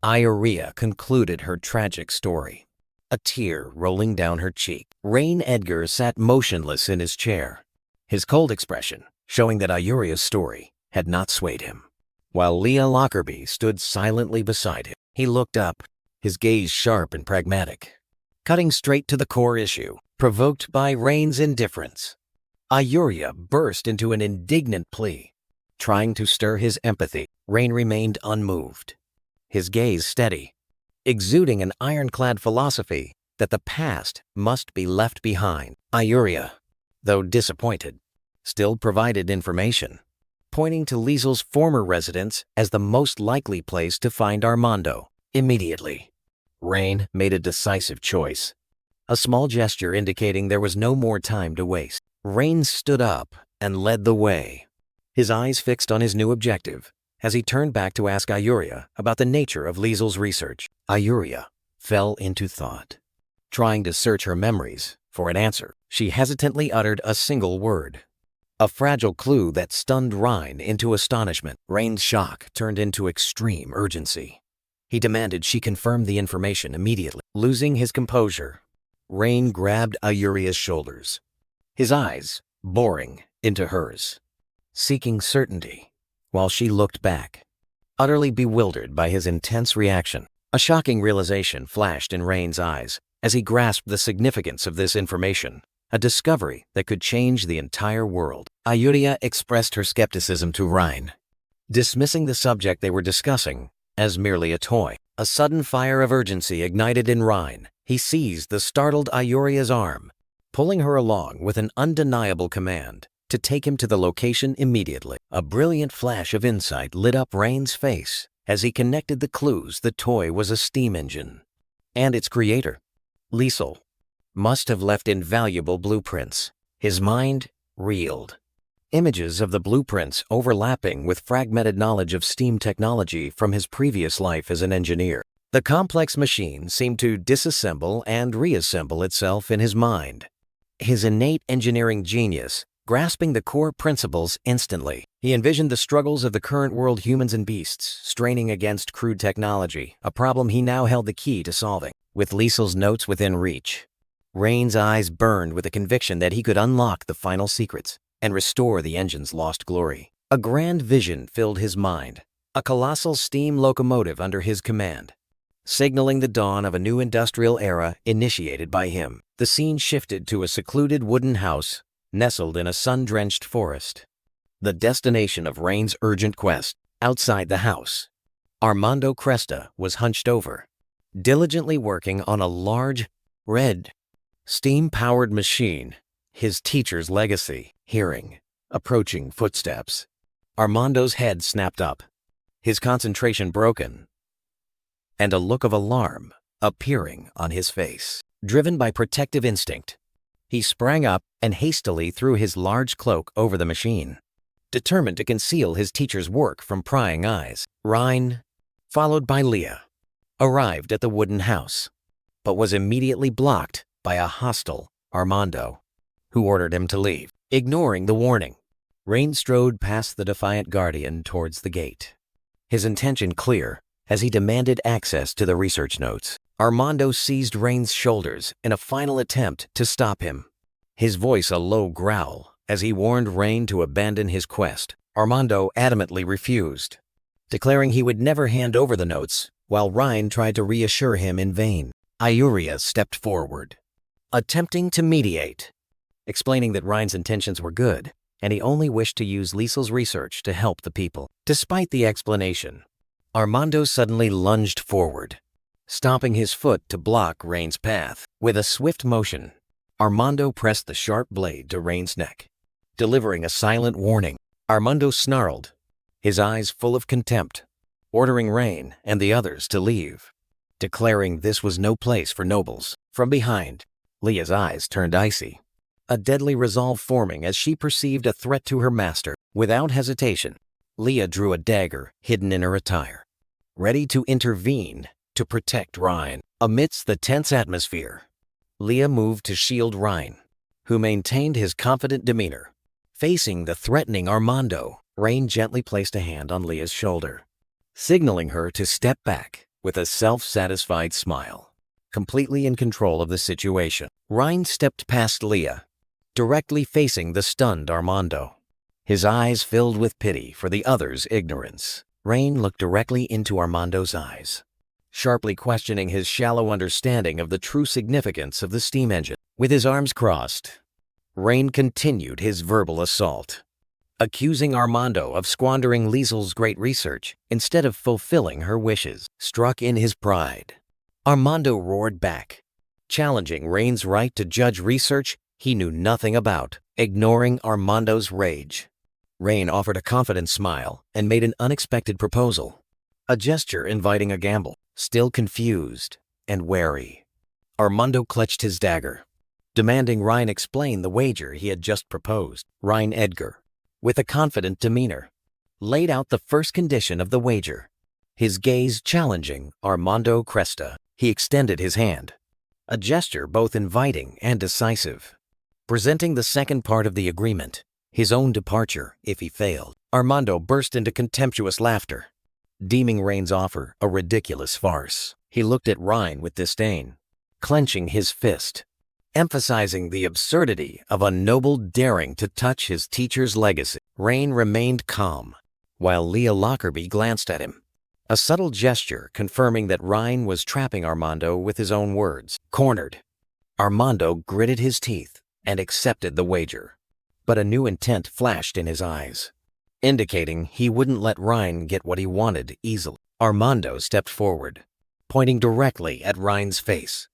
Ioria concluded her tragic story, a tear rolling down her cheek. Rain Edgar sat motionless in his chair, his cold expression showing that Iuria's story had not swayed him. While Leah Lockerbie stood silently beside him, he looked up, his gaze sharp and pragmatic, cutting straight to the core issue. Provoked by Rain's indifference, Iuria burst into an indignant plea, trying to stir his empathy. Rain remained unmoved, his gaze steady, exuding an ironclad philosophy that the past must be left behind. Iuria, though disappointed, still provided information, pointing to Liesl's former residence as the most likely place to find Armando. Immediately, Rain made a decisive choice, a small gesture indicating there was no more time to waste. Rain stood up and led the way, his eyes fixed on his new objective as he turned back to ask Iuria about the nature of Liesl's research. Iuria fell into thought, trying to search her memories for an answer. She hesitantly uttered a single word, a fragile clue that stunned Rain into astonishment. Rain's shock turned into extreme urgency. He demanded she confirm the information immediately. Losing his composure, Rain grabbed Iuria's shoulders, his eyes boring into hers, seeking certainty, while she looked back, utterly bewildered by his intense reaction. A shocking realization flashed in Rain's eyes as he grasped the significance of this information, a discovery that could change the entire world. Iuria expressed her skepticism to Rain, dismissing the subject they were discussing as merely a toy. A sudden fire of urgency ignited in Rain. He seized the startled Iuria's arm, pulling her along with an undeniable command to take him to the location immediately. A brilliant flash of insight lit up Rain's face as he connected the clues. The toy was a steam engine, and its creator, Liesl, must have left invaluable blueprints. His mind reeled, images of the blueprints overlapping with fragmented knowledge of steam technology from his previous life as an engineer. The complex machine seemed to disassemble and reassemble itself in his mind, his innate engineering genius grasping the core principles instantly. He envisioned the struggles of the current world, humans and beasts, straining against crude technology, a problem he now held the key to solving. With Liesl's notes within reach, Rain's eyes burned with a conviction that he could unlock the final secrets and restore the engine's lost glory. A grand vision filled his mind, a colossal steam locomotive under his command, signaling the dawn of a new industrial era initiated by him. The scene shifted to a secluded wooden house nestled in a sun-drenched forest, the destination of Rain's urgent quest. Outside the house, Armando Cresta was hunched over, diligently working on a large, red, steam-powered machine, his teacher's legacy. Hearing approaching footsteps, Armando's head snapped up, his concentration broken, and a look of alarm appearing on his face. Driven by protective instinct, he sprang up and hastily threw his large cloak over the machine, determined to conceal his teacher's work from prying eyes. Rain, followed by Leah, arrived at the wooden house, but was immediately blocked by a hostile Armando, who ordered him to leave. Ignoring the warning, Rain strode past the defiant guardian towards the gate. His intention clear as he demanded access to the research notes. Armando seized Rain's shoulders in a final attempt to stop him, his voice a low growl as he warned Rain to abandon his quest. Armando adamantly refused, declaring he would never hand over the notes, while Rain tried to reassure him in vain. Ayuria stepped forward, attempting to mediate, explaining that Rain's intentions were good, and he only wished to use Liesel's research to help the people. Despite the explanation, Armando suddenly lunged forward, stomping his foot to block Rain's path. With a swift motion, Armando pressed the sharp blade to Rain's neck, delivering a silent warning. Armando snarled, his eyes full of contempt, ordering Rain and the others to leave, declaring this was no place for nobles. From behind, Leah's eyes turned icy, a deadly resolve forming as she perceived a threat to her master. Without hesitation, Leah drew a dagger hidden in her attire, ready to intervene to protect Rain. Amidst the tense atmosphere, Leah moved to shield Rain, who maintained his confident demeanor. Facing the threatening Armando, Rain gently placed a hand on Leah's shoulder, signaling her to step back with a self-satisfied smile, completely in control of the situation. Rain stepped past Leah, directly facing the stunned Armando, his eyes filled with pity for the other's ignorance. Rain looked directly into Armando's eyes, sharply questioning his shallow understanding of the true significance of the steam engine. With his arms crossed, Rain continued his verbal assault, accusing Armando of squandering Liesel's great research instead of fulfilling her wishes. Struck in his pride, Armando roared back, challenging Rain's right to judge research he knew nothing about. Ignoring Armando's rage, Rain offered a confident smile and made an unexpected proposal, a gesture inviting a gamble. Still confused and wary, Armando clutched his dagger, demanding Rain explain the wager he had just proposed. Rain Edgar, with a confident demeanor, laid out the first condition of the wager, his gaze challenging Armando Cresta. He extended his hand, a gesture both inviting and decisive, presenting the second part of the agreement, his own departure if he failed. Armando burst into contemptuous laughter, deeming Rain's offer a ridiculous farce. He looked at Rain with disdain, clenching his fist, emphasizing the absurdity of a noble daring to touch his teacher's legacy. Rain remained calm, while Leah Lockerbie glanced at him, a subtle gesture confirming that Rain was trapping Armando with his own words. Cornered, Armando gritted his teeth and accepted the wager, but a new intent flashed in his eyes, indicating he wouldn't let Rain get what he wanted easily. Armando stepped forward, pointing directly at Rain's face,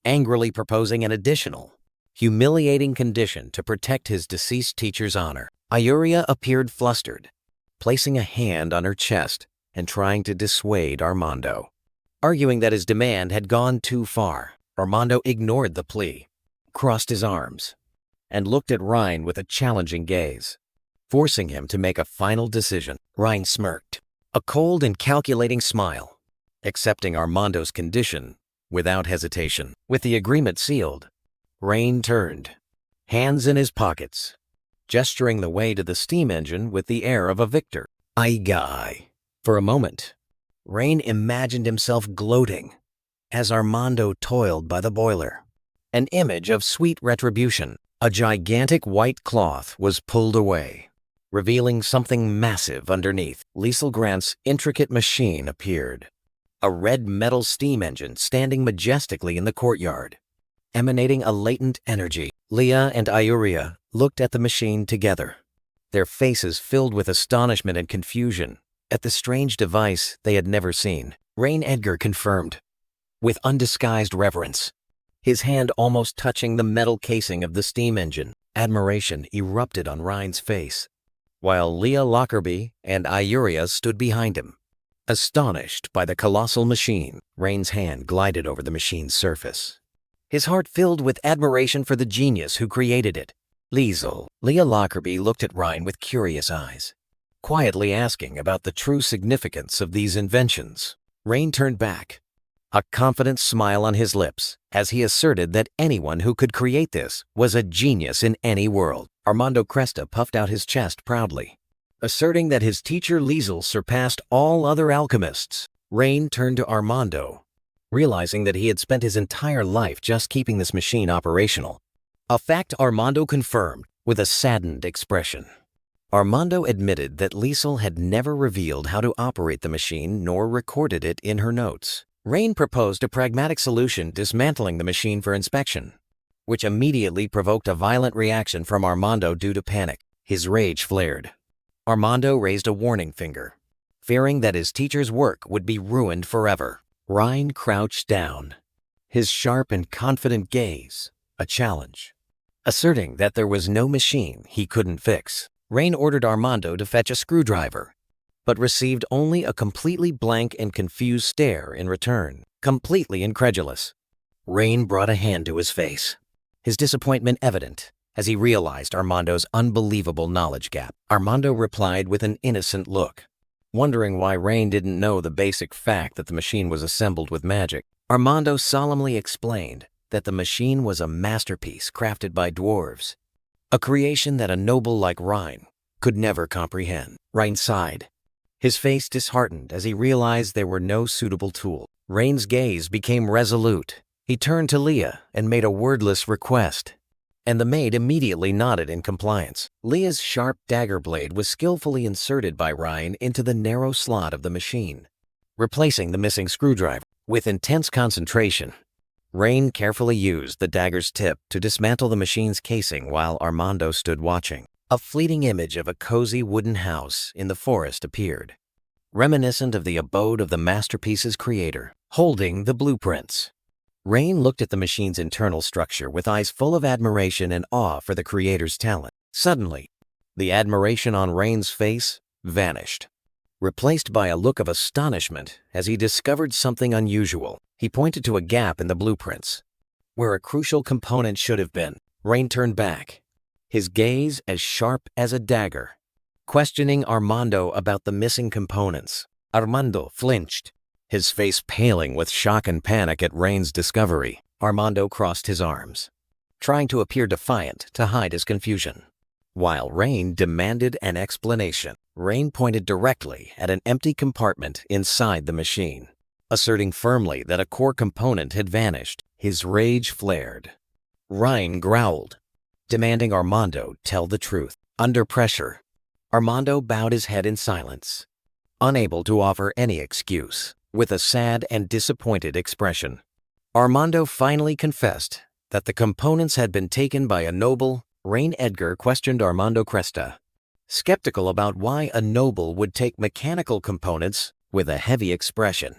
angrily proposing an additional, humiliating condition to protect his deceased teacher's honor. Ayuria appeared flustered, placing a hand on her chest and trying to dissuade Armando, arguing that his demand had gone too far. Armando ignored the plea, crossed his arms, and looked at Rain with a challenging gaze, forcing him to make a final decision. Rain smirked, a cold and calculating smile, accepting Armando's condition without hesitation. With the agreement sealed, Rain turned, hands in his pockets, gesturing the way to the steam engine with the air of a victor. Guy. For a moment, Rain imagined himself gloating as Armando toiled by the boiler, an image of sweet retribution. A gigantic white cloth was pulled away, revealing something massive underneath. Liesel Grant's intricate machine appeared, a red metal steam engine standing majestically in the courtyard, emanating a latent energy. Leah and Ayuria looked at the machine together, their faces filled with astonishment and confusion at the strange device they had never seen. Rain Edgar confirmed, with undisguised reverence, his hand almost touching the metal casing of the steam engine. Admiration erupted on Rain's face, while Leah Lockerbie and Ayuria stood behind him, astonished by the colossal machine. Rain's hand glided over the machine's surface, his heart filled with admiration for the genius who created it. Liesel. Leah Lockerbie looked at Rain with curious eyes, quietly asking about the true significance of these inventions. Rain turned back, a confident smile on his lips as he asserted that anyone who could create this was a genius in any world. Armando Cresta puffed out his chest proudly, asserting that his teacher Liesel surpassed all other alchemists. Rain turned to Armando, realizing that he had spent his entire life just keeping this machine operational. A fact Armando confirmed with a saddened expression. Armando admitted that Liesel had never revealed how to operate the machine nor recorded it in her notes. Rain proposed a pragmatic solution, dismantling the machine for inspection, which immediately provoked a violent reaction from Armando due to panic. His rage flared. Armando raised a warning finger, fearing that his teacher's work would be ruined forever. Ryan crouched down, his sharp and confident gaze a challenge, asserting that there was no machine he couldn't fix. Rain ordered Armando to fetch a screwdriver, but received only a completely blank and confused stare in return. Completely incredulous, Rain brought a hand to his face, his disappointment evident as he realized Armando's unbelievable knowledge gap. Armando replied with an innocent look, wondering why Rain didn't know the basic fact that the machine was assembled with magic. Armando solemnly explained that the machine was a masterpiece crafted by dwarves, a creation that a noble like Rain could never comprehend. Rain sighed, his face disheartened as he realized there were no suitable tools. Rain's gaze became resolute. He turned to Leah and made a wordless request, and the maid immediately nodded in compliance. Leah's sharp dagger blade was skillfully inserted by Ryan into the narrow slot of the machine, replacing the missing screwdriver. With intense concentration, Rain carefully used the dagger's tip to dismantle the machine's casing while Armando stood watching. A fleeting image of a cozy wooden house in the forest appeared, reminiscent of the abode of the masterpiece's creator, holding the blueprints. Rain looked at the machine's internal structure with eyes full of admiration and awe for the creator's talent. Suddenly, the admiration on Rain's face vanished, replaced by a look of astonishment as he discovered something unusual. He pointed to a gap in the blueprints, where a crucial component should have been. Rain turned back, his gaze as sharp as a dagger, questioning Armando about the missing components. Armando flinched, his face paling with shock and panic at Rain's discovery. Armando crossed his arms, trying to appear defiant to hide his confusion, while Rain demanded an explanation. Rain pointed directly at an empty compartment inside the machine, asserting firmly that a core component had vanished. His rage flared. Ryan growled, demanding Armando tell the truth. Under pressure, Armando bowed his head in silence, unable to offer any excuse. With a sad and disappointed expression, Armando finally confessed that the components had been taken by a noble. Rain Edgar questioned Armando Cresta, skeptical about why a noble would take mechanical components. With a heavy expression,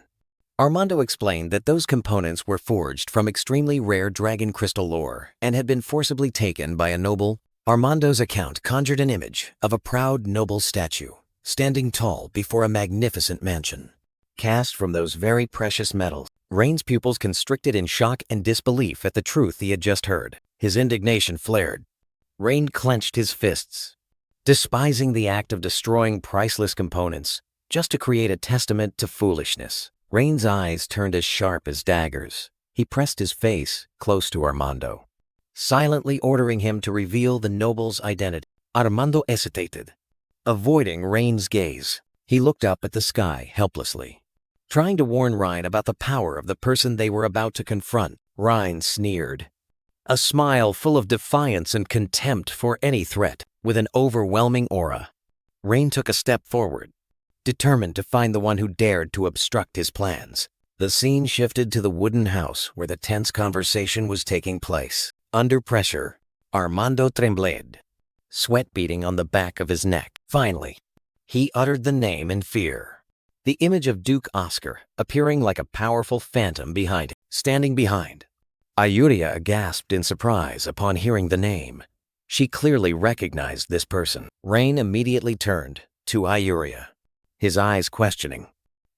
Armando explained that those components were forged from extremely rare dragon crystal ore and had been forcibly taken by a noble. Armando's account conjured an image of a proud noble statue standing tall before a magnificent mansion, cast from those very precious metals. Rain's pupils constricted in shock and disbelief at the truth he had just heard. His indignation flared. Rain clenched his fists, despising the act of destroying priceless components just to create a testament to foolishness. Rain's eyes turned as sharp as daggers. He pressed his face close to Armando, silently ordering him to reveal the noble's identity. Armando hesitated, avoiding Rain's gaze. He looked up at the sky helplessly, trying to warn Ryan about the power of the person they were about to confront. Ryan sneered, a smile full of defiance and contempt for any threat. With an overwhelming aura, Rain took a step forward, determined to find the one who dared to obstruct his plans. The scene shifted to the wooden house where the tense conversation was taking place. Under pressure, Armando trembled, sweat beading on the back of his neck. Finally, he uttered the name in fear. The image of Duke Oscar appearing like a powerful phantom behind him. Standing behind, Ayuria gasped in surprise upon hearing the name. She clearly recognized this person. Rain immediately turned to Ayuria, his eyes questioning,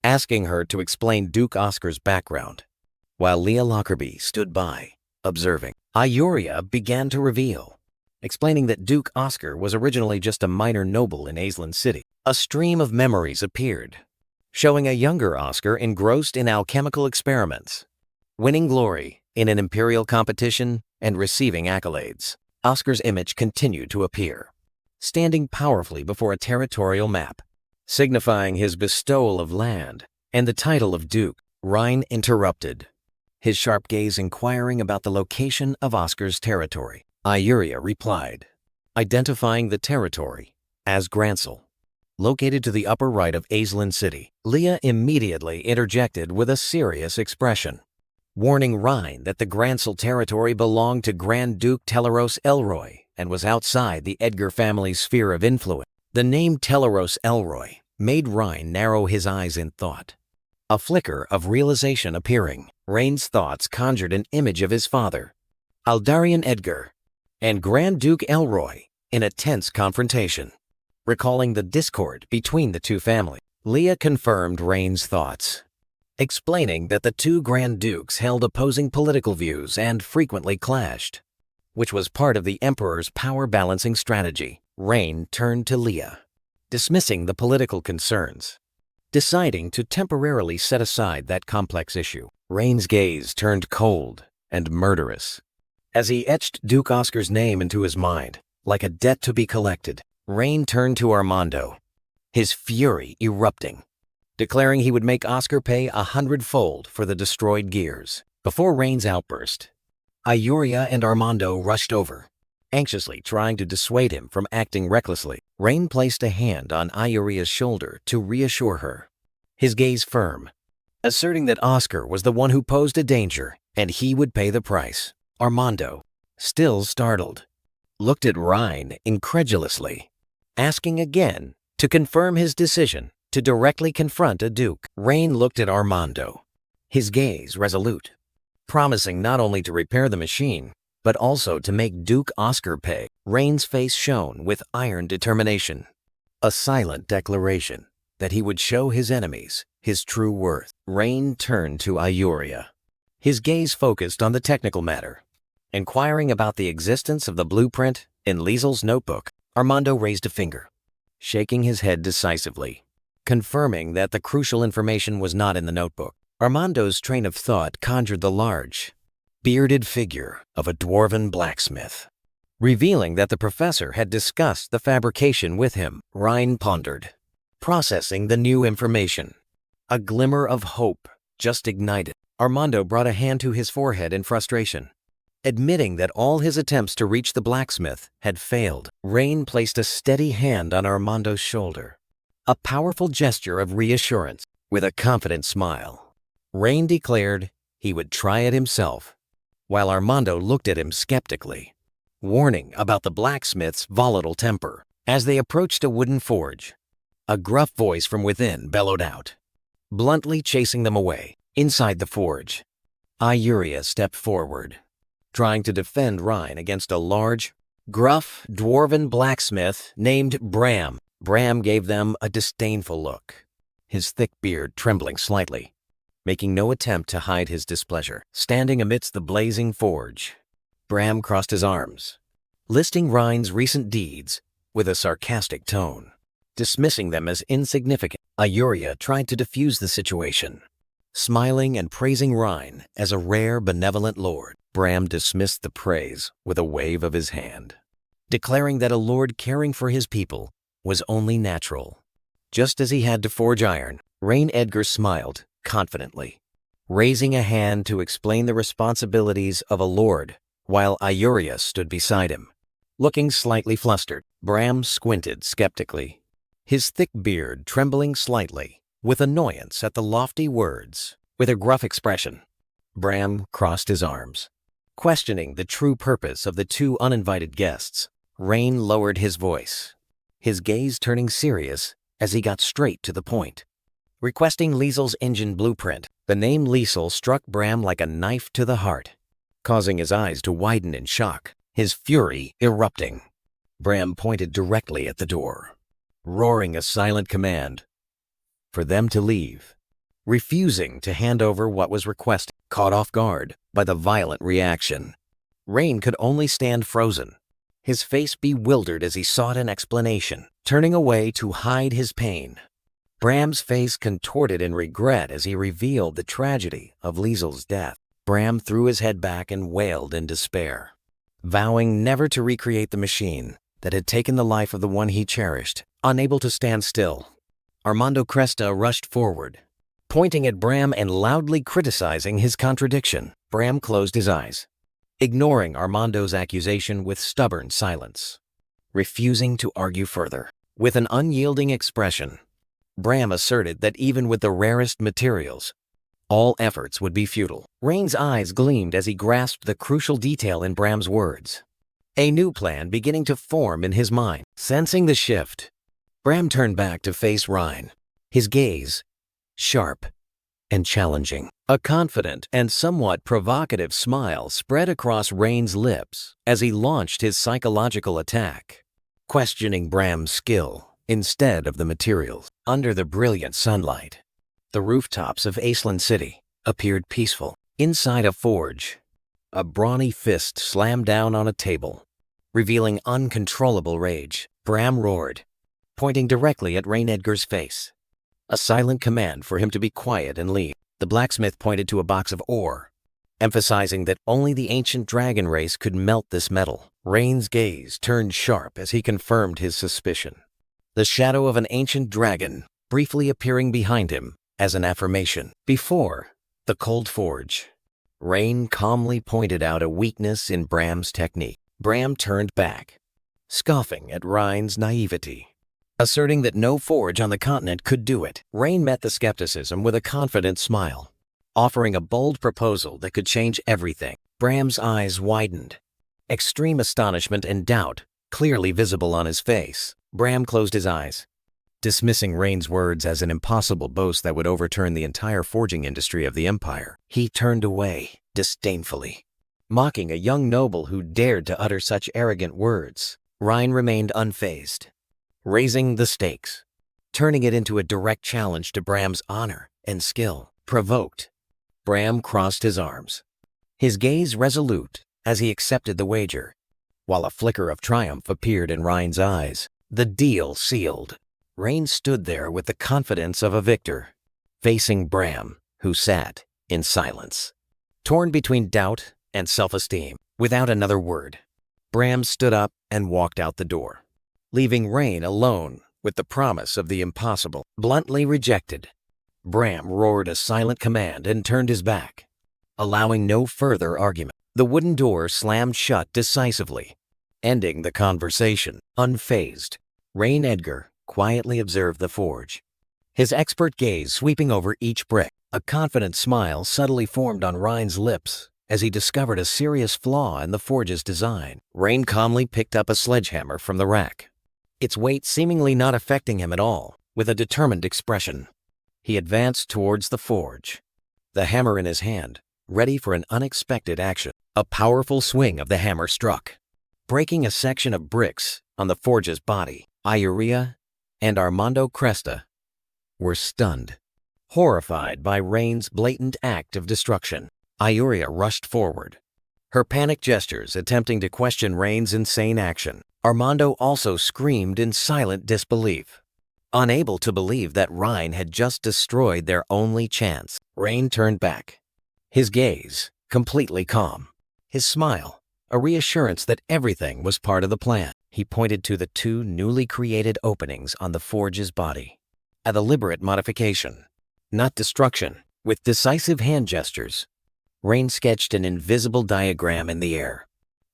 asking her to explain Duke Oscar's background, while Leah Lockerbie stood by, observing. Ayuria began to reveal, explaining that Duke Oscar was originally just a minor noble in Aisland City. A stream of memories appeared, showing a younger Oscar engrossed in alchemical experiments, winning glory in an imperial competition and receiving accolades. Oscar's image continued to appear, standing powerfully before a territorial map, signifying his bestowal of land and the title of Duke. Rhine interrupted, his sharp gaze inquiring about the location of Oscar's territory. Ioria replied, identifying the territory as Gransel, located to the upper right of Aislinn City. Leah immediately interjected with a serious expression, warning Rhine that the Gransel territory belonged to Grand Duke Teleros Elroy and was outside the Edgar family's sphere of influence. The name Teleros Elroy made Rhine narrow his eyes in thought, a flicker of realization appearing. Rhane's thoughts conjured an image of his father, Aldarian Edgar, and Grand Duke Elroy in a tense confrontation, recalling the discord between the two families. Leah confirmed Rhane's thoughts, explaining that the two Grand Dukes held opposing political views and frequently clashed, which was part of the Emperor's power-balancing strategy. Rhaene turned to Leah, dismissing the political concerns, deciding to temporarily set aside that complex issue. Rhaene's gaze turned cold and murderous as he etched Duke Oscar's name into his mind like a debt to be collected. Rhaene turned to Armando, his fury erupting, declaring he would make Oscar pay 100-fold for the destroyed gears. Before Rhaene's outburst, Ioria and Armando rushed over, anxiously trying to dissuade him from acting recklessly. Rhaene placed a hand on Ioria's shoulder to reassure her, his gaze firm, asserting that Oscar was the one who posed a danger and he would pay the price. Armando, still startled, looked at Rhaene incredulously, asking again to confirm his decision to directly confront a duke. Rhaene looked at Armando, his gaze resolute, promising not only to repair the machine, but also to make Duke Oscar pay. Rhaene's face shone with iron determination, a silent declaration that he would show his enemies his true worth. Rhaene turned to Ioria, his gaze focused on the technical matter, inquiring about the existence of the blueprint in Liesel's notebook. Armando raised a finger, shaking his head decisively, confirming that the crucial information was not in the notebook. Armando's train of thought conjured the large, bearded figure of a dwarven blacksmith, revealing that the professor had discussed the fabrication with him. Rhaene pondered, processing the new information. A glimmer of hope just ignited. Armando brought a hand to his forehead in frustration, admitting that all his attempts to reach the blacksmith had failed. Rhaene placed a steady hand on Armando's shoulder, a powerful gesture of reassurance. With a confident smile, Rhaene declared he would try it himself, while Armando looked at him skeptically, warning about the blacksmith's volatile temper. As they approached a wooden forge, a gruff voice from within bellowed out, bluntly chasing them away. Inside the forge, Ioria stepped forward, trying to defend Rhaene against a large, gruff, dwarven blacksmith named Bram. Bram gave them a disdainful look, his thick beard trembling slightly, making no attempt to hide his displeasure. Standing amidst the blazing forge, Bram crossed his arms, listing Rhaene's recent deeds with a sarcastic tone, dismissing them as insignificant. Ioria tried to defuse the situation, smiling and praising Rhaene as a rare, benevolent lord. Bram dismissed the praise with a wave of his hand, declaring that a lord caring for his people was only natural, just as he had to forge iron. Rhaene Edgar smiled confidently, raising a hand to explain the responsibilities of a lord, while Ioria stood beside him, looking slightly flustered. Bram squinted skeptically, his thick beard trembling slightly with annoyance at the lofty words. With a gruff expression, Bram crossed his arms, questioning the true purpose of the two uninvited guests. Rhaene lowered his voice, his gaze turning serious as he got straight to the point, requesting Liesel's engine blueprint. The name Liesel struck Bram like a knife to the heart, causing his eyes to widen in shock, his fury erupting. Bram pointed directly at the door, roaring a silent command for them to leave, refusing to hand over what was requested. Caught off guard by the violent reaction, Rhaene could only stand frozen, his face bewildered as he sought an explanation, turning away to hide his pain. Bram's face contorted in regret as he revealed the tragedy of Liesel's death. Bram threw his head back and wailed in despair, vowing never to recreate the machine that had taken the life of the one he cherished. Unable to stand still, Armando Cresta rushed forward, pointing at Bram and loudly criticizing his contradiction. Bram closed his eyes, ignoring Armando's accusation with stubborn silence, refusing to argue further. With an unyielding expression, Bram asserted that even with the rarest materials, all efforts would be futile. Rain's eyes gleamed as he grasped the crucial detail in Bram's words, a new plan beginning to form in his mind. Sensing the shift, Bram turned back to face Ryan, his gaze sharp and challenging. A confident and somewhat provocative smile spread across Rain's lips as he launched his psychological attack, questioning Bram's skill instead of the materials. Under the brilliant sunlight, the rooftops of Aisland City appeared peaceful. Inside a forge, a brawny fist slammed down on a table, revealing uncontrollable rage. Bram roared, pointing directly at Rain Edgar's face, a silent command for him to be quiet and leave. The blacksmith pointed to a box of ore, emphasizing that only the ancient dragon race could melt this metal. Rain's gaze turned sharp as he confirmed his suspicion, the shadow of an ancient dragon briefly appearing behind him as an affirmation. Before the cold forge, Rain calmly pointed out a weakness in Bram's technique. Bram turned back, scoffing at Ryan's naivety, asserting that no forge on the continent could do it. Rain met the skepticism with a confident smile, offering a bold proposal that could change everything. Bram's eyes widened, extreme astonishment and doubt clearly visible on his face. Bram closed his eyes, dismissing Rain's words as an impossible boast that would overturn the entire forging industry of the empire. He turned away disdainfully, mocking a young noble who dared to utter such arrogant words. Ryan remained unfazed, raising the stakes, turning it into a direct challenge to Bram's honor and skill. Provoked, Bram crossed his arms, his gaze resolute as he accepted the wager, while a flicker of triumph appeared in Ryan's eyes. The deal sealed. Rain stood there with the confidence of a victor, facing Bram, who sat in silence, torn between doubt and self-esteem. Without another word, Bram stood up and walked out the door, leaving Rain alone with the promise of the impossible. Bluntly rejected, Bram roared a silent command and turned his back, allowing no further argument. The wooden door slammed shut decisively, ending the conversation. Unfazed, Rain Edgar quietly observed the forge, his expert gaze sweeping over each brick. A confident smile subtly formed on Ryan's lips as he discovered a serious flaw in the forge's design. Rain calmly picked up a sledgehammer from the rack, its weight seemingly not affecting him at all. With a determined expression, he advanced towards the forge, the hammer in his hand, ready for an unexpected action. A powerful swing of the hammer struck, breaking a section of bricks on the forge's body. Ayuria and Armando Cresta were stunned, horrified by Rain's blatant act of destruction. Ayuria rushed forward, her panicked gestures attempting to question Rain's insane action. Armando also screamed in silent disbelief, unable to believe that Ryan had just destroyed their only chance. Rain turned back, his gaze completely calm, his smile a reassurance that everything was part of the plan. He pointed to the two newly created openings on the forge's body, a deliberate modification, not destruction. With decisive hand gestures, Rain sketched an invisible diagram in the air,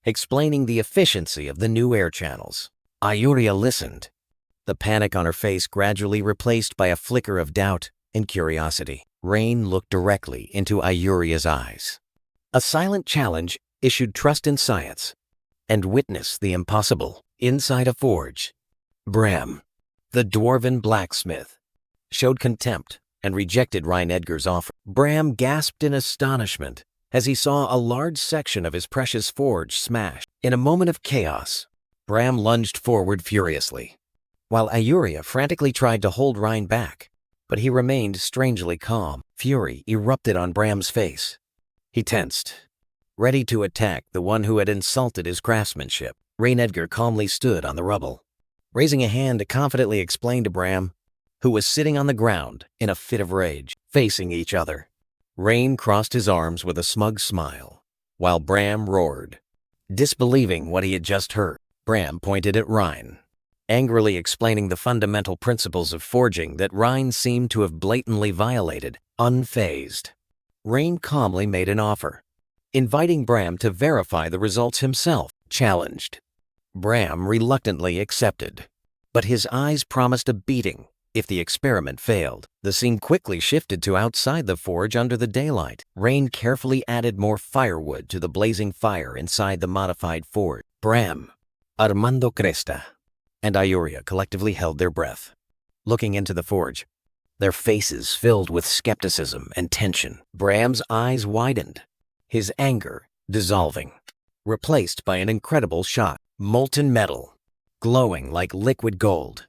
explaining the efficiency of the new air channels. Ayuria listened, the panic on her face gradually replaced by a flicker of doubt and curiosity. Rain looked directly into Ayuria's eyes, a silent challenge issued trust in science, and witnessed the impossible. Inside a forge, Bram, the dwarven blacksmith, showed contempt and rejected Ryan Edgar's offer. Bram gasped in astonishment as he saw a large section of his precious forge smashed. In a moment of chaos, Bram lunged forward furiously, while Ayuria frantically tried to hold Ryan back, but he remained strangely calm. Fury erupted on Bram's face. He tensed, ready to attack the one who had insulted his craftsmanship. Rain Edgar calmly stood on the rubble, raising a hand to confidently explain to Bram, who was sitting on the ground in a fit of rage, facing each other. Rain crossed his arms with a smug smile, while Bram roared, disbelieving what he had just heard. Bram pointed at Ryan, angrily explaining the fundamental principles of forging that Ryan seemed to have blatantly violated, unfazed. Rain calmly made an offer, inviting Bram to verify the results himself, challenged. Bram reluctantly accepted, but his eyes promised a beating if the experiment failed. The scene quickly shifted to outside the forge under the daylight. Rain carefully added more firewood to the blazing fire inside the modified forge. Bram, Armando Cresta, and Ayuria collectively held their breath, looking into the forge, their faces filled with skepticism and tension. Bram's eyes widened, his anger dissolving, replaced by an incredible shock. Molten metal, glowing like liquid gold,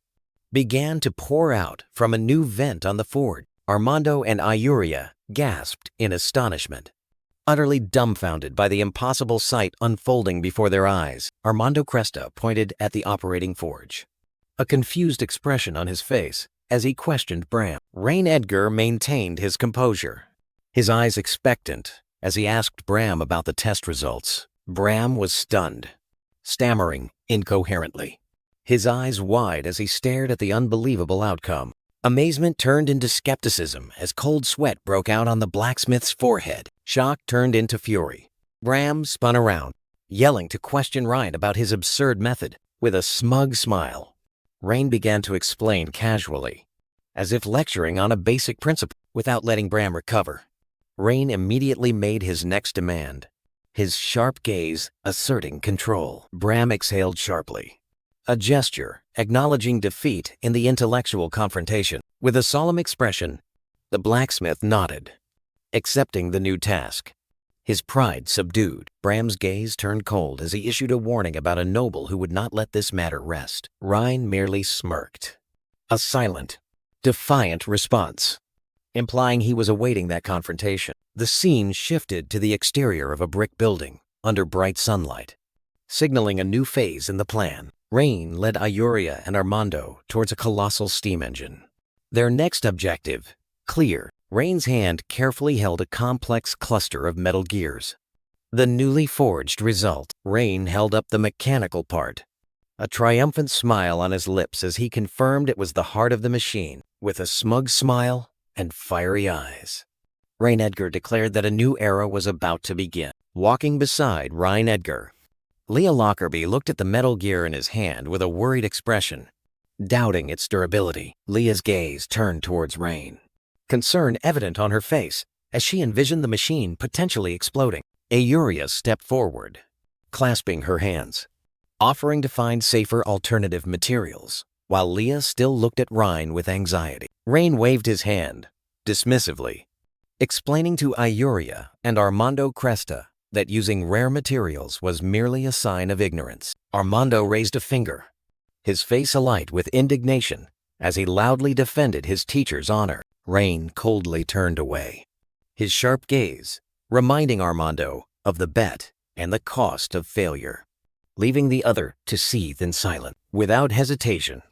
began to pour out from a new vent on the forge. Armando and Ayuria gasped in astonishment, utterly dumbfounded by the impossible sight unfolding before their eyes. Armando Cresta pointed at the operating forge, a confused expression on his face as he questioned Bram. Rain Edgar maintained his composure, his eyes expectant as he asked Bram about the test results. Bram was stunned, stammering incoherently, his eyes wide as he stared at the unbelievable outcome. Amazement turned into skepticism as cold sweat broke out on the blacksmith's forehead. Shock turned into fury. Bram spun around, yelling to question Ryan about his absurd method. With a smug smile, Rain began to explain casually, as if lecturing on a basic principle. Without letting Bram recover, Rain immediately made his next demand, his sharp gaze asserting control. Bram exhaled sharply, a gesture acknowledging defeat in the intellectual confrontation. With a solemn expression, the blacksmith nodded, accepting the new task, his pride subdued. Bram's gaze turned cold as he issued a warning about a noble who would not let this matter rest. Ryan merely smirked, a silent, defiant response, implying he was awaiting that confrontation. The scene shifted to the exterior of a brick building under bright sunlight, signaling a new phase in the plan. Rain led Ayuria and Armando towards a colossal steam engine. Their next objective, clear. Rain's hand carefully held a complex cluster of metal gears. The newly forged result. Rain held up the mechanical part, a triumphant smile on his lips as he confirmed it was the heart of the machine. With a smug smile and fiery eyes, Rain Edgar declared that a new era was about to begin. Walking beside Ryan Edgar, Leah Lockerbie looked at the metal gear in his hand with a worried expression, doubting its durability. Leah's gaze turned towards Rain, concern evident on her face as she envisioned the machine potentially exploding. Ayuria stepped forward, clasping her hands, offering to find safer alternative materials, while Leah still looked at Ryan with anxiety. Rain waved his hand, dismissively, explaining to Ayuria and Armando Cresta that using rare materials was merely a sign of ignorance. Armando raised a finger, his face alight with indignation as he loudly defended his teacher's honor. Rain coldly turned away, his sharp gaze reminding Armando of the bet and the cost of failure, leaving the other to seethe in silence. Without hesitation,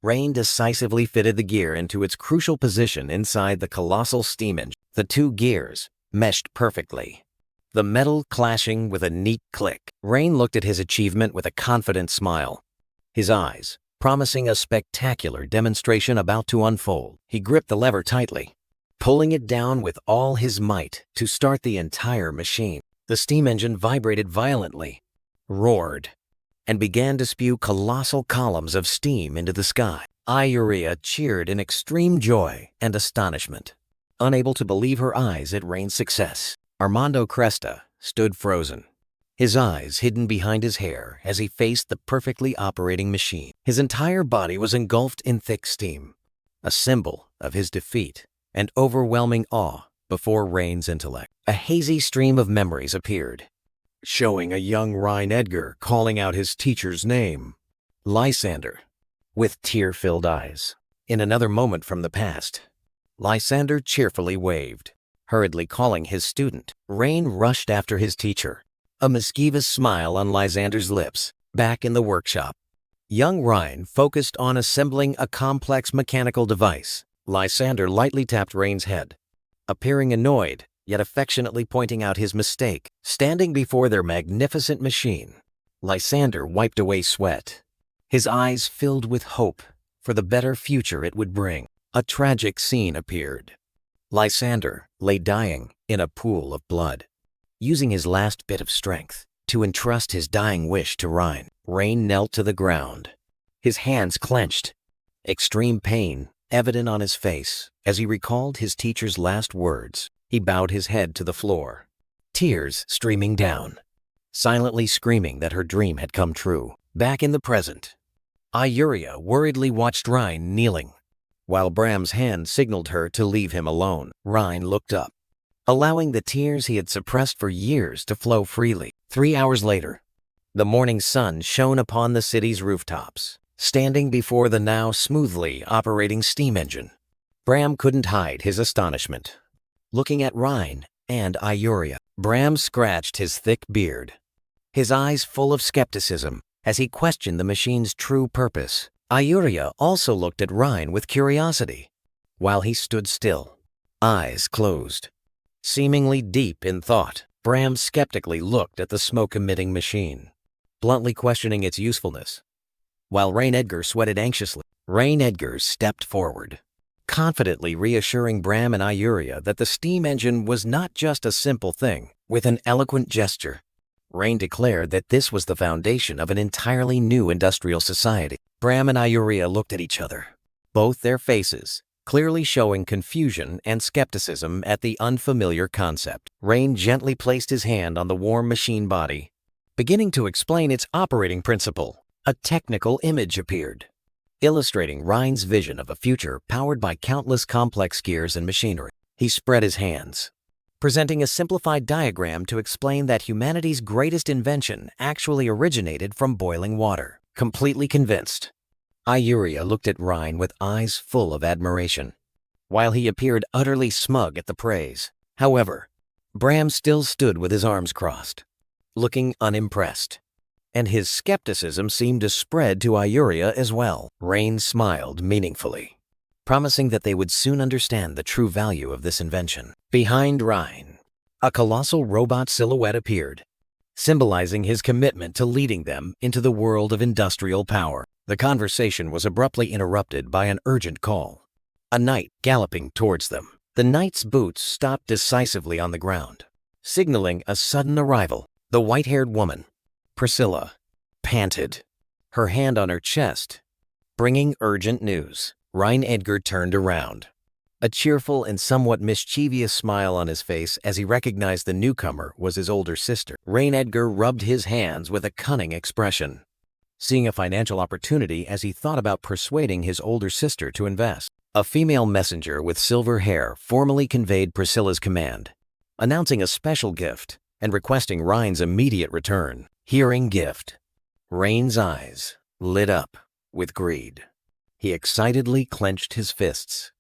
Rain decisively fitted the gear into its crucial position inside the colossal steam engine. The two gears meshed perfectly, the metal clashing with a neat click. Rain looked at his achievement with a confident smile, his eyes promising a spectacular demonstration about to unfold. He gripped the lever tightly, pulling it down with all his might to start the entire machine. The steam engine vibrated violently, roared, and began to spew colossal columns of steam into the sky. Ayuria cheered in extreme joy and astonishment, unable to believe her eyes at Rain's success. Armando Cresta stood frozen, his eyes hidden behind his hair as he faced the perfectly operating machine. His entire body was engulfed in thick steam, a symbol of his defeat and overwhelming awe before Rain's intellect. A hazy stream of memories appeared, showing a young Ryan Edgar calling out his teacher's name, Lysander, with tear-filled eyes. In another moment from the past, Lysander cheerfully waved, hurriedly calling his student. Rain rushed after his teacher, a mischievous smile on Lysander's lips. Back in the workshop, Young Ryan focused on assembling a complex mechanical device. Lysander lightly tapped Rain's head, appearing annoyed, yet affectionately pointing out his mistake. Standing before their magnificent machine, Lysander wiped away sweat. His eyes filled with hope for the better future it would bring. A tragic scene appeared. Lysander lay dying in a pool of blood. Using his last bit of strength to entrust his dying wish to Ryan, Rain knelt to the ground, his hands clenched, extreme pain evident on his face as he recalled his teacher's last words. He bowed his head to the floor, tears streaming down, silently screaming that her dream had come true. Back in the present, Ayuria worriedly watched Ryan kneeling, while Bram's hand signaled her to leave him alone. Ryan looked up, allowing the tears he had suppressed for years to flow freely. 3 hours later, the morning sun shone upon the city's rooftops. Standing before the now smoothly operating steam engine, Bram couldn't hide his astonishment. Looking at Ryan and Ayuria, Bram scratched his thick beard, his eyes full of skepticism as he questioned the machine's true purpose. Ayuria also looked at Ryan with curiosity, while he stood still, eyes closed, seemingly deep in thought. Bram skeptically looked at the smoke-emitting machine, bluntly questioning its usefulness. While Rain Edgar sweated anxiously, Rain Edgar stepped forward, confidently reassuring Bram and Ayuria that the steam engine was not just a simple thing. With an eloquent gesture, Rain declared that this was the foundation of an entirely new industrial society. Bram and Ayuria looked at each other, both their faces clearly showing confusion and skepticism at the unfamiliar concept. Rain gently placed his hand on the warm machine body, beginning to explain its operating principle. A technical image appeared, illustrating Ryan's vision of a future powered by countless complex gears and machinery. He spread his hands, presenting a simplified diagram to explain that humanity's greatest invention actually originated from boiling water. Completely convinced, Ayuria looked at Ryan with eyes full of admiration, while he appeared utterly smug at the praise. However, Bram still stood with his arms crossed, looking unimpressed, and his skepticism seemed to spread to Ayuria as well. Rain smiled meaningfully, promising that they would soon understand the true value of this invention. Behind Ryan, a colossal robot silhouette appeared, symbolizing his commitment to leading them into the world of industrial power. The conversation was abruptly interrupted by an urgent call. A knight galloping towards them. The knight's boots stopped decisively on the ground, signaling a sudden arrival. The white-haired woman, Priscilla, panted, her hand on her chest, bringing urgent news. Ryan Edgar turned around, a cheerful and somewhat mischievous smile on his face as he recognized the newcomer was his older sister. Rain Edgar rubbed his hands with a cunning expression, seeing a financial opportunity as he thought about persuading his older sister to invest. A female messenger with silver hair formally conveyed Priscilla's command, announcing a special gift and requesting Ryan's immediate return. Hearing gift, Rain's eyes lit up with greed. He excitedly clenched his fists,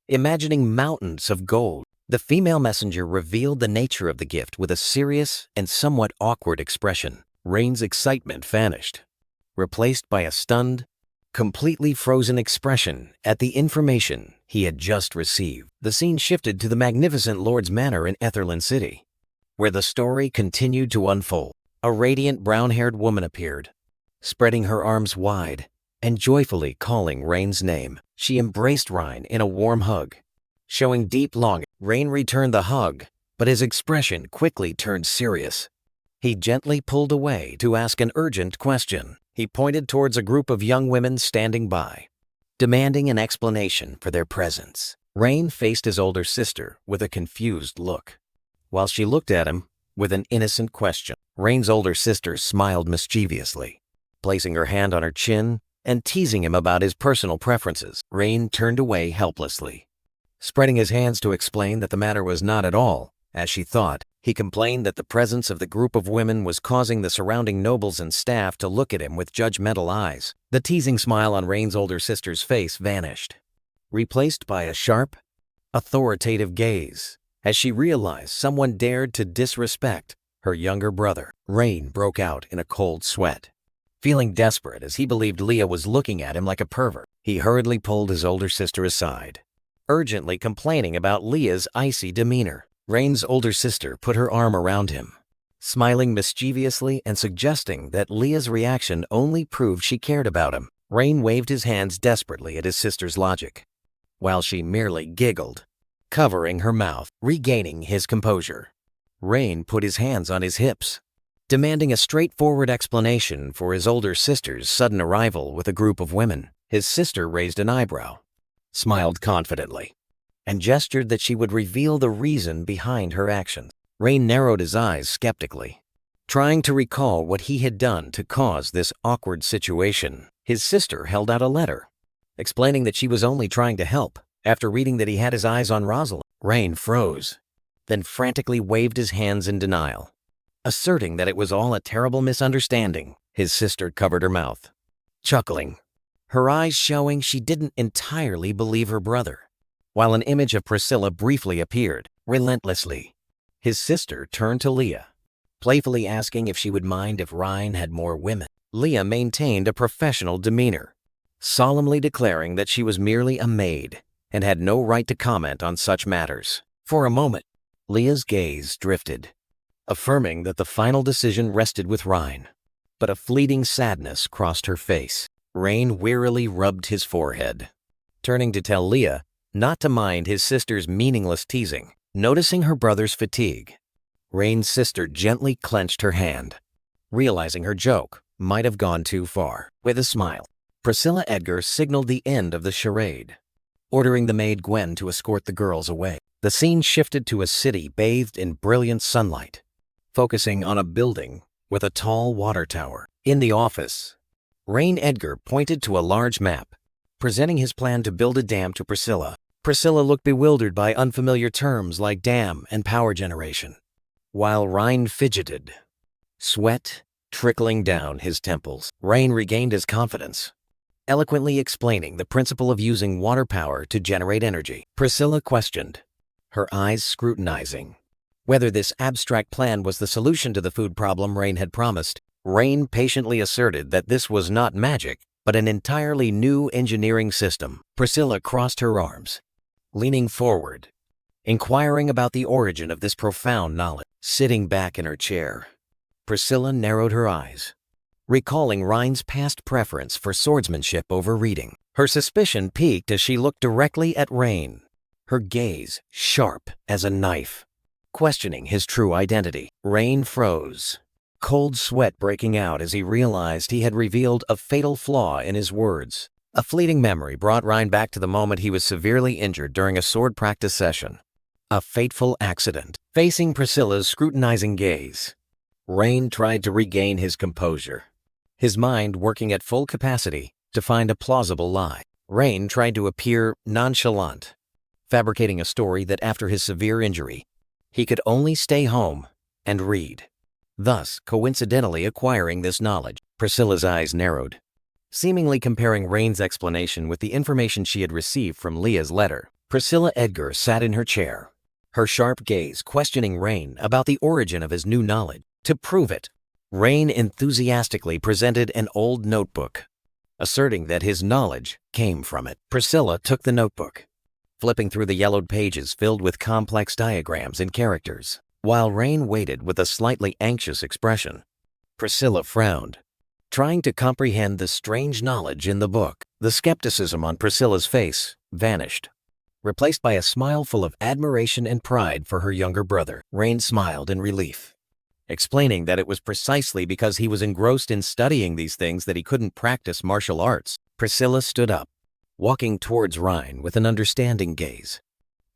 imagining mountains of gold. The female messenger revealed the nature of the gift with a serious and somewhat awkward expression. Rain's excitement vanished, replaced by a stunned, completely frozen expression at the information he had just received. The scene shifted to the magnificent Lord's Manor in Etherland City, where the story continued to unfold. A radiant brown-haired woman appeared, spreading her arms wide and joyfully calling Rain's name. She embraced Ryan in a warm hug, showing deep longing. Rain returned the hug, but his expression quickly turned serious. He gently pulled away to ask an urgent question. He pointed towards a group of young women standing by, demanding an explanation for their presence. Rain faced his older sister with a confused look, while she looked at him with an innocent question. Rain's older sister smiled mischievously, placing her hand on her chin and teasing him about his personal preferences. Rain turned away helplessly, spreading his hands to explain that the matter was not at all as she thought. He complained that the presence of the group of women was causing the surrounding nobles and staff to look at him with judgmental eyes. The teasing smile on Rain's older sister's face vanished, replaced by a sharp, authoritative gaze as she realized someone dared to disrespect her younger brother. Rain broke out in a cold sweat, Feeling desperate as he believed Leah was looking at him like a pervert, he hurriedly pulled his older sister aside, urgently complaining about Leah's icy demeanor. Rain's older sister put her arm around him, smiling mischievously and suggesting that Leah's reaction only proved she cared about him. Rain waved his hands desperately at his sister's logic, while she merely giggled, covering her mouth. Regaining his composure, Rain put his hands on his hips, demanding a straightforward explanation for his older sister's sudden arrival with a group of women. His sister raised an eyebrow, smiled confidently, and gestured that she would reveal the reason behind her actions. Rain narrowed his eyes skeptically, trying to recall what he had done to cause this awkward situation. His sister held out a letter, explaining that she was only trying to help. After reading that he had his eyes on Rosalind, Rain froze, then frantically waved his hands in denial, asserting that it was all a terrible misunderstanding. His sister covered her mouth, chuckling, her eyes showing she didn't entirely believe her brother. While an image of Priscilla briefly appeared, relentlessly, his sister turned to Leah, playfully asking if she would mind if Ryan had more women. Leah maintained a professional demeanor, solemnly declaring that she was merely a maid and had no right to comment on such matters. For a moment, Leah's gaze drifted, affirming that the final decision rested with Ryan, but a fleeting sadness crossed her face. Rain wearily rubbed his forehead, turning to tell Leah not to mind his sister's meaningless teasing. Noticing her brother's fatigue, Rain's sister gently clenched her hand, realizing her joke might have gone too far. With a smile, Priscilla Edgar signaled the end of the charade, ordering the maid Gwen to escort the girls away. The scene shifted to a city bathed in brilliant sunlight, focusing on a building with a tall water tower. In the office, Rain Edgar pointed to a large map, presenting his plan to build a dam to Priscilla. Priscilla looked bewildered by unfamiliar terms like dam and power generation, while Ryan fidgeted, sweat trickling down his temples. Rain regained his confidence, eloquently explaining the principle of using water power to generate energy. Priscilla questioned, her eyes scrutinizing whether this abstract plan was the solution to the food problem Rain had promised. Rain patiently asserted that this was not magic, but an entirely new engineering system. Priscilla crossed her arms, leaning forward, inquiring about the origin of this profound knowledge. Sitting back in her chair, Priscilla narrowed her eyes, recalling Ryan's past preference for swordsmanship over reading. Her suspicion peaked as she looked directly at Rain, her gaze sharp as a knife, questioning his true identity. Rain froze, cold sweat breaking out as he realized he had revealed a fatal flaw in his words. A fleeting memory brought Ryan back to the moment he was severely injured during a sword practice session. A fateful accident. Facing Priscilla's scrutinizing gaze, Rain tried to regain his composure, his mind working at full capacity to find a plausible lie. Rain tried to appear nonchalant, fabricating a story that after his severe injury, he could only stay home and read, thus coincidentally acquiring this knowledge. Priscilla's eyes narrowed, seemingly comparing Rain's explanation with the information she had received from Leah's letter. Priscilla Edgar sat in her chair, her sharp gaze questioning Rain about the origin of his new knowledge. To prove it, Rain enthusiastically presented an old notebook, asserting that his knowledge came from it. Priscilla took the notebook, flipping through the yellowed pages filled with complex diagrams and characters. While Rain waited with a slightly anxious expression, Priscilla frowned, trying to comprehend the strange knowledge in the book. The skepticism on Priscilla's face vanished, replaced by a smile full of admiration and pride for her younger brother. Rain smiled in relief, explaining that it was precisely because he was engrossed in studying these things that he couldn't practice martial arts. Priscilla stood up, walking towards Ryan with an understanding gaze.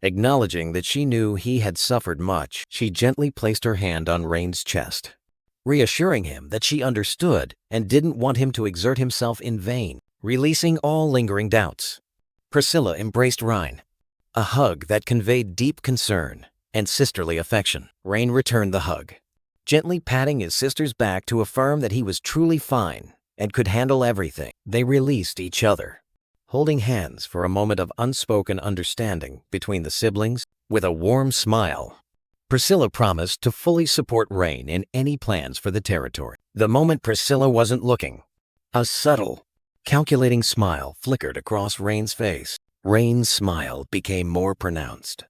Acknowledging that she knew he had suffered much, she gently placed her hand on Rain's chest, reassuring him that she understood and didn't want him to exert himself in vain. Releasing all lingering doubts, Priscilla embraced Ryan, a hug that conveyed deep concern and sisterly affection. Rain returned the hug, gently patting his sister's back to affirm that he was truly fine and could handle everything. They released each other, holding hands for a moment of unspoken understanding between the siblings. With a warm smile, Priscilla promised to fully support Rain in any plans for the territory. The moment Priscilla wasn't looking, A subtle, calculating smile flickered across Rain's face. Rain's smile became more pronounced,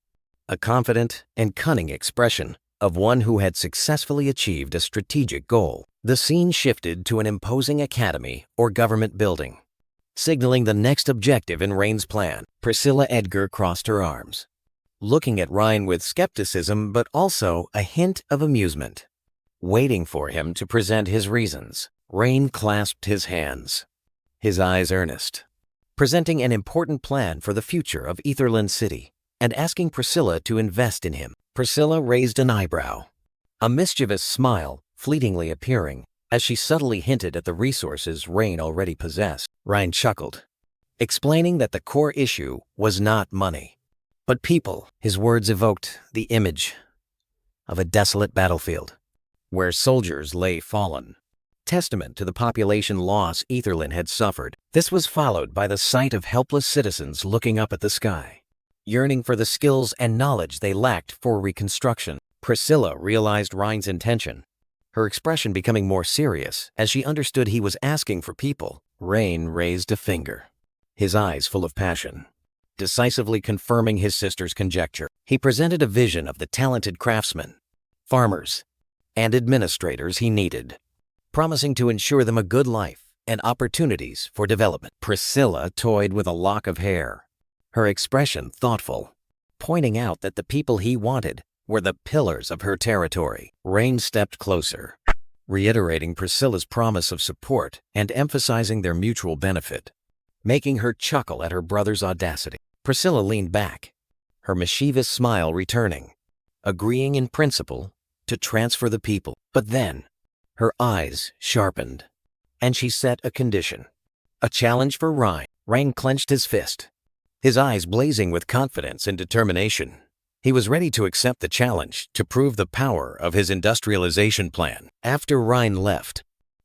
a confident and cunning expression of one who had successfully achieved a strategic goal. The scene shifted to an imposing academy or government building, signaling the next objective in Rain's plan. Priscilla Edgar crossed her arms, looking at Ryan with skepticism but also a hint of amusement, waiting for him to present his reasons. Rain clasped his hands, his eyes earnest, presenting an important plan for the future of Etherland City and asking Priscilla to invest in him. Priscilla raised an eyebrow, a mischievous smile fleetingly appearing as she subtly hinted at the resources Rain already possessed. Ryan chuckled, explaining that the core issue was not money, but people. His words evoked the image of a desolate battlefield where soldiers lay fallen, testament to the population loss Etherland had suffered. This was followed by the sight of helpless citizens looking up at the sky, yearning for the skills and knowledge they lacked for reconstruction. Priscilla realized Ryan's intention, her expression becoming more serious as she understood he was asking for people. Rain raised a finger, his eyes full of passion, decisively confirming his sister's conjecture. He presented a vision of the talented craftsmen, farmers, and administrators he needed, promising to ensure them a good life and opportunities for development. Priscilla toyed with a lock of hair, her expression thoughtful, pointing out that the people he wanted were the pillars of her territory. Rain stepped closer, reiterating Priscilla's promise of support and emphasizing their mutual benefit, making her chuckle at her brother's audacity. Priscilla leaned back, her mischievous smile returning, agreeing in principle to transfer the people. But then, her eyes sharpened, and she set a condition, a challenge for Ryan. Ryan clenched his fist, his eyes blazing with confidence and determination. He was ready to accept the challenge to prove the power of his industrialization plan. After Ryan left,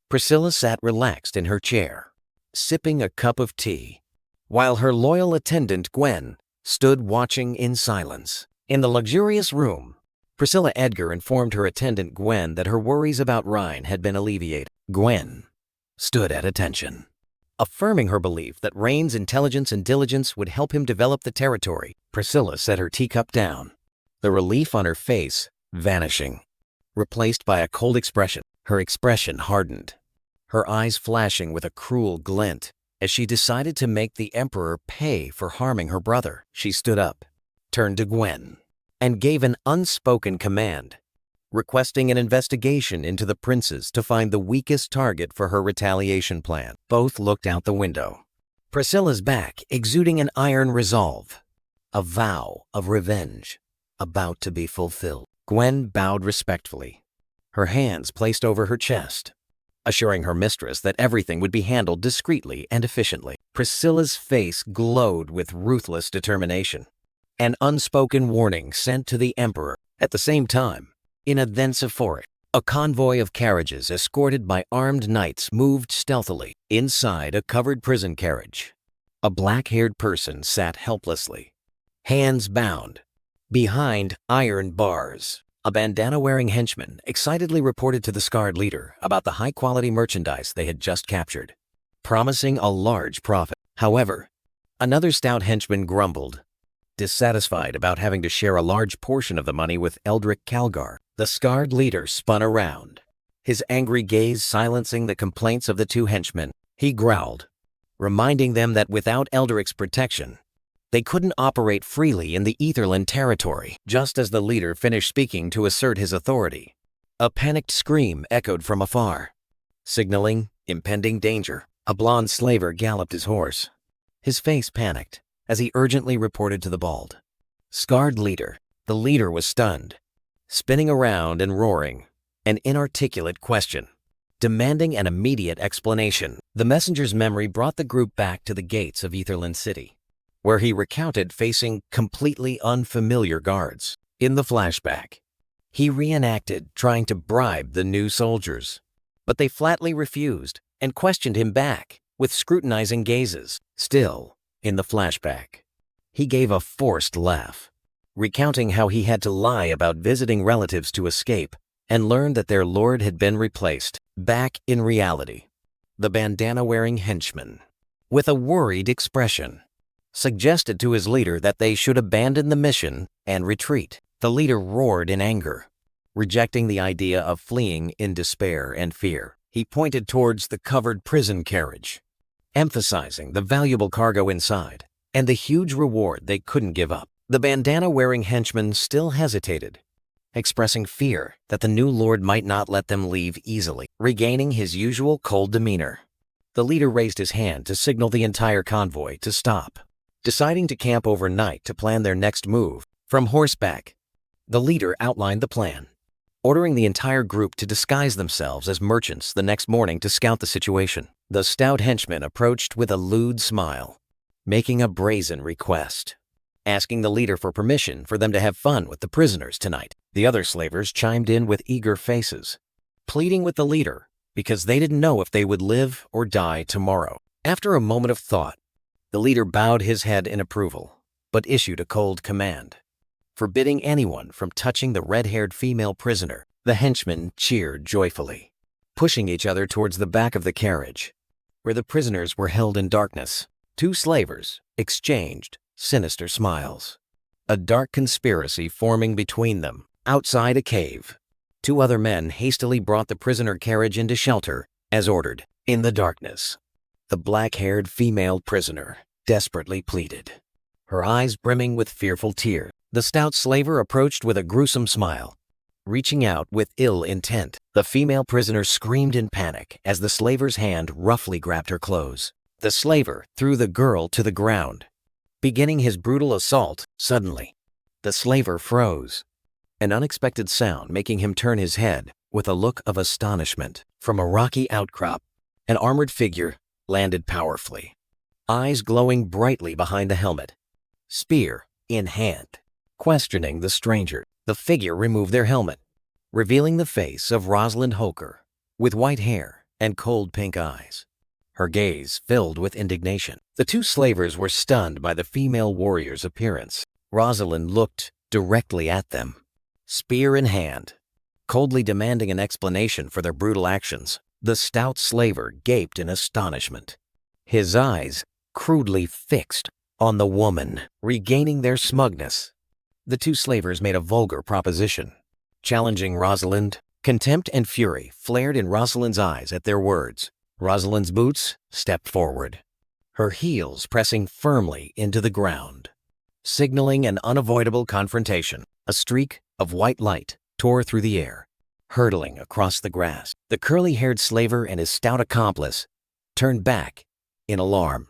Priscilla sat relaxed in her chair, sipping a cup of tea, while her loyal attendant Gwen stood watching in silence. In the luxurious room, Priscilla Edgar informed her attendant Gwen that her worries about Ryan had been alleviated. Gwen stood at attention, affirming her belief that Rain's intelligence and diligence would help him develop the territory. Priscilla set her teacup down, the relief on her face vanishing, replaced by a cold expression. Her expression hardened, her eyes flashing with a cruel glint as she decided to make the Emperor pay for harming her brother. She stood up, turned to Gwen, and gave an unspoken command, requesting an investigation into the princes to find the weakest target for her retaliation plan. Both looked out the window, Priscilla's back exuding an iron resolve, a vow of revenge about to be fulfilled. Gwen bowed respectfully, her hands placed over her chest, assuring her mistress that everything would be handled discreetly and efficiently. Priscilla's face glowed with ruthless determination, an unspoken warning sent to the Emperor. At the same time, in a dense forest, a convoy of carriages escorted by armed knights moved stealthily. Inside a covered prison carriage, a black-haired person sat helplessly, hands bound, behind iron bars. A bandana-wearing henchman excitedly reported to the scarred leader about the high-quality merchandise they had just captured, promising a large profit. However, another stout henchman grumbled, dissatisfied about having to share a large portion of the money with Eldrick Calgar. The scarred leader spun around, his angry gaze silencing the complaints of the two henchmen. He growled, reminding them that without Eldrick's protection, they couldn't operate freely in the Etherland territory. Just as the leader finished speaking to assert his authority, a panicked scream echoed from afar, signaling impending danger. A blond slaver galloped his horse, his face panicked, as he urgently reported to the bald, scarred leader. The leader was stunned, spinning around and roaring, an inarticulate question, demanding an immediate explanation. The messenger's memory brought the group back to the gates of Etherland City, where he recounted facing completely unfamiliar guards. In the flashback, he reenacted trying to bribe the new soldiers, but they flatly refused and questioned him back with scrutinizing gazes. Still, in the flashback, he gave a forced laugh, recounting how he had to lie about visiting relatives to escape and learned that their lord had been replaced. Back in reality, the bandana-wearing henchman, with a worried expression, suggested to his leader that they should abandon the mission and retreat. The leader roared in anger, rejecting the idea of fleeing in despair and fear. He pointed towards the covered prison carriage, emphasizing the valuable cargo inside and the huge reward they couldn't give up. The bandana-wearing henchman still hesitated, expressing fear that the new lord might not let them leave easily. Regaining his usual cold demeanor, the leader raised his hand to signal the entire convoy to stop. Deciding to camp overnight to plan their next move from horseback, the leader outlined the plan, ordering the entire group to disguise themselves as merchants the next morning to scout the situation. The stout henchman approached with a lewd smile, making a brazen request, asking the leader for permission for them to have fun with the prisoners tonight. The other slavers chimed in with eager faces, pleading with the leader because they didn't know if they would live or die tomorrow. After a moment of thought, the leader bowed his head in approval, but issued a cold command, forbidding anyone from touching the red-haired female prisoner. The henchmen cheered joyfully, pushing each other towards the back of the carriage, where the prisoners were held in darkness. Two slavers exchanged sinister smiles, a dark conspiracy forming between them. Outside a cave, two other men hastily brought the prisoner carriage into shelter, as ordered. In the darkness, the black-haired female prisoner desperately pleaded, her eyes brimming with fearful tears. The stout slaver approached with a gruesome smile, reaching out with ill intent. The female prisoner screamed in panic as the slaver's hand roughly grabbed her clothes. The slaver threw the girl to the ground, beginning his brutal assault. Suddenly, the slaver froze, an unexpected sound making him turn his head with a look of astonishment. From a rocky outcrop, an armored figure landed powerfully, eyes glowing brightly behind the helmet, spear in hand. Questioning the stranger, the figure removed their helmet, revealing the face of Rosalind Holker, with white hair and cold pink eyes, her gaze filled with indignation. The two slavers were stunned by the female warrior's appearance. Rosalind looked directly at them, spear in hand, coldly demanding an explanation for their brutal actions. The stout slaver gaped in astonishment, his eyes crudely fixed on the woman. Regaining their smugness, the two slavers made a vulgar proposition, challenging Rosalind. Contempt and fury flared in Rosalind's eyes at their words. Rosalind's boots stepped forward, her heels pressing firmly into the ground, signaling an unavoidable confrontation. A streak of white light tore through the air, hurtling across the grass. The curly-haired slaver and his stout accomplice turned back in alarm,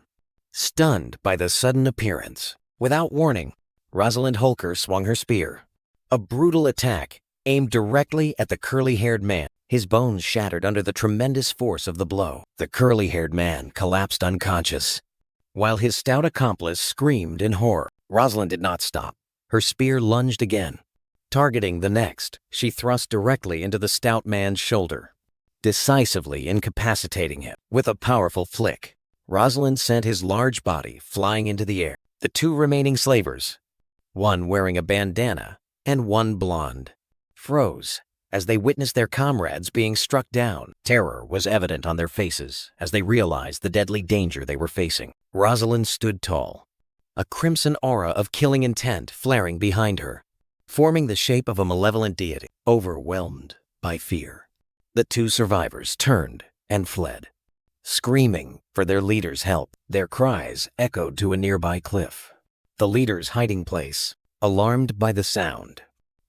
stunned by the sudden appearance. Without warning, Rosalind Holker swung her spear, a brutal attack aimed directly at the curly-haired man. His bones shattered under the tremendous force of the blow. The curly-haired man collapsed unconscious, while his stout accomplice screamed in horror. Rosalind did not stop. Her spear lunged again. Targeting the next, she thrust directly into the stout man's shoulder, decisively incapacitating him. With a powerful flick, Rosalind sent his large body flying into the air. The two remaining slavers, one wearing a bandana and one blonde, froze as they witnessed their comrades being struck down. Terror was evident on their faces as they realized the deadly danger they were facing. Rosalind stood tall, a crimson aura of killing intent flaring behind her, forming the shape of a malevolent deity. Overwhelmed by fear, the two survivors turned and fled, screaming for their leader's help. Their cries echoed to a nearby cliff, the leader's hiding place. Alarmed by the sound,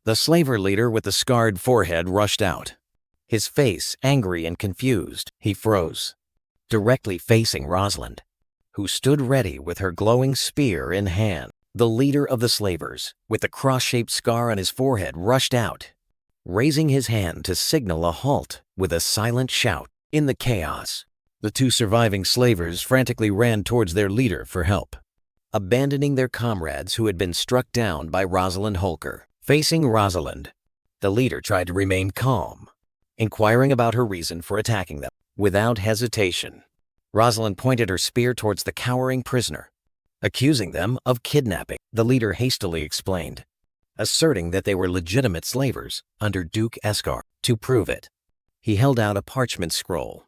the slaver leader with the scarred forehead rushed out, his face angry and confused. He froze, directly facing Rosalind, who stood ready with her glowing spear in hand. The leader of the slavers, with the cross-shaped scar on his forehead, rushed out, raising his hand to signal a halt with a silent shout. In the chaos, the two surviving slavers frantically ran towards their leader for help, abandoning their comrades who had been struck down by Rosalind Holker. Facing Rosalind, the leader tried to remain calm, inquiring about her reason for attacking them. Without hesitation, Rosalind pointed her spear towards the cowering prisoner, accusing them of kidnapping. The leader hastily explained, asserting that they were legitimate slavers under Duke Escar. To prove it, he held out a parchment scroll,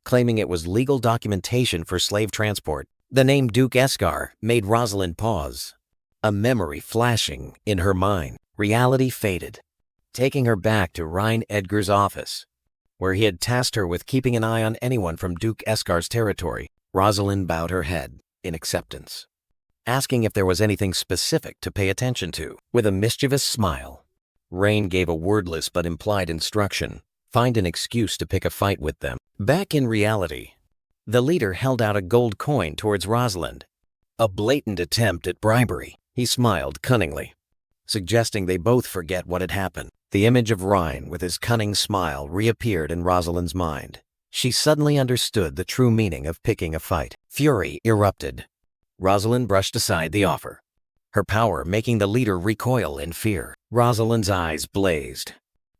claiming it was legal documentation for slave transport. The name Duke Escar made Rosalind pause, a memory flashing in her mind. Reality faded, taking her back to Ryan Edgar's office, where he had tasked her with keeping an eye on anyone from Duke Escar's territory. Rosalind bowed her head in acceptance, asking if there was anything specific to pay attention to. With a mischievous smile, Rain gave a wordless but implied instruction: find an excuse to pick a fight with them. Back in reality, the leader held out a gold coin towards Rosalind, a blatant attempt at bribery. He smiled cunningly, suggesting they both forget what had happened. The image of Ryan with his cunning smile reappeared in Rosalind's mind. She suddenly understood the true meaning of picking a fight. Fury erupted. Rosalind brushed aside the offer, her power making the leader recoil in fear. Rosalind's eyes blazed.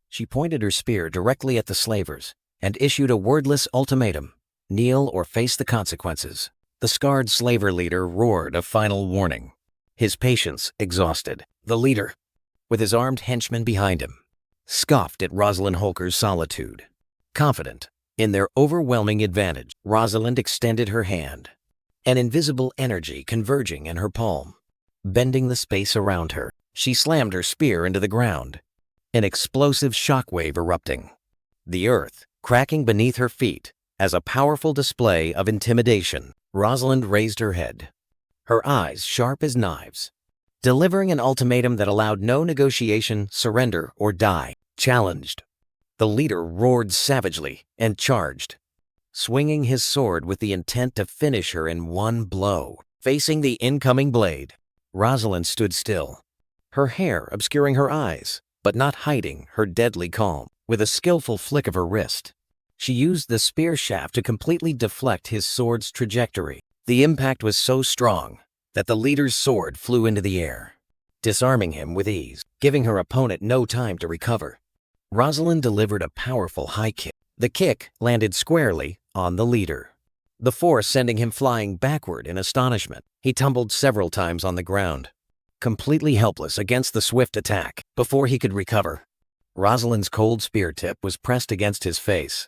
She pointed her spear directly at the slavers and issued a wordless ultimatum: kneel or face the consequences. The scarred slaver leader roared a final warning, his patience exhausted. The leader, with his armed henchmen behind him, scoffed at Rosalind Holker's solitude. Confident in their overwhelming advantage, Rosalind extended her hand, an invisible energy converging in her palm, bending the space around her. She slammed her spear into the ground, an explosive shockwave erupting, the earth cracking beneath her feet as a powerful display of intimidation. Rosalind raised her head, her eyes sharp as knives, delivering an ultimatum that allowed no negotiation, surrender, or die. Challenged, the leader roared savagely and charged, swinging his sword with the intent to finish her in one blow. Facing the incoming blade, Rosalind stood still, her hair obscuring her eyes, but not hiding her deadly calm. With a skillful flick of her wrist, she used the spear shaft to completely deflect his sword's trajectory. The impact was so strong that the leader's sword flew into the air, disarming him with ease, giving her opponent no time to recover. Rosalind delivered a powerful high kick. The kick landed squarely on the leader, the force sending him flying backward in astonishment. He tumbled several times on the ground, completely helpless against the swift attack. Before he could recover, Rosalind's cold spear tip was pressed against his face,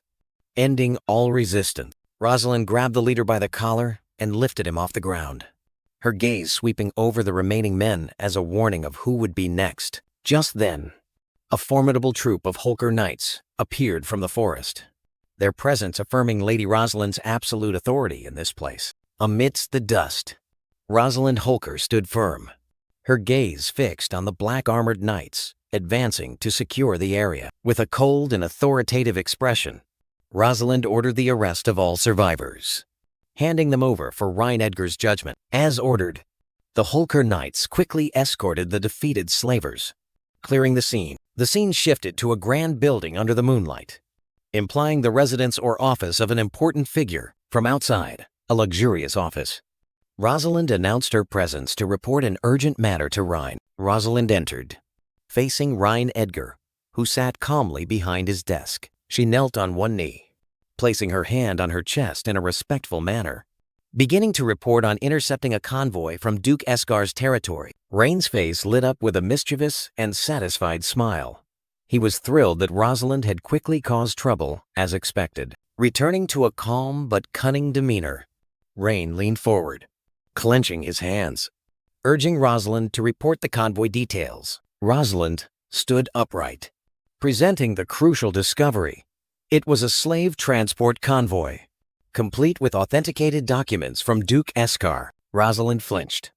ending all resistance. Rosalind grabbed the leader by the collar and lifted him off the ground, her gaze sweeping over the remaining men as a warning of who would be next. Just then, a formidable troop of Holker knights appeared from the forest, their presence affirming Lady Rosalind's absolute authority in this place. Amidst the dust, Rosalind Holker stood firm, her gaze fixed on the black-armored knights advancing to secure the area. With a cold and authoritative expression, Rosalind ordered the arrest of all survivors, handing them over for Ryan Edgar's judgment. As ordered, the Holker knights quickly escorted the defeated slavers, clearing the scene. The scene shifted to a grand building under the moonlight, implying the residence or office of an important figure. From outside, a luxurious office, Rosalind announced her presence to report an urgent matter to Ryan. Rosalind entered, facing Ryan Edgar, who sat calmly behind his desk. She knelt on one knee, placing her hand on her chest in a respectful manner, beginning to report on intercepting a convoy from Duke Escar's territory. Rain's face lit up with a mischievous and satisfied smile. He was thrilled that Rosalind had quickly caused trouble, as expected. Returning to a calm but cunning demeanor, Rain leaned forward, clenching his hands, urging Rosalind to report the convoy details. Rosalind stood upright, presenting the crucial discovery. It was a slave transport convoy, complete with authenticated documents from Duke Escar. Rosalind flinched,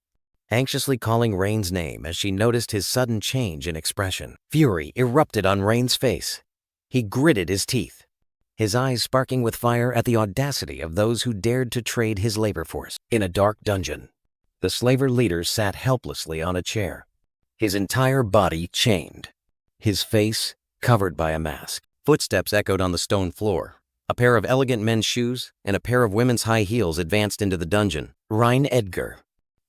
anxiously calling Rain's name as she noticed his sudden change in expression. Fury erupted on Rain's face. He gritted his teeth, his eyes sparking with fire at the audacity of those who dared to trade his labor force. In a dark dungeon, the slaver leader sat helplessly on a chair, his entire body chained, his face covered by a mask. Footsteps echoed on the stone floor. A pair of elegant men's shoes and a pair of women's high heels advanced into the dungeon. Ryan Edgar,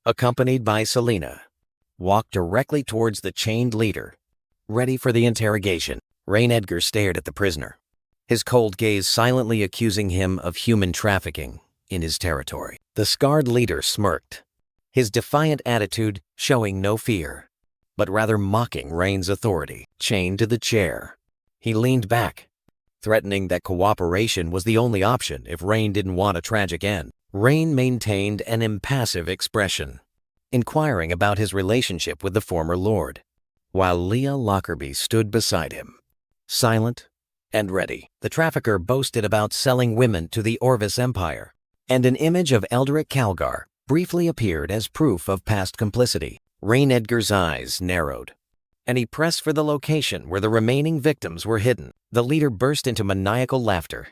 accompanied by Selena, walked directly towards the chained leader, ready for the interrogation. Ryan Edgar stared at the prisoner, his cold gaze silently accusing him of human trafficking in his territory. The scarred leader smirked, his defiant attitude showing no fear, but rather mocking Rain's authority. Chained to the chair, he leaned back, threatening that cooperation was the only option if Rain didn't want a tragic end. Rain maintained an impassive expression, inquiring about his relationship with the former lord, while Leah Lockerbie stood beside him, silent and ready. The trafficker boasted about selling women to the Orvis Empire, and an image of Eldrick Calgar briefly appeared as proof of past complicity. Rain Edgar's eyes narrowed, and he pressed for the location where the remaining victims were hidden. The leader burst into maniacal laughter,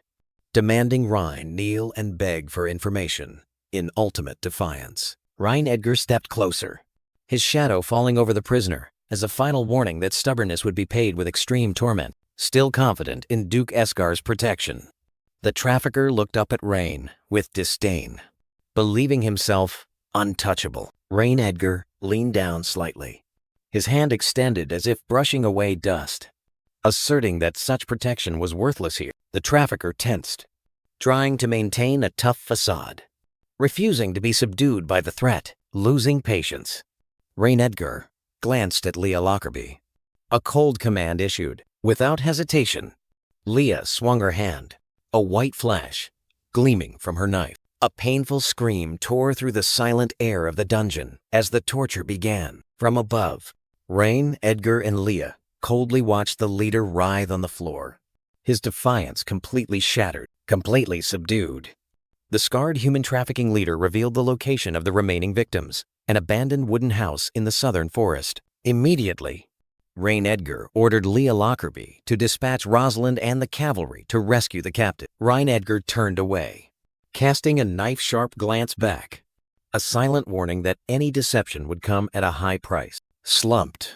demanding Ryan kneel and beg for information in ultimate defiance. Ryan Edgar stepped closer, his shadow falling over the prisoner as a final warning that stubbornness would be paid with extreme torment. Still confident in Duke Escar's protection, the trafficker looked up at Rain with disdain, believing himself untouchable. Rain Edgar leaned down slightly, his hand extended as if brushing away dust, asserting that such protection was worthless here. The trafficker tensed, trying to maintain a tough facade, refusing to be subdued by the threat. Losing patience, Rain Edgar glanced at Leah Lockerbie. A cold command issued. Without hesitation, Leah swung her hand, a white flash gleaming from her knife. A painful scream tore through the silent air of the dungeon as the torture began. From above, Rain, Edgar, and Leah coldly watched the leader writhe on the floor, his defiance completely shattered, completely subdued. The scarred human trafficking leader revealed the location of the remaining victims, an abandoned wooden house in the southern forest. Immediately, Rain Edgar ordered Leah Lockerbie to dispatch Rosalind and the cavalry to rescue the captive. Rain Edgar turned away, casting a knife-sharp glance back, a silent warning that any deception would come at a high price. Slumped,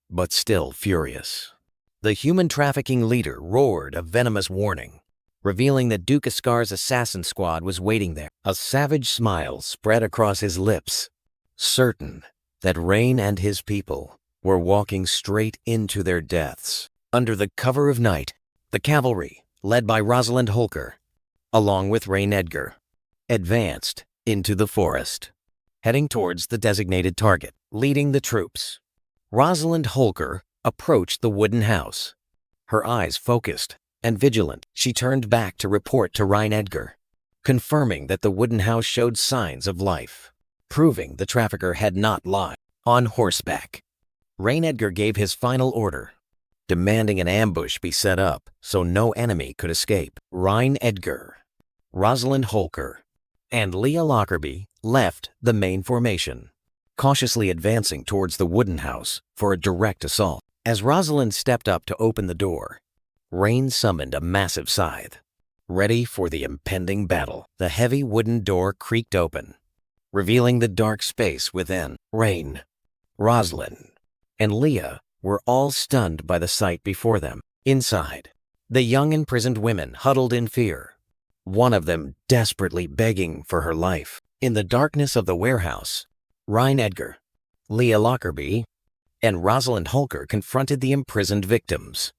but still furious, the human trafficking leader roared a venomous warning, revealing that Duke Escar's assassin squad was waiting there. A savage smile spread across his lips, certain that Rain and his people were walking straight into their deaths. Under the cover of night, the cavalry, led by Rosalind Holker, along with Rain Edgar, advanced into the forest, heading towards the designated target. Leading the troops, Rosalind Holker approached the wooden house, her eyes focused and vigilant. She turned back to report to Rain Edgar, confirming that the wooden house showed signs of life, proving the trafficker had not lied. On horseback, Rain Edgar gave his final order, demanding an ambush be set up so no enemy could escape. Rain Edgar, Rosalind Holker, and Leah Lockerbie left the main formation, cautiously advancing towards the wooden house for a direct assault. As Rosalind stepped up to open the door, Rain summoned a massive scythe, ready for the impending battle. The heavy wooden door creaked open, revealing the dark space within. Rain, Rosalind, and Leah were all stunned by the sight before them. Inside, the young imprisoned women huddled in fear, one of them desperately begging for her life. In the darkness of the warehouse, Rain Edgar, Leah Lockerbie, and Rosalind Holker confronted the imprisoned victims.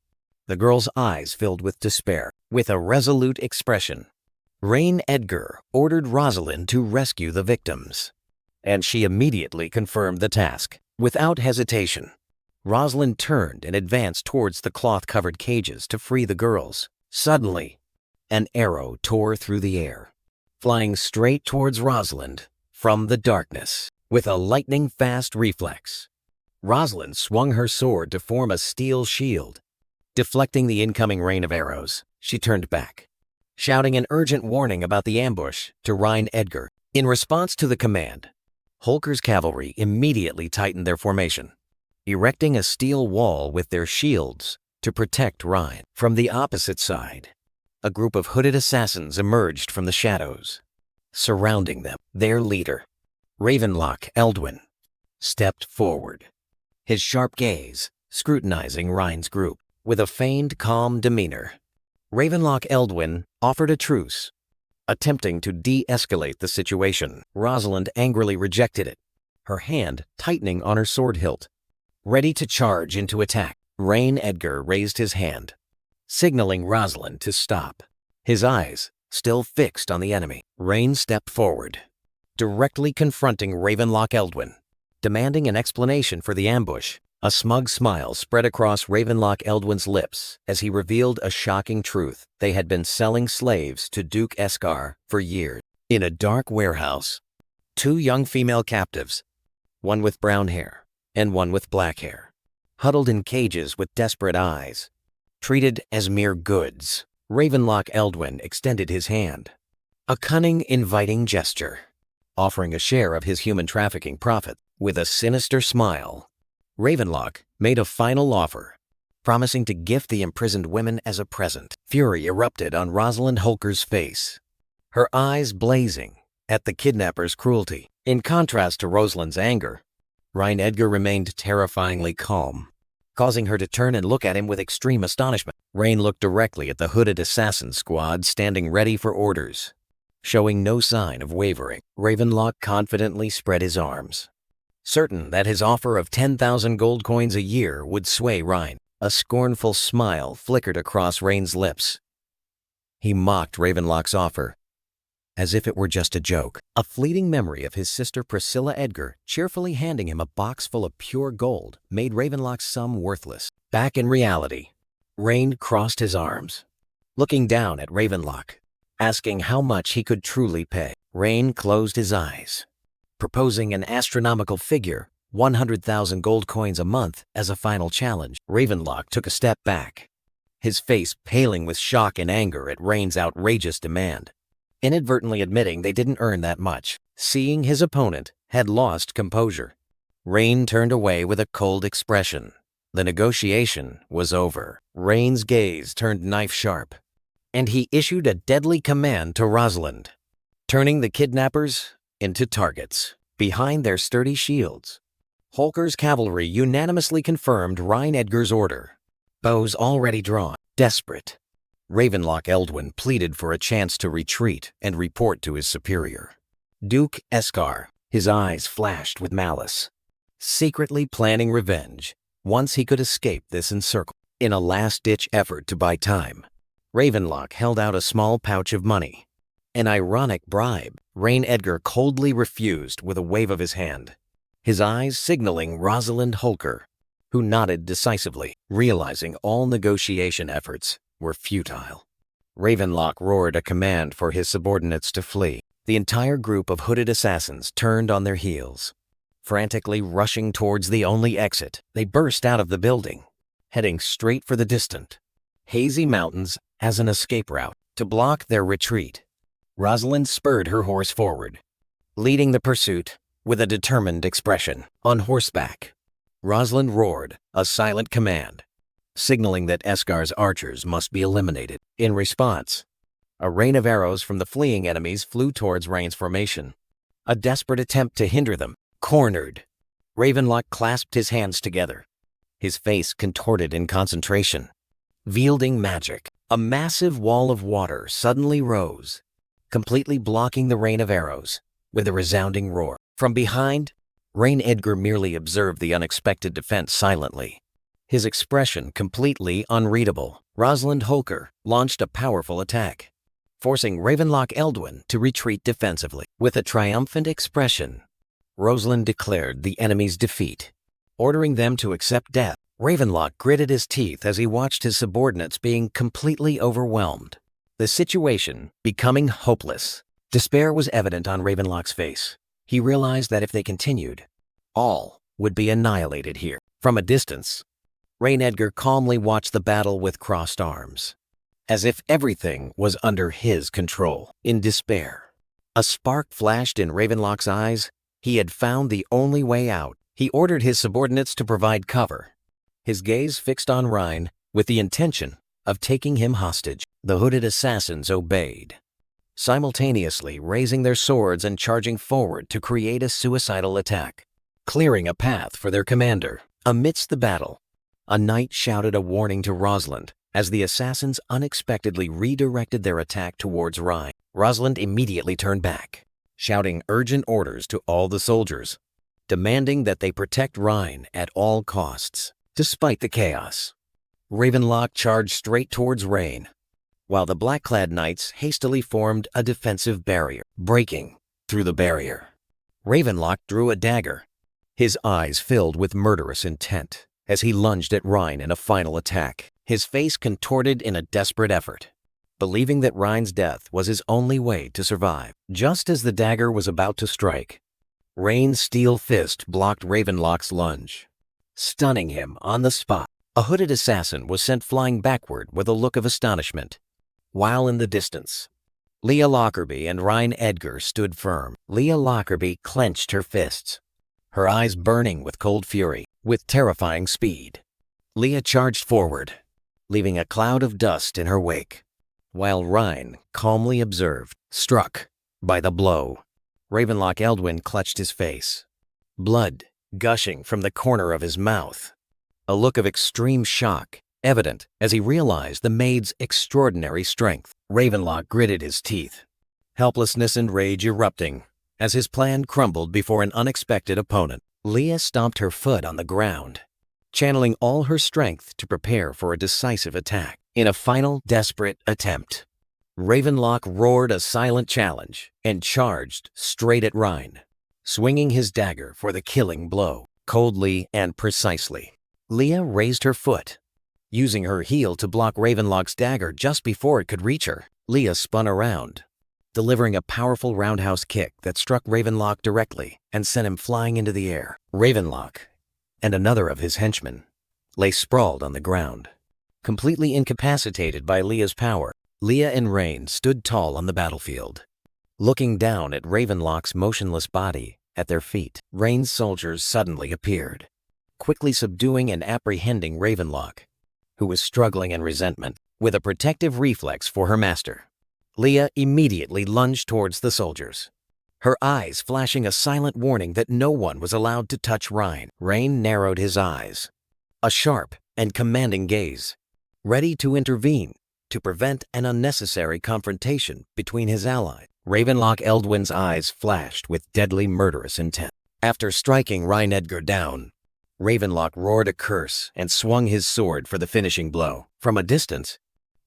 The girl's eyes filled with despair. With a resolute expression, Rain Edgar ordered Rosalind to rescue the victims, and she immediately confirmed the task. Without hesitation, Rosalind turned and advanced towards the cloth-covered cages to free the girls. Suddenly, an arrow tore through the air, flying straight towards Rosalind from the darkness. With a lightning-fast reflex, Rosalind swung her sword to form a steel shield, deflecting the incoming rain of arrows. She turned back, shouting an urgent warning about the ambush to Rain Edgar. In response to the command, Holker's cavalry immediately tightened their formation, erecting a steel wall with their shields to protect Rain. From the opposite side, a group of hooded assassins emerged from the shadows, surrounding them. Their leader, Ravenlock Eldwin, stepped forward, his sharp gaze scrutinizing Rain's group. With a feigned calm demeanor, Ravenlock Eldwin offered a truce, attempting to de-escalate the situation. Rosalind angrily rejected it, her hand tightening on her sword hilt, ready to charge into attack. Rain Edgar raised his hand, signaling Rosalind to stop, his eyes still fixed on the enemy. Rain stepped forward, directly confronting Ravenlock Eldwin, demanding an explanation for the ambush. A smug smile spread across Ravenlock Eldwin's lips as he revealed a shocking truth. They had been selling slaves to Duke Eskar for years. In a dark warehouse, two young female captives, one with brown hair and one with black hair, huddled in cages with desperate eyes, treated as mere goods. Ravenlock Eldwin extended his hand, a cunning, inviting gesture, offering a share of his human trafficking profit. With a sinister smile, Ravenlock made a final offer, promising to gift the imprisoned women as a present. Fury erupted on Rosalind Holker's face, her eyes blazing at the kidnapper's cruelty. In contrast to Rosalind's anger, Ryan Edgar remained terrifyingly calm, causing her to turn and look at him with extreme astonishment. Rain looked directly at the hooded assassin squad standing ready for orders, showing no sign of wavering. Ravenlock confidently spread his arms, certain that his offer of 10,000 gold coins a year would sway Ryan. A scornful smile flickered across Rain's lips. He mocked Ravenlock's offer, as if it were just a joke. A fleeting memory of his sister Priscilla Edgar cheerfully handing him a box full of pure gold made Ravenlock's sum worthless. Back in reality, Rain crossed his arms, looking down at Ravenlock, asking how much he could truly pay. Rain closed his eyes, proposing an astronomical figure, 100,000 gold coins a month, as a final challenge. Ravenlock took a step back, his face paling with shock and anger at Rain's outrageous demand, inadvertently admitting they didn't earn that much. Seeing his opponent had lost composure, Rain turned away with a cold expression. The negotiation was over. Rain's gaze turned knife-sharp, and he issued a deadly command to Rosalind, turning the kidnappers into targets. Behind their sturdy shields, Holker's cavalry unanimously confirmed Ryan Edgar's order. Bows already drawn. Desperate, Ravenlock Eldwin pleaded for a chance to retreat and report to his superior, Duke Eskar. His eyes flashed with malice, secretly planning revenge once he could escape this encirclement. In a last-ditch effort to buy time, Ravenlock held out a small pouch of money, an ironic bribe. Ryan Edgar coldly refused with a wave of his hand, his eyes signaling Rosalind Holker, who nodded decisively. Realizing all negotiation efforts were futile, Ravenlock roared a command for his subordinates to flee. The entire group of hooded assassins turned on their heels, frantically rushing towards the only exit. They burst out of the building, heading straight for the distant, hazy mountains as an escape route. To block their retreat, Rosalind spurred her horse forward, leading the pursuit with a determined expression. On horseback, Rosalind roared a silent command, signaling that Eskar's archers must be eliminated. In response, a rain of arrows from the fleeing enemies flew towards Rain's formation, a desperate attempt to hinder them. Cornered, Ravenlock clasped his hands together, his face contorted in concentration. Wielding magic, a massive wall of water suddenly rose, completely blocking the rain of arrows. With a resounding roar from behind, Ryan Edgar merely observed the unexpected defense silently, his expression completely unreadable. Rosalind Holker launched a powerful attack, forcing Ravenlock Eldwin to retreat defensively. With a triumphant expression, Rosalind declared the enemy's defeat, ordering them to accept death. Ravenlock gritted his teeth as he watched his subordinates being completely overwhelmed, the situation becoming hopeless. Despair was evident on Ravenlock's face. He realized that if they continued, all would be annihilated here. From a distance, Ryan Edgar calmly watched the battle with crossed arms, as if everything was under his control. In despair, a spark flashed in Ravenlock's eyes. He had found the only way out. He ordered his subordinates to provide cover, his gaze fixed on Ryan with the intention of taking him hostage. The hooded assassins obeyed, simultaneously raising their swords and charging forward to create a suicidal attack, clearing a path for their commander. Amidst the battle, a knight shouted a warning to Rosalind as the assassins unexpectedly redirected their attack towards Ryan. Rosalind immediately turned back, shouting urgent orders to all the soldiers, demanding that they protect Ryan at all costs. Despite the chaos, Ravenlock charged straight towards Rain, while the black-clad knights hastily formed a defensive barrier. Breaking through the barrier, Ravenlock drew a dagger, his eyes filled with murderous intent. as he lunged at Ryan in a final attack, his face contorted in a desperate effort, believing that Ryan's death was his only way to survive. Just as the dagger was about to strike, Rain's steel fist blocked Ravenlock's lunge, stunning him on the spot. A hooded assassin was sent flying backward with a look of astonishment, while in the distance, Leah Lockerbie and Ryan Edgar stood firm. Leah Lockerbie clenched her fists, her eyes burning with cold fury. With terrifying speed, Leah charged forward, leaving a cloud of dust in her wake, while Ryan calmly observed. Struck by the blow, Ravenlock Eldwin clutched his face, blood gushing from the corner of his mouth, a look of extreme shock evident as he realized the maid's extraordinary strength. Ravenlock gritted his teeth, helplessness and rage erupting as his plan crumbled before an unexpected opponent. Leah stomped her foot on the ground, channeling all her strength to prepare for a decisive attack. In a final, desperate attempt, Ravenlock roared a silent challenge and charged straight at Ryan, swinging his dagger for the killing blow. Coldly and precisely, Leah raised her foot, using her heel to block Ravenlock's dagger just before it could reach her. Leah spun around, delivering a powerful roundhouse kick that struck Ravenlock directly and sent him flying into the air. Ravenlock and another of his henchmen lay sprawled on the ground, completely incapacitated by Leah's power. Leah and Rain stood tall on the battlefield, looking down at Ravenlock's motionless body at their feet. Rain's soldiers suddenly appeared, quickly subduing and apprehending Ravenlock, who was struggling in resentment. With a protective reflex for her master, Leah immediately lunged towards the soldiers, her eyes flashing a silent warning that no one was allowed to touch Ryan. Rain narrowed his eyes, a sharp and commanding gaze, ready to intervene to prevent an unnecessary confrontation between his allies. Ravenlock Eldwin's eyes flashed with deadly murderous intent. After striking Ryan Edgar down, Ravenlock roared a curse and swung his sword for the finishing blow. From a distance,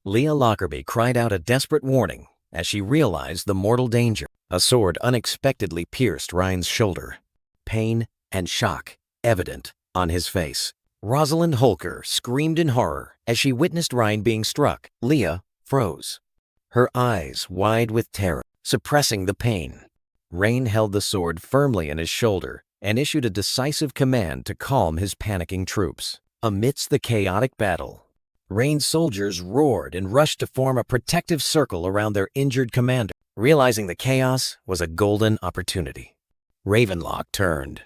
Leah Lockerbie cried out a desperate warning as she realized the mortal danger. A sword unexpectedly pierced Ryan's shoulder, pain and shock evident on his face. Rosalind Holker screamed in horror as she witnessed Ryan being struck. Leah froze, her eyes wide with terror, suppressing the pain. Rain held the sword firmly in his shoulder and issued a decisive command to calm his panicking troops. Amidst the chaotic battle, Rain's soldiers roared and rushed to form a protective circle around their injured commander. Realizing the chaos was a golden opportunity, Ravenlock turned,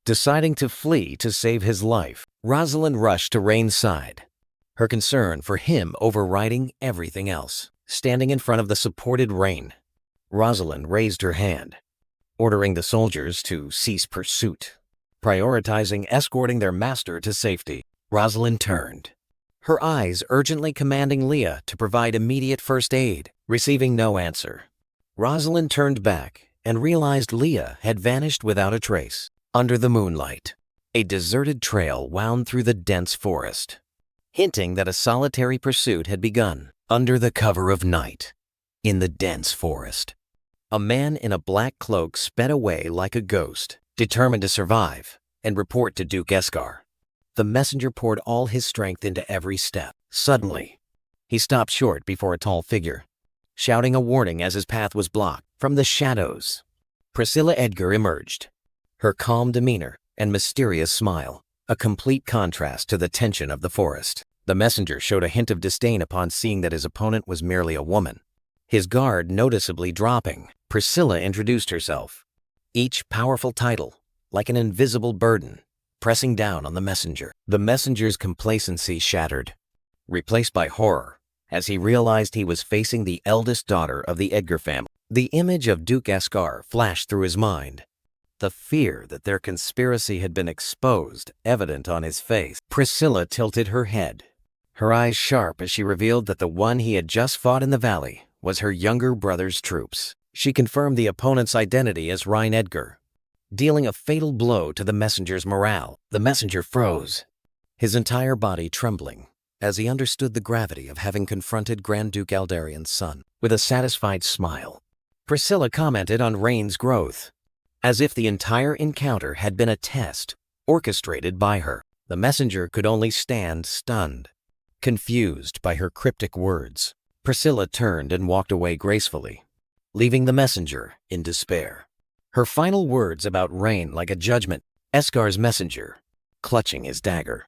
deciding to flee to save his life. Rosalind rushed to Rain's side, her concern for him overriding everything else. Standing in front of the supported Rain, Rosalind raised her hand, ordering the soldiers to cease pursuit, prioritizing escorting their master to safety. Rosalind turned, her eyes urgently commanding Leah to provide immediate first aid. Receiving no answer, Rosalind turned back and realized Leah had vanished without a trace. Under the moonlight, a deserted trail wound through the dense forest, hinting that a solitary pursuit had begun. Under the cover of night, in the dense forest, a man in a black cloak sped away like a ghost, determined to survive and report to Duke Escar. The messenger poured all his strength into every step. Suddenly, he stopped short before a tall figure, shouting a warning as his path was blocked. From the shadows, Priscilla Edgar emerged, her calm demeanor and mysterious smile a complete contrast to the tension of the forest. The messenger showed a hint of disdain upon seeing that his opponent was merely a woman, his guard noticeably dropping. Priscilla introduced herself, each powerful title like an invisible burden pressing down on the messenger. The messenger's complacency shattered, replaced by horror as he realized he was facing the eldest daughter of the Edgar family. The image of Duke Escar flashed through his mind, the fear that their conspiracy had been exposed evident on his face. Priscilla tilted her head, her eyes sharp as she revealed that the one he had just fought in the valley was her younger brother's troops. She confirmed the opponent's identity as Ryan Edgar, dealing a fatal blow to the messenger's morale. The messenger froze, his entire body trembling as he understood the gravity of having confronted Grand Duke Aldarian's son. With a satisfied smile, Priscilla commented on Rain's growth, as if the entire encounter had been a test orchestrated by her. The messenger could only stand stunned, confused by her cryptic words. Priscilla turned and walked away gracefully, leaving the messenger in despair. Her final words about rain like a judgment. Eskar's messenger, clutching his dagger,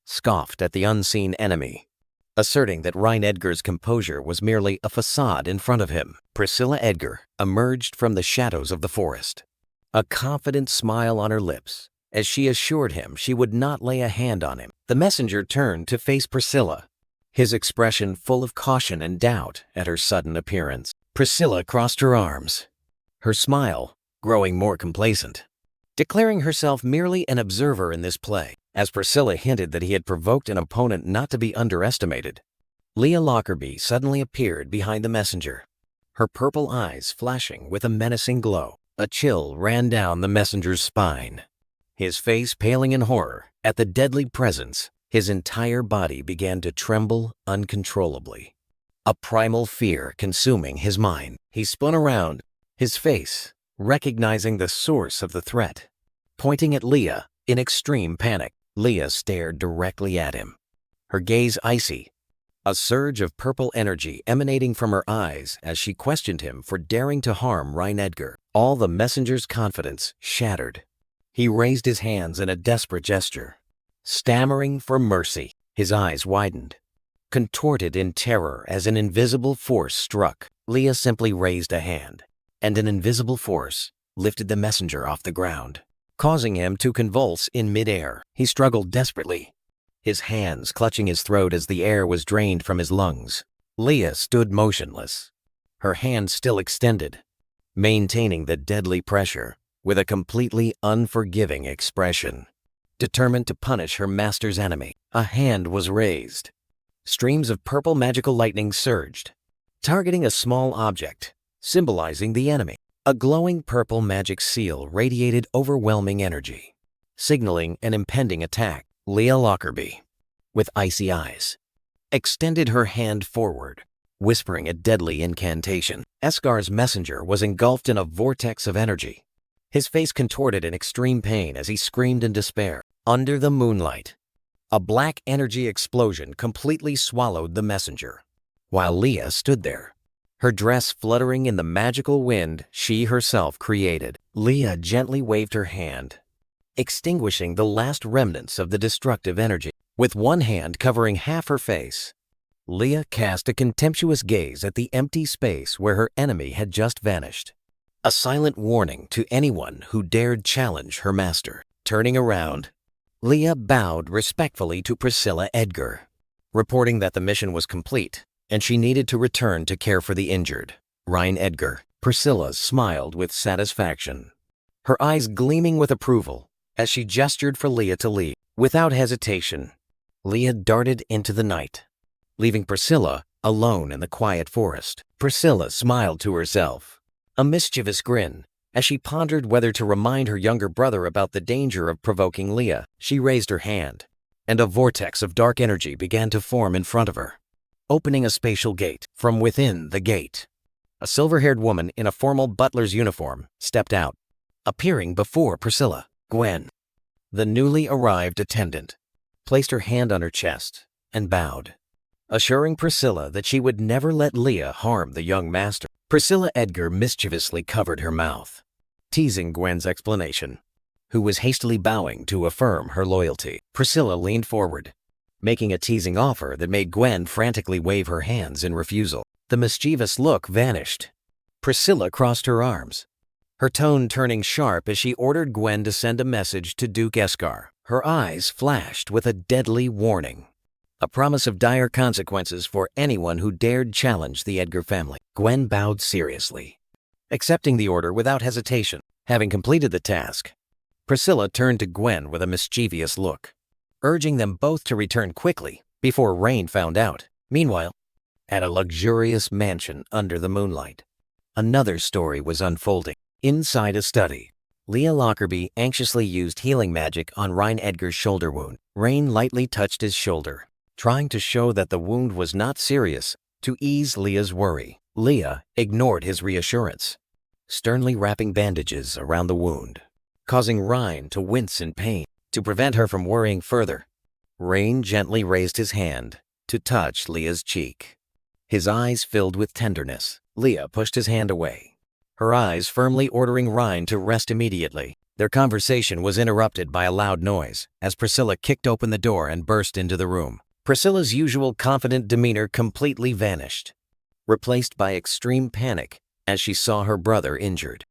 scoffed at the unseen enemy, asserting that Rhine Edgar's composure was merely a facade in front of him. Priscilla Edgar emerged from the shadows of the forest, a confident smile on her lips as she assured him she would not lay a hand on him. The messenger turned to face Priscilla, his expression full of caution and doubt at her sudden appearance. Priscilla crossed her arms, her smile growing more complacent, declaring herself merely an observer in this play. As Priscilla hinted that he had provoked an opponent not to be underestimated, Leah Lockerbie suddenly appeared behind the messenger, her purple eyes flashing with a menacing glow. A chill ran down the messenger's spine. His face paling in horror at the deadly presence, his entire body began to tremble uncontrollably, a primal fear consuming his mind. He spun around, his face recognizing the source of the threat, pointing at Leah in extreme panic. Leah stared directly at him, her gaze icy, a surge of purple energy emanating from her eyes as she questioned him for daring to harm Rhine Edgar. All the messenger's confidence shattered. He raised his hands in a desperate gesture, stammering for mercy. His eyes widened, contorted in terror as an invisible force struck. Leah simply raised a hand, and an invisible force lifted the messenger off the ground, causing him to convulse in midair. He struggled desperately, his hands clutching his throat as the air was drained from his lungs. Leah stood motionless, her hand still extended, maintaining the deadly pressure with a completely unforgiving expression, determined to punish her master's enemy. A hand was raised. Streams of purple magical lightning surged, targeting a small object, symbolizing the enemy. A glowing purple magic seal radiated overwhelming energy, signaling an impending attack. Leah Lockerbie, with icy eyes, extended her hand forward, whispering a deadly incantation. Eskar's messenger was engulfed in a vortex of energy, his face contorted in extreme pain as he screamed in despair. Under the moonlight, a black energy explosion completely swallowed the messenger, while Leah stood there, her dress fluttering in the magical wind she herself created. Leah gently waved her hand, extinguishing the last remnants of the destructive energy. With one hand covering half her face, Leah cast a contemptuous gaze at the empty space where her enemy had just vanished, a silent warning to anyone who dared challenge her master. Turning around, Leah bowed respectfully to Priscilla Edgar, reporting that the mission was complete and she needed to return to care for the injured. Rhine Edgar. Priscilla smiled with satisfaction, her eyes gleaming with approval as she gestured for Leah to leave. Without hesitation, Leah darted into the night, leaving Priscilla alone in the quiet forest. Priscilla smiled to herself, a mischievous grin, as she pondered whether to remind her younger brother about the danger of provoking Leah. She raised her hand, and a vortex of dark energy began to form in front of her, opening a spatial gate. From within the gate, a silver-haired woman in a formal butler's uniform stepped out, appearing before Priscilla. Gwen, the newly arrived attendant, placed her hand on her chest and bowed, assuring Priscilla that she would never let Leah harm the young master. Priscilla Edgar mischievously covered her mouth, teasing Gwen's explanation, who was hastily bowing to affirm her loyalty. Priscilla leaned forward, making a teasing offer that made Gwen frantically wave her hands in refusal. The mischievous look vanished. Priscilla crossed her arms, her tone turning sharp as she ordered Gwen to send a message to Duke Eskar. Her eyes flashed with a deadly warning, a promise of dire consequences for anyone who dared challenge the Edgar family. Gwen bowed seriously, accepting the order without hesitation. Having completed the task, Priscilla turned to Gwen with a mischievous look, urging them both to return quickly before Rain found out. Meanwhile, at a luxurious mansion under the moonlight, another story was unfolding. Inside a study, Leah Lockerbie anxiously used healing magic on Rhine Edgar's shoulder wound. Rain lightly touched his shoulder, trying to show that the wound was not serious to ease Leah's worry. Leah ignored his reassurance, sternly wrapping bandages around the wound, causing Rhine to wince in pain. To prevent her from worrying further, Rain gently raised his hand to touch Leah's cheek. His eyes filled with tenderness. Leah pushed his hand away, her eyes firmly ordering Ryan to rest immediately. Their conversation was interrupted by a loud noise as Priscilla kicked open the door and burst into the room. Priscilla's usual confident demeanor completely vanished, replaced by extreme panic as she saw her brother injured.